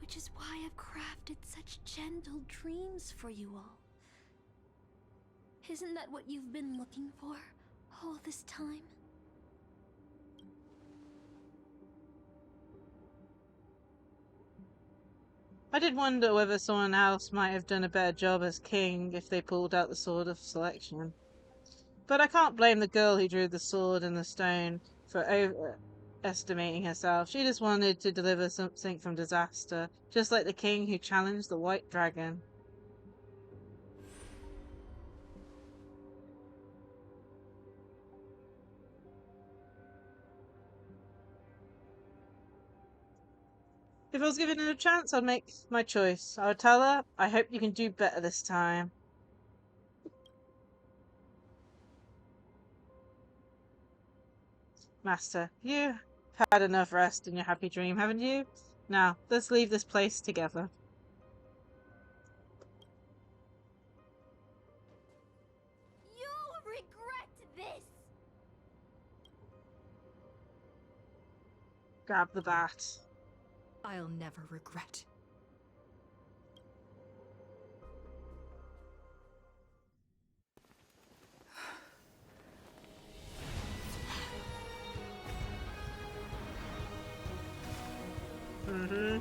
Which is why I've crafted such gentle dreams for you all. Isn't that what you've been looking for all this time? I did wonder whether someone else might have done a better job as king if they pulled out the sword of selection. But I can't blame the girl who drew the sword and the stone for overestimating herself. She just wanted to deliver something from disaster, just like the king who challenged the white dragon. If I was given a chance, I'd make my choice. I would tell her, I hope you can do better this time. Master, you had enough rest in your happy dream, haven't you? Now, let's leave this place together. You'll regret this! Grab the bat. I'll never regret. Mm-hmm.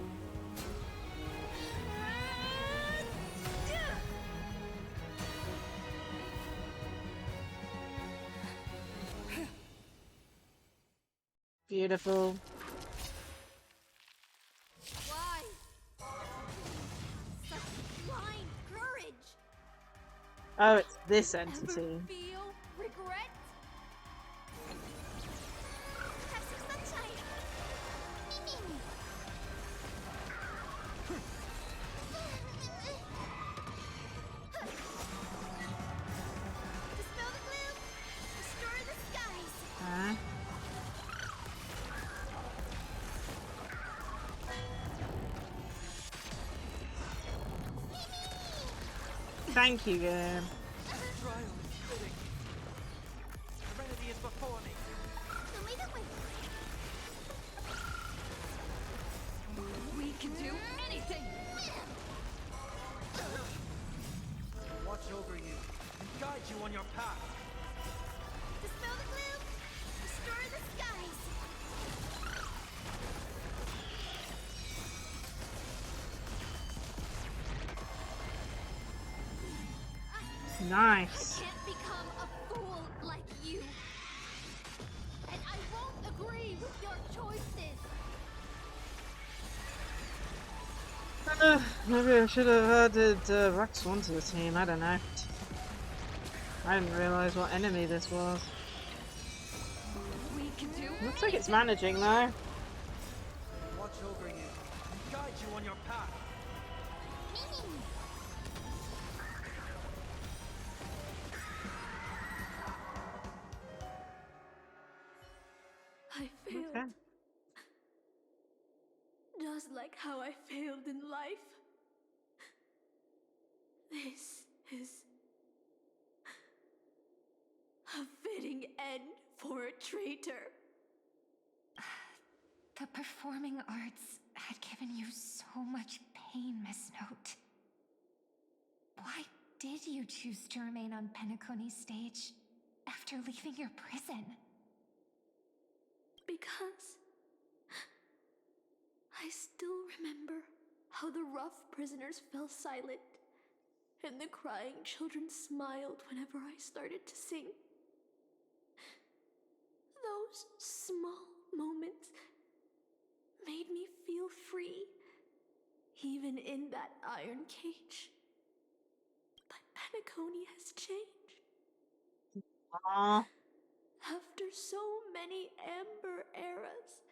Beautiful. Why? Such blind courage! Oh, it's this entity. Feel regret? Have some sunshine! Thank you, game. Trial is fitting. Serenity is before me. We can do anything! Watch over you and guide you on your path. Dispel the gloom, destroy the skies. Nice. I can't become a fool like you. And I won't agree with your choices. Maybe I should have added Rex 1 to the team, I don't know. I didn't realise what enemy this was. We can do Looks like it's managing though. Watch over you and guide you on your path. I failed. Okay. Just like how I failed in life. This is a fitting end for a traitor. The performing arts had given you so much pain, Miss Note. Why did you choose to remain on Penacony's stage after leaving your prison? Because I still remember how the rough prisoners fell silent and the crying children smiled whenever I started to sing. Those small moments made me feel free, even in that iron cage. But Penacony has changed. Aww. After so many Amber eras,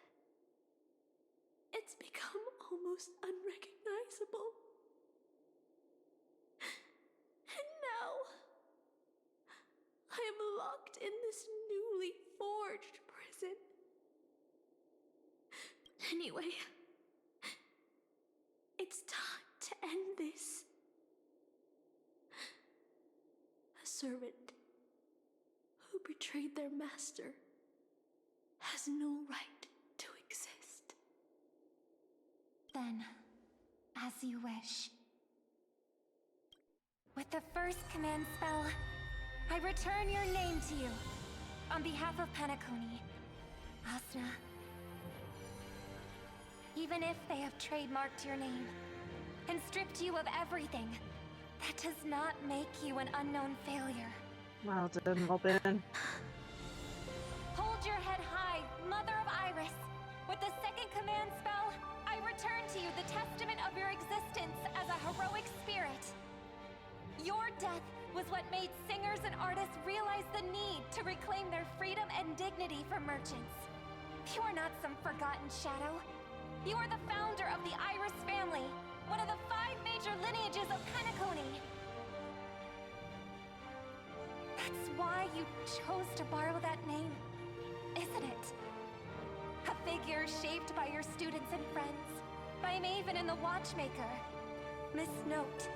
it's become almost unrecognizable. And now, I am locked in this newly forged prison. Anyway, it's time to end this. A servant who betrayed their master has no right to exist. Then, as you wish. With the first command spell, I return your name to you. On behalf of Penacony, Asna. Even if they have trademarked your name and stripped you of everything, that does not make you an unknown failure. Well done, Robin. Hold your head high, Mother of Iris. With the second command spell, I return to you the testament of your existence as a heroic spirit. Your death was what made singers and artists realize the need to reclaim their freedom and dignity for merchants. You are not some forgotten shadow. You are the founder of the Iris family, one of the 5 major lineages of Penacony. That's why you chose to borrow that name, isn't it? A figure shaped by your students and friends, by Maven and the Watchmaker, Miss Note,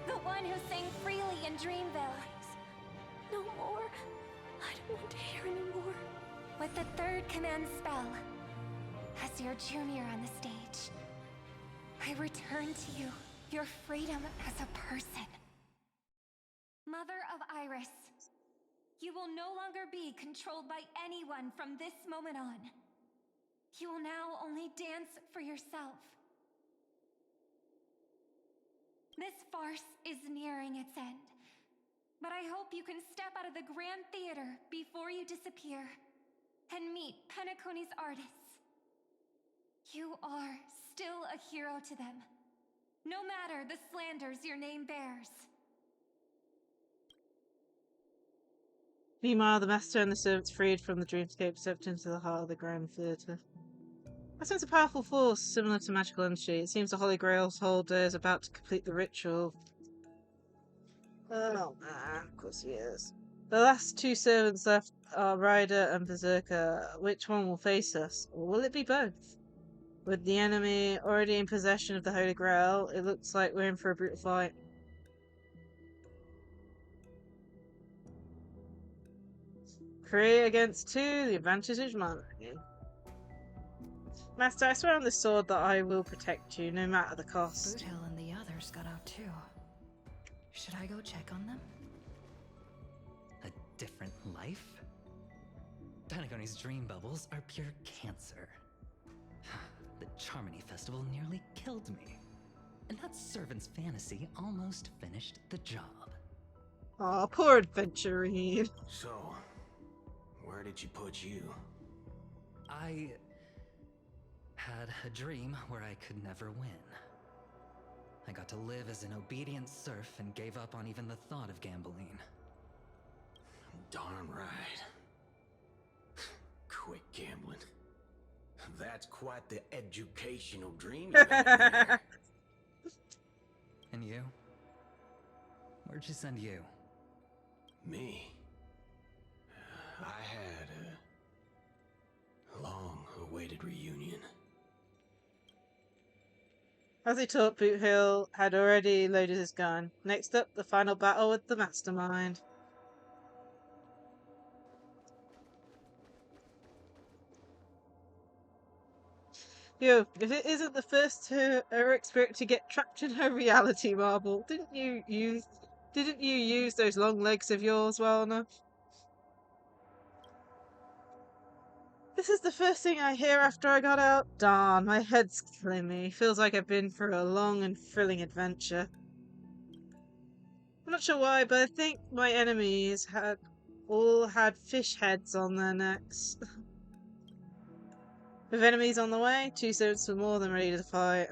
the one who sang freely in Dreamville. No more. I don't want to hear anymore. With the third command spell, as your junior on the stage, I return to you your freedom as a person. Mother of Iris, you will no longer be controlled by anyone from this moment on. You will now only dance for yourself. This farce is nearing its end, but I hope you can step out of the Grand Theater before you disappear and meet Penacony's artists. You are still a hero to them, no matter the slanders your name bears. Meanwhile, the master and the servants freed from the dreamscape stepped into the heart of the Grand Theatre. I sense a powerful force similar to magical energy. It seems the Holy Grail's holder is about to complete the ritual. Oh man, of course he is. The last 2 servants left are Ryder and Berserker. Which one will face us? Or will it be both? With the enemy already in possession of the Holy Grail, it looks like we're in for a brutal fight. 3 against 2, the advantage is mine. Master, I swear on this sword that I will protect you, no matter the cost. Boothill and the others got out too. Should I go check on them? A different life? Penacony's dream bubbles are pure cancer. The Charmony Festival nearly killed me. And that servant's fantasy almost finished the job. Aw, poor adventurine. So, where did she put you? I had a dream where I could never win. I got to live as an obedient serf and gave up on even the thought of gambling. Darn right. Quit gambling. That's quite the educational dream you got there. And you? Where'd she send you? Me? I had a long-awaited reunion. As he talked, Boothill had already loaded his gun. Next up, the final battle with the Mastermind. Yo, if it isn't the first heroic spirit to get trapped in her reality marble, didn't you use those long legs of yours well enough? This is the first thing I hear after I got out. Darn, my head's clammy. Feels like I've been through a long and thrilling adventure. I'm not sure why, but I think my enemies all had fish heads on their necks. With enemies on the way, 2 servants were more than ready to fight.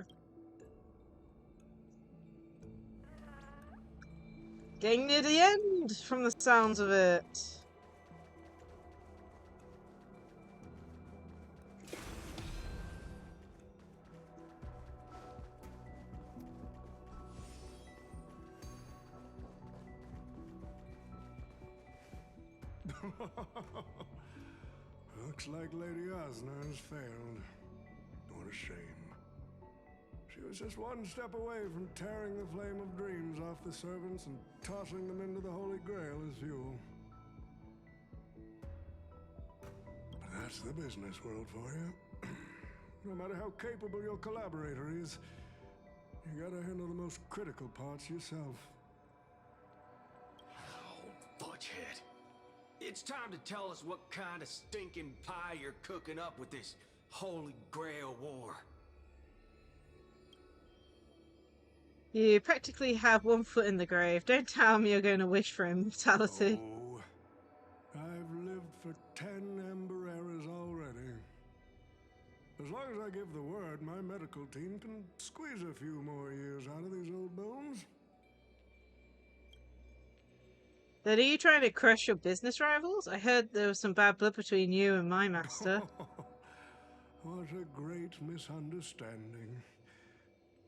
Getting near the end, from the sounds of it. Looks like Lady Osna has failed. What a shame. She was just one step away from tearing the flame of dreams off the servants and tossing them into the Holy Grail as fuel. But that's the business world for you. No matter how capable your collaborator is, you gotta handle the most critical parts yourself. Oh, Butchhead. It's time to tell us what kind of stinking pie you're cooking up with this Holy Grail war. You practically have 1 foot in the grave. Don't tell me you're going to wish for immortality. Oh, I've lived for 10 Ember Eras already. As long as I give the word, my medical team can squeeze a few more years out of these old bones. Then are you trying to crush your business rivals? I heard there was some bad blood between you and my master. What a great misunderstanding.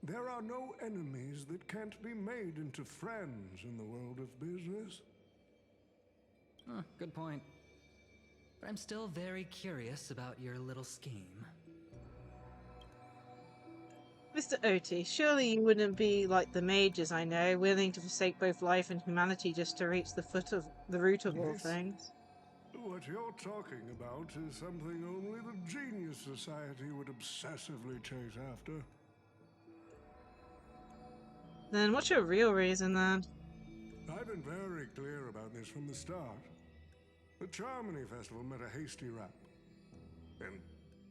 There are no enemies that can't be made into friends in the world of business. Good point. But I'm still very curious about your little scheme. Mr. Oti, surely you wouldn't be like the mages I know, willing to forsake both life and humanity just to reach the root of all things. What you're talking about is something only the Genius Society would obsessively chase after. Then what's your real reason then? I've been very clear about this from the start. The Charmony Festival met a hasty wrap. And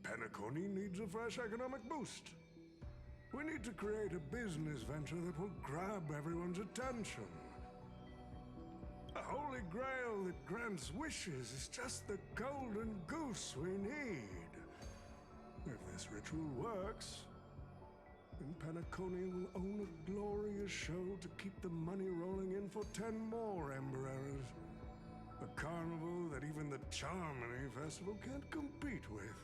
Penacony needs a fresh economic boost. We need to create a business venture that will grab everyone's attention. A holy grail that grants wishes is just the golden goose we need. If this ritual works, then Penacony will own a glorious show to keep the money rolling in for 10 more Ember Eras. A carnival that even the Charmony Festival can't compete with.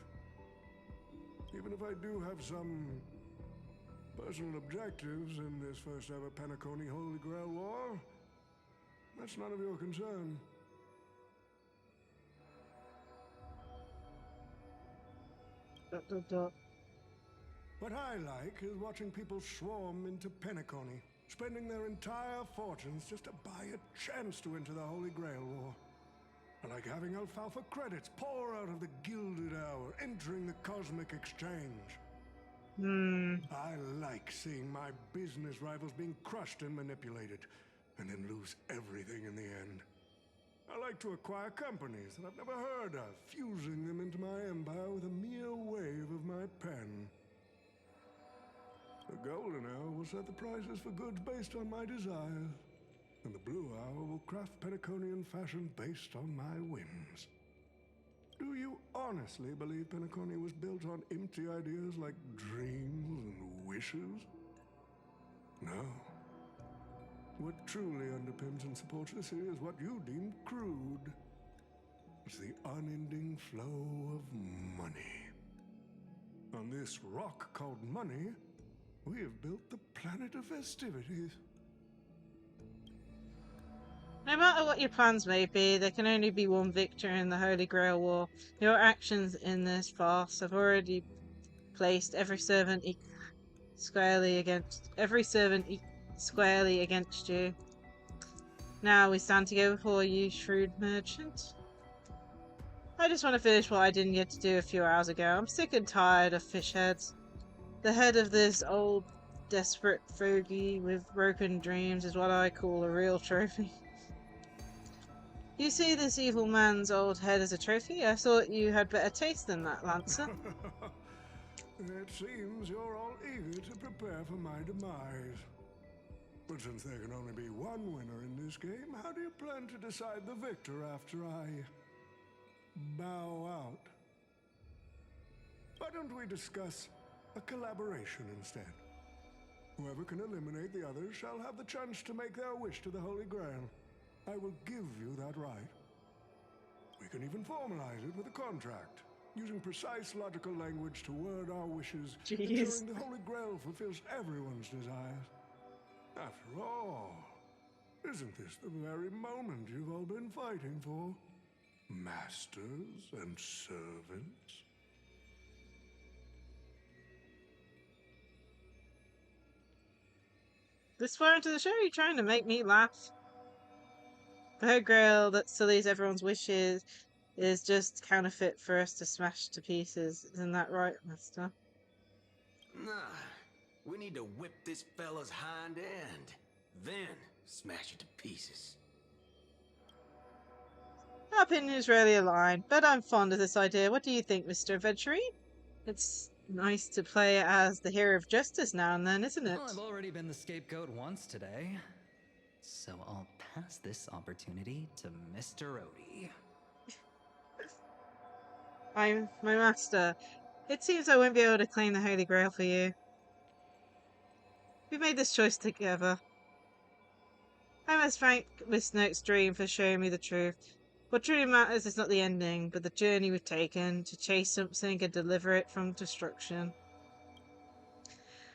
Even if I do have some personal objectives in this first ever Penacony Holy Grail War, that's none of your concern. What I like is watching people swarm into Penacony, spending their entire fortunes just to buy a chance to enter the Holy Grail War. like having alfalfa credits pour out of the gilded hour, entering the cosmic exchange. I like seeing my business rivals being crushed and manipulated, and then lose everything in the end. I like to acquire companies that I've never heard of, fusing them into my empire with a mere wave of my pen. The golden hour will set the prices for goods based on my desires, and the blue hour will craft Penaconian fashion based on my whims. Do you honestly believe Penacony was built on empty ideas like dreams and wishes? No. What truly underpins and supports this city is what you deem crude. It's the unending flow of money. On this rock called money, we have built the planet of festivities. No matter what your plans may be, there can only be one victor in the Holy Grail War. Your actions in this farce have already placed every servant squarely against you. Now we stand together before you, shrewd merchant. I just want to finish what I didn't get to do a few hours ago. I'm sick and tired of fish heads. The head of this old, desperate fogey with broken dreams is what I call a real trophy. You see this evil man's old head as a trophy? I thought you had better taste than that, Lancer. It seems you're all eager to prepare for my demise. But since there can only be one winner in this game, how do you plan to decide the victor after I bow out? Why don't we discuss a collaboration instead? Whoever can eliminate the others shall have the chance to make their wish to the Holy Grail. I will give you that right. We can even formalize it with a contract, using precise logical language to word our wishes, ensuring the Holy Grail fulfills everyone's desires. After all, isn't this the very moment you've all been fighting for? Masters and servants? This far into the show, you're trying to make me laugh. The Holy Grail that sullies everyone's wishes is just counterfeit for us to smash to pieces. Isn't that right, Master? Nah, we need to whip this fella's hind end, then smash it to pieces. Our opinions really align, but I'm fond of this idea. What do you think, Mr. Adventurer? It's nice to play as the hero of justice now and then, isn't it? Well, I've already been the scapegoat once today, so I'll pass this opportunity to Mr. Odie. My master. It seems I won't be able to claim the Holy Grail for you. We made this choice together. I must thank Miss Note's dream for showing me the truth. What truly matters is not the ending, but the journey we've taken to chase something and deliver it from destruction.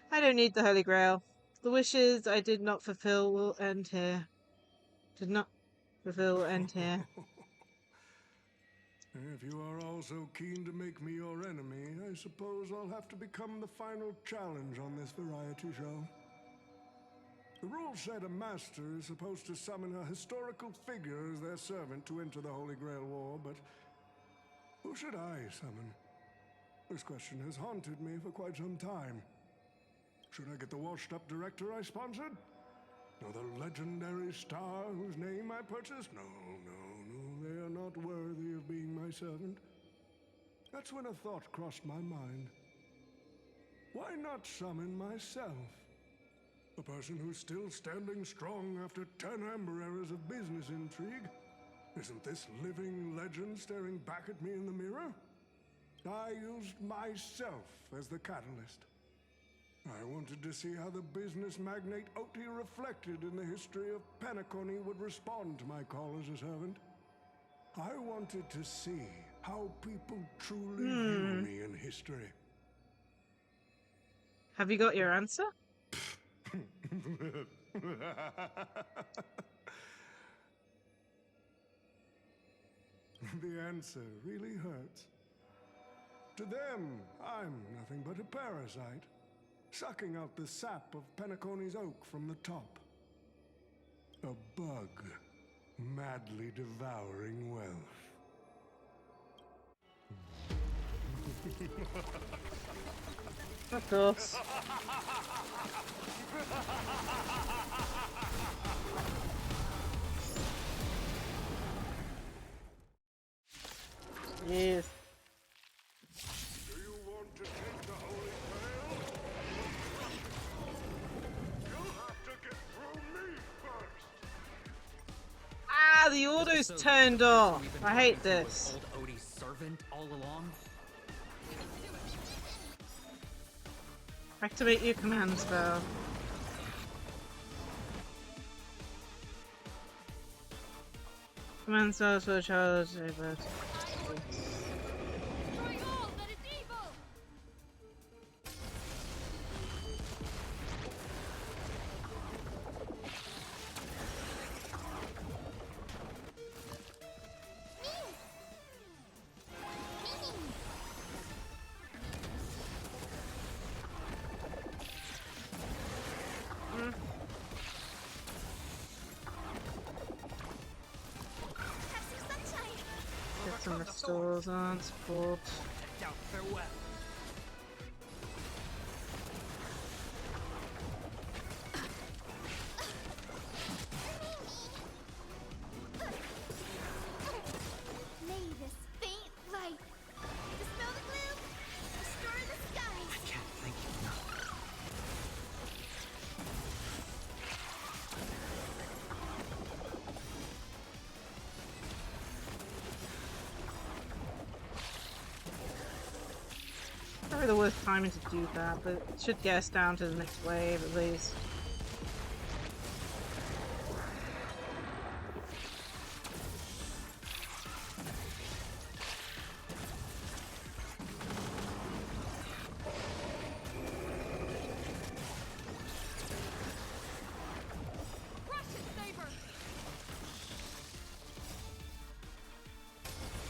I don't need the Holy Grail. The wishes I did not fulfill will end here. If you are all so keen to make me your enemy, I suppose I'll have to become the final challenge on this variety show. The rules said a master is supposed to summon a historical figure as their servant to enter the Holy Grail War, but who should I summon? This question has haunted me for quite some time. Should I get the washed-up director I sponsored? Or the legendary star whose name I purchased? No, they are not worthy of being my servant. That's when a thought crossed my mind. Why not summon myself? A person who's still standing strong after 10 amber eras of business intrigue? Isn't this living legend staring back at me in the mirror? I used myself as the catalyst. I wanted to see how the business magnate Oti reflected in the history of Penacony would respond to my call as a servant. I wanted to see how people truly view me in history. Have you got your answer? The answer really hurts. To them, I'm nothing but a parasite, sucking out the sap of Penacony's oak from the top. A bug, madly devouring wealth. Of course. Yes. Do you want to take the Holy Grail? You'll have to get through me first. Ah, the auto's turned off. I hate this. Old Odie's servant all along. Activate your command spell. Command spells for charge. Get some restores on support. Farewell. May this faint light dispel the gloom, restore the skies. I can't thank you enough. Probably the worst timing to do that, but it should get us down to the next wave at least.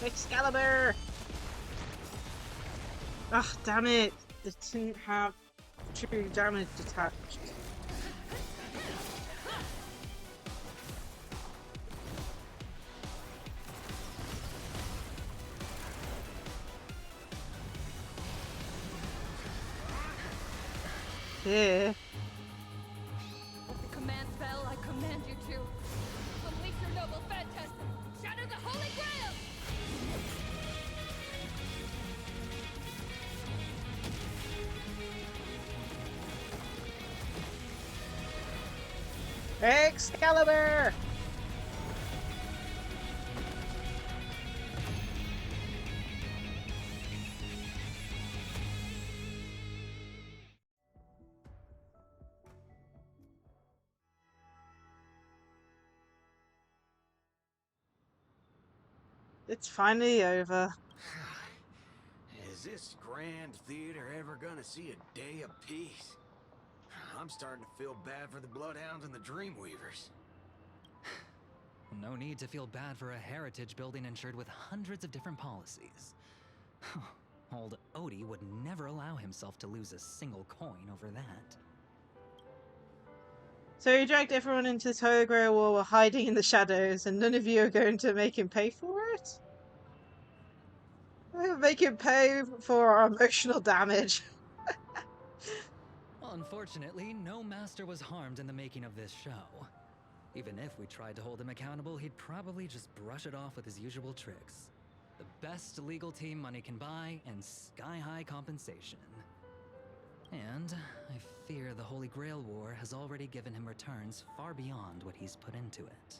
Excalibur! Ah, damn it! It didn't have true damage attached. Yeah. With the command spell, I command you to unleash your noble phantasm, shatter the Holy Grail! Excalibur! It's finally over. Is this grand theater ever gonna see a day of peace? I'm starting to feel bad for the Bloodhounds and the Dreamweavers. No need to feel bad for a heritage building insured with hundreds of different policies. Old Odie would never allow himself to lose a single coin over that. So you dragged everyone into this Holy Grail War while hiding in the shadows, and none of you are going to make him pay for it? Make him pay for our emotional damage. Unfortunately, no master was harmed in the making of this show. Even if we tried to hold him accountable, he'd probably just brush it off with his usual tricks. The best legal team money can buy, and sky-high compensation. And I fear the Holy Grail War has already given him returns far beyond what he's put into it.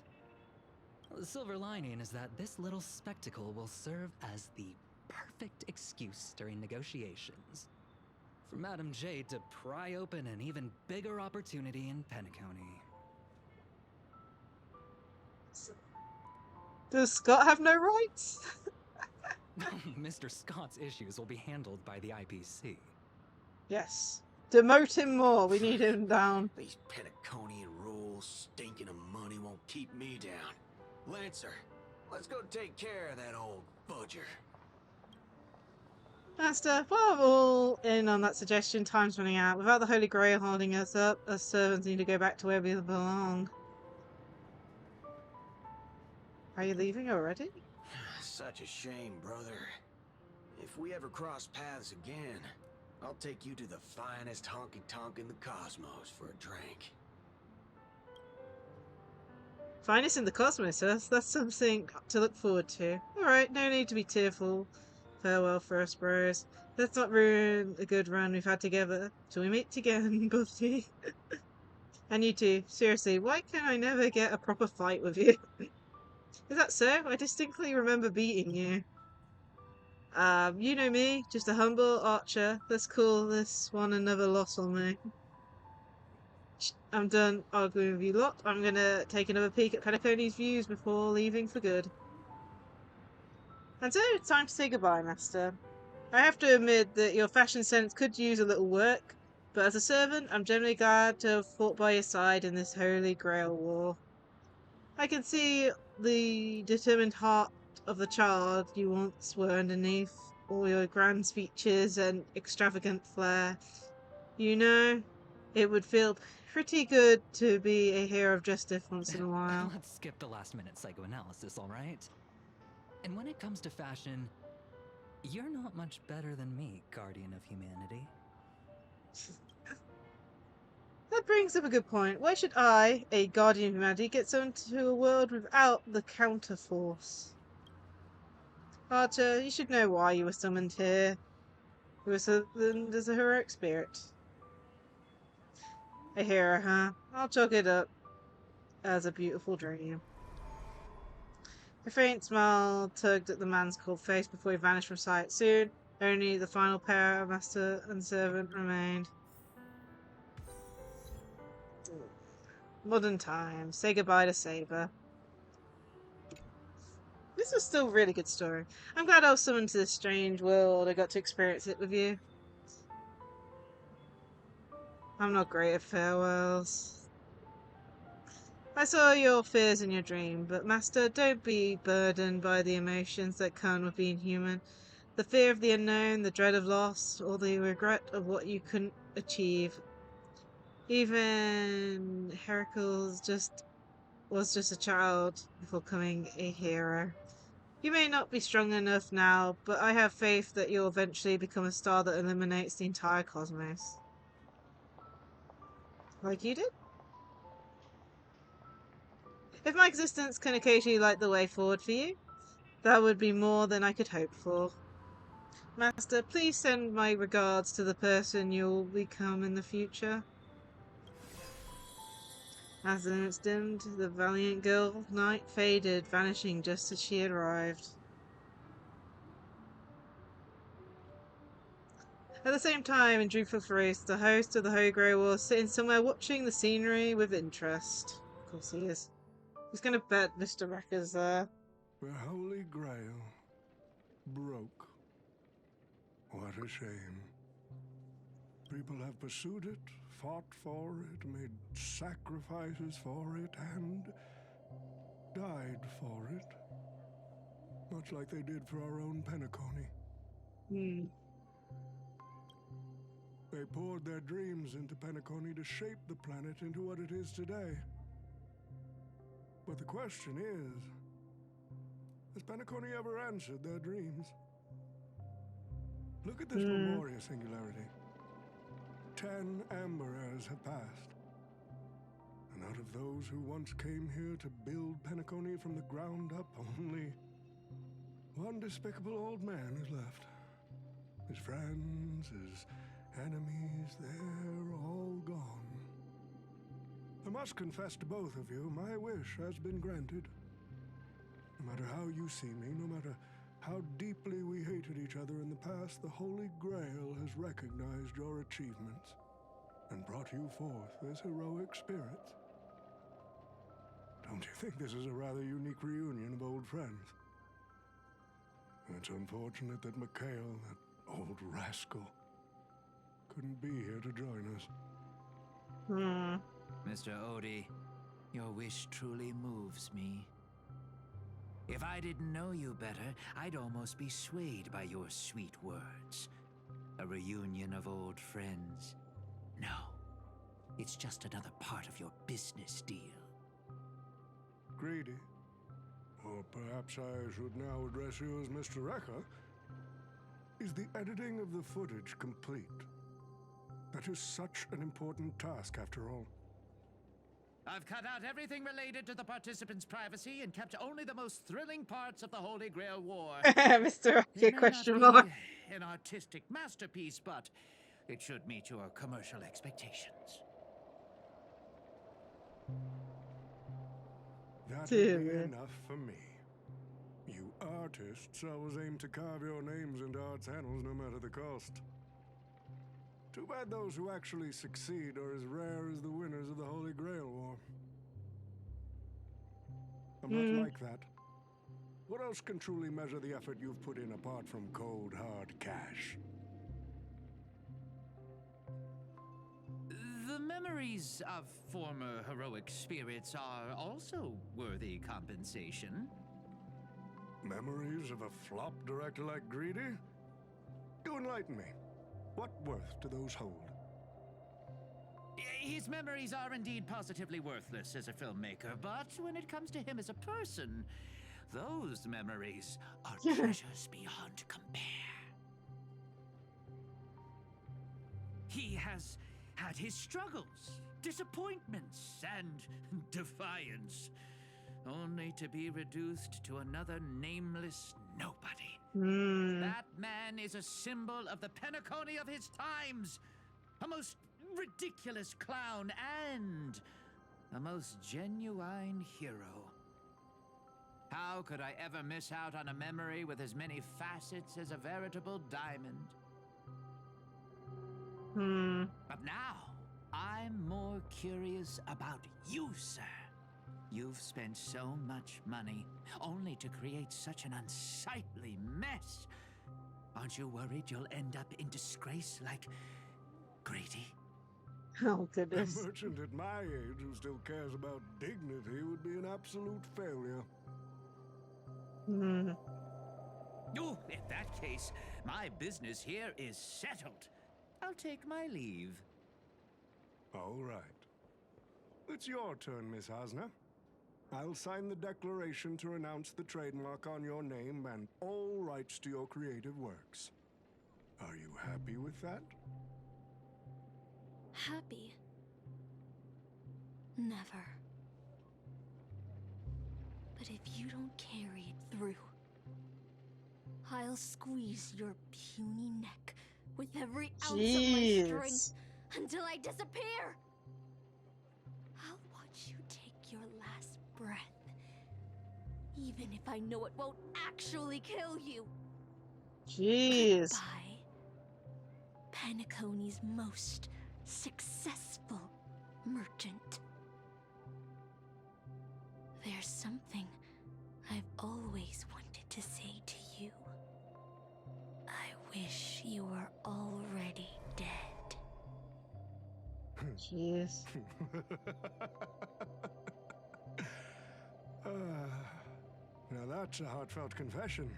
The silver lining is that this little spectacle will serve as the perfect excuse during negotiations for Madame Jade to pry open an even bigger opportunity in Penacony. Does Scott have no rights? Mr. Scott's issues will be handled by the IPC. Yes. Demote him more. We need him down. These Penaconian rules, stinking of money won't keep me down. Lancer, let's go take care of that old fudger. Master, while we're all in on that suggestion, time's running out. Without the Holy Grail holding us up, us servants need to go back to where we belong. Are you leaving already? Such a shame, brother. If we ever cross paths again, I'll take you to the finest honky-tonk in the cosmos for a drink. Finest in the cosmos, that's something to look forward to. Alright, no need to be tearful. Farewell first, bros. Let's not ruin a good run we've had together. Till we meet again, Buffy. And you too. Seriously, why can I never get a proper fight with you? Is that so? I distinctly remember beating you. You know me, just a humble archer. Let's call this one another loss on me. I'm done arguing with you lot. I'm gonna take another peek at Penacony's views before leaving for good. And so, it's time to say goodbye, Master. I have to admit that your fashion sense could use a little work, but as a servant, I'm generally glad to have fought by your side in this Holy Grail war. I can see the determined heart of the child you once were underneath all your grand speeches and extravagant flair. You know, it would feel pretty good to be a hero of justice once in a while. Let's skip the last-minute psychoanalysis, alright? And when it comes to fashion, you're not much better than me, Guardian of Humanity. That brings up a good point. Why should I, a Guardian of Humanity, get summoned to a world without the counterforce? Archer, you should know why you were summoned here. You were summoned as a heroic spirit. A hero, huh? I'll chalk it up as a beautiful dream. A faint smile tugged at the man's cold face before he vanished from sight. Soon, only the final pair of master and servant remained. Modern times. Say goodbye to Saber. This was still a really good story. I'm glad I was summoned to this strange world. I got to experience it with you. I'm not great at farewells. I saw your fears in your dream, but Master, don't be burdened by the emotions that come with being human. The fear of the unknown, the dread of loss, or the regret of what you couldn't achieve. Even Heracles was just a child before becoming a hero. You may not be strong enough now, but I have faith that you'll eventually become a star that illuminates the entire cosmos. Like you did? If my existence can occasionally light the way forward for you, that would be more than I could hope for. Master, please send my regards to the person you'll become in the future. As the minutes dimmed, the valiant girl knight faded, vanishing just as she had arrived. At the same time, in Dreamful Race, the host of the Holy Grail was sitting somewhere watching the scenery with interest. Of course he is. He's gonna bet Mr. Wrecker's there. The Holy Grail broke. What a shame. People have pursued it, fought for it, made sacrifices for it, and died for it. Much like they did for our own Penacony. They poured their dreams into Penacony to shape the planet into what it is today. But the question is, has Penacony ever answered their dreams? Look at this Memoria singularity. 10 Amber Heirs have passed. And out of those who once came here to build Penacony from the ground up, only one despicable old man is left. His friends, his enemies, they're all gone. I must confess to both of you, my wish has been granted. No matter how you see me, no matter how deeply we hated each other in the past, the Holy Grail has recognized your achievements and brought you forth as heroic spirits. Don't you think this is a rather unique reunion of old friends? It's unfortunate that Mikhail, that old rascal, couldn't be here to join us. Mr. Odie, your wish truly moves me. If I didn't know you better, I'd almost be swayed by your sweet words. A reunion of old friends. No, it's just another part of your business deal. Greedy. or perhaps I should now address you as Mr. Rekka, is the editing of the footage complete? That is such an important task, after all. I've cut out everything related to the participants' privacy and kept only the most thrilling parts of the Holy Grail War. Mr. It may Rekka, question not mark. be an artistic masterpiece, but it should meet your commercial expectations. That would Dear be me. enough for me. You artists always aim to carve your names into art's annals no matter the cost. Too bad those who actually succeed are as rare as the winners of the Holy Grail War. I'm not like that. What else can truly measure the effort you've put in apart from cold, hard cash? The memories of former heroic spirits are also worthy compensation. Memories of a flop director like Greedy? You enlighten me. What worth do those hold? His memories are indeed positively worthless as a filmmaker, but when it comes to him as a person, those memories are treasures beyond compare. He has had his struggles, disappointments, and defiance, only to be reduced to another nameless nobody. That man is a symbol of the Penacony of his times, a most ridiculous clown and a most genuine hero. How could I ever miss out on a memory with as many facets as a veritable diamond? But now, I'm more curious about you, sir. You've spent so much money, only to create such an unsightly mess. Aren't you worried you'll end up in disgrace like Grady? Oh, goodness. A merchant at my age who still cares about dignity would be an absolute failure. Oh, in that case, my business here is settled. I'll take my leave. All right. It's your turn, Miss Hasna. I'll sign the declaration to renounce the trademark on your name and all rights to your creative works. Are you happy with that? Happy? Never. But if you don't carry it through, I'll squeeze your puny neck with every ounce of my strength until I disappear. I'll watch you take your last breath, even if I know it won't actually kill you. Jeez. Goodbye, Penacony's most successful merchant. There's something I've always wanted to say to you. I wish you were already dead. Jeez. Now that's a heartfelt confession.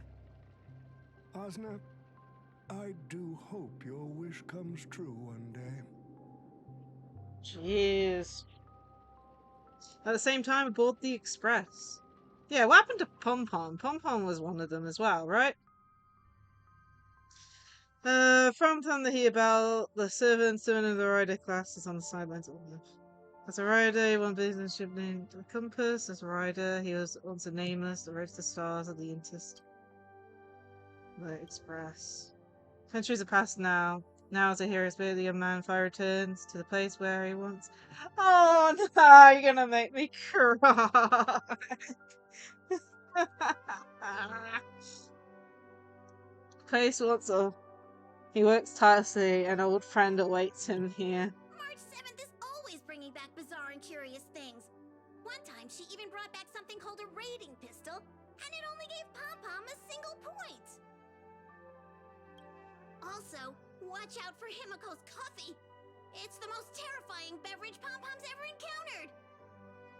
Hasna, I do hope your wish comes true one day. Jeez. At the same time, aboard the Express. Yeah, what happened to Pom Pom? Pom Pom was one of them as well, right? From the hear bell, the servant of the rider class is on the sidelines of life. As a rider, he won business ship named the Compass. As a rider, he was once a nameless, the road to the stars of the Interest. The Express. Centuries have passed now. Now, as a hero spirit, the young man finally returns to the place where he once. Oh no, you're gonna make me cry. Place once off. He works tirelessly, an old friend awaits him here. March 7th is always bringing back bizarre and curious things. One time, she even brought back something called a raiding pistol, and it only gave Pom-Pom a single point. Also, watch out for Himiko's coffee. It's the most terrifying beverage Pom-Pom's ever encountered.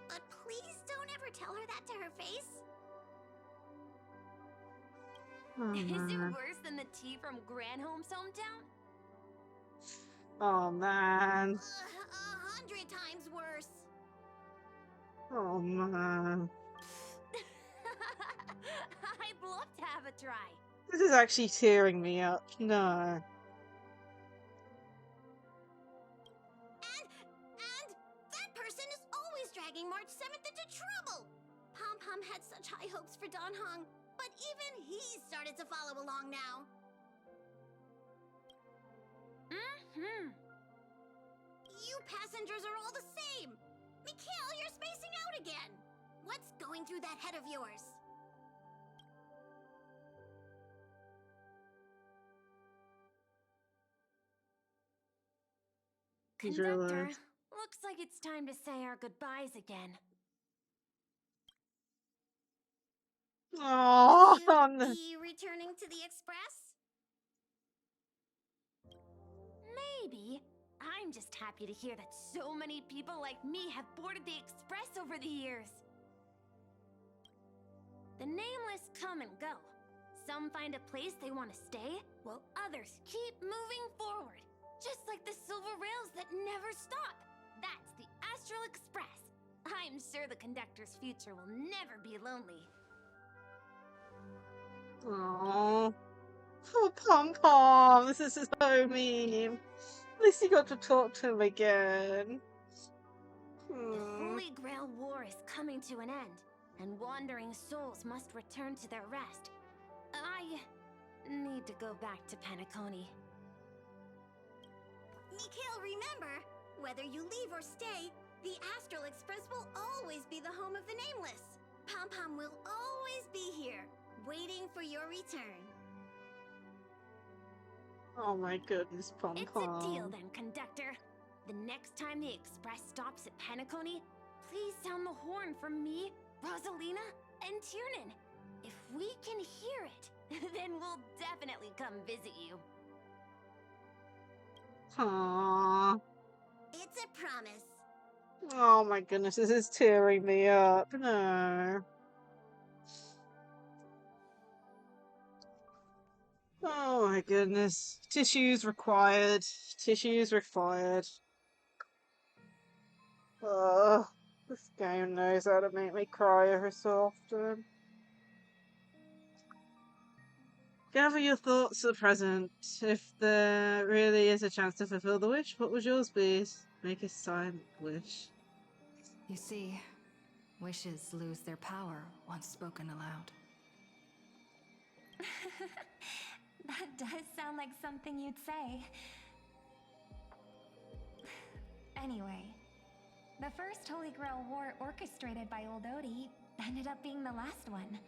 But please don't ever tell her that to her face. Is it worse than the tea from Granholm's hometown? Oh man. 100 times worse. Oh man. have a try. This is actually tearing me up. No. And that person is always dragging March 7th into trouble! Pom-Pom had such high hopes for Dan Hong, but even he started to follow along now. You passengers are all the same! Mikhail, you're spacing out again! What's going through that head of yours? Conductor, looks like it's time to say our goodbyes again. Oh, Will you be returning to the Express? Maybe. I'm just happy to hear that so many people like me have boarded the Express over the years. The nameless come and go. Some find a place they want to stay, while others keep moving forward. Just like the silver rails that never stop. That's the Astral Express. I'm sure the conductor's future will never be lonely. Aww. Poor Pom-Pom. This is so mean. At least you got to talk to him again. The Holy Grail War is coming to an end, and wandering souls must return to their rest. I need to go back to Penacony. Mikhail, remember, whether you leave or stay, the Astral Express will always be the home of the Nameless. Pom-Pom will always be here, waiting for your return. Oh my goodness, Pom-Pom. It's a deal then, conductor. The next time the Express stops at Penacony, please sound the horn for me, Rosalina, and Tiernan. If we can hear it, then we'll definitely come visit you. Aww. It's a promise. Oh my goodness, this is tearing me up. No. Oh my goodness. Tissues required. Tissues required. Ugh. This game knows how to make me cry every so often. Gather your thoughts at present. If there really is a chance to fulfill the wish, what would yours be? Make a silent wish. You see, wishes lose their power once spoken aloud. That does sound like something you'd say. Anyway, the first Holy Grail War orchestrated by Old Odie ended up being the last one.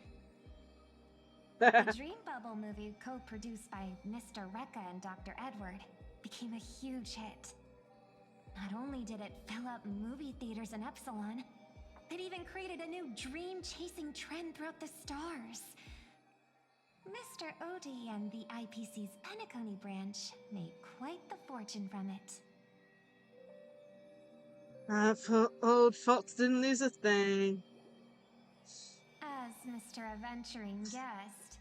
The Dream Bubble movie, co-produced by Mr. Rekka and Dr. Edward, became a huge hit. Not only did it fill up movie theaters in Epsilon, it even created a new dream-chasing trend throughout the stars. Mr. Odie and the IPC's Penacony branch made quite the fortune from it. Old Fox didn't lose a thing. As Mr. Adventuring guessed,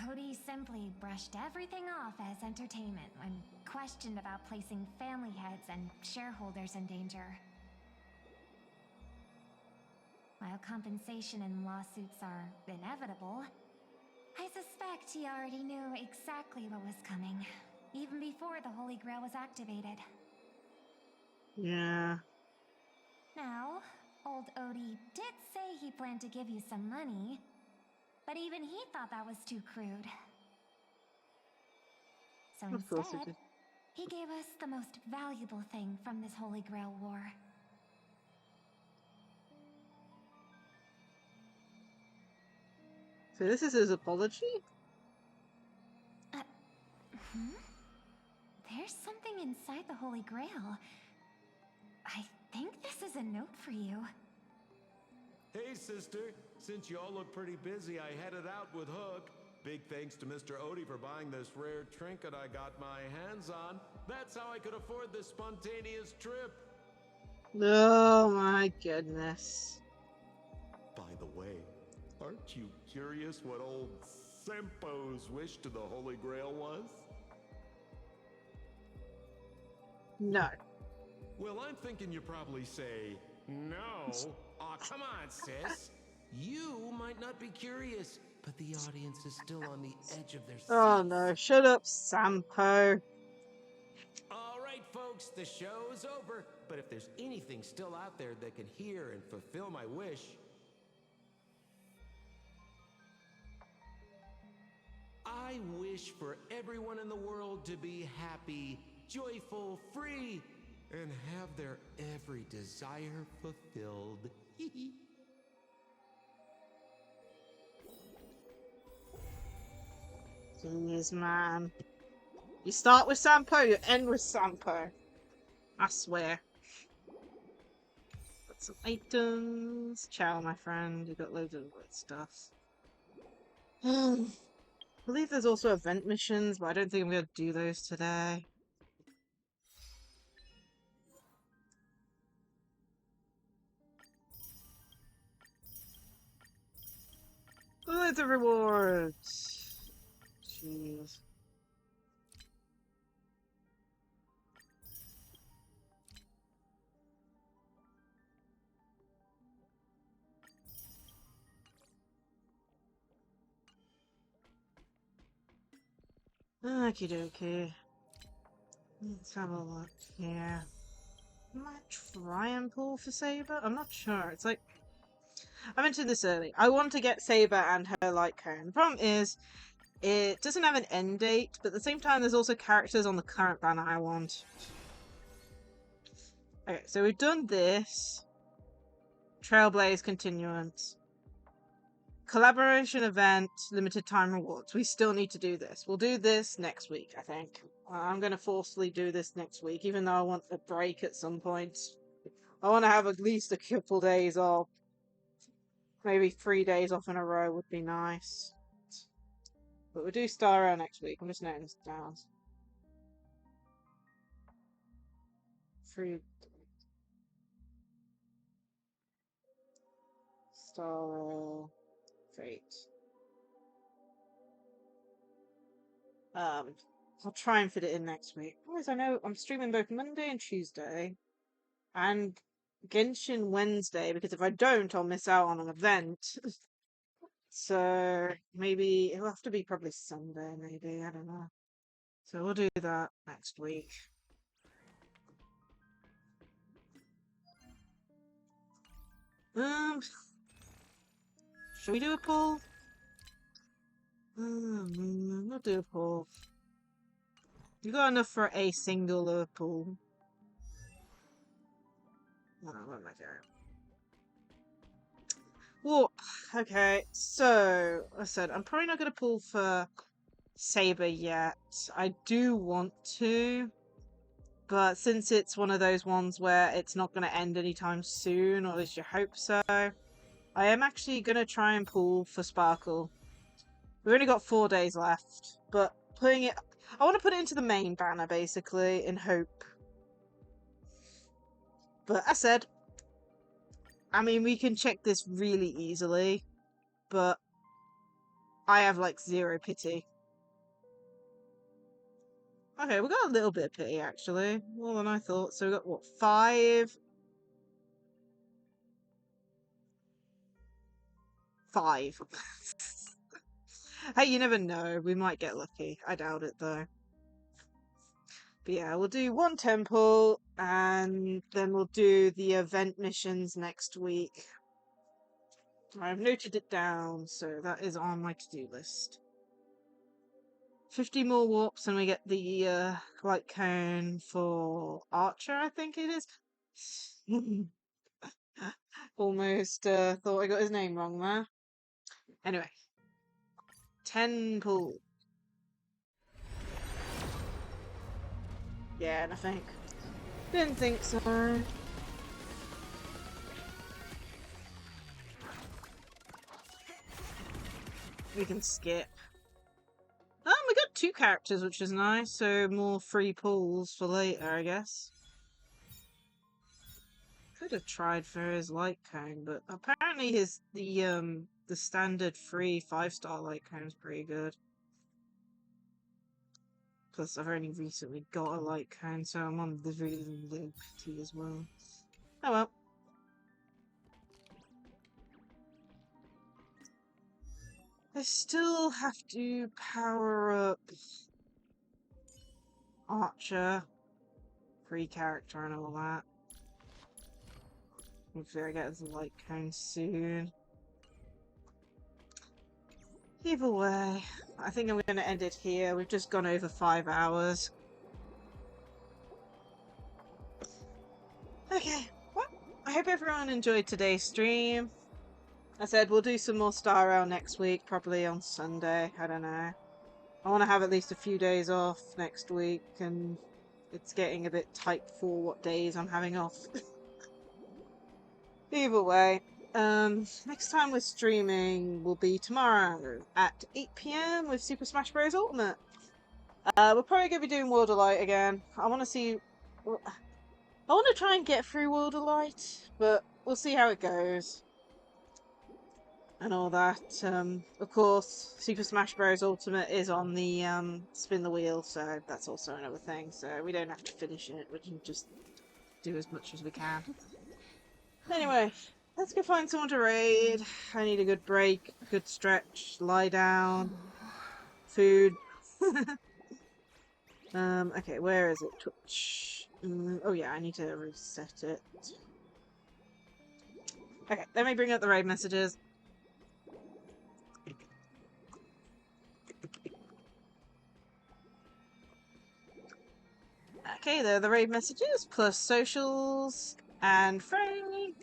Odie simply brushed everything off as entertainment when questioned about placing family heads and shareholders in danger. While compensation and lawsuits are inevitable, I suspect he already knew exactly what was coming, even before the Holy Grail was activated. Yeah. Now, old Odie did say he planned to give you some money, but even he thought that was too crude. So Of course he instead, did. he gave us the most valuable thing from this Holy Grail War. So this is his apology? There's something inside the Holy Grail. I think this is a note for you. Hey, sister. Since you all look pretty busy, I headed out with Hook. Big thanks to Mr. Odie for buying this rare trinket I got my hands on. That's how I could afford this spontaneous trip. Oh my goodness. By the way, aren't you curious what old Sempo's wish to the Holy Grail was? No. Well, I'm thinking you probably say, no. Aw, come on, sis. You might not be curious. but the audience is still on the edge of their seats. Oh no, shut up, Sampo. All right, folks, the show's over. But if there's anything still out there that can hear and fulfill my wish, I wish for everyone in the world to be happy, joyful, free, and have their every desire fulfilled. Jeez, man. You start with Sampo, you end with Sampo. I swear. Got some items. Ciao, my friend. You got loads of good stuff. I believe there's also event missions, but I don't think I'm going to do those today. Loads of rewards. Jeez. Okie dokie. Let's have a look here. I might try and pull for Saber? I'm not sure. It's like, I mentioned this earlier. I want to get Saber and her light cone. The problem is, it doesn't have an end date, but at the same time, there's also characters on the current banner I want. Okay, so we've done this. Trailblaze Continuance. Collaboration event, limited time rewards. We still need to do this. We'll do this next week, I think. I'm going to forcefully do this next week, even though I want a break at some point. I want to have at least a couple days off. Maybe 3 days off in a row would be nice. But we'll do Star Rail next week. I'm just noting this down. 3. Star Rail. Fate. I'll try and fit it in next week. Otherwise, I know I'm streaming both Monday and Tuesday. And Genshin Wednesday, because if I don't, I'll miss out on an event. So maybe it'll have to be probably Sunday, maybe. I don't know. So we'll do that next week. Should we do a poll? We'll do a poll. You got enough for a singular pool? Oh, what am I doing? Well, okay, so I said I'm probably not going to pull for Saber yet. I do want to, but since it's one of those ones where it's not going to end anytime soon, or at least you hope so, I am actually going to try and pull for Sparkle. We've only got 4 days left, but putting it... I want to put it into the main banner, basically, in hope. But as said, I mean, we can check this really easily, but I have, like, 0 pity. Okay, we got a little bit of pity, actually. More than I thought. So we got, what, 5? 5. Hey, you never know. We might get lucky. I doubt it, though. But yeah, we'll do 1 temple, and then we'll do the event missions next week. I've noted it down, so that is on my to-do list. 50 more warps, and we get the light cone for Archer, I think it is. Almost thought I got his name wrong there. Anyway. 10 pull. Yeah, nothing. Didn't think so. We can skip. We got 2 characters, which is nice, so more free pulls for later, I guess. Could have tried for his light cone, but apparently the standard free 5-star light cone is pretty good. Plus, I've only recently got a light cone, so I'm on the really low pity as well. Oh well. I still have to power up Archer, free character and all that. Hopefully I get the light cone soon. Either way, I think I'm going to end it here. We've just gone over 5 hours. Okay, well, I hope everyone enjoyed today's stream. I said we'll do some more Star Rail next week, probably on Sunday. I don't know. I want to have at least a few days off next week, and it's getting a bit tight for what days I'm having off. Either way, next time we're streaming will be tomorrow at 8 PM with Super Smash Bros. Ultimate. We're probably going to be doing World of Light again. I want to see... I want to try and get through World of Light, but we'll see how it goes. And all that. Of course, Super Smash Bros. Ultimate is on the spin the wheel, so that's also another thing. So we don't have to finish it, we can just do as much as we can. Anyway, let's go find someone to raid. I need a good break, good stretch, lie down, food. Okay, where is it? Twitch. Oh yeah, I need to reset it. Okay, let me bring up the raid messages. Okay, there are the raid messages, plus socials, and friend.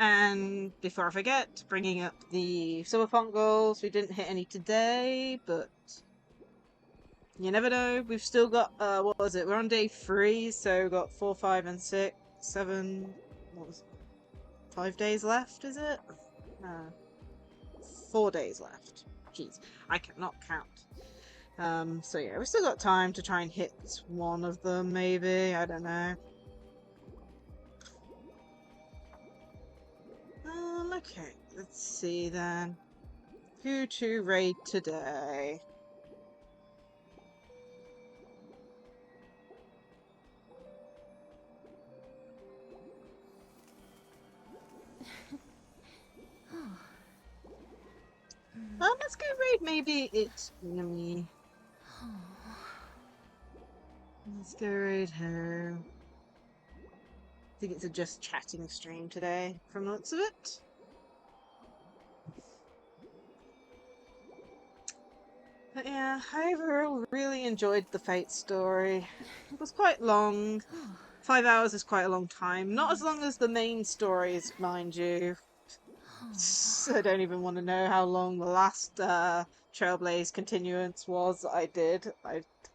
And before I forget, bringing up the Subathon goals. We didn't hit any today, but you never know. We've still got, what was it? We're on day 3, so we've got 4, 5, and 6, 7, what was it? 5 days left, is it? 4 days left. Jeez, I cannot count. So yeah, we've still got time to try and hit one of them, maybe. I don't know. Okay, let's see then. Who to raid today? Let's go raid maybe it's me. Let's go raid her. I think it's a just chatting stream today, from the looks of it. But yeah, I overall really enjoyed the Fate story. It was quite long. 5 hours is quite a long time. Not as long as the main stories, mind you. I don't even want to know how long the last Trailblaze Continuance was that I did.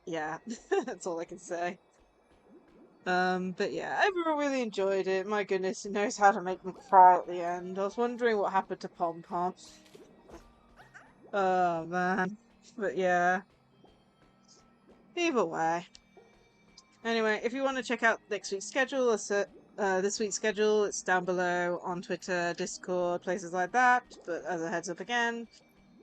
Yeah, that's all I can say. But yeah, overall really enjoyed it. My goodness, it knows how to make me cry at the end. I was wondering what happened to Pom Pom. Oh man. But yeah. Either way. Anyway, if you want to check out next week's schedule, this week's schedule, it's down below on Twitter, Discord, places like that. But as a heads up again,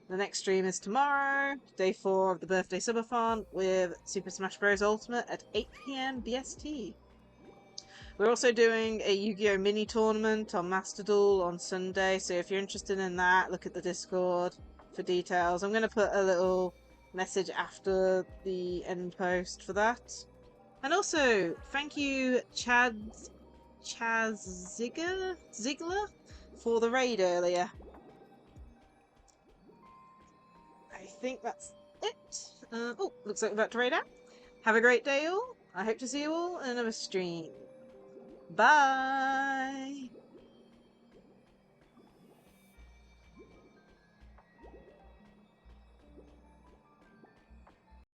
the next stream is tomorrow, day 4 of the birthday subathon, with Super Smash Bros. Ultimate at 8 PM BST. We're also doing a Yu-Gi-Oh! Mini tournament on Master Duel on Sunday, so if you're interested in that, look at the Discord for details. I'm going to put a little message after the end post for that. And also, thank you Chaz Ziggler for the raid earlier. I think that's it. Oh, looks like we're about to raid out. Have a great day all. I hope to see you all in another stream. Bye!